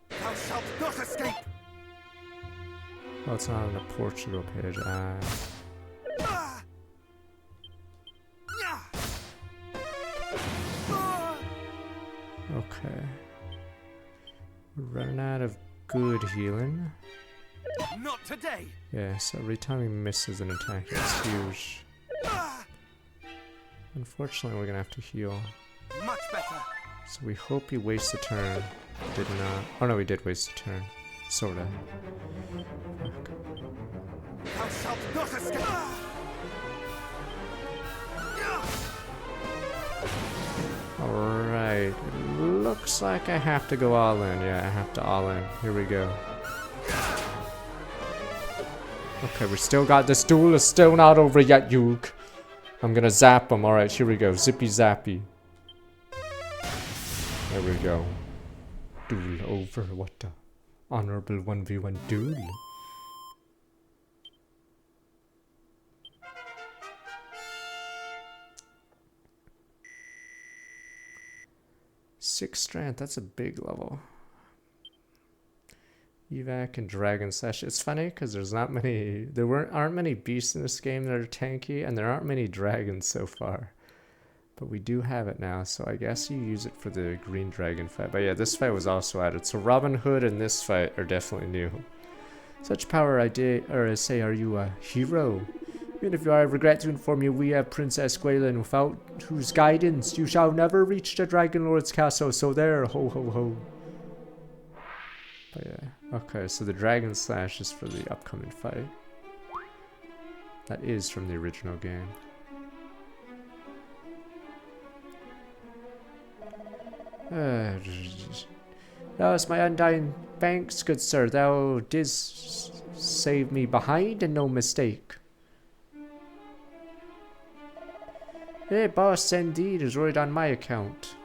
Thou shalt not escape! Oh, it's not on the Portugal page. Okay. We're running out of good healing. Not today! Yeah, so every time he misses an attack, it's huge. Unfortunately, we're gonna have to heal. Much better! So we hope he wastes a turn. Did not. Oh no, we did waste a turn. Sorta. Thou shalt not escape! Alright, it looks like I have to go all in. Yeah, I have to all in. Here we go. Okay, we still got this duel is still not over yet, Yug. I'm gonna zap him. Alright, here we go. Zippy zappy. There we go. Duel over. What the? Honorable 1v1 duel. Six strength, that's a big level. Evac and Dragon Slash. It's funny because there's not many, aren't many beasts in this game that are tanky, and there aren't many dragons so far. But we do have it now, so I guess you use it for the green dragon fight. But yeah, this fight was also added. So Robin Hood and this fight are definitely new. Such power I say, are you a hero? Even if you are, I regret to inform you we have Princess Gwaelin, without whose guidance you shall never reach the Dragon Lord's castle, so there, ho ho ho. But yeah, okay, so the Dragon Slash is for the upcoming fight. That is from the original game. Thou is my undying thanks, good sir. Thou didst save me behind, and no mistake. Hey, boss, indeed, is right on my account.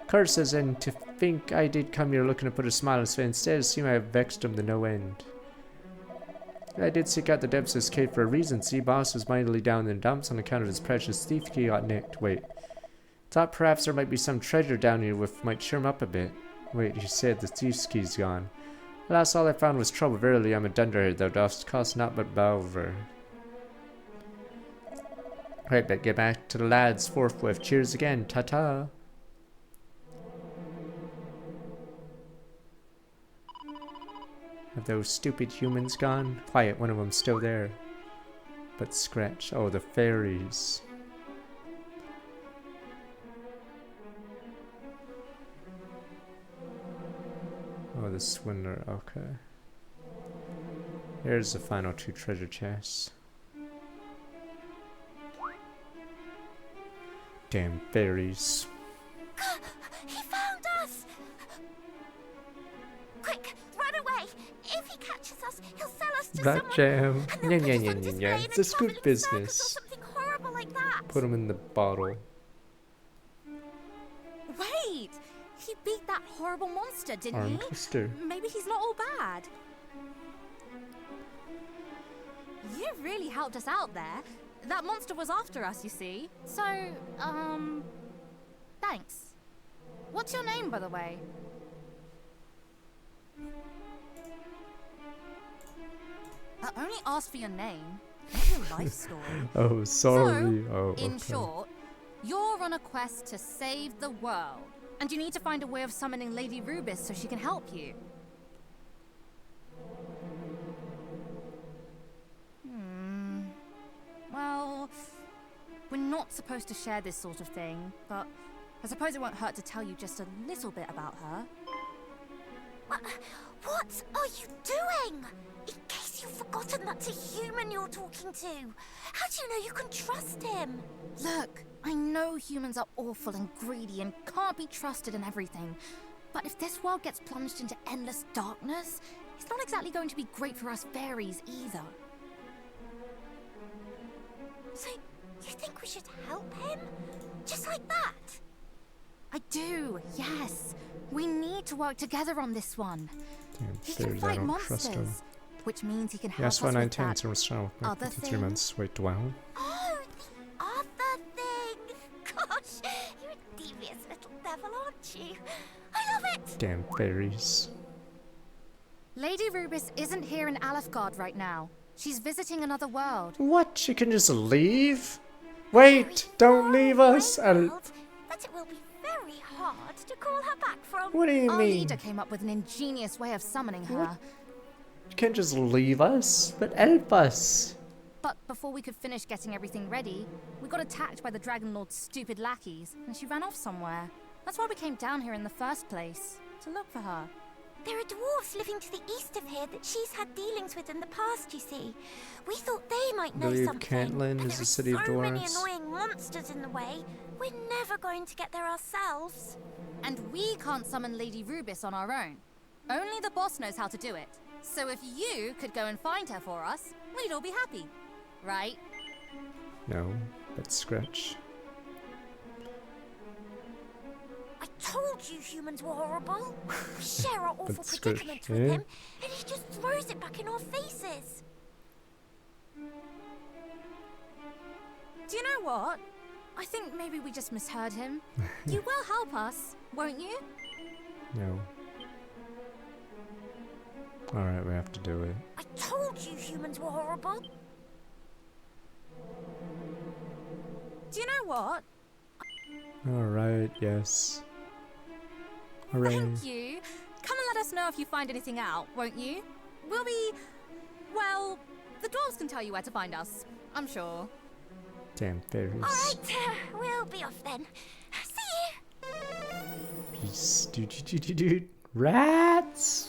Curses, and to think I did come here looking to put a smile on his face. Instead, it seemed I have vexed him to no end. I did seek out the depths of his cave for a reason. See, boss was mightily down in the dumps on account of his precious thief key got nicked. Wait. Thought perhaps there might be some treasure down here which might cheer him up a bit. Wait, he said the thief's key's gone. Alas, all I found was trouble. Verily, I'm a dunderhead, thou dost cost not but Balver. Right, but get back to the lads forthwith. Cheers again. Ta-ta. Have those stupid humans gone? Quiet, one of them's still there. But Scratch. Oh, the fairies. Oh, the swindler. Okay. Here's the final two treasure chests. Damn fairies. He found us! Quick, run away! If he catches us, he'll sell us to Rat someone. jam. And Yeah, they'll yeah, put us yeah, on yeah, display yeah. in It's a a good travelling business. circus or something horrible like that. Put them in the bottle. Wait! He beat that horrible monster, didn't Arm he? twister. Maybe he's not all bad. You really helped us out there. That monster was after us, you see. So, thanks. What's your name, by the way? I only asked for your name, not your life story. Oh, sorry. So, Oh, in okay. short, you're on a quest to save the world. And you need to find a way of summoning Lady Rubis so she can help you. Well, we're not supposed to share this sort of thing, but I suppose it won't hurt to tell you just a little bit about her. What are you doing? In case you've forgotten that's a human you're talking to. How do you know you can trust him? Look, I know humans are awful and greedy and can't be trusted in everything. But if this world gets plunged into endless darkness, It's not exactly going to be great for us fairies either. So, you think we should help him? Just like that? I do, yes. We need to work together on this one. Damn, He can fairies, I fight don't trust him. monsters, which means he can help Yes, us with 119 that to restore other 53 thing. months. Wait, well. Oh, the other thing! Gosh, you're a devious little devil, aren't you? I love it! Damn fairies. Lady Rubis isn't here in Alefgard right now. She's visiting another world. What? She can just leave? Wait! Don't leave us! That it will be very hard to call her back from. What do you Our mean? leader came up with an ingenious way of summoning her. What? You can't just leave us, but help us. But before we could finish getting everything ready, we got attacked by the Dragon Lord's stupid lackeys, and she ran off somewhere. That's why we came down here in the first place, to look for her. There are dwarves living to the east of here that she's had dealings with in the past, you see. We thought they might know Believe something. Cantlin and is there the are city of so many dwarves. annoying monsters in the way. We're never going to get there ourselves. And we can't summon Lady Rubis on our own. Only the boss knows how to do it. So if you could go and find her for us, we'd all be happy. Right? No, but Scratch. I told you humans were horrible. We share our awful That's good, predicaments with yeah. him, and he just throws it back in our faces. Do you know what? I think maybe we just misheard him. You will help us, won't you? No. Alright, we have to do it. I told you humans were horrible. Do you know what? Alright, yes. Hooray. Thank you. Come and let us know if you find anything out, won't you? We'll be... well, the dwarves can tell you where to find us, I'm sure. Damn fairies. Alright, we'll be off then. See you! Peace. Dude. Rats!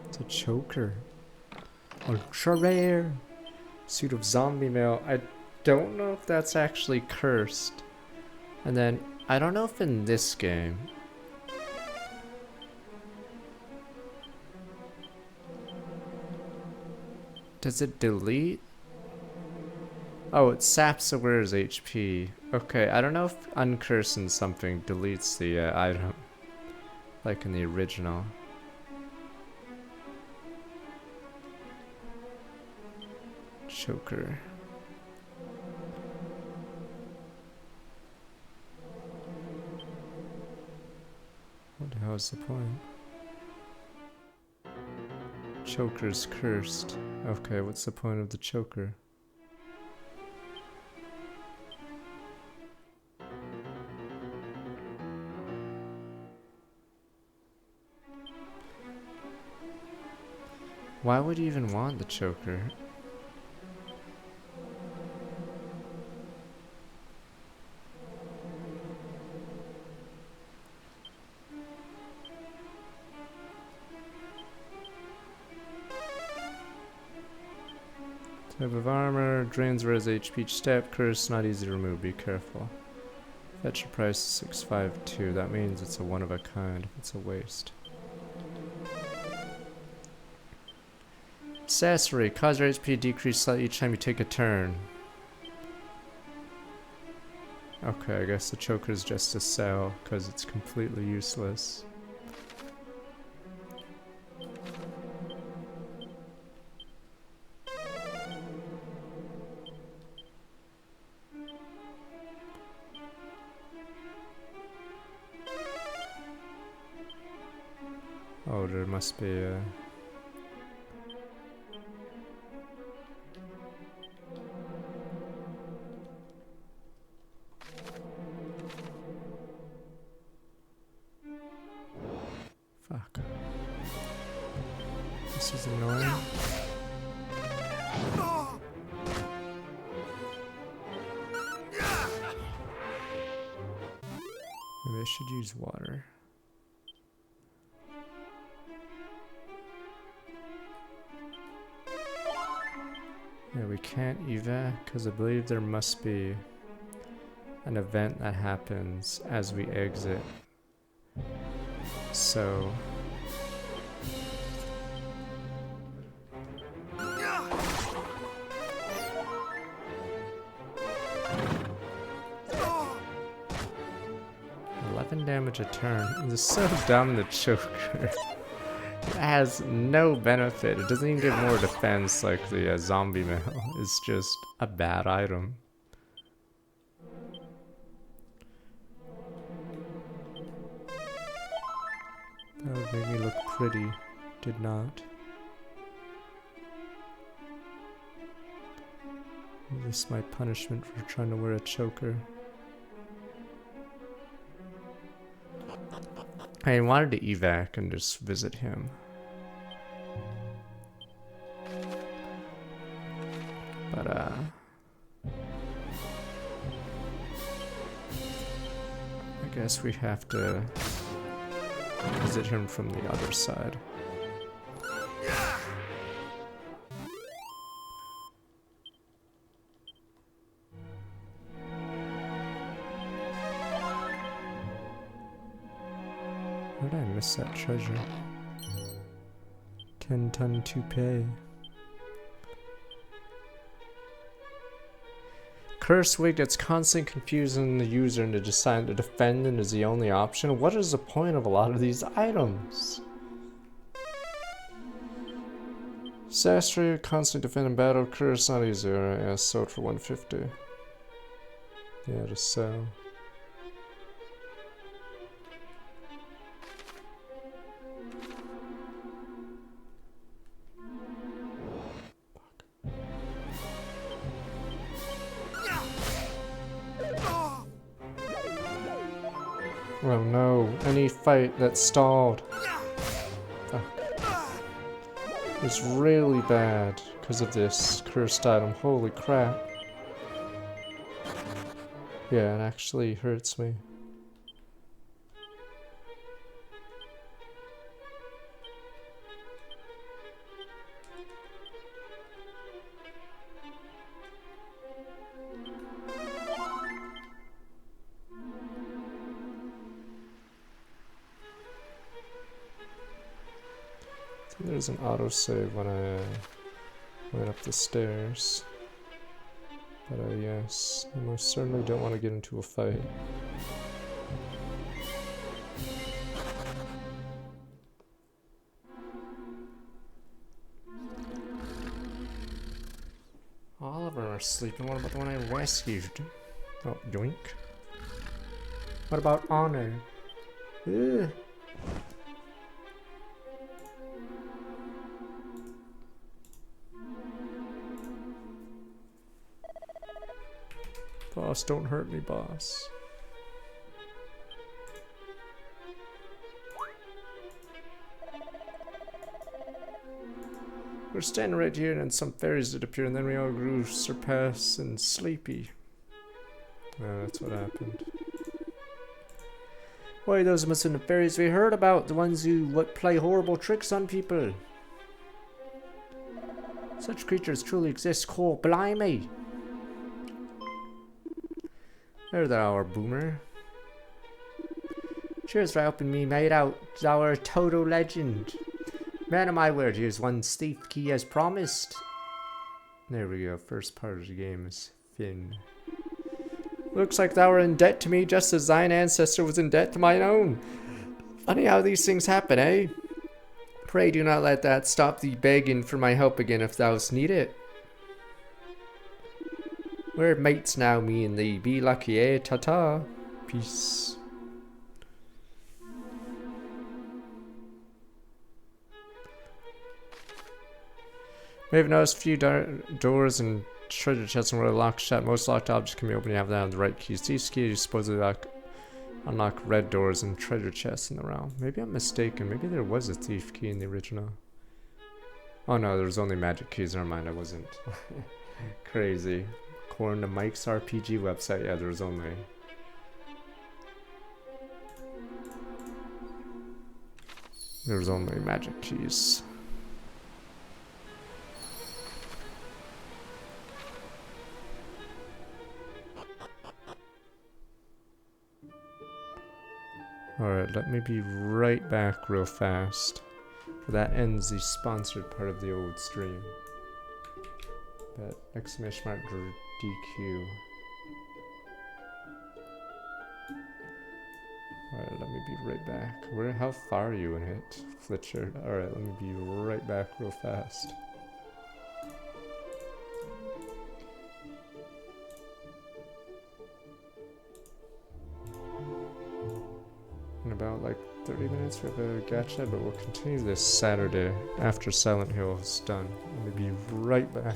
It's a choker. Ultra rare. Suit of zombie mail. I don't know if that's actually cursed. And then, I don't know if in this game. Does it delete? Oh, it saps the wearer's HP. Okay, I don't know if uncursing something deletes the item. Like in the original. Choker. What the hell is the point? Choker's cursed. Okay, what's the point of the choker? Why would you even want the choker? Type of armor, drains res HP each step, curse, not easy to remove, be careful. Fetch price 652, that means it's a one of a kind, if it's a waste. Accessory, cause your HP decrease slightly each time you take a turn. Okay, I guess the choker is just a sell, because it's completely useless. Oh, there must be a... Fuck. This is annoying. Maybe I should use water. Yeah, we can't evac because I believe there must be an event that happens as we exit. So... damage a turn. This is so dumb, the choker. It has no benefit. It doesn't even give more defense like the zombie mail. It's just a bad item. That would make me look pretty. Did not. This is my punishment for trying to wear a choker. I wanted to evac and just visit him. But, I guess we have to visit him from the other side. Where did I miss that treasure? 10-ton toupee. Curse wig that's constantly confusing the user into deciding to defend and is the only option. What is the point of a lot of these items? Sastre, constant defend in battle. Curse not easier. Yeah, sold for 150. Yeah, just sell. Oh no, any fight that stalled. Fuck. It's really bad because of this cursed item. Holy crap. Yeah, it actually hurts me. There's an autosave when I went up the stairs. But yes, I most certainly don't want to get into a fight. All of them are sleeping. What about the one I rescued? Oh, yoink. What about Honor? Ugh. Boss, don't hurt me, boss. We're standing right here and some fairies did appear and then we all grew surpassed and sleepy. That's what happened. Why, those must have been the fairies we heard about, the ones who play horrible tricks on people. Such creatures truly exist, Cole, blimey. There thou art, Boomer. Cheers for helping me mate out, our total legend. Man of my word, here's one thief key as promised. There we go, first part of the game is Finn. Looks like thou art in debt to me just as thine ancestor was in debt to mine own. Funny how these things happen, eh? Pray do not let that stop thee begging for my help again if thou'st need it. We're mates now, me and thee. Be lucky, eh? Ta-ta. Peace. We have noticed a few doors and treasure chests were locked shut. Most locked objects can be opened. You have that on the right keys. These keys supposedly unlock red doors and treasure chests in the realm. Maybe I'm mistaken. Maybe there was a thief key in the original. Oh no, there was only magic keys. Never mind, I wasn't crazy. According to Mike's RPG website, yeah, there's only magic keys. Alright, let me be right back real fast. That ends the sponsored part of the old stream. But exclamation mark DQ. Alright, let me be right back. How far are you in it, Fletcher? Alright, let me be right back real fast. In about like 30 minutes we have a gacha, but we'll continue this Saturday after Silent Hill is done. Let me be right back.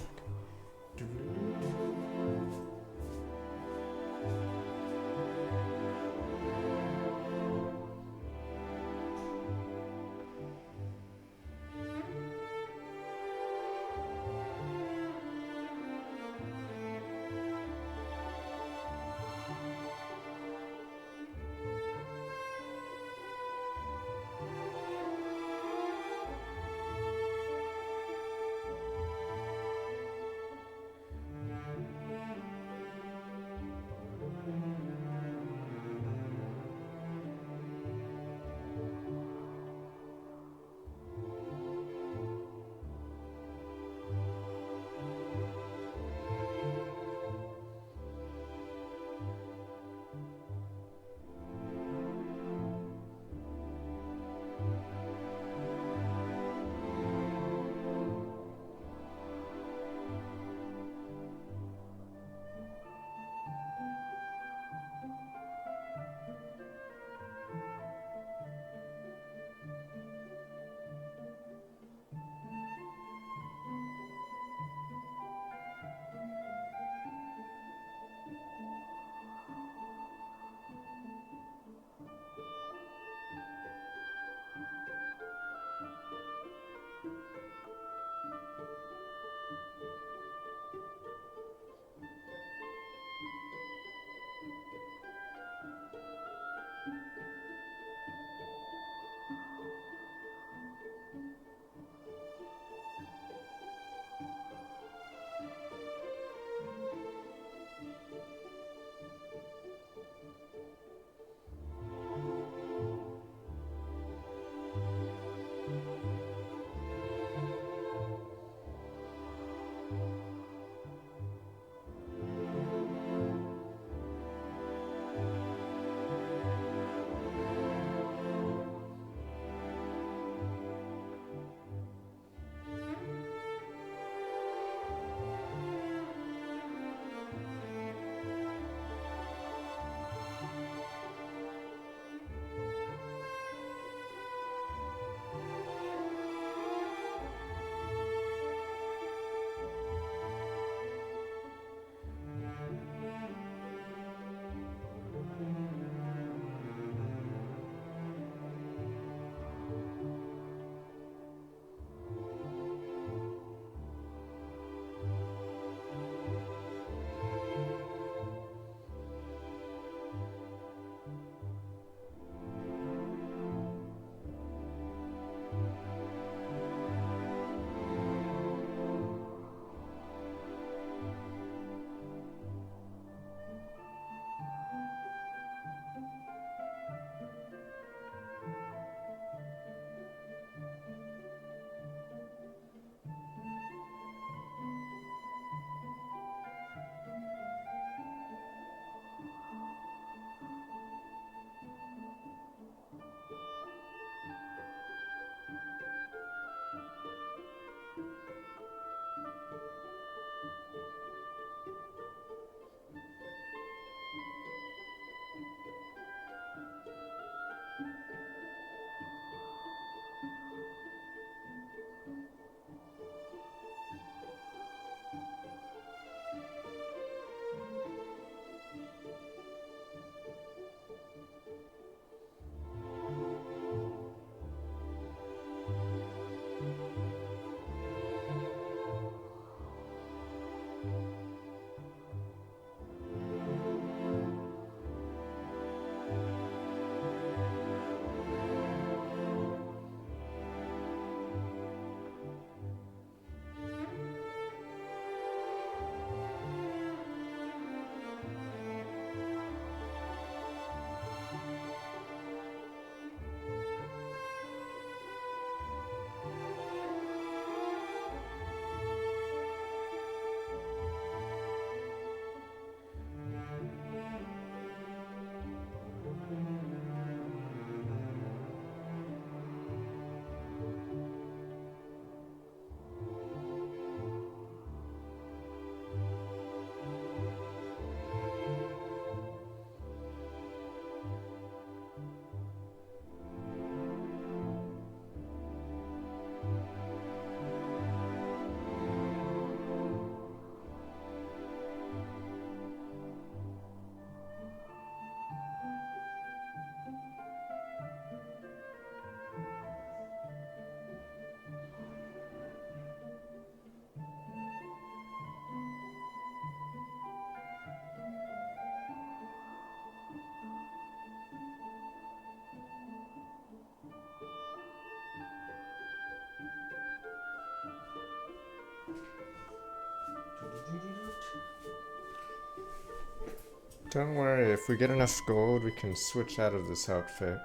Don't worry, if we get enough gold, we can switch out of this outfit.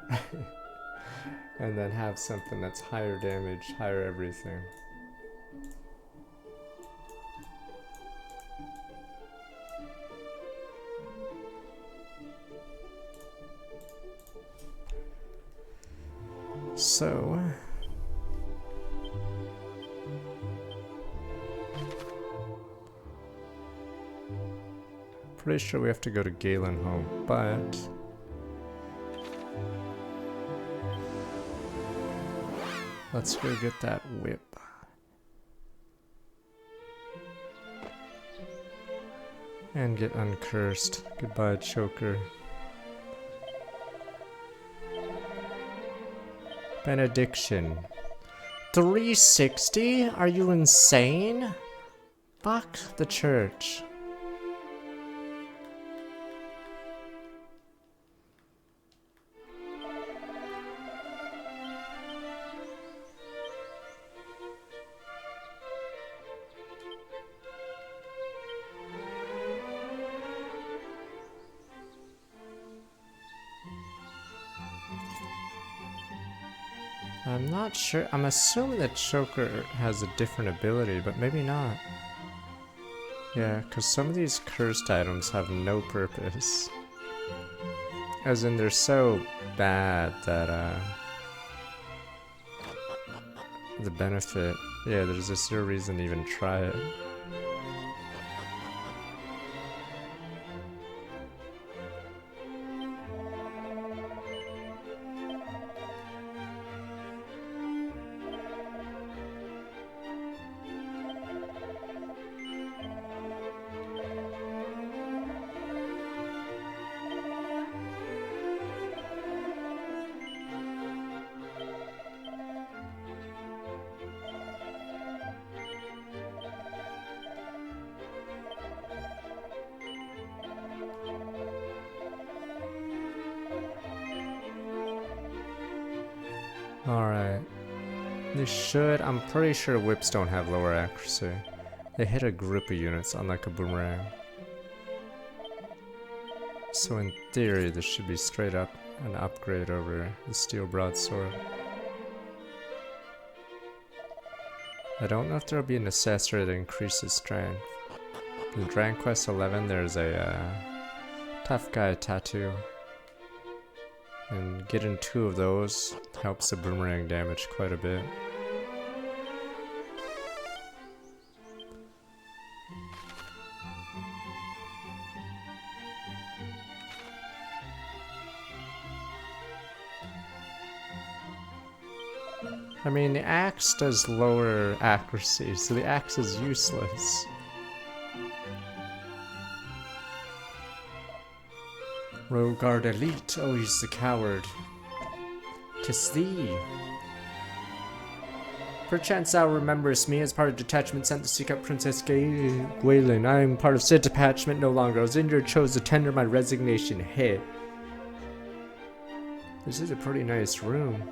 And then have something that's higher damage, higher everything. So... pretty sure we have to go to Galenholm, but... let's go get that whip. And get uncursed. Goodbye, choker. Benediction. 360? Are you insane? Fuck the church. I'm not sure. I'm assuming that Choker has a different ability, but maybe not. Yeah, because some of these cursed items have no purpose. As in, they're so bad that, the benefit... yeah, there's just no reason to even try it. Alright. They should. I'm pretty sure whips don't have lower accuracy. They hit a group of units, unlike a boomerang. So in theory, this should be straight up an upgrade over the steel broadsword. I don't know if there'll be an accessory that increases strength. In Dragon Quest 11, there's a tough guy tattoo. And getting 2 of those helps the boomerang damage quite a bit. I mean, the axe does lower accuracy, so the axe is useless. Rogard Elite, oh he's the coward. 'Tis thee. Perchance thou rememberest me as part of detachment sent to seek out Princess Gwaelin. I am part of said detachment no longer. I was injured, chose to tender my resignation. Hey. This is a pretty nice room.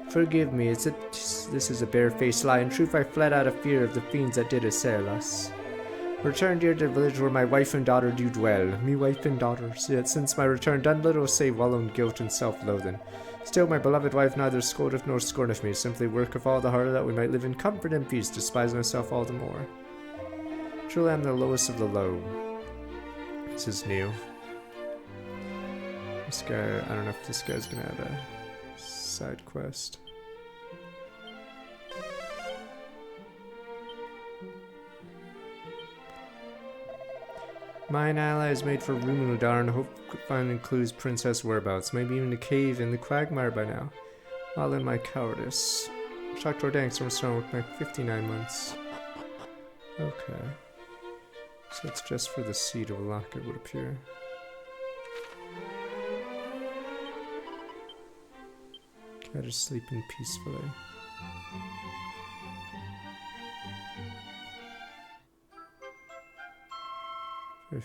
Forgive me, this is a barefaced lie. In truth, I fled out of fear of the fiends that did assail us. Returned here to the village where my wife and daughter do dwell. Me wife and daughters. Yet since my return done little save wallow in guilt and self-loathing. Still my beloved wife neither scoldeth nor scorneth me, simply worketh all the harder that we might live in comfort and peace, despise myself all the more. Truly I am the lowest of the low. This is new. This guy, I don't know if this guy's gonna have a side quest. Mine ally is made for Rumuludar and hope finding clues Princess whereabouts, maybe even a cave in the quagmire by now. All in my cowardice. Shocked Ordanks from Stone with my 59 months. Okay. So it's just for the seed of luck, it would appear. Gotta sleep in peacefully.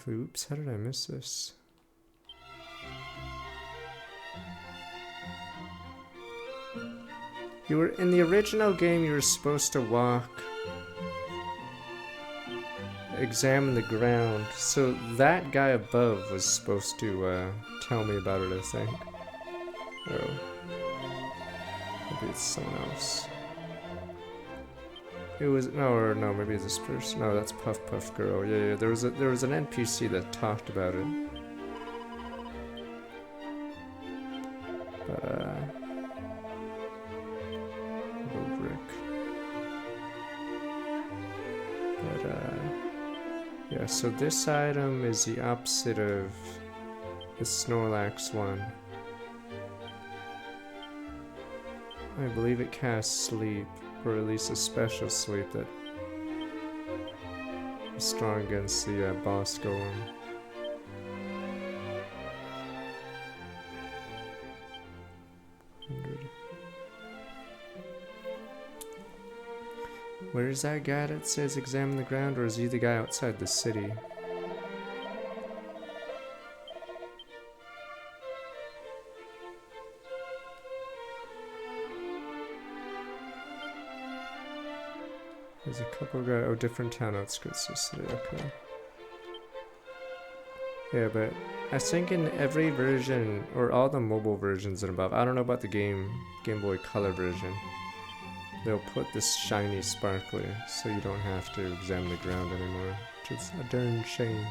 Oops, how did I miss this? You were in the original game, you were supposed to walk examine the ground. So that guy above was supposed to tell me about it, I think. Oh. Maybe it's someone else. It was no, maybe it's this person. No, that's Puff Puff Girl. Yeah, there was an NPC that talked about it. But yeah, so this item is the opposite of the Snorlax one. I believe it casts sleep, or at least a special sleep that is strong against the boss golem. Where's that guy that says examine the ground, or is he the guy outside the city? There's a couple guys, oh, different town outskirts of the city, okay. Yeah, but I think in every version, or all the mobile versions and above, I don't know about the Game Boy Color version, they'll put this shiny sparkly, so you don't have to examine the ground anymore, which is a darn shame.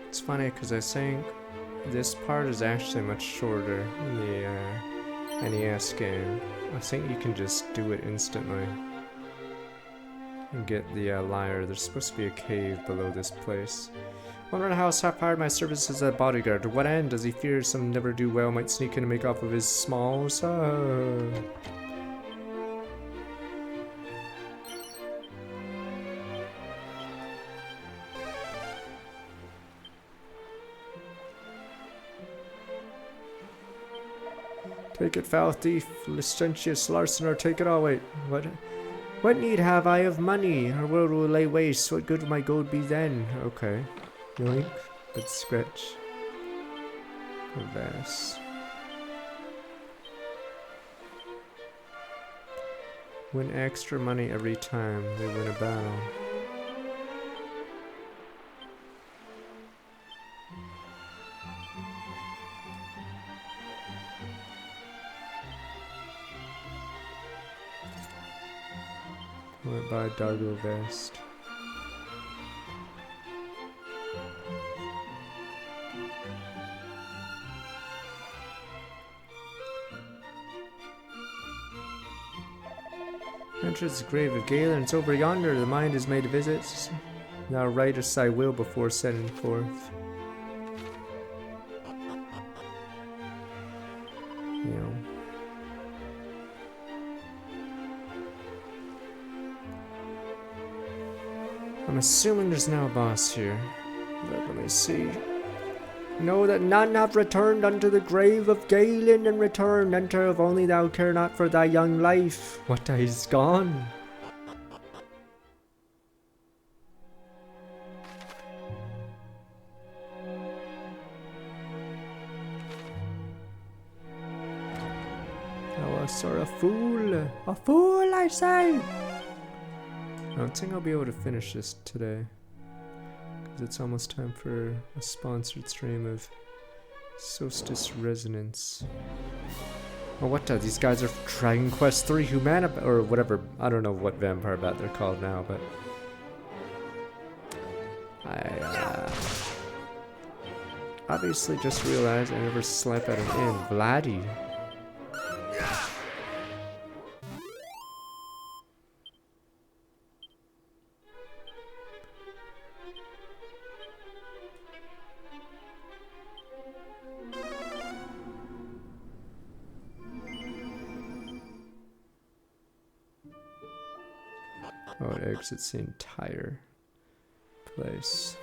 It's funny because I think this part is actually much shorter in the NES game. I think you can just do it instantly and get the lyre. There's supposed to be a cave below this place. Wondering how Sap hired my services as a bodyguard. To what end? Does he fear some never-do-well might sneak in and make off with his small son? Take it, foul thief, licentious larcener, take it all. Wait, what need have I of money? Our world will lay waste. What good will my gold be then? Okay. Yoink. Let's scratch. Vast. Win extra money every time they win a battle. Went by Dargo Vest. Enters the grave of Galen. It's over yonder. The mind is made to visit. Now write us thy will before setting forth. You know. I'm assuming there's now a boss here. But let me see. Know that none have returned unto the grave of Galen and returned. Enter if only thou care not for thy young life. What is gone? Thou art a fool. A fool, I say. I don't think I'll be able to finish this today, because it's almost time for a sponsored stream of Solstice Resonance. Oh, what the? These guys are Dragon Quest 3 Humana, or whatever. I don't know what vampire bat they're called now, but I obviously just realized I never slept at an inn. Vladdy. Oh, it exits the entire place.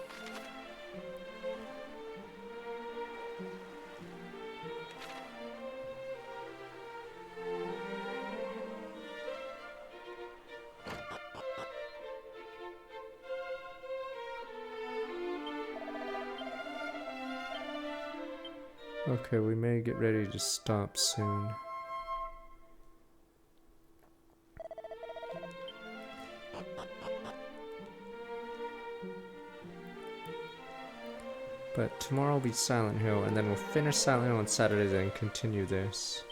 Okay, we may get ready to stop soon. But tomorrow will be Silent Hill, and then we'll finish Silent Hill on Saturday, then continue this.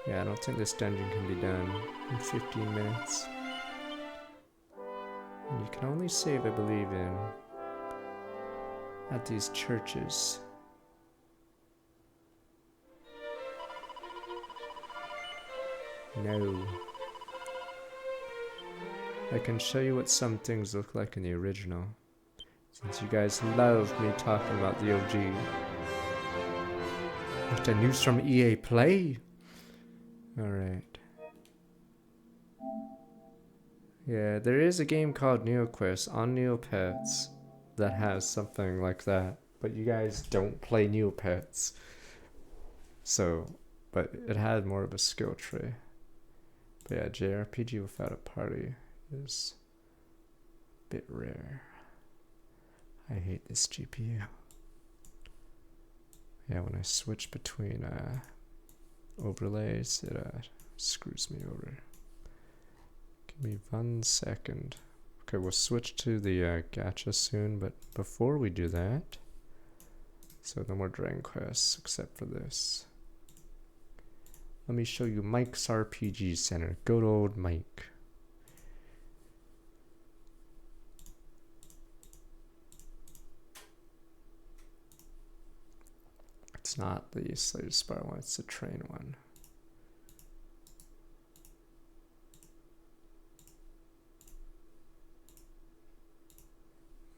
Yeah, I don't think this dungeon can be done in 15 minutes. And you can only save, I believe, at these churches. No. I can show you what some things look like in the original, since you guys love me talking about the OG. What's the news from EA Play? Alright. Yeah, there is a game called NeoQuest on Neopets that has something like that, but you guys don't play Neopets. So, but it had more of a skill tree. But yeah, JRPG without a party is a bit rare. I hate this GPU. Yeah, when I switch between overlays, it screws me over. Give me 1 second. Okay, we'll switch to the gacha soon, but before we do that, so no more Dragon Quests except for this. Let me show you Mike's RPG Center. Good old Mike. It's not the Slave Spire one, it's the train one.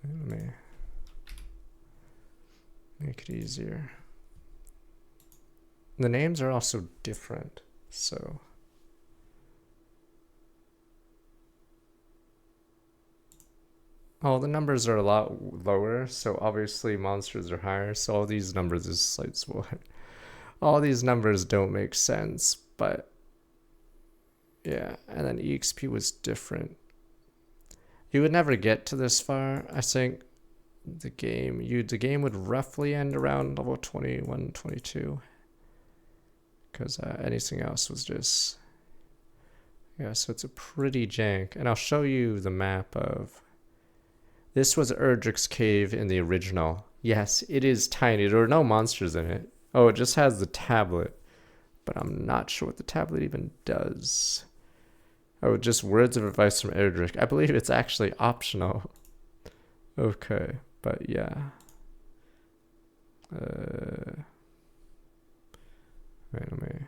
Let me make it easier. The names are also different, so. Oh, the numbers are a lot lower, so obviously monsters are higher, so all these numbers is slight smaller. All these numbers don't make sense, but yeah, and then EXP was different. You would never get to this far. I think the game would roughly end around level 21, 22. Because anything else was just, yeah, so it's a pretty jank. And I'll show you the map of, this was Erdrick's cave in the original. Yes, it is tiny. There are no monsters in it. Oh, it just has the tablet, but I'm not sure what the tablet even does. Oh, just words of advice from Erdrick. I believe it's actually optional. Okay, but yeah. Wait, let me.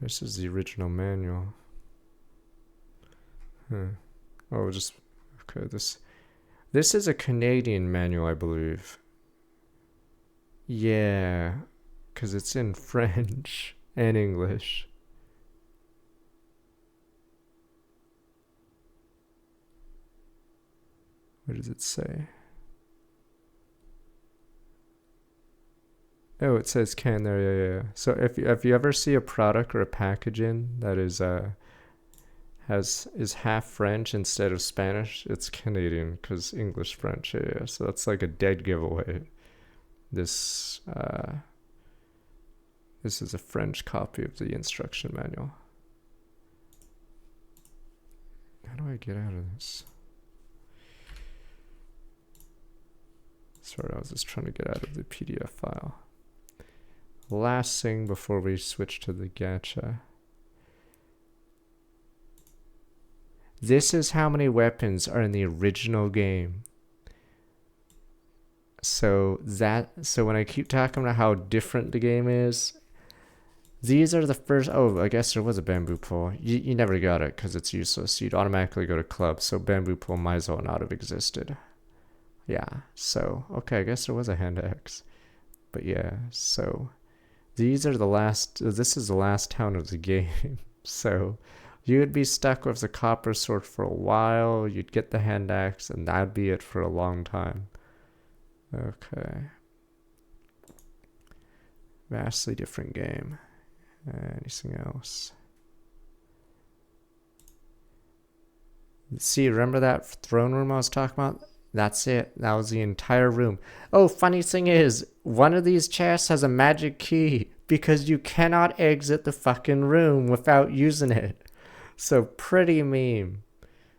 This is the original manual. Oh, just okay. This is a Canadian manual, I believe. Yeah, because it's in French and English. What does it say? Oh, it says can there, yeah. So if you ever see a product or a packaging that is half French instead of Spanish, it's Canadian, because English French, yeah. So that's like a dead giveaway. This is a French copy of the instruction manual. How do I get out of this? Sorry, I was just trying to get out of the PDF file. Last thing before we switch to the gacha. This is how many weapons are in the original game. So when I keep talking about how different the game is, these are the first. Oh, I guess there was a bamboo pole. You never got it because it's useless. You'd automatically go to club, so bamboo pole might as well not have existed. Yeah, so okay, I guess there was a hand axe. But yeah, so these are the last. This is the last town of the game. So you would be stuck with the copper sword for a while. You'd get the hand axe, and that'd be it for a long time. Okay. Vastly different game. Anything else? See, remember that throne room I was talking about? That's it. That was the entire room. Oh, funny thing is, one of these chests has a magic key because you cannot exit the fucking room without using it. So pretty meme.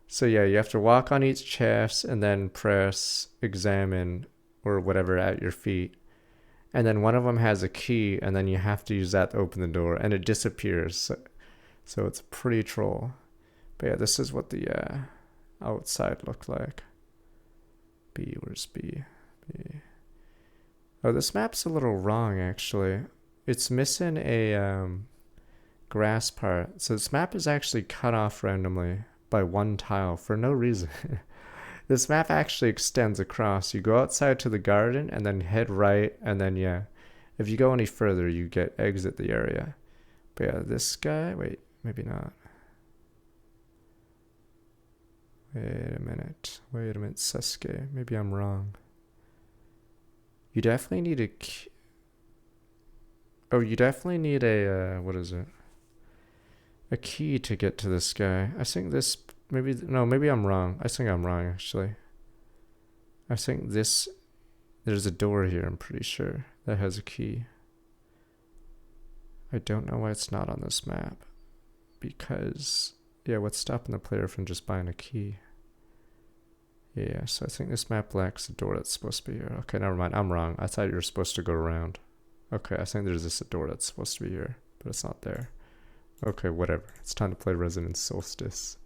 So yeah, you have to walk on each chest and then press examine or whatever at your feet. And then one of them has a key and then you have to use that to open the door and it disappears. So it's pretty troll. But yeah, this is what the outside looked like. B, where's B? B. Oh, this map's a little wrong actually. It's missing a grass part. So this map is actually cut off randomly by one tile for no reason. This map actually extends across. You go outside to the garden and then head right, and then yeah, if you go any further you get exit the area. But yeah, this guy, wait, maybe not. Wait a minute, Sasuke, maybe I'm wrong. You definitely need a key. Oh, you definitely need a, what is it? A key to get to this guy. I think this, maybe, no, maybe I'm wrong. I think I'm wrong, actually. I think this, there's a door here, I'm pretty sure, that has a key. I don't know why it's not on this map. Because, yeah, what's stopping the player from just buying a key? Yeah, so I think this map lacks a door that's supposed to be here. Okay, never mind, I'm wrong. I thought you were supposed to go around. Okay, I think there's this door that's supposed to be here, but it's not there. Okay, whatever. It's time to play Resonance Solstice.